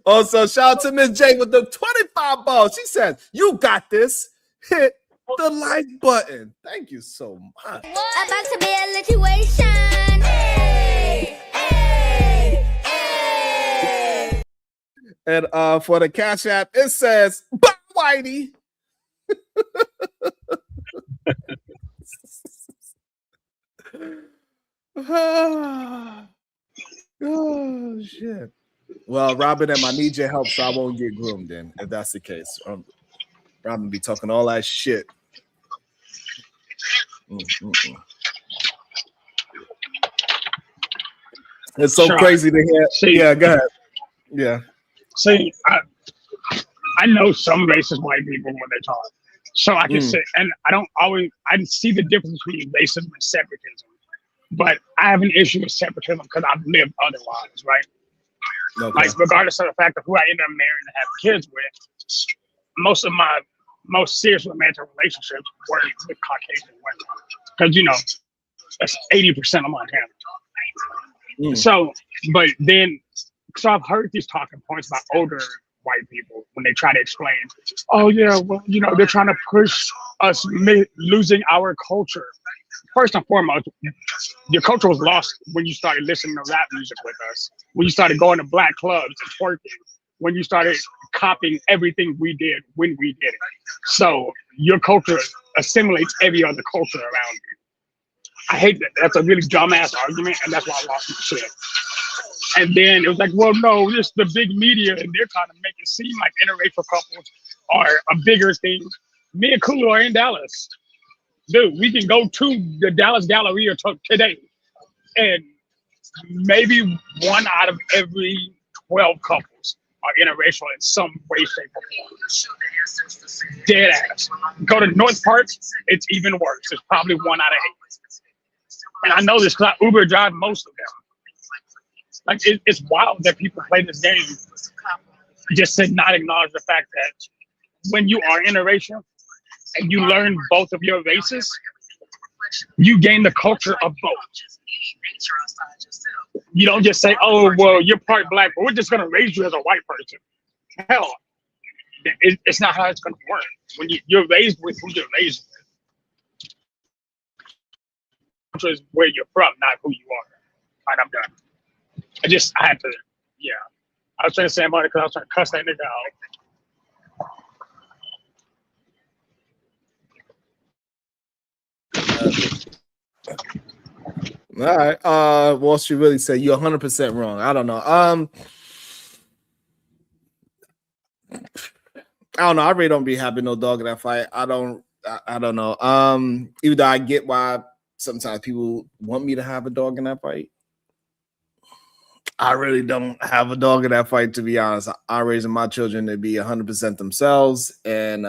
Also, shout out to Miss J with the 25 balls. She says, "You got this. Hit the like button." Thank you so much. About to be a situation. Hey, hey, hey. And for the Cash App, it says, "Bye, Whitey." Oh shit. Well, Robin, I need your help so I won't get groomed then, if that's the case. Robin be talking all that shit. It's so crazy to hear. Yeah, go ahead. Yeah. See, I know some racist white people when they talk. So I can say, and I see the difference between racism and separatism. But I have an issue with separatism because I've lived otherwise, right? Okay. Like, regardless of the fact of who I end up marrying and have kids with, most of my most serious romantic relationships were with Caucasian women. Because, you know, that's 80% of Montana. So, but then, so I've heard these talking points about older white people when they try to explain, oh yeah, well, you know, they're trying to push us losing our culture. First and foremost, your culture was lost when you started listening to rap music with us, when you started going to black clubs and twerking, when you started copying everything we did when we did it. So your culture assimilates every other culture around you. I hate that. That's a really dumbass argument, and that's why I lost my shit. And then it was like, well, no, it's the big media, and they're trying to make it seem like interracial couples are a bigger thing. Me and Kulu are in Dallas. Dude, we can go to the Dallas Galleria today, and maybe 1 out of every 12 couples are interracial in some way, shape, or form. Dead ass. Go to North Park, it's even worse. It's probably 1 out of 8. And I know this because I Uber drive most of them. Like, it's wild that people play this game just to not acknowledge the fact that when you are interracial and you learn both of your races, you gain the culture of both. You don't just say, oh, well, you're part black, but we're just going to raise you as a white person. Hell, it's not how it's going to work. When you're raised with who you're raised with. Is where you're from, not who you are. All right, I'm done. I had to, yeah. I was trying to say about it because I was trying to cuss that nigga out. All right. Wall Street really said you're 100% wrong. I don't know. I don't know. I really don't be having no dog in that fight. I don't know. Even though I get why sometimes people want me to have a dog in that fight, I really don't have a dog in that fight, to be honest. I'm raising my children to be 100% themselves, and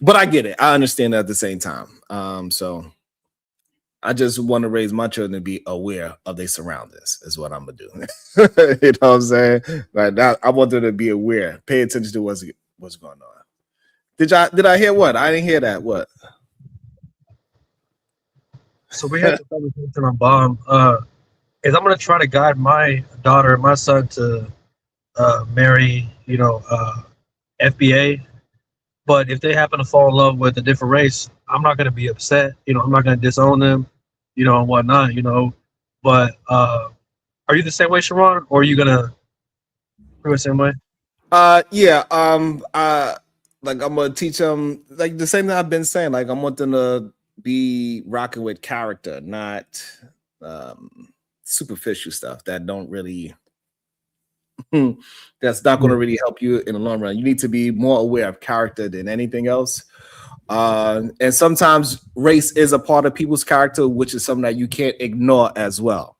but I get it. I understand that at the same time. So I just want to raise my children to be aware of their surroundings, is what I'm gonna do. You know what I'm saying? Like that, I want them to be aware, pay attention to what's going on. Did I hear what? I didn't hear that. What? So we had the conversation on Bomb. Is I'm gonna try to guide my daughter, my son, to marry, FBA. But if they happen to fall in love with a different race, I'm not gonna be upset. I'm not gonna disown them, and whatnot. But are you the same way, Sharon, or are you gonna the same way? Yeah. Like I'm gonna teach them like the same thing I've been saying. Like I want them to be rocking with character, not superficial stuff that don't really that's not going to really help you in the long run. You need to be more aware of character than anything else. And sometimes race is a part of people's character, which is something that you can't ignore as well.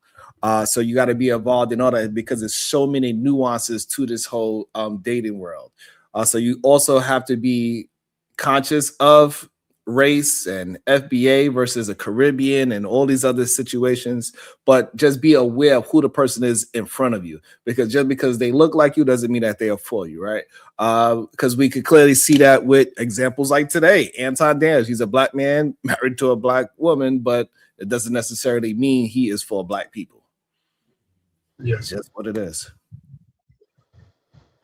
So you got to be involved in all that because there's so many nuances to this whole dating world. So you also have to be conscious of race and FBA versus a Caribbean and all these other situations, but just be aware of who the person is in front of you, because just because they look like you doesn't mean that they are for you, right? Because we could clearly see that with examples like today. Anton Daniels, he's a black man married to a black woman, but it doesn't necessarily mean he is for black people. Yeah, it's just what it is.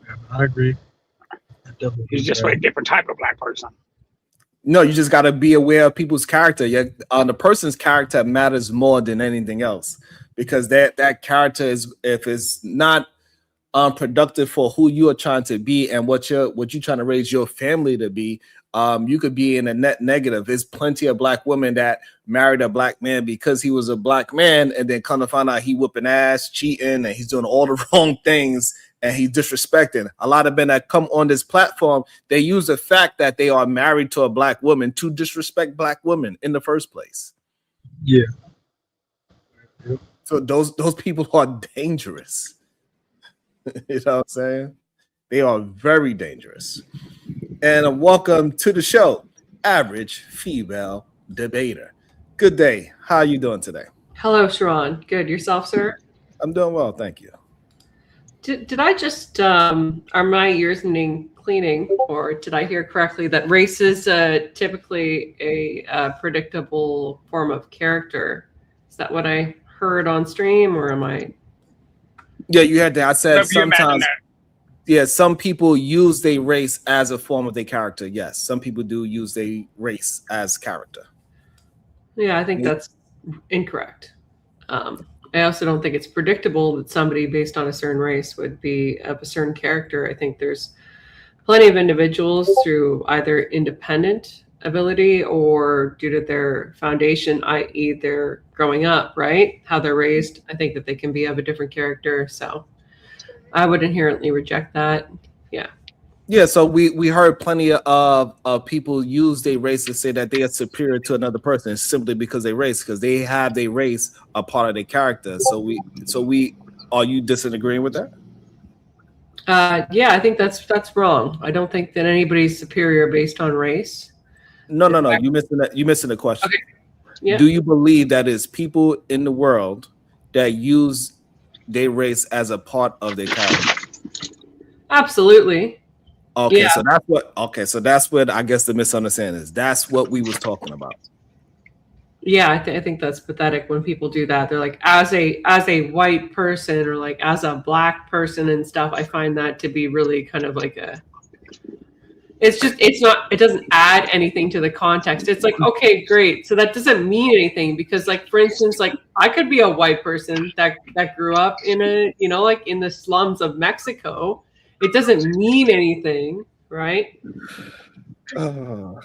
Yeah, I agree. He's just a different type of black person. No, you just got to be aware of people's character. The person's character matters more than anything else, because that character is, if it's not productive for who you are trying to be and what you're trying to raise your family to be, you could be in a net negative. There's plenty of black women that married a black man because he was a black man, and then come to find out he whooping ass, cheating, and he's doing all the wrong things, and he's disrespecting. A lot of men that come on this platform, they use the fact that they are married to a black woman to disrespect black women in the first place. Yeah. So those people are dangerous. You know what I'm saying? They are very dangerous. And welcome to the show, Average Female debater. Good day. How are you doing today? Hello, Sharon. Good. Yourself, sir? I'm doing well, thank you. Did I just are my ears needing cleaning, or did I hear correctly that race is typically a predictable form of character? Is that what I heard on stream, or am I? Yeah, you had that. I said Whatever you imagine sometimes. that. Yeah, some people use their race as a form of their character. Yes, some people do use their race as character. Yeah, I think that's incorrect. I also don't think it's predictable that somebody based on a certain race would be of a certain character. I think there's plenty of individuals through either independent ability or due to their foundation, i.e. their growing up, right? How they're raised. I think that they can be of a different character. So I would inherently reject that. Yeah. Yeah, so we heard plenty of people use their race to say that they are superior to another person simply because they race, because they have their race a part of their character. So we are you disagreeing with that? Yeah, I think that's wrong. I don't think that anybody's superior based on race. No. You missing the question. Okay. Yeah. Do you believe that is people in the world that use their race as a part of their character? Absolutely. Okay, Yeah. so that's what I guess the misunderstanding is. That's what we was talking about. Yeah, I think that's pathetic when people do that. They're like, as a white person or like as a black person and stuff. I find that to be really kind of like it doesn't add anything to the context. It's like, okay, great. So that doesn't mean anything because, like, for instance, like I could be a white person that grew up in a, like in the slums of Mexico. It doesn't mean anything, right? Y'all,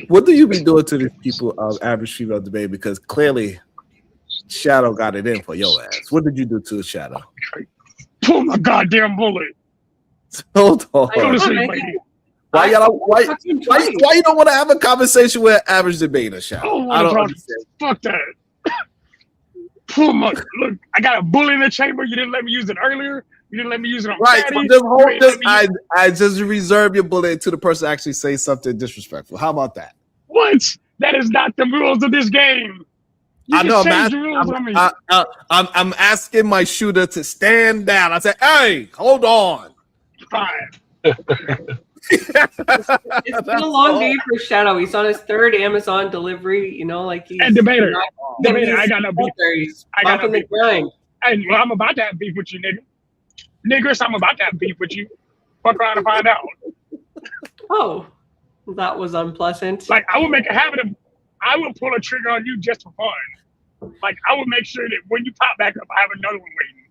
what do you be doing to these people of average female debate? Because clearly, Shadow got it in for your ass. What did you do to Shadow? Pull my goddamn bullet. Hold on. Go to sleep, lady. Why you don't want to have a conversation with an average debater, Shadow? I don't understand. Fuck that. Pull my look. I got a bullet in the chamber. You didn't let me use it earlier. You didn't let me use it on Friday. I just reserve your bullet until the person actually says something disrespectful. How about that? What? That is not the rules of this game. You I know. I'm asking my shooter to stand down. I said, "Hey, hold on." Fine. It's been a long day for Shadow. He's on his third Amazon delivery. Like he's and debater. I got no beef. I got no beef. Hey, well, I'm about to have beef with you, nigga. Niggers, I'm about to have beef with you. Fuck around and find out. Oh, that was unpleasant. Like, I would make a habit of, I would pull a trigger on you just for fun. Like, I would make sure that when you pop back up, I have another one waiting.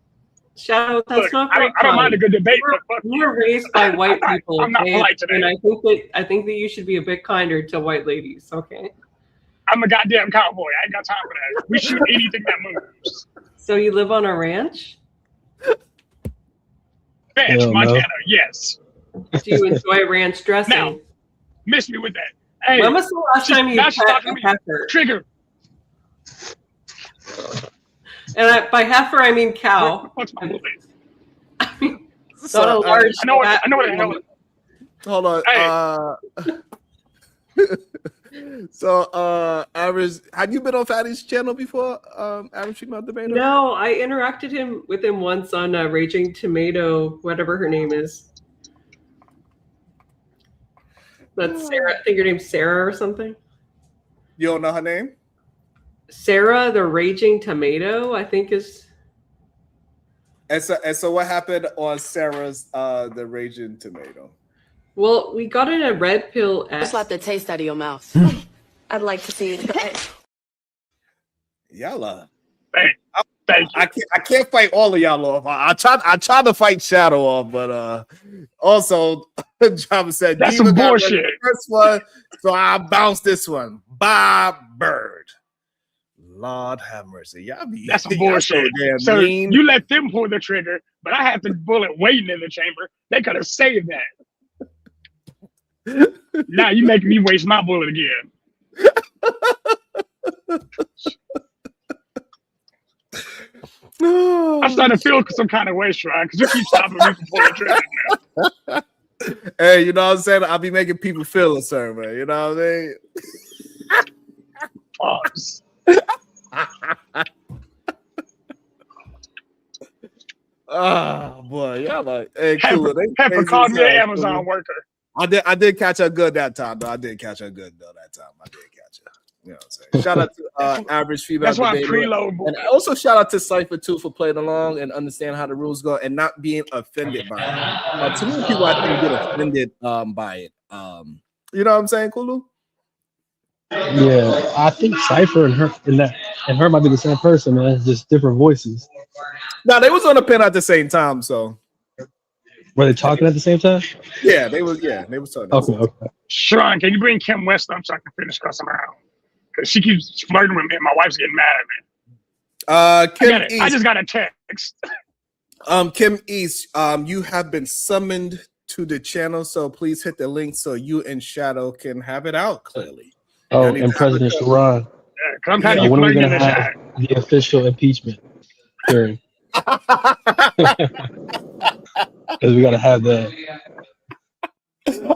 Shadow, that's Look, not. I don't mind a good debate. We're raised by white people. I'm not polite today. And I think that you should be a bit kinder to white ladies. Okay. I'm a goddamn cowboy. I ain't got time for that. We shoot anything that moves. So you live on a ranch? Ranch, Montana, yes. Do you enjoy ranch dressing? Now, miss me with that. Hey, when was the last time you pet a heifer? Trigger. And by heifer, I mean cow. What's my bullet? I mean, not a large. I know what the hell. Hold on. Hey. So, Average, have you been on Fatty's channel before? Average Female Debater? No, I interacted with him once on Raging Tomato, whatever her name is. That's Sarah. I think her name's Sarah or something. You don't know her name? Sarah, the Raging Tomato, I think is. And so what happened on Sarah's the Raging Tomato? Well, we got in a red pill. Slap the taste out of your mouth. I'd like to see you try. Y'all Thank you. I can't fight all of y'all off. I try to fight Shadow off, but also Java said that's some bullshit. First one, so I bounced this one. Bob Bird. Lord have mercy. Y'all be that's some bullshit. So mean. You let them pull the trigger, but I had the bullet waiting in the chamber. They could have saved that. Now you making me waste my bullet again. I'm starting to feel some kind of way, Shrine, because you keep stopping me from pulling the trigger now. Hey, you know what I'm saying? I'll be making people feel a certain way. You know what I mean? Oh boy, y'all like, hey, cool. Pepper called me an Amazon worker. I did catch her good that time, though. I did catch her good though that time. I did catch her. You know what I'm saying? Shout out to average female. That's why I debater. preload. And also shout out to Cypher too for playing along and understand how the rules go and not being offended by it. Too many people I think get offended by it. You know what I'm saying, Kulu? Yeah, I think Cypher and her might be the same person, man. It's just different voices. No, they was on the pen at the same time, so were they talking at the same time? Yeah, they was talking. Okay. Sean, can you bring Kim West up so I can finish cussing her out? Because she keeps flirting with me and my wife's getting mad at me. Kim East, I just got a text. Kim East, you have been summoned to the channel, so please hit the link so you and Shadow can have it out clearly. Oh, and President Sharon. Come how do you when are we flirting gonna in the have chat? the official impeachment hearing? Because we gotta have that.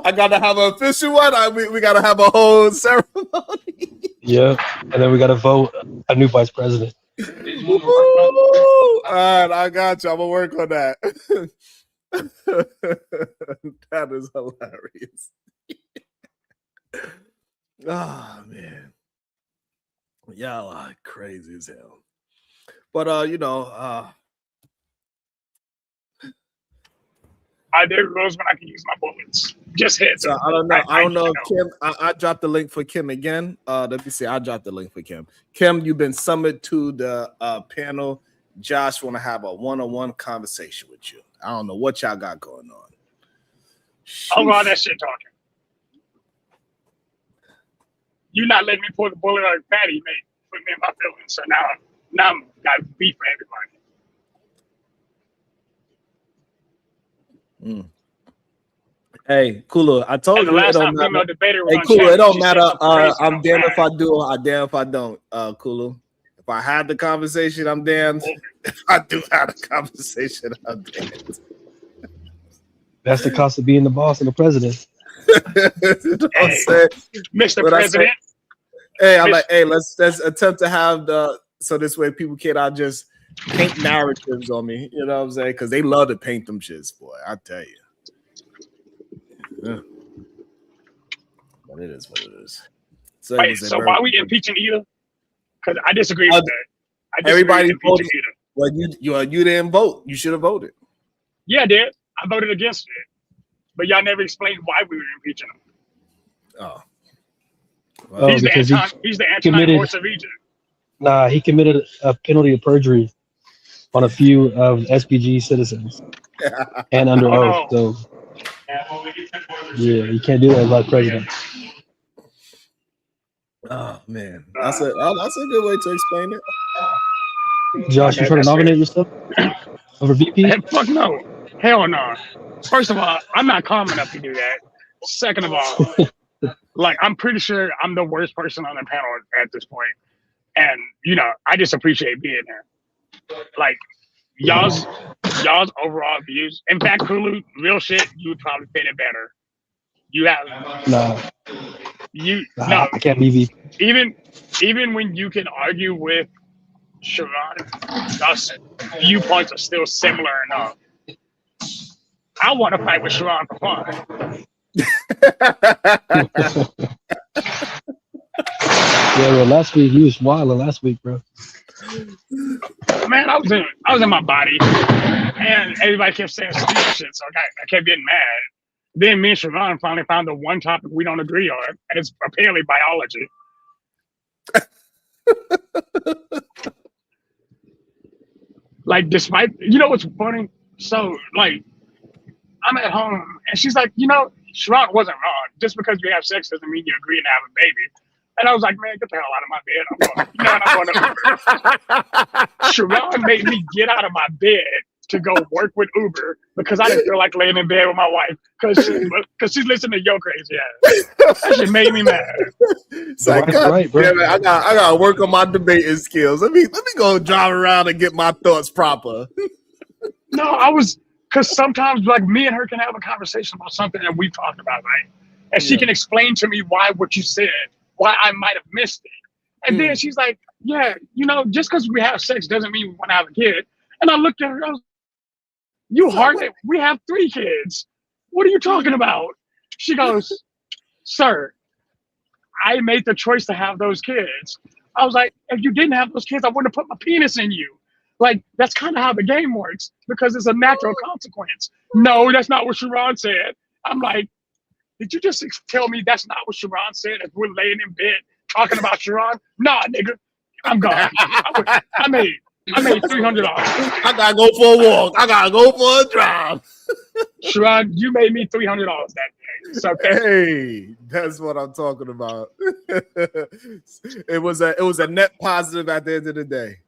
I gotta have an official one. We gotta have a whole ceremony. Yeah, and then we gotta vote a new vice president. All right, I got you. I'm gonna work on that. That is hilarious. Oh man, y'all are crazy as hell. But There goes when I can use my bullets. Just hit. So I don't know. I don't know if Kim. I dropped the link for Kim again. Let me see. I dropped the link for Kim. Kim, you've been summoned to the panel. Josh want to have a one-on-one conversation with you. I don't know what y'all got going on. Oh, all that shit talking. You not letting me pull the bullet out of Patty, mate. Put me in my feelings. So now I'm got beef for everybody. Hey, Kula, I told you it don't matter. Hey, Kula, it don't matter. I'm damned if I do, I'm damned if I don't. Kula, if I had the conversation, I'm damned. If I do have the conversation, I'm damned. That's the cost of being the boss and the president. Mr. President. I'm like, hey, let's attempt to have so this way people cannot just paint narratives on me. You know what I'm saying? Because they love to paint them shits, boy. I tell you. Yeah. But it is what it is. So wait, so why are we impeaching Ida? Because I disagree with that. Everybody voted. Well, you didn't vote. You should have voted. Yeah, I did. I voted against it. But y'all never explained why we were impeaching him. Oh. Well, he's the Antonine Horse of Egypt. Nah, he committed a penalty of perjury on a few of SPG citizens and under oath. So yeah, you can't do that as vice president. Oh man, that's a good way to explain it. Josh, you trying to nominate yourself over VP? Fuck no, hell no. First of all, I'm not calm enough to do that. Second of all, like I'm pretty sure I'm the worst person on the panel at this point, and I just appreciate being here. Like y'all's overall views. In fact, Kulu, real shit, you would probably fit it better. You have no. I can't be VP. Even when you can argue with Sharon, y'all's viewpoints are still similar enough. I want to fight with Sharon for fun. Yeah, well, last week you was wilding last week, bro. Man, I was in my body, and everybody kept saying stupid shit, so I kept getting mad. Then me and Sharon finally found the one topic we don't agree on, and it's apparently biology. Like, despite what's funny? So, like, I'm at home, and she's like, Sharon wasn't wrong. Just because you have sex doesn't mean you agree to have a baby. And I was like, man, get the hell out of my bed. I'm going. Sharon made me get out of my bed to go work with Uber because I didn't feel like laying in bed with my wife because she's listening to your crazy ass. That shit made me mad. It's like, right, bro. I gotta work on my debating skills. Let me go drive around and get my thoughts proper. No, I was Because sometimes, like, me and her can have a conversation about something that we've talked about, right? And she can explain to me why what you said, why I might have missed it. And then she's like, yeah, you know, just because we have sex doesn't mean we want to have a kid. And I looked at her, I was, we have 3 kids. What are you talking about? She goes, sir, I made the choice to have those kids. I was like, if you didn't have those kids, I wouldn't have put my penis in you. Like, that's kind of how the game works because it's a natural consequence. No, that's not what Sharon said. I'm like, did you just tell me that's not what Sharon said as we're laying in bed talking about Sharon? Nah, nigga, I'm gone. I made $300. I gotta go for a walk. I gotta go for a drive. Sharon, you made me $300 that day. It's okay. Hey, that's what I'm talking about. It was a net positive at the end of the day.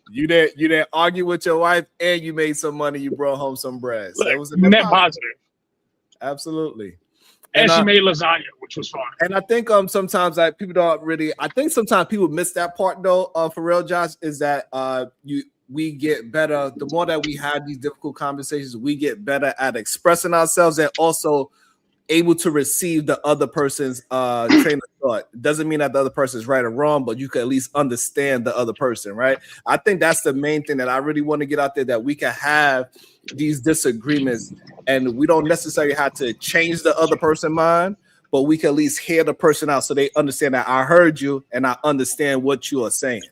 You didn't argue with your wife, and you made some money. You brought home some bread. So it was a net positive. Absolutely. And she made lasagna, which was fun. And I think sometimes like people don't really. I think sometimes people miss that part though. For real, Josh, is that we get better the more that we have these difficult conversations. We get better at expressing ourselves and also able to receive the other person's train of thought. Doesn't mean that the other person is right or wrong, but you can at least understand the other person, right? I think that's the main thing that I really want to get out there, that we can have these disagreements and we don't necessarily have to change the other person's mind, but we can at least hear the person out so they understand that I heard you and I understand what you are saying,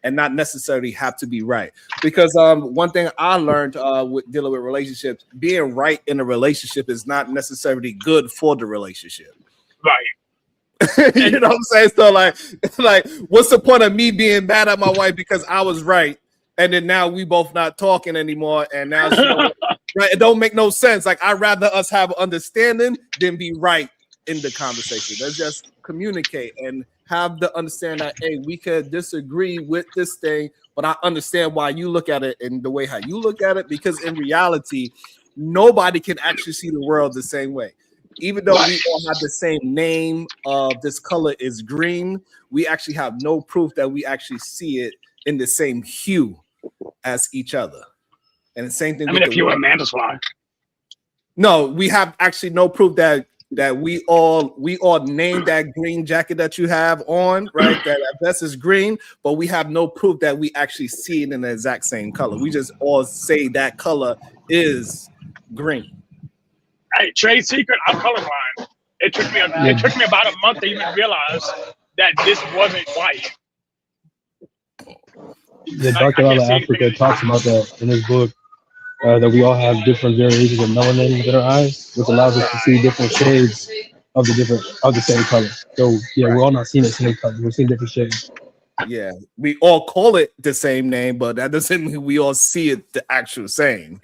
and not necessarily have to be right. Because one thing I learned with dealing with relationships, being right in a relationship is not necessarily good for the relationship. Right. You know what I'm saying? So like, what's the point of me being mad at my wife because I was right, and then now we both not talking anymore, and now she right? It don't make no sense. Like, I'd rather us have understanding than be right in the conversation. Let's just communicate and have the understanding that, hey, we could disagree with this thing, but I understand why you look at it in the way how you look at it, because in reality, nobody can actually see the world the same way. Even though we all have the same name of this color is green, we actually have no proof that we actually see it in the same hue as each other. And the same thing. I mean, if you were a Manosphere. No, we have actually no proof that we all named that green jacket that you have on, right? That vest is green, but we have no proof that we actually see it in the exact same color. We just all say that color is green. Hey, trade secret, I'm colorblind. It took me about a month to even realize that this wasn't white. The Dr. Out of Africa talks about that in his book, that we all have different variations of melanin in our eyes, which allows us to see different shades of the same color. So yeah, we're all not seeing the same color. We're seeing different shades. Yeah, we all call it the same name, but that doesn't mean we all see it the actual same.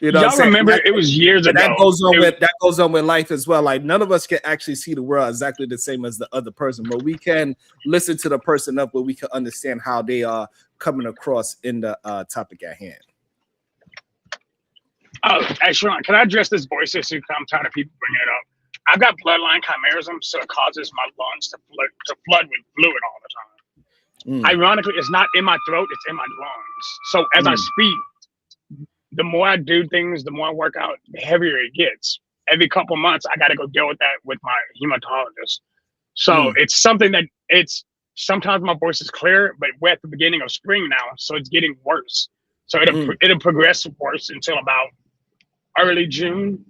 You know, y'all remember it was years ago. That goes on with life as well. Like, none of us can actually see the world exactly the same as the other person, but we can listen to the person up where we can understand how they are coming across in the topic at hand. Oh, hey, Sharon, can I address this voice issue? I'm tired of people bringing it up. I've got bloodline chimerism, so it causes my lungs to flood with fluid all the time. Ironically, it's not in my throat, it's in my lungs. So as I speak, the more I do things, the more I work out, the heavier it gets. Every couple months, I got to go deal with that with my hematologist. So it's something that sometimes my voice is clear, but we're at the beginning of spring now, so it's getting worse. So it'll progress worse until about early June,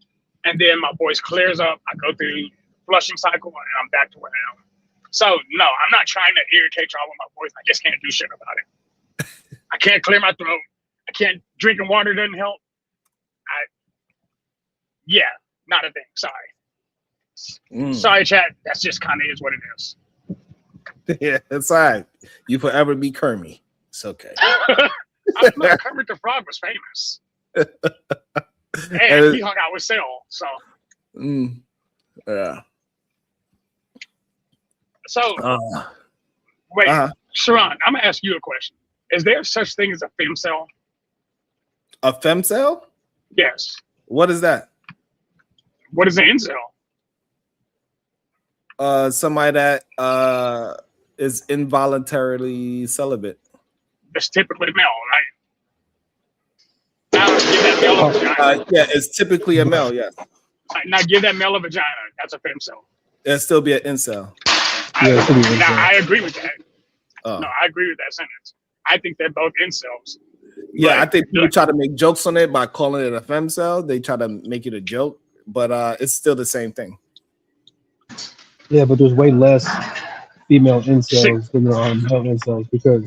and then my voice clears up. I go through flushing cycle, and I'm back to where I am. So no, I'm not trying to irritate y'all with my voice. I just can't do shit about it. I can't clear my throat. I can't. Drinking water doesn't help. Not a thing. Sorry. Sorry, chat. That's just kind of is what it is. Yeah, it's all right. You forever be Kermit. It's okay. Kermit the Frog was famous. And he hung out with Sal, so. Yeah. So, wait, Sharon, I'm gonna ask you a question. Is there such thing as a femcel? A femcel? Yes. What is that? What is an incel? Somebody that is involuntarily celibate. It's typically male, right? now give that male a vagina. Yeah, it's typically a male. Yes. Now give that male a vagina. That's a femcel. It'll still be an incel. I agree with that. Oh. No, I agree with that sentence. I think they're both incels. Yeah, I think people try to make jokes on it by calling it a femcel. They try to make it a joke, but it's still the same thing. Yeah, but there's way less female incels than there are male incels because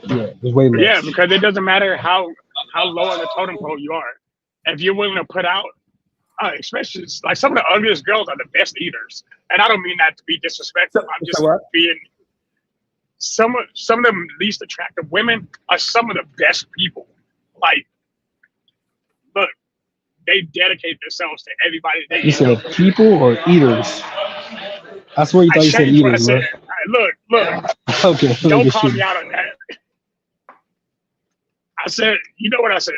there's way less. Yeah, because it doesn't matter how low on the totem pole you are. If you're willing to put out, especially like some of the ugliest girls are the best eaters, and I don't mean that to be disrespectful. I'm just being some of the least attractive women are some of the best people. Like, look, they dedicate themselves to everybody. You said people or eaters? I swear you thought you said eaters, bro. Look. Okay. Don't call me out on that. I said, you know what I said,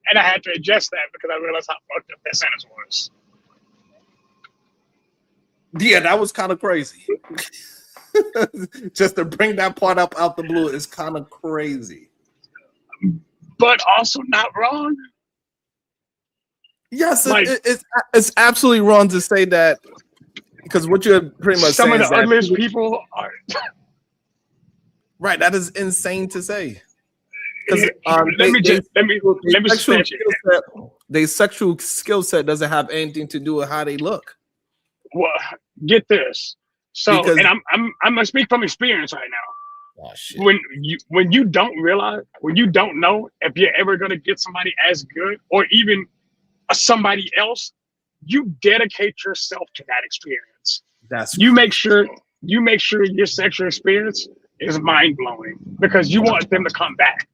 and I had to adjust that because I realized how fucked up that sentence was. Yeah, that was kind of crazy. Just to bring that part up out the blue is kind of crazy, but also not wrong. Yes, like, it's absolutely wrong to say that, because what you're pretty much some saying of the ugliest people are right. That is insane to say. Because let me stretch it. Their sexual skill set doesn't have anything to do with how they look. Well, get this. So, and I'm gonna speak from experience right now. Oh, shit. When you don't realize, when you don't know if you're ever gonna get somebody as good or even somebody else, you dedicate yourself to that experience. You make sure your sexual experience is mind blowing because you want them to come back.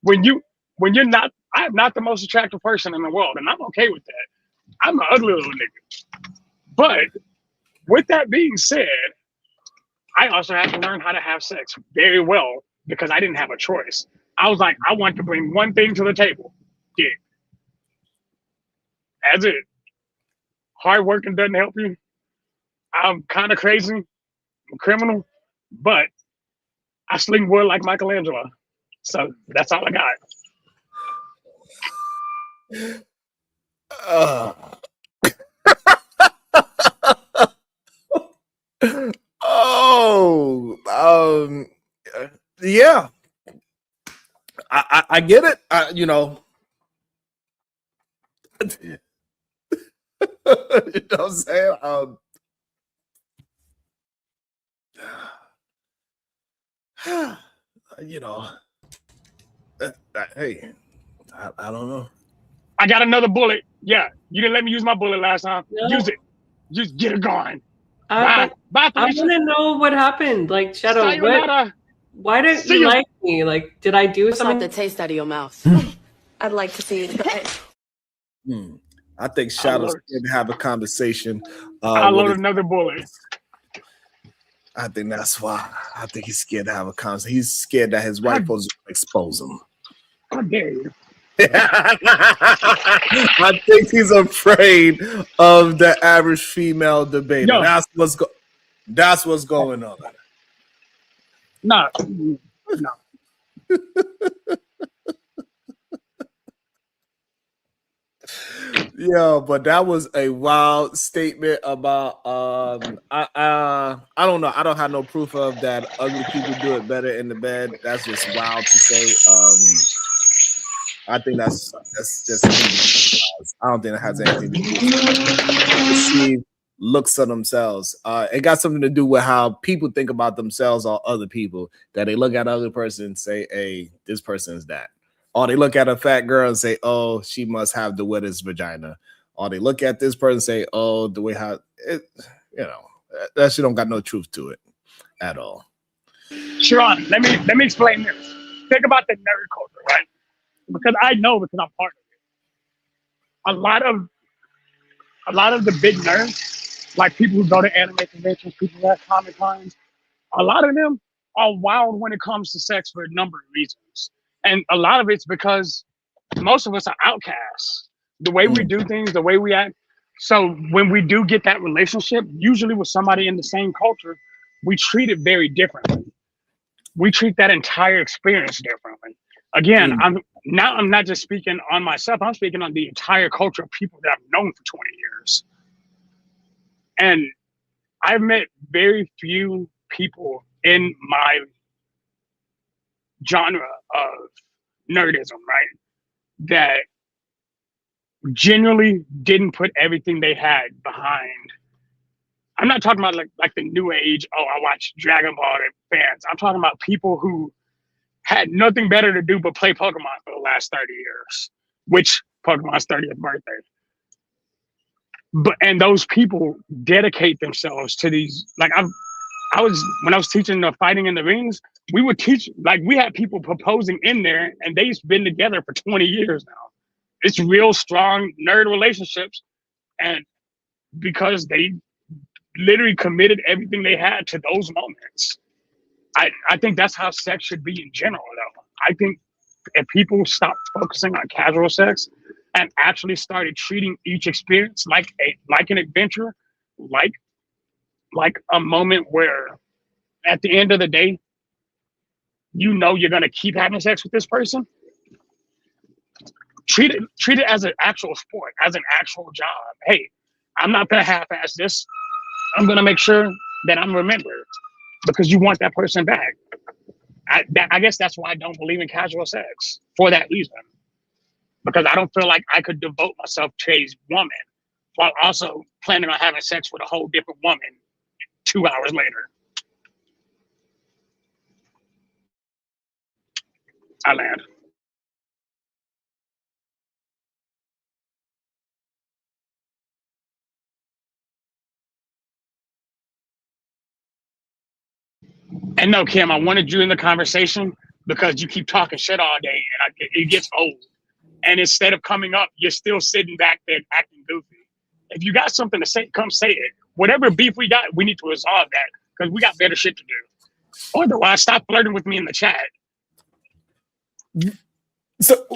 When you're not, I'm not the most attractive person in the world, and I'm okay with that. I'm an ugly little nigga. But with that being said, I also had to learn how to have sex very well because I didn't have a choice. I was like, I want to bring one thing to the table: dick. That's it. Hard working doesn't help you. I'm kind of crazy, I'm a criminal, but I sling wood like Michelangelo. So that's all I got. Yeah, I get it. You know, you know what I'm saying? You know, hey, I don't know. I got another bullet. Yeah, you didn't let me use my bullet last time. No. Use it. Just get it going. Bye, I want to know what happened. Like, Shadow, why don't you like me? Like, did I do something? The taste out of your mouth. I'd like to see you try it. I think Shadow's scared to have a conversation. I load another bullet. I think that's why. I think he's scared to have a conversation. He's scared that his wife will expose him. How dare you? I think he's afraid of the average female debater. Yo. That's what's going on. No. Yeah, but that was a wild statement about I don't know. I don't have no proof of that. Ugly people do it better in the bed. That's just wild to say. I think that's just I don't think it has anything to do with perceived looks of themselves. It got something to do with how people think about themselves or other people, that they look at other person and say, hey, this person is that. Or they look at a fat girl and say, oh, she must have the wettest vagina. Or they look at this person and say, oh, the way how it, you know, that shit don't got no truth to it at all. Sharon, let me explain this. Think about the nerd culture, right? Because I know, because I'm part of it. A lot of the big nerds, like people who go to anime conventions, people who have Comic Cons, a lot of them are wild when it comes to sex for a number of reasons. And a lot of it's because most of us are outcasts. The way we do things, the way we act. So when we do get that relationship, usually with somebody in the same culture, we treat it very differently. We treat that entire experience differently. Again, I'm not just speaking on myself. I'm speaking on the entire culture of people that I've known for 20 years. And I've met very few people in my genre of nerdism, right, that genuinely didn't put everything they had behind. I'm not talking about like the new age, oh, I watch Dragon Ball fans. I'm talking about people who had nothing better to do but play Pokemon for the last 30 years, which Pokemon's 30th birthday. And those people dedicate themselves to these, like when I was teaching the fighting in the rings, we would teach, like we had people proposing in there and they've been together for 20 years now. It's real strong nerd relationships. And because they literally committed everything they had to those moments. I think that's how sex should be in general, though. I think if people stopped focusing on casual sex and actually started treating each experience like an adventure, like a moment where at the end of the day, you know you're gonna keep having sex with this person. Treat it as an actual sport, as an actual job. Hey, I'm not gonna half-ass this. I'm gonna make sure that I'm remembered because you want that person back. I guess that's why I don't believe in casual sex, for that reason. Because I don't feel like I could devote myself to a woman while also planning on having sex with a whole different woman 2 hours later. I land. And no, Kim, I wanted you in the conversation because you keep talking shit all day and it gets old. And instead of coming up, you're still sitting back there acting goofy. If you got something to say, come say it. Whatever beef we got, we need to resolve that because we got better shit to do. Otherwise, stop flirting with me in the chat. So,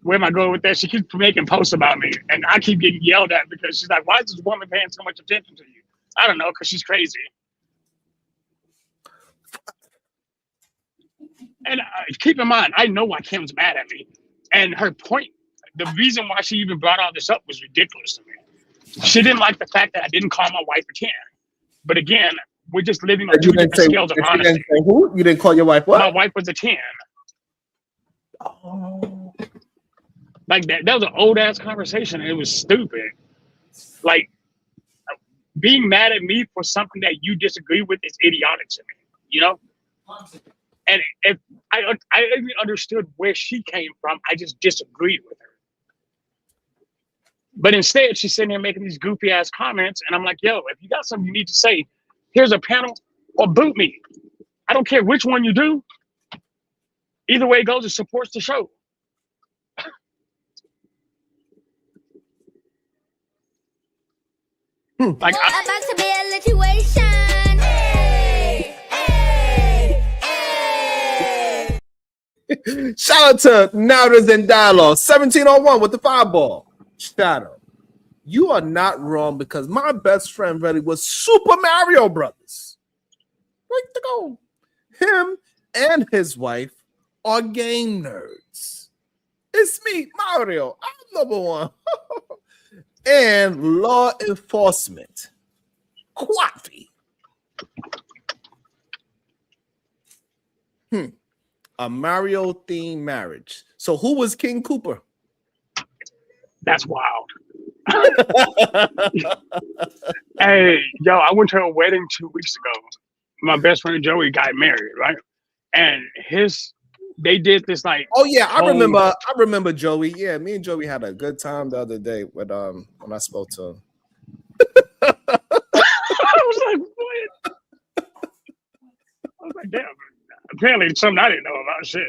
where am I going with that? She keeps making posts about me, and I keep getting yelled at because she's like, "Why is this woman paying so much attention to you?" I don't know, because she's crazy. And keep in mind, I know why Kim's mad at me, and her point, the reason why she even brought all this up was ridiculous to me. She didn't like the fact that I didn't call my wife a 10. But again, we're just living on two different scales of honesty. Who? You didn't call your wife what? My wife was a 10. Oh. Like that was an old ass conversation and it was stupid. Like being mad at me for something that you disagree with is idiotic to me, you know? And if I even understood where she came from, I just disagreed with her. But instead, she's sitting here making these goofy ass comments, and I'm like, yo, if you got something you need to say, here's a panel or boot me. I don't care which one you do. Either way it goes, it supports the show. Like about to be a situation. Hey, hey, hey. Shout out to Narratives and Dialogue 1701 with the 5-ball. Shadow, you are not wrong because my best friend really was Super Mario Brothers. Right to go. Him and his wife are game nerds. It's me, Mario. I'm number one. And law enforcement. Coffee. A Mario themed marriage. So who was King Cooper? That's wild. Hey, yo, I went to a wedding 2 weeks ago. My best friend Joey got married, right? And they did this like. Oh yeah, I remember Joey. Yeah, me and Joey had a good time the other day when I spoke to him. I was like, what? I was like, damn. Apparently, something I didn't know about shit.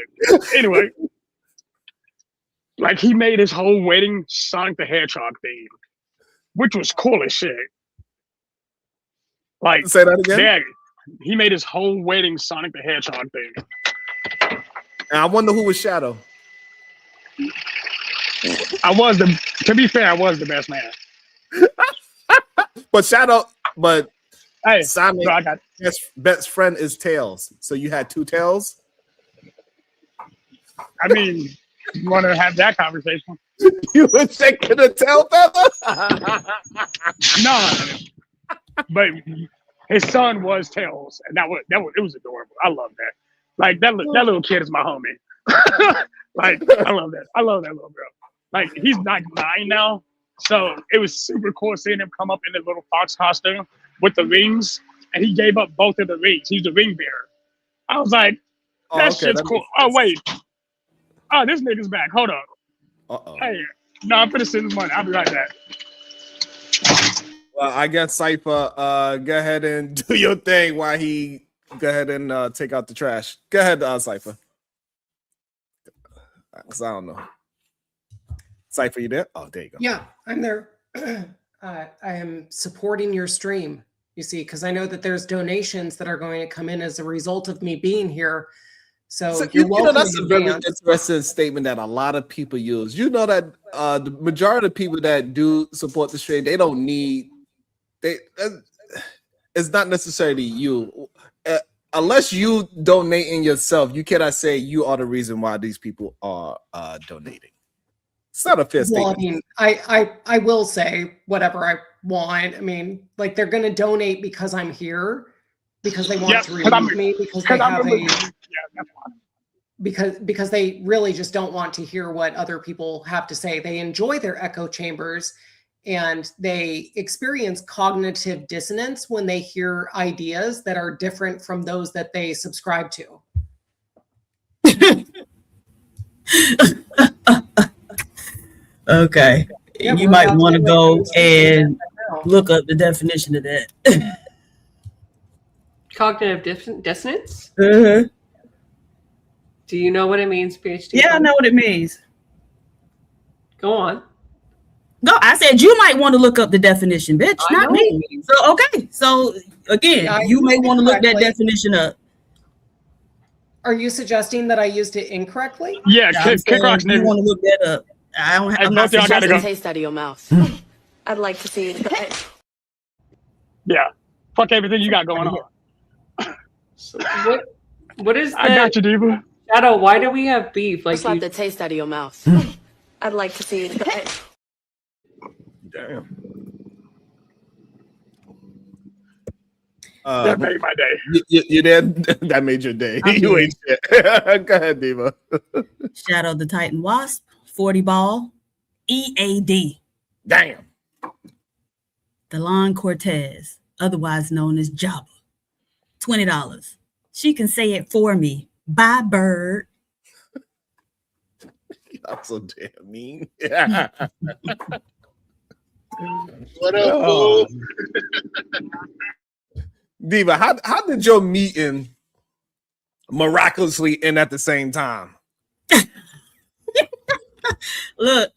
Anyway, like he made his whole wedding Sonic the Hedgehog theme, which was cool as shit. Like, say that again. Yeah, he made his whole wedding Sonic the Hedgehog theme. And I wonder who was Shadow. To be fair, I was the best man. But Shadow, Hey, Simon, no, I got best friend is Tails. So you had 2 tails? I mean, you want to have that conversation? You were taking a tail feather? No, but his son was Tails, and that was it was adorable. I love that. Like that little kid is my homie. Like I love that. I love that little girl. Like he's like 9 now, so it was super cool seeing him come up in the little fox costume with the rings, and he gave up both of the rings. He's the ring bearer. I was like, that shit's cool. Oh wait, this nigga's back. Hold up. Hey, no, I'm finna send his money. I'll be right back. Well, I guess Cypher, go ahead and do your thing while he go ahead and take out the trash. Go ahead, Cypher. Because I don't know. Cypher, you there? Oh, there you go. Yeah, I'm there. I am supporting your stream, you see, because I know that there's donations that are going to come in as a result of me being here. So you're welcome. That's a very interesting statement that a lot of people use. You know that the majority of people that do support the stream, they don't need. It's not necessarily you. Unless you donating yourself, you cannot say you are the reason why these people are donating. It's not a fair statement. I mean, I will say whatever I want. I mean, like they're going to donate because I'm here, because they want to remove me, because they have because they really just don't want to hear what other people have to say. They enjoy their echo chambers, and they experience cognitive dissonance when they hear ideas that are different from those that they subscribe to. Okay. Yeah, you might want to go and look up the definition of that. Cognitive dissonance? Uh-huh. Do you know what it means, PhD? Yeah, I know what it means. Go on. No, I said you might want to look up the definition, bitch, not me. So okay. So again, Yeah, you may want to look that definition up. Are you suggesting that I used it incorrectly? Yeah, Kick Rock's you want to look that up. I don't have I'm not gotta go. Taste out of your mouth. I'd like to see it. Yeah. Fuck everything you got going on. So what is that? I got you, Diva. Shadow, why do we have beef? Like slap the taste out of your mouth. I'd like to see it. Damn. That made my day. You did? That made your day. You ain't shit. Go ahead, Diva. Shadow the Titan Wasp, 40 ball, EAD. Damn. Delon Cortez, otherwise known as Jabba, $20. She can say it for me. Bye, bird. Y'all so damn mean. What up, fool? Diva, how did your meeting miraculously end at the same time? Look,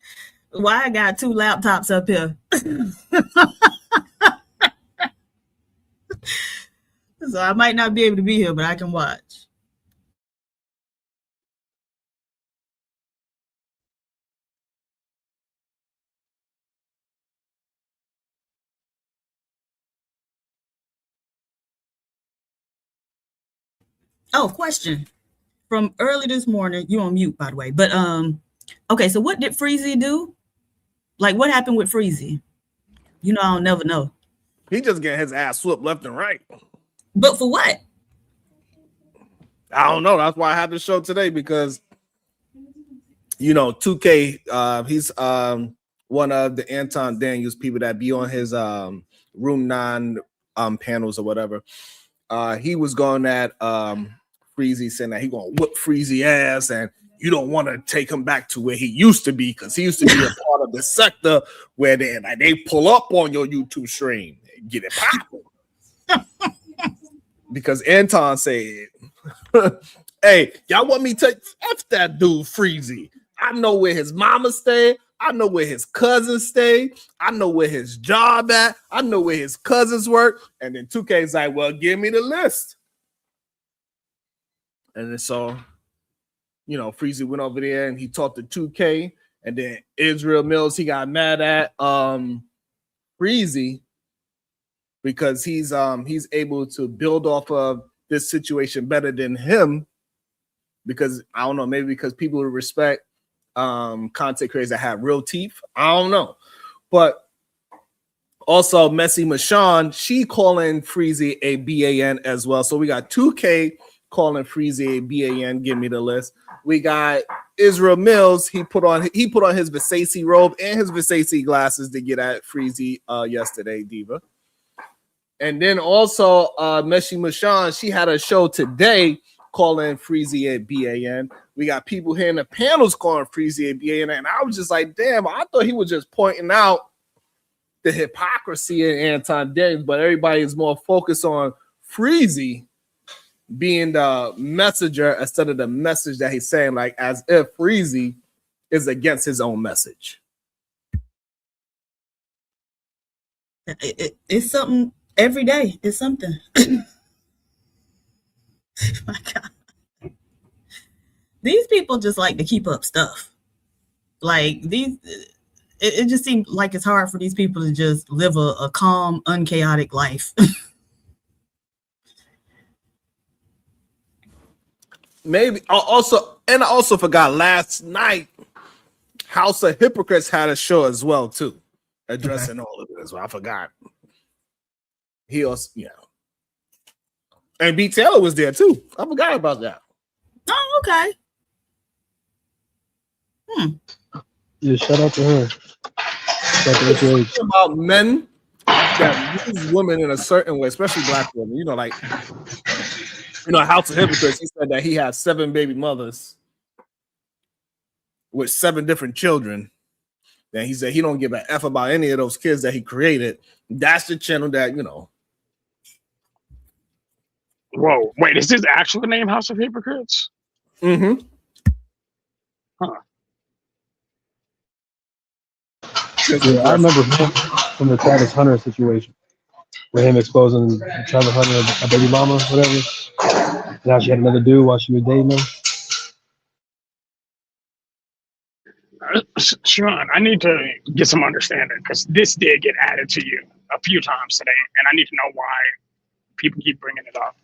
why I got 2 laptops up here. So I might not be able to be here, but I can watch. Oh, question. From early this morning, you on mute, by the way. But okay, so what did Freezy do? Like, what happened with Freezy? You know, I'll never know. He just getting his ass whooped left and right. But for what? I don't know. That's why I had the show today, because you know, 2K, he's one of the Anton Daniels people that be on his Room 9 panels or whatever. He was going at Freezy, saying that he gonna whoop Freezy ass, and you don't want to take him back to where he used to be, because he used to be a part of the sector where they pull up on your YouTube stream and get it popping. Because Anton said, hey, y'all want me to F that dude Freezy? I know where his mama stay. I know where his cousins stay. I know where his job at. I know where his cousins work. And then 2K's like, well, give me the list. And then so, you know, Freezy went over there and he talked to 2K. And then Israel Mills, he got mad at Freezy because he's able to build off of this situation better than him, because I don't know, maybe because people respect content creators that have real teeth. I don't know. But also Messy Michonne, she calling Freezy a BAN as well. So we got 2K calling Freezy a BAN. Give me the list. We got Israel Mills. He put on his Versace robe and his Versace glasses to get at Freezy yesterday, Diva. And then also Messy Michonne, she had a show today calling Freezy a BAN. We got people here in the panels calling Freezy a BAN, and I was just like, damn, I thought he was just pointing out the hypocrisy in Anton Daniels, but everybody is more focused on Freezy being the messenger instead of the message that he's saying, like as if Freezy is against his own message. It's something every day. It's something. My God. These people just like to keep up stuff. Like it just seems like it's hard for these people to just live a calm, unchaotic life. Maybe I also forgot last night House of Hypocrites had a show as well too, addressing all of this. I forgot. He also, and B. Taylor was there too. I forgot about that. Oh, okay. Yeah, shout out to her. About men that use women in a certain way, especially black women. House of Hypocrites. He said that he had 7 baby mothers with 7 different children. And he said he don't give a F about any of those kids that he created. That's the channel that, Whoa, wait, is this actual name House of Hypocrites? Mm-hmm. Huh. Yeah, I remember him from the Travis Hunter situation, with him exposing Travis Hunter, a baby mama, whatever. Now she had another dude while she was dating him. Sean, I need to get some understanding, because this did get added to you a few times today, and I need to know why people keep bringing it up.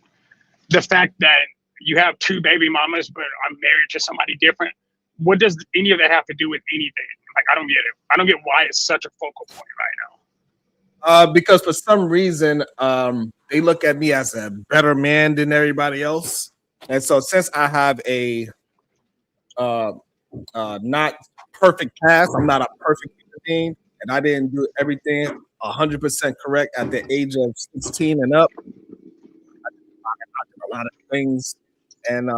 The fact that you have 2 baby mamas, but are married to somebody different, what does any of that have to do with anything? Like, I don't get it. I don't get why it's such a focal point right now. Because for some reason, they look at me as a better man than everybody else. And so since I have a not perfect past, I'm not a perfect human being, and I didn't do everything 100% correct at the age of 16 and up. I did a lot of things, and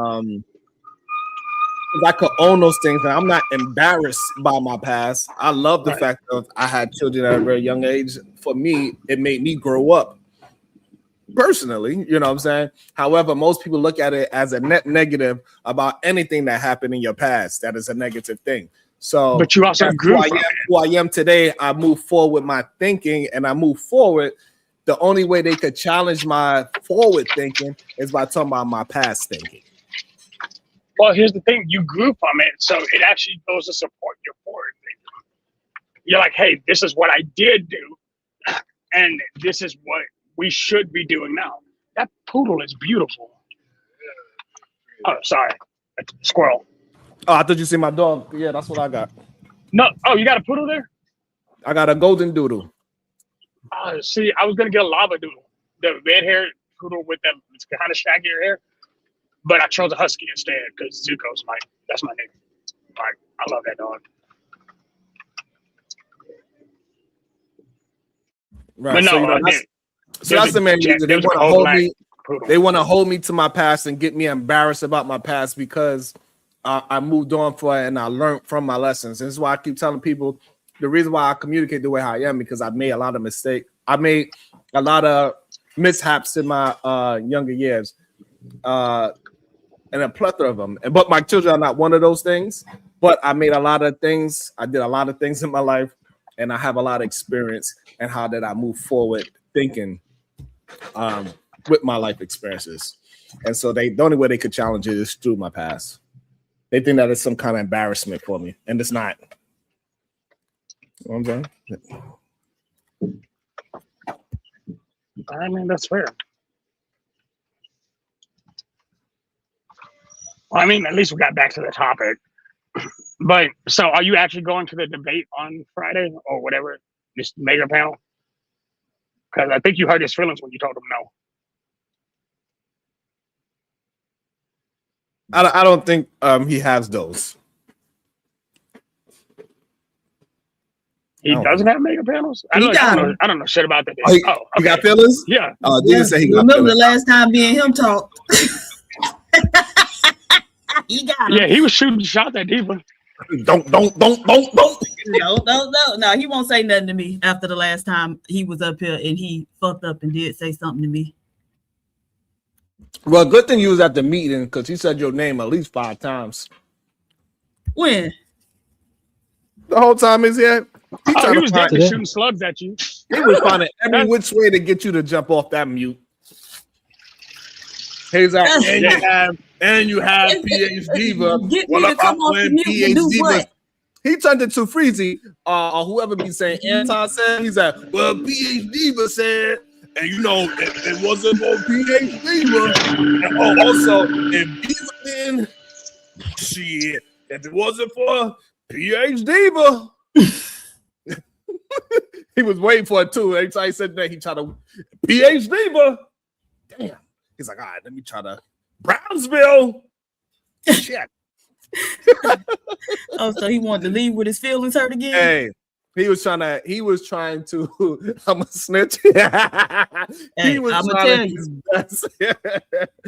I could own those things, and I'm not embarrassed by my past. I love the fact that I had children at a very young age. For me, it made me grow up personally, you know what I'm saying? However, most people look at it as a net negative about anything that happened in your past. That is a negative thing. So, but you also grew who I am today. I move forward with my thinking, and I move forward. The only way they could challenge my forward thinking is by talking about my past thinking. Well, here's the thing. You grew from it, so it actually goes to support your forward thinking. You're like, hey, this is what I did do, and this is what we should be doing now. That poodle is beautiful. Oh, sorry. A squirrel. Oh, I thought you see my dog. Yeah, that's what I got. No. Oh, you got a poodle there? I got a golden doodle. See, I was going to get a lava doodle. The red-haired poodle with the kind of shaggier hair. But I chose a husky instead because Zuko's that's my name. I love that dog. Right. But no, so that's the main reason they want to hold me. They want to hold me to my past and get me embarrassed about my past because I moved on for it and I learned from my lessons. And this is why I keep telling people the reason why I communicate the way I am, because I made a lot of mistakes. I made a lot of mishaps in my younger years. And a plethora of them. But my children are not one of those things. But I made a lot of things. I did a lot of things in my life, and I have a lot of experience. And how did I move forward thinking with my life experiences? And so the only way they could challenge it is through my past. They think that it's some kind of embarrassment for me, and it's not. You know what I'm saying? I mean, that's fair. Well, I mean, at least we got back to the topic. But so, are you actually going to the debate on Friday or whatever, this mega panel? Because I think you hurt his feelings when you told him no. I don't think he has those. He doesn't have mega panels? I don't know shit about that. Oh, he got feelings? Yeah. Diva said he got Remember feelings. the last time me and him talked? He got him. Yeah, he was shooting shots at Diva. Don't. No, he won't say nothing to me after the last time he was up here and he fucked up and did say something to me. Well, good thing you was at the meeting because he said your name at least 5 times. When? The whole time he's here. He was definitely shooting slugs at you. He was finding every which way to get you to jump off that mute. He's like, and you have PH Diva. Well, if I win PH Diva, he turned it to Freezy, or whoever be saying Anton said. He's like, well, PH Diva said, and you know, it wasn't for PH Diva. And also, if Diva didn't, shit, if it wasn't for PH Diva. He was waiting for it too. Every time he said that, he tried to PH Diva. Damn. He's like, all right, let me try to Brownsville. Shit. Oh, so he wanted to leave with his feelings hurt again? Hey, he was trying to I'm a snitch. Hey, He was I'ma trying tell his best.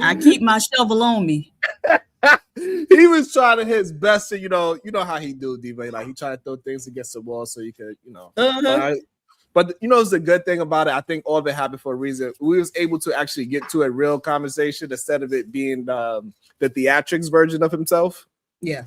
I keep my shovel on me. He was trying his best to, you know how he do, Diva. Like he tried to throw things against the wall so you could, But you know, it's a good thing about it. I think all of it happened for a reason. We was able to actually get to a real conversation instead of it being the theatrics version of himself. Yeah.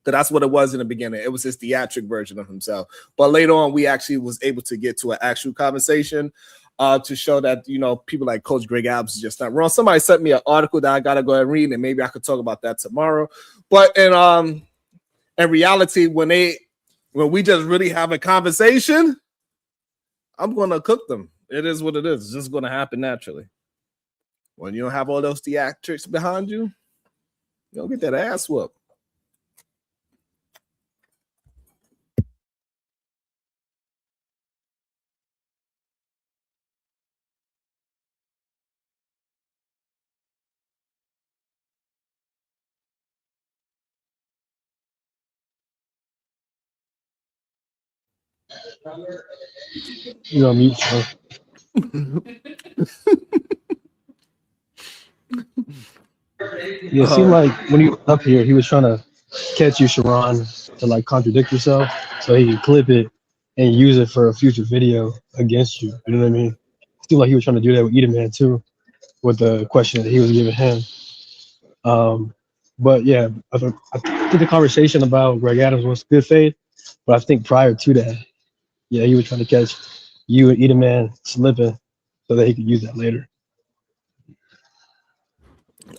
So that's what it was in the beginning. It was his theatric version of himself. But later on, we actually was able to get to an actual conversation to show that, people like Coach Greg Adams is just not wrong. Somebody sent me an article that I got to go and read, and maybe I could talk about that tomorrow. But in reality, when we just really have a conversation, I'm going to cook them. It is what it is. It's just going to happen naturally. When you don't have all those theatrics behind you, you don't get that ass whooped. You're on mute, so. Yeah, it seemed like when you were up here, he was trying to catch you, Sharon, to like contradict yourself so he could clip it and use it for a future video against you. You know what I mean? It seemed like he was trying to do that with Edaman too, with the question that he was giving him. But yeah, I think the conversation about Greg Adams was good faith, but I think prior to that, yeah, he was trying to catch you and Edaman slipping so that he could use that later.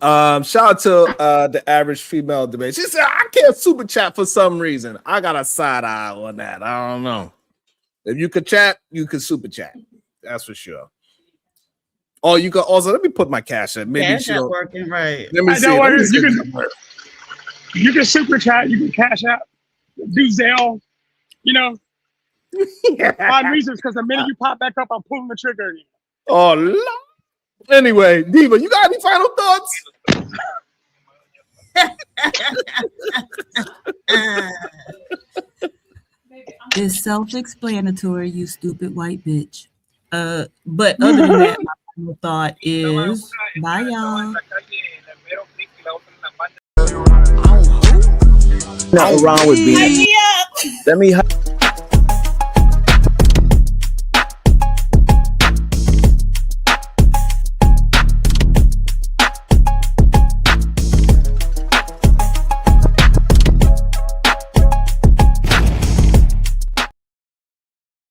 Shout out to the average female debate. She said, I can't super chat for some reason. I got a side eye on that. I don't know. If you could chat, you could super chat. That's for sure. Oh, you can also, let me put my cash in. Maybe Cash not working, right. Let me see. You can super chat, you can cash out, do Zelle, Find reasons, because the minute you pop back up, I'm pulling the trigger again. Oh, Lord. Anyway, Diva, you got any final thoughts? It's self-explanatory, you stupid white bitch. But other than that, my final thought is bye, y'all. Nothing wrong with being. Let me